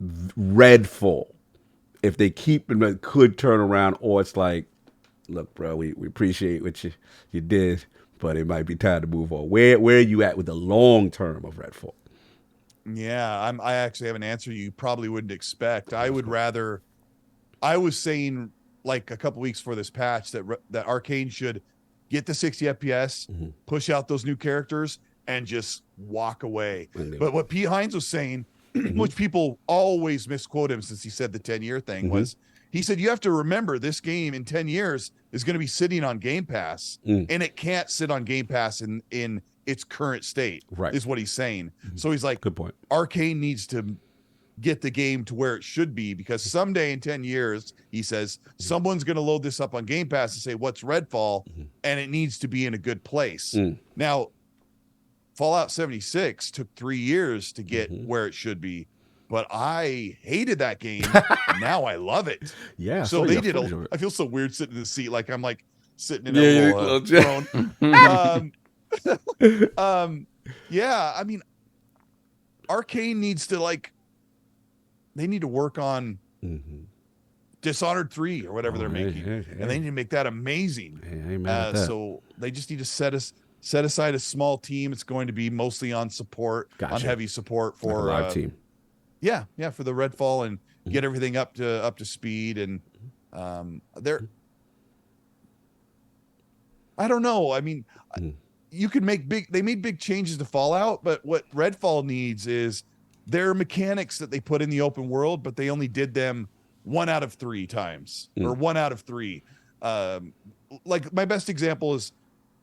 Redfall, if they keep it, could turn around, or it's like, look, bro, we appreciate what you did, but it might be time to move on? Where are you at with the long term of Redfall? Yeah, I actually have an answer you probably wouldn't expect. I was saying like a couple weeks before this patch that Arcane should get the 60 FPS, push out those new characters, and just walk away. But what Pete Hines was saying, which people always misquote him since he said the 10-year thing, was he said, you have to remember this game in 10 years is going to be sitting on Game Pass, and it can't sit on Game Pass in its current state, is what he's saying. So he's like, good point. Arcane needs to get the game to where it should be, because someday in 10 years, he says, someone's going to load this up on Game Pass and say, what's Redfall? And it needs to be in a good place. Now, Fallout 76 took 3 years to get where it should be, but I hated that game. Now I love it. Yeah. So they did I feel so weird sitting in the seat, like I'm like sitting in a little throne. Yeah, I mean, Arcane needs to they need to work on Dishonored 3 or whatever they're making, and they need to make that amazing. So they just need to set aside a small team. It's going to be mostly on support, on heavy support for like a live team. Yeah, for the Redfall, and get everything up to speed. And they're, I don't know. I mean, you could they made big changes to Fallout, but what Redfall needs is their mechanics that they put in the open world, but they only did them 1 out of 3 times, or 1 out of 3. Like my best example is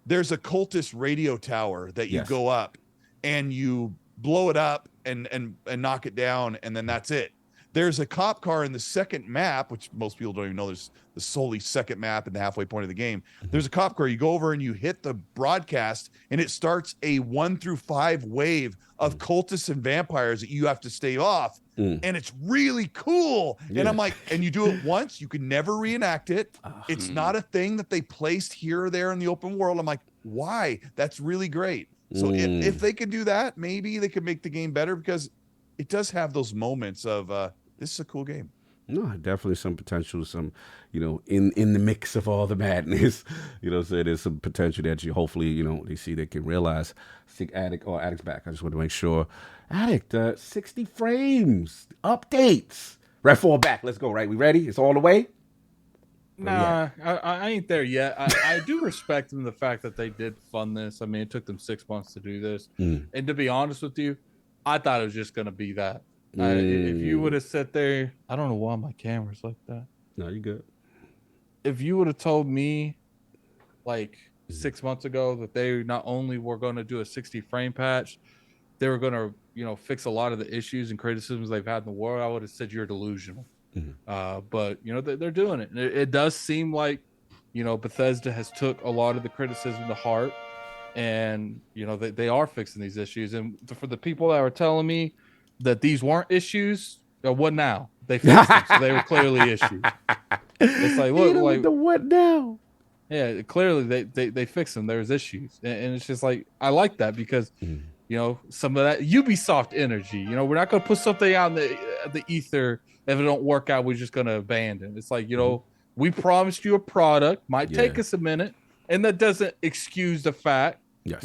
there's a cultist radio tower that you go up and you blow it up and knock it down, and then that's it. There's a cop car in the second map, which most people don't even know there's the solely second map in the halfway point of the game. There's a cop car. You go over and you hit the broadcast, and it starts a 1 through 5 wave of cultists and vampires that you have to stay off. And it's really cool. And I'm like, and you do it once, you can never reenact it. It's not a thing that they placed here or there in the open world. I'm like, why? That's really great. So if they could do that, maybe they could make the game better, because it does have those moments of this is a cool game. No, definitely some potential, some, you know, in the mix of all the madness, you know, so there's some potential that you hopefully, you know, they can realize. Addict's back. I just want to make sure. Addict, 60 frames, updates. Redfall back. Let's go, right? We ready? It's all the way? Nah, I ain't there yet. I do respect them, the fact that they did fund this. I mean, it took them 6 months to do this. And to be honest with you, I thought it was just going to be that. If you would have sat there, I don't know why my camera's like that. No, you good. If you would have told me like 6 months ago that they not only were going to do a 60 frame patch, they were going to, you know, fix a lot of the issues and criticisms they've had in the world, I would have said you're delusional. But you know, they're doing it. It does seem like, you know, Bethesda has took a lot of the criticism to heart, and you know, they are fixing these issues. And for the people that were telling me that these weren't issues, what now? They fixed them, so they were clearly issues. It's like, look, like the what now? Yeah, clearly they fixed them. There's issues, and it's just like, I like that, because you know, some of that Ubisoft energy. You know, we're not going to put something out the ether. If it don't work out, we're just gonna abandon. It's like, we promised you a product, might take us a minute, and that doesn't excuse the fact. Yes.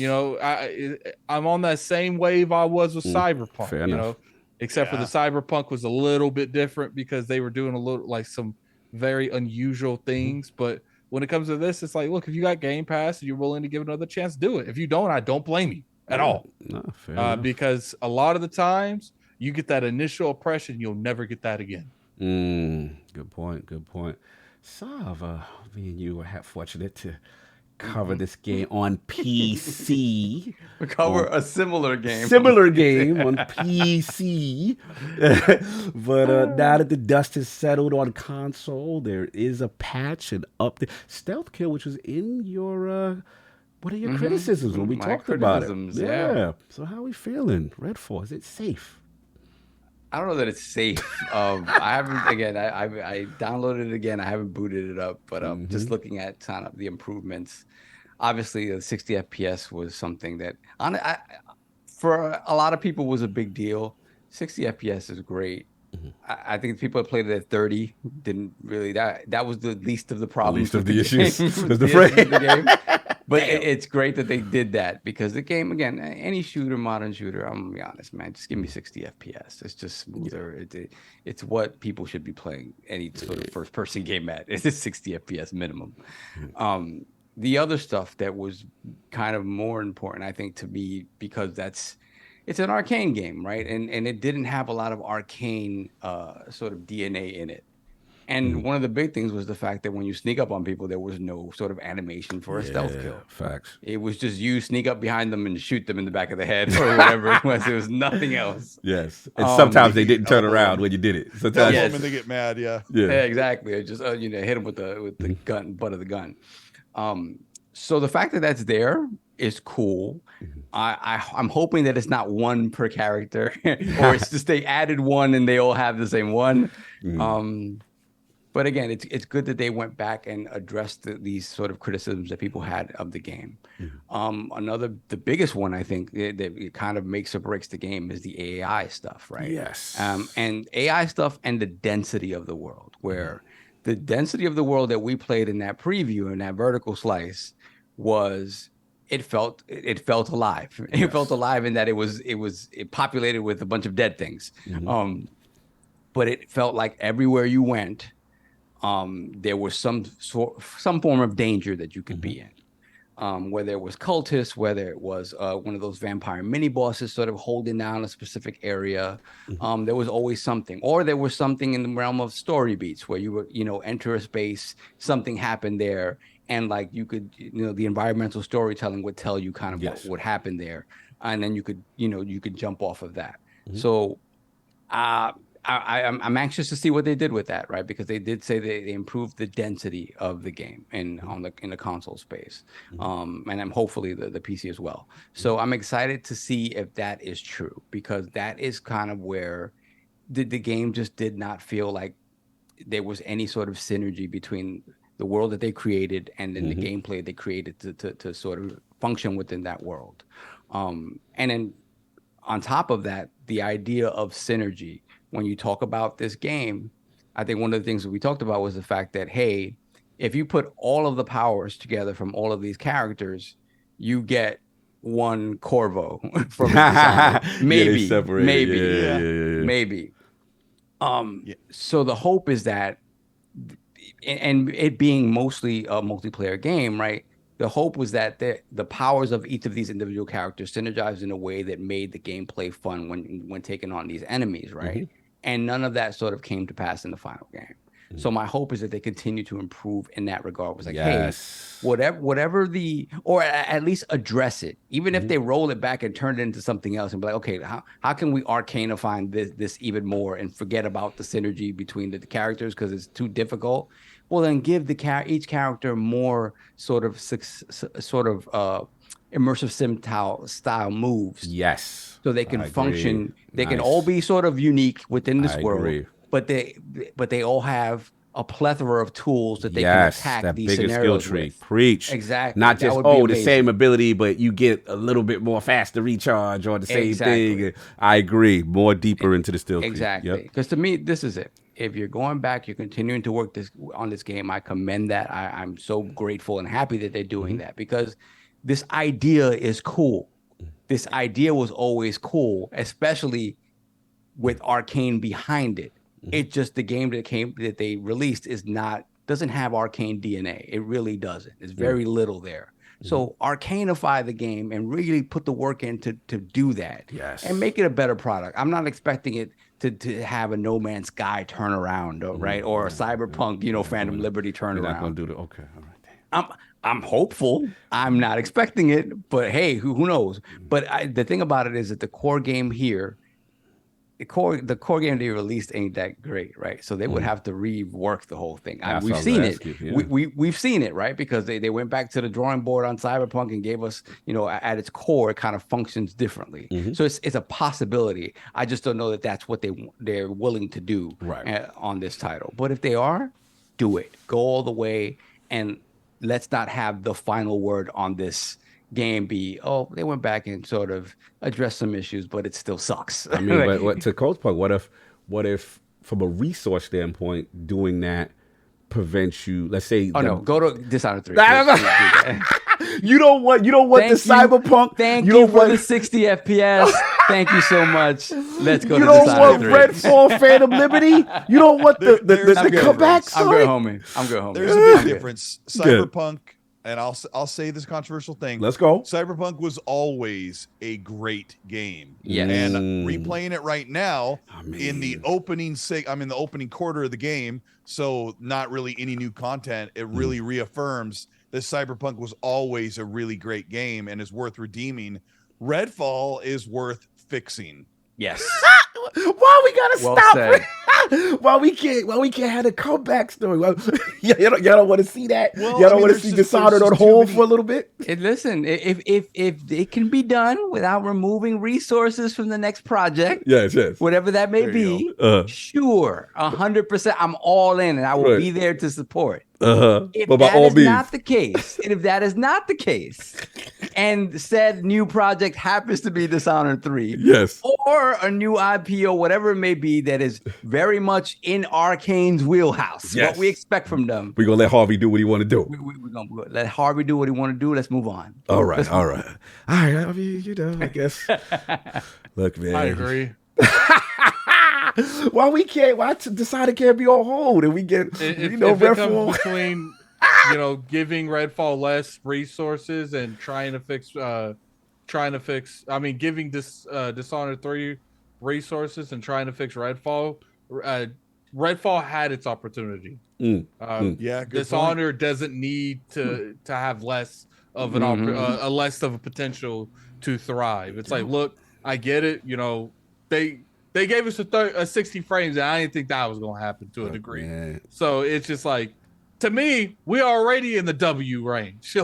I'm on that same wave I was with Cyberpunk. Fair enough. Except for the Cyberpunk was a little bit different because they were doing a little like some very unusual things. But when it comes to this, it's like, look, if you got Game Pass and you're willing to give it another chance, do it. If you don't, I don't blame you at all. No, fair enough. Because a lot of the times you get that initial impression, you'll never get that again. Good point. Sav, me and you were fortunate to cover this game on PC. We cover a similar game. Similar game on PC. But now that the dust has settled on console, there is a patch and update. Stealth Kill, which was in your one of your criticisms when we talked about it. Yeah. So how are we feeling? Redfall, is it safe? I don't know that it's safe. I haven't, again, I downloaded it again. I haven't booted it up, but just looking at kind of the improvements. Obviously, the 60 FPS was something that, for a lot of people, was a big deal. 60 FPS is great. I think people that played it at 30 didn't really, that was the least of the problems. Least of the issues. The game. But it's great that they did that, because the game, again, any shooter, modern shooter, I'm gonna be honest, man, just give me 60 FPS. It's just smoother. It's what people should be playing any sort of first-person game at. It's a 60 FPS minimum. The other stuff that was kind of more important, I think, to me, because it's an Arcane game, right? And it didn't have a lot of Arcane sort of DNA in it. And one of the big things was the fact that when you sneak up on people, there was no sort of animation for a stealth kill. Facts. It was just you sneak up behind them and shoot them in the back of the head or whatever it was. It was nothing else. Yes. And sometimes they didn't turn around when you did it. Sometimes When they get mad, yeah, exactly. It just hit them with the gun, butt of the gun. So the fact that that's there is cool. I'm hoping that it's not one per character, or it's just they added one and they all have the same one. But again, it's good that they went back and addressed these sort of criticisms that people had of the game. The biggest one, I think, that it kind of makes or breaks the game is the AI stuff, right? Yes. And AI stuff and the density of the world, where the density of the world that we played in that preview, in that vertical slice, was it felt alive. It felt alive in that it populated with a bunch of dead things. But it felt like everywhere you went, there was some form of danger that you could be in, whether it was cultists, whether it was one of those vampire mini bosses sort of holding down a specific area. There was always something, or there was something in the realm of story beats where you would, enter a space, something happened there, and like you could, the environmental storytelling would tell you kind of what happened there, and then you could jump off of that. So, I'm anxious to see what they did with that, right? Because they did say they improved the density of the game in the console space, and I'm hopefully the PC as well. So I'm excited to see if that is true, because that is kind of where the game just did not feel like there was any sort of synergy between the world that they created and then the gameplay they created to sort of function within that world. And then on top of that, the idea of synergy. When you talk about this game, I think one of the things that we talked about was the fact that, hey, if you put all of the powers together from all of these characters, you get one Corvo from maybe. So the hope is that, and it being mostly a multiplayer game, right? The hope was that the powers of each of these individual characters synergized in a way that made the gameplay fun when taking on these enemies, right? And none of that sort of came to pass in the final game. So my hope is that they continue to improve in that regard. It was like, hey, whatever or at least address it, even if they roll it back and turn it into something else and be like, okay, how can we arcanify this even more and forget about the synergy between the characters because it's too difficult? Well, then give each character more sort of immersive sim style moves. Yes. So they can function. They can all be sort of unique within this world, but they all have a plethora of tools that they yes, can attack that these bigger skill scenarios tree. with. Preach. Exactly. Not That just would be the amazing. same ability, but you get a little bit more faster recharge or the same Exactly. thing. I agree. More deeper into the skill tree. Exactly. Because to me, this is it. If you're going back, you're continuing to work on this game. I commend that. I'm so grateful and happy that they're doing that, because this idea is cool. This idea was always cool, especially with Arcane behind it. It's just the game that they released doesn't have Arcane DNA. It really doesn't. It's very little there. So Arcaneify the game and really put the work in to do that. Yes. And make it a better product. I'm not expecting it to have a No Man's Sky turnaround, right? Or a Cyberpunk, Phantom Liberty turnaround. You're not gonna do okay. All right. I'm hopeful. I'm not expecting it, but hey, who knows? But the thing about it is that the core game here, the core game they released ain't that great, right? So they would have to rework the whole thing. We've seen it. We've seen it, right? Because they went back to the drawing board on Cyberpunk and gave us, at its core, it kind of functions differently. So it's a possibility. I just don't know that that's what they're willing to do on this title. But if they are, do it. Go all the way, and let's not have the final word on this game be, they went back and sort of addressed some issues, but it still sucks. I mean, but to Colt's point, what if from a resource standpoint, doing that prevents you? Let's say, no, go to Dishonored 3. You don't want the Cyberpunk. Thank you for the 60 FPS. Thank you so much. Let's go. You to don't Dishonored want 3. Redfall, Phantom Liberty. You don't want the comeback story. I'm good, homie. There's a big difference. Cyberpunk. And I'll say this controversial thing. Let's go. Cyberpunk was always a great game. Yes. And replaying it right now in the opening I'm in the opening quarter of the game, so not really any new content. It really reaffirms that Cyberpunk was always a really great game and is worth redeeming. Redfall is worth fixing. Yes. Why we gotta stop? Said. Why we can't have a comeback story? Y'all don't want to see that. Well, y'all don't want to see Dishonored on hold for a little bit. Listen, if it can be done without removing resources from the next project, yes, whatever that may be, sure, 100%, I'm all in, and I will be there to support. If that is not the case, and if that is not the case, and said new project happens to be Dishonored 3, yes, or a new IP or whatever it may be that is very much in Arcane's wheelhouse, what we expect from them, we're gonna let Harvey do what he want to do. We're gonna let Harvey do what he want to do. Let's move on. All right. I mean, I guess. Look, man, I agree. Why Dishonored can't be on hold and we get Redfall between giving Redfall less resources and trying to fix giving Dishonored 3 resources and trying to fix Redfall. Redfall had its opportunity. Dishonored doesn't need to have less of a less of a potential to thrive. It's like, look, I get it. They gave us a 60 frames, and I didn't think that was going to happen to a degree. Man. So it's just like, to me, we're already in the W range.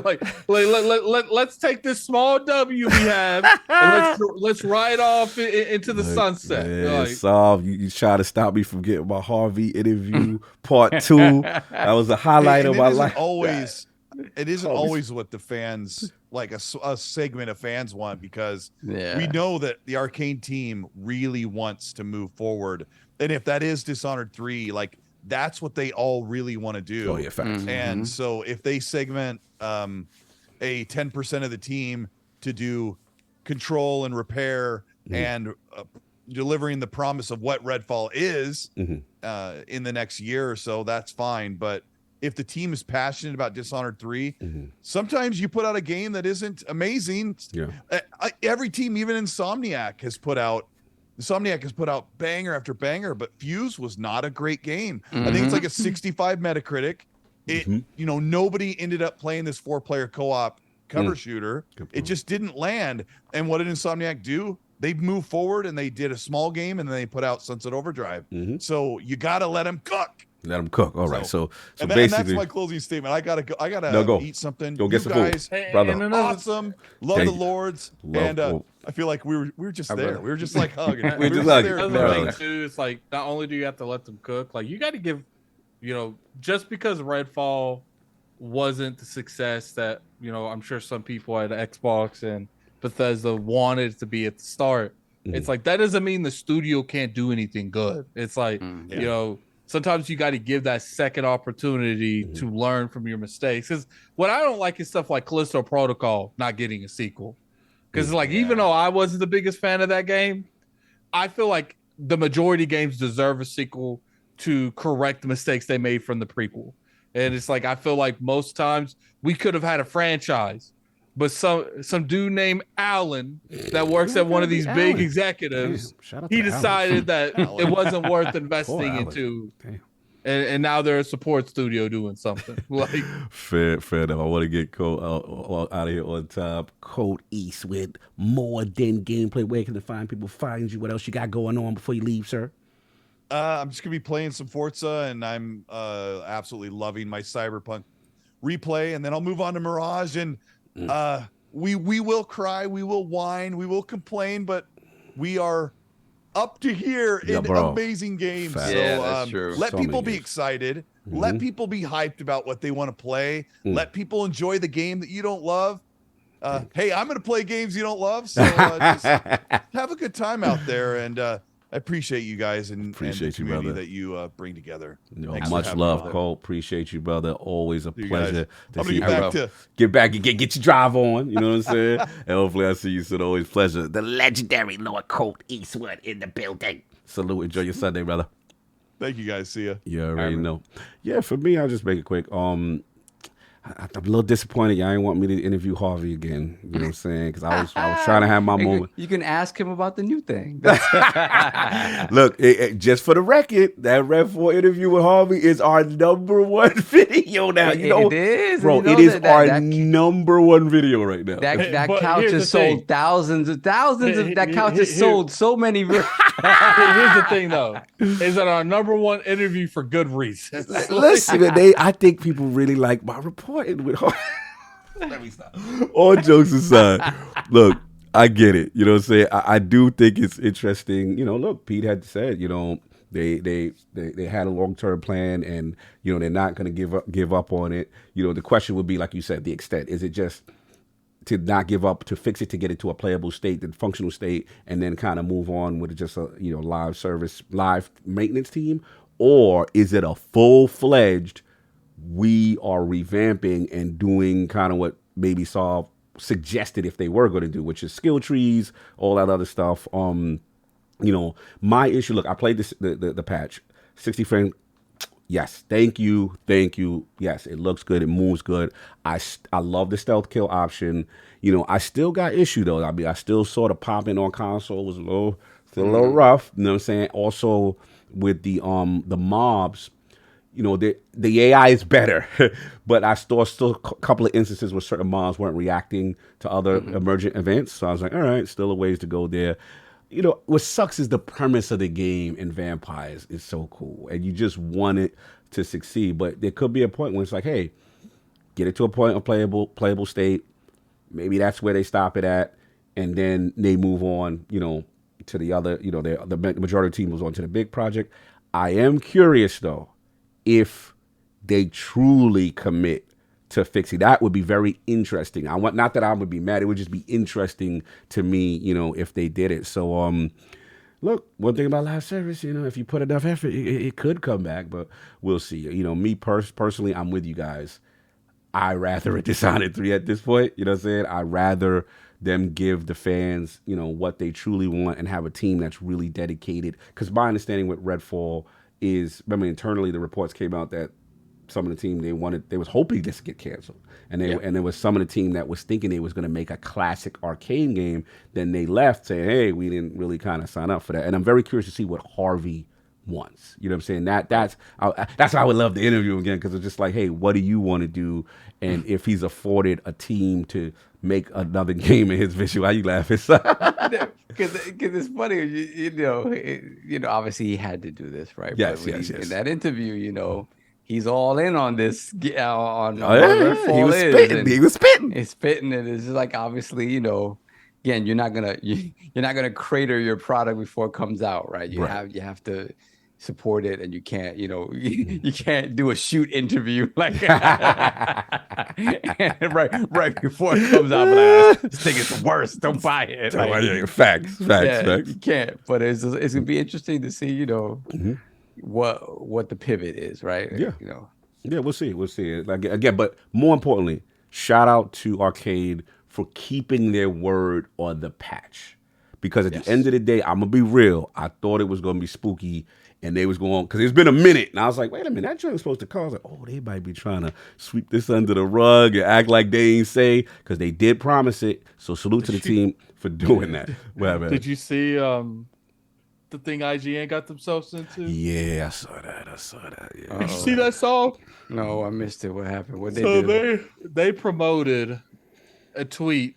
Let's take this small W we have and let's ride off into the sunset. Man, you try to stop me from getting my Harvey interview part 2. That was the highlight of my life. It isn't always what the fans, like a segment of fans want, because we know that the Arcane team really wants to move forward. And if that is Dishonored 3, that's what they all really want to do. And so if they segment a 10% of the team to do control and repair and delivering the promise of what Redfall is in the next year or so, that's fine. But if the team is passionate about Dishonored 3, sometimes you put out a game that isn't amazing. Every team, even Insomniac has put out banger after banger, but Fuse was not a great game. I think it's like a 65 Metacritic. Nobody ended up playing this 4-player co-op cover shooter. It just didn't land. And what did Insomniac do? They moved forward and they did a small game, and then they put out Sunset Overdrive. So you got to let them cook. Let them cook. All right. So basically, and that's my closing statement. I gotta go. I gotta eat something. Go get some food, brother. Awesome. Love the Lords. I feel like we were just there. We were just like hugging. we were just hugging. Another thing too, it's like not only do you have to let them cook, like you got to give just because Redfall wasn't the success that, I'm sure some people at Xbox and Bethesda wanted it to be at the start. It's like, that doesn't mean the studio can't do anything good. It's like, sometimes you got to give that second opportunity to learn from your mistakes. Because what I don't like is stuff like Callisto Protocol not getting a sequel. Because even though I wasn't the biggest fan of that game, I feel like the majority of games deserve a sequel to correct the mistakes they made from the prequel. And it's like, I feel like most times we could have had a franchise, but some dude named Alan that works at one of these big executives, he decided that it wasn't worth investing into. And now they're a support studio doing something. Like fair enough. I want to get Colt out of here on top. Colt Eastwood, more than gameplay. Where can the people find you? What else you got going on before you leave, sir? I'm just gonna be playing some Forza, and I'm absolutely loving my Cyberpunk replay, and then I'll move on to Mirage, and we will cry, we will whine, we will complain, but we are up to here in amazing games. Fact. So that's true. let So people many be excited. Let people be hyped about what they want to play. Let people enjoy the game that you don't love. Hey, I'm going to play games you don't love. So just have a good time out there. And I appreciate you guys and the community that you bring together. Much love, Colt. Appreciate you, brother. Always a pleasure to see you. Get back and get your drive on. You know what I'm saying? And hopefully I see you soon. Always pleasure. The legendary Lord Colt Eastwood in the building. Salute. Enjoy your Sunday, brother. Thank you, guys. See ya. You already know. Yeah, for me, I'll just make it quick. I'm a little disappointed. Y'all ain't want me to interview Harvey again. You know what I'm saying? Because I was trying to have my moment. You can ask him about the new thing. Look, just for the record, that Redfall interview with Harvey is our number 1 video now. It is, bro. It is our number 1 video right now. That couch has sold thousands of that couch has sold so many. Here's the thing, though, is that our number 1 interview for good reasons. Listen, I think people really like my reporting with Harvey. Let me stop. All jokes aside, look, I get it. You know what I'm saying? I do think it's interesting. Look, Pete had said, they had a long-term plan, and they're not going to give up on it. The question would be, like you said, the extent. Is it just to not give up, to fix it, to get it to a playable state, the functional state, and then kind of move on with just a live maintenance team, or is it a full-fledged? We are revamping and doing kind of what maybe Saw suggested if they were going to do, which is skill trees, all that other stuff. My issue. Look, I played the patch, 60 frame. Yes, thank you. Yes, it looks good. It moves good. I love the stealth kill option. I still got issue though. I mean, I still sort of popping on console was still a little rough. You know what I'm saying? Also with the mobs. The AI is better, but I still a couple of instances where certain mobs weren't reacting to other emergent events. So I was like, all right, still a ways to go there. What sucks is the premise of the game in Vampires is so cool, and you just want it to succeed. But there could be a point when it's like, hey, get it to a point of playable state. Maybe that's where they stop it at, and then they move on, to the other, the majority of the team moves on to the big project. I am curious, though, if they truly commit to fixing. That would be very interesting. Not that I would be mad. It would just be interesting to me, if they did it. So, look, one thing about live service, if you put enough effort, it could come back, but we'll see. Me personally, I'm with you guys. I rather a Dishonored 3 at this point. You know what I'm saying? I rather them give the fans, what they truly want and have a team that's really dedicated. Because my understanding with Redfall is, internally the reports came out that some of the team they was hoping this would get canceled, and there was some of the team that was thinking they was going to make a classic arcade game. Then they left saying, "Hey, we didn't really kind of sign up for that." And I'm very curious to see what Harvey wants. You know what I'm saying? That's why I would love to interview him again, because it's just like, hey, what do you want to do? And if he's afforded a team to make another game in his vision, why you laughing? Because it's funny, obviously he had to do this, right? Yes. In that interview, he's all in on this. On he was spitting. He's spitting, and it's just like, obviously, again, you're not gonna crater your product before it comes out, right? You have to support it, and you can't, you can't do a shoot interview like right before it comes out. But this thing is the worst. Don't buy it. Facts. You can't. But it's gonna be interesting to see, what the pivot is, right? Yeah. Yeah, we'll see. Like, again, but more importantly, shout out to Arcade for keeping their word on the patch. Because at the end of the day, I'm going to be real. I thought it was going to be spooky, and they was going, because it's been a minute. And I was like, wait a minute, that joint was supposed to call. I was like, oh, they might be trying to sweep this under the rug and act like they ain't say, because they did promise it. So salute to the team for doing that. Did you see the thing IGN got themselves into? Yeah, I saw that. Yeah. Did you see that song? No, I missed it. What happened? What they do? So they promoted a tweet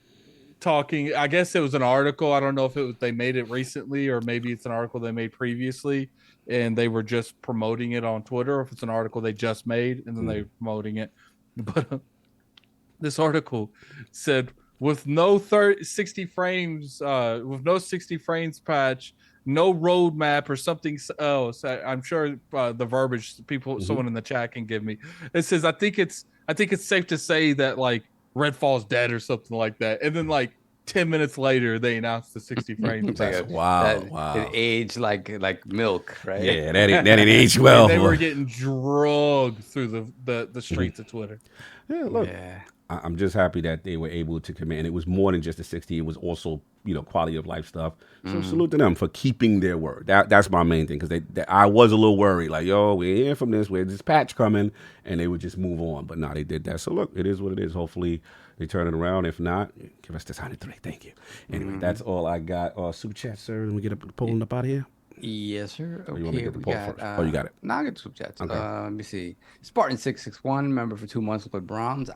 talking. I guess it was an article. I don't know if they made it recently or maybe it's an article they made previously, and they were just promoting it on Twitter. Or if it's an article they just made and then they're promoting it. But this article said with no 60 frames, with no 60 frames patch, no roadmap or something else. I'm sure the verbiage someone in the chat can give me. It says I think it's safe to say that like Redfall's dead or something like that. And then like 10 minutes later, they announced the 60 frames. Wow. It aged like milk, right? Yeah, that ain't aged well. And they were getting drugged through the streets of Twitter. Yeah, look. Yeah. I'm just happy that they were able to command. It was more than just the 60. It was also, quality of life stuff. So salute to them for keeping their word. That's my main thing, because I was a little worried. Like, yo, we ain't hear from this. Where's this patch coming? And they would just move on. But no, they did that. So look, it is what it is. Hopefully they turn it around. If not, give us this 103. Thank you. Anyway, that's all I got. Super chat, sir. Let me get the polling up out of here. Yes, sir. Okay, you want me to get the poll first? Oh, you got it. No, I got the super chats. Okay. Let me see. Spartan661, member for 2 months with Browns.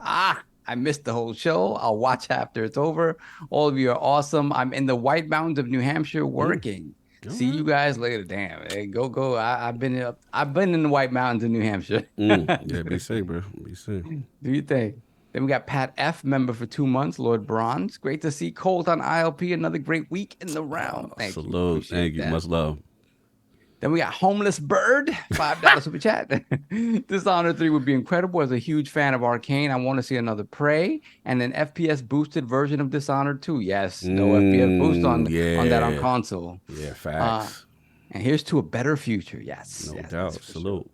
I missed the whole show. I'll watch after it's over. All of you are awesome. I'm in the White Mountains of New Hampshire working. See you guys later. Damn. Hey, go. I've been in the White Mountains of New Hampshire. Yeah, be safe, bro. Be safe. Do you think? Then we got Pat F, member for 2 months, Lord Bronze. Great to see Colt on ILP. Another great week in the round. Salute. Thank you. Much love. Then we got Homeless Bird, $5 super chat. Dishonored 3 would be incredible. As a huge fan of Arcane, I want to see another Prey and an FPS boosted version of Dishonored 2. Yes, no FPS boost on that on console. Yeah, facts. And here's to a better future. Yes. No doubt. Salute. Sure.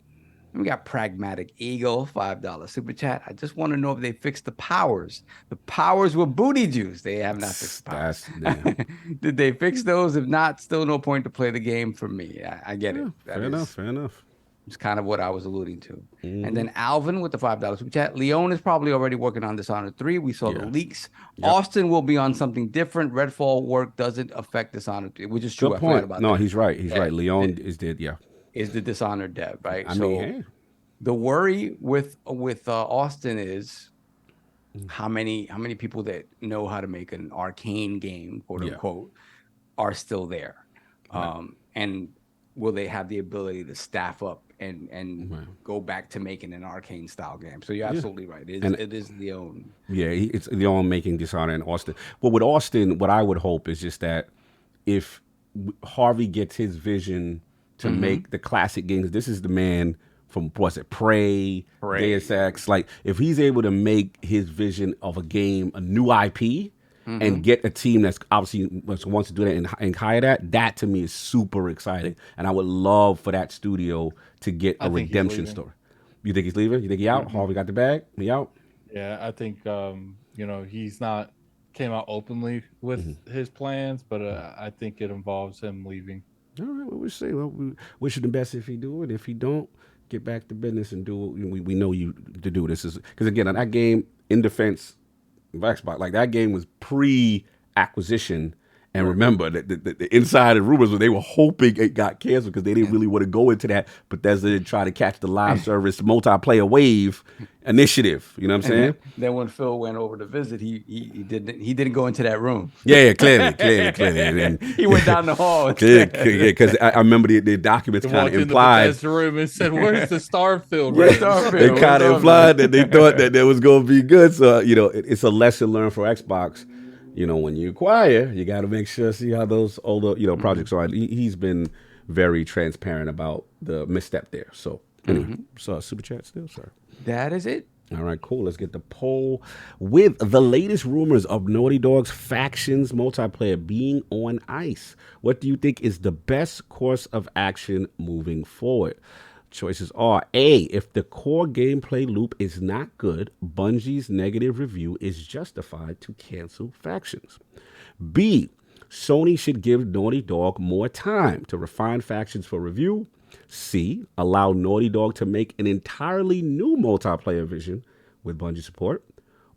We got Pragmatic Eagle, $5 super chat. I just want to know if they fixed the powers. The powers were booty juice. They have not fixed the powers. Did they fix those? If not, still no point to play the game for me. I get it. Fair enough. It's kind of what I was alluding to. And then Alvin with the $5 super chat. Leon is probably already working on Dishonored 3. We saw the leaks. Yep. Austin will be on something different. Redfall work doesn't affect Dishonored 3, which is true. Good point. No, he's right. He's right. Leon is dead. Yeah. Is the Dishonored dev, right? I mean, the worry with Austin is how many people that know how to make an Arcane game, quote unquote, are still there, and will they have the ability to staff up and go back to making an Arcane style game? So you're absolutely right. It is Leon. Yeah, it's Leon making Dishonored and Austin. Well, with Austin, what I would hope is just that if Harvey gets his vision to make the classic games. This is the man from, Prey, Deus Ex. Like, if he's able to make his vision of a game, a new IP, and get a team that's obviously wants to do that and hire that to me is super exciting. And I would love for that studio to get a redemption story. You think he's leaving? You think he out? Harvey got the bag? He out? Yeah, I think, he's not came out openly with his plans, but I think it involves him leaving. All right, well, we'll see. Well, we wish him the best if he do it. If he don't, get back to business and do what we know you to do. This is because again, on that game, in defense of Xbox, like that game was pre-acquisition. And remember, the inside rumors were they were hoping it got canceled because they didn't really want to go into that. Bethesda didn't try to catch the live service multiplayer wave initiative. You know what I'm saying? Then when Phil went over to visit, he didn't go into that room. Yeah, clearly. And he went down the hall. Because I remember the documents kind of implied. Walked in the room and said, "Where's the Starfield?" They kind of implied that they thought that was going to be good. So it's a lesson learned for Xbox. When you acquire, you got to make sure, see how those older, projects are. He's been very transparent about the misstep there. So anyway, so super chat still, sir. That is it. All right, cool. Let's get the poll. With the latest rumors of Naughty Dog's Factions multiplayer being on ice, what do you think is the best course of action moving forward? Choices are: A, if the core gameplay loop is not good, Bungie's negative review is justified to cancel Factions. B, Sony should give Naughty Dog more time to refine Factions for review. C, allow Naughty Dog to make an entirely new multiplayer vision with Bungie support.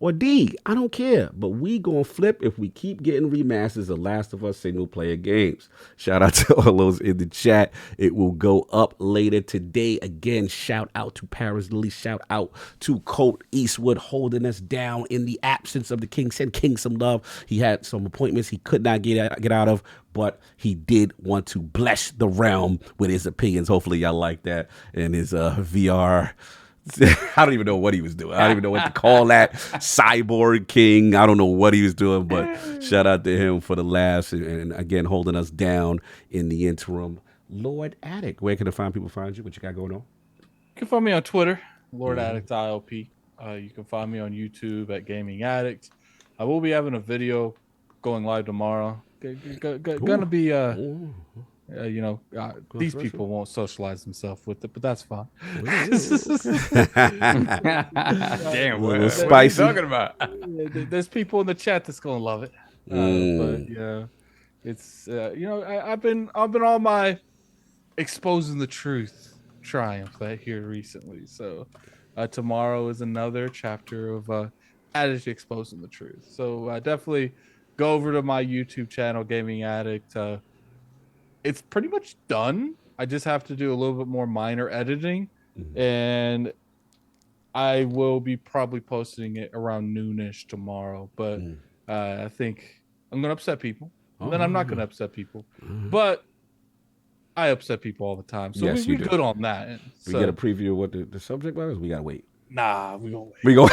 Or D, I don't care, but we gonna flip if we keep getting remasters of Last of Us single player games. Shout out to all those in the chat. It will go up later today. Again, shout out to Parris Lily. Shout out to Colt Eastwood holding us down in the absence of the King. Send King some love. He had some appointments he could not get out of, but he did want to bless the realm with his opinions. Hopefully y'all like that. And his VR, I don't even know what he was doing. I don't even know what to call that. Cyborg King. I don't know what he was doing, but shout out to him for the laughs and again, holding us down in the interim. Lord Addict, where can people find you? What you got going on? You can find me on Twitter, Lord Addict ILP. You can find me on YouTube at Gaming Addict. I will be having a video going live tomorrow. Gonna be these people won't socialize themselves with it, but that's fine. Damn, what are you talking about? There's people in the chat that's gonna love it. But yeah, it's I've been on my exposing the truth triumph that here recently. So tomorrow is another chapter of Addict exposing the truth. So definitely go over to my YouTube channel, Gaming Addict. It's pretty much done. I just have to do a little bit more minor editing, and I will be probably posting it around noonish tomorrow. But I think I'm gonna upset people, and then I'm not gonna upset people. But I upset people all the time, so yes, we're good on that. We get a preview of what the subject was. We gotta wait. Nah, we gonna wait. We go.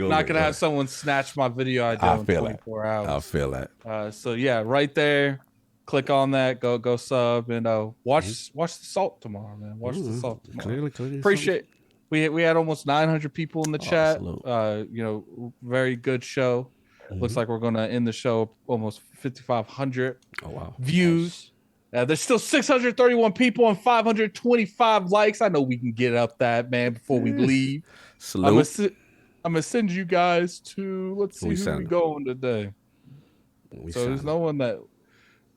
Not gonna have someone snatch my video idea in 24 hours. I feel that. So yeah, right there. Click on that. Go sub and watch the Salt tomorrow, man. Watch the Salt tomorrow. Clearly Appreciate. We had almost 900 people in the chat. Salute. Very good show. Looks like we're gonna end the show almost 5,500 views. There's still 631 people and 525 likes. I know we can get up that, man, before we leave. Salute. I'm gonna send you guys to, let's see who we going today. There's no one that.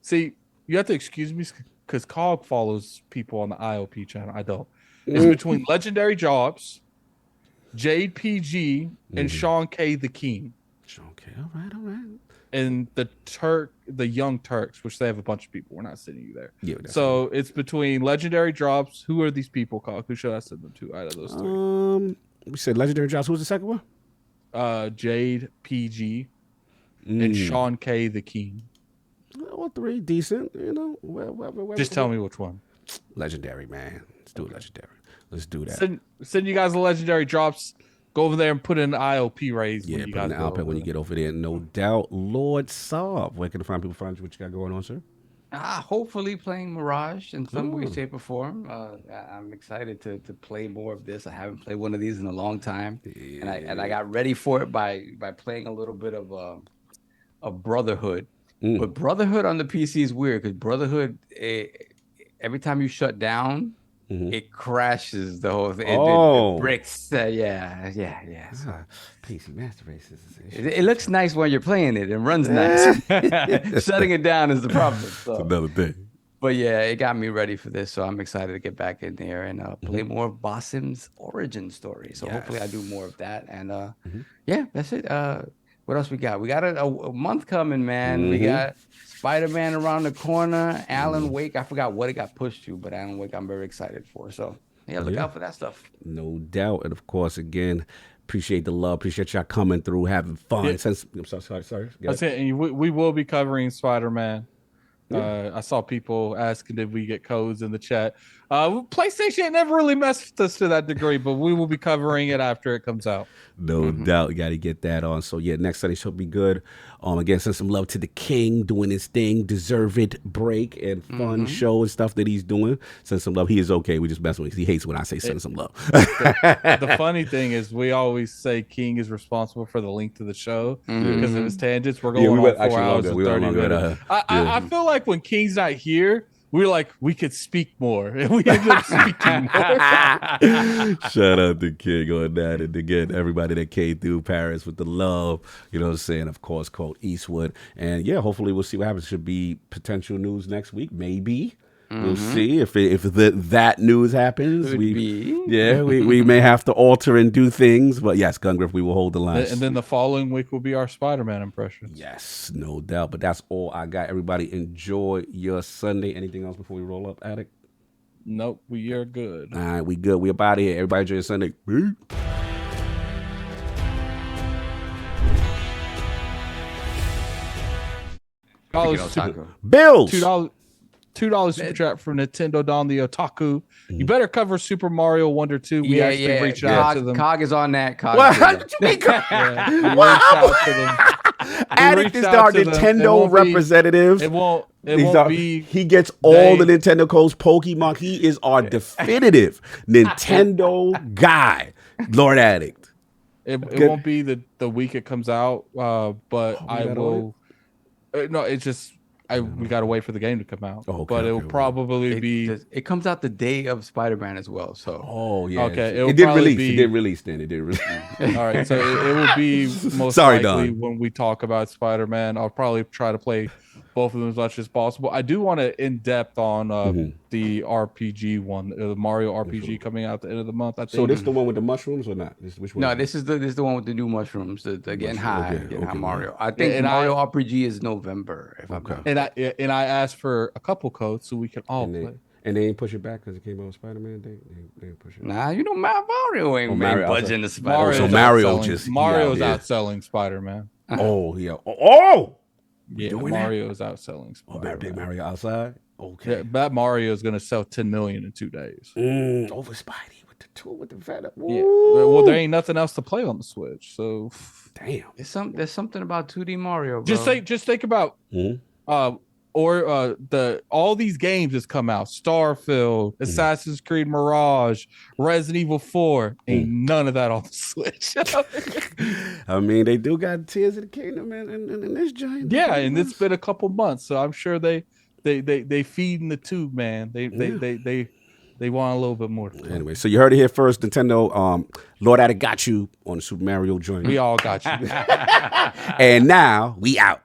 See, you have to excuse me because Cog follows people on the ILP channel. I don't. It's between Legendary Jobs, Jade PG, and Sean K. the King. Sean K. All right. And the Young Turks, which they have a bunch of people. We're not sending you there. Yeah, so it's between Legendary Jobs. Who are these people, Cog? Who should I send them to out of those three? We said Legendary Jobs. Who was the second one? Jade PG and Sean K. the King. All three decent, Just tell me which one. Legendary, man. Let's do Legendary. Let's do that. Send you guys the Legendary Drops. Go over there and put in the ILP raise. Yeah, put in the ILP when you get over there. No doubt. Lord Saab, where can people find you? What you got going on, sir? Hopefully playing Mirage in some way, shape, or form. I'm excited to play more of this. I haven't played one of these in a long time, and I got ready for it by playing a little bit of Brotherhood. But Brotherhood on the PC is weird because Brotherhood, every time you shut down, it crashes the whole thing. It bricks. Yeah. So, PC Master Race. It looks nice while you're playing it. It runs nice. Shutting it down is the problem. So. It's another thing. But yeah, it got me ready for this. So I'm excited to get back in there and play more of Basim's origin story. So hopefully I do more of that. And yeah, that's it. What else we got? We got a month coming, man. We got Spider-Man around the corner. Alan Wake. I forgot what it got pushed to, but Alan Wake I'm very excited for. So yeah, look out for that stuff. No doubt. And of course, again, appreciate the love. Appreciate y'all coming through, having fun. Yeah. I'm sorry. That's it. And we will be covering Spider-Man. I saw people asking did we get codes in the chat. PlayStation ain't never really messed with us to that degree, but we will be covering it after it comes out. No doubt. You got to get that on. So, yeah, next Sunday should be good. Again, send some love to the king doing his thing. Deserved break and fun show and stuff that he's doing. Send some love. He is okay. We just mess with him because he hates when I say send some love. The funny thing is we always say King is responsible for the link to the show because of his tangents. We're going on 4 hours and 30 minutes. I feel like when King's not here, we're like, we could speak more. And we end up speaking more. Shout out to King on that. And again, everybody that came through Paris with the love, you know what I'm saying? Of course, Colt Eastwood. And yeah, hopefully we'll see what happens. Should be potential news next week, maybe. We'll see if that news happens. We may have to alter and do things, but yes, Gungriff, we will hold the line. And then the following week will be our Spider-Man impressions. Yes, no doubt. But that's all I got. Everybody enjoy your Sunday. Anything else before we roll up, Addict? Nope, we are good. All right, we good. We up out of here. Everybody enjoy your Sunday. Bills. $2 super chat from Nintendo Don the Otaku. You better cover Super Mario Wonder 2. We actually reached out to them. Cog is on that. What? How did you mean? Addict is our Nintendo representative. It won't be. He gets all the Nintendo codes. Pokemon. He is our definitive Nintendo guy. Lord Addict. It won't be the week it comes out, but I will. No, it's just. We gotta wait for the game to come out, but it will probably be. It comes out the day of Spider-Man as well, so. Oh yeah. Okay. It did release. It did release. Then it did release. All right, so it will be most likely when we talk about Spider-Man. I'll probably try to play both of them as much as possible. I do want to in depth on the RPG one, the Mario RPG coming out at the end of the month. I think. So this the one with the mushrooms or not? Which one? No, this is the one with the new mushrooms. The getting high, Mario. I think Mario RPG is November. If I'm not. And I asked for a couple codes so we can all play. And they ain't push it back because it came out with Spider-Man. They ain't push it. Nah, Mario ain't budging the Spider-Man. So Mario's outselling Spider-Man. Oh yeah. Oh. Yeah, Mario's outselling Spider-Man. Big Mario outside. Okay. Yeah, that Mario is going to sell 10 million in 2 days. Over Spidey with the tool with the Venom. Yeah. Well, there ain't nothing else to play on the Switch, so damn. There's something about 2D Mario. Bro. Just think about all these games that's come out: Starfield, Assassin's Creed Mirage, Resident Evil 4. Ain't none of that on the Switch. I mean, they do got Tears of the Kingdom in this giant. Yeah, and it's been a couple months, so I'm sure they feed in the tube, man. They want a little bit more. Anyway, so you heard it here first. Nintendo, Lord Addict got you on the Super Mario joint. We all got you. And now we out.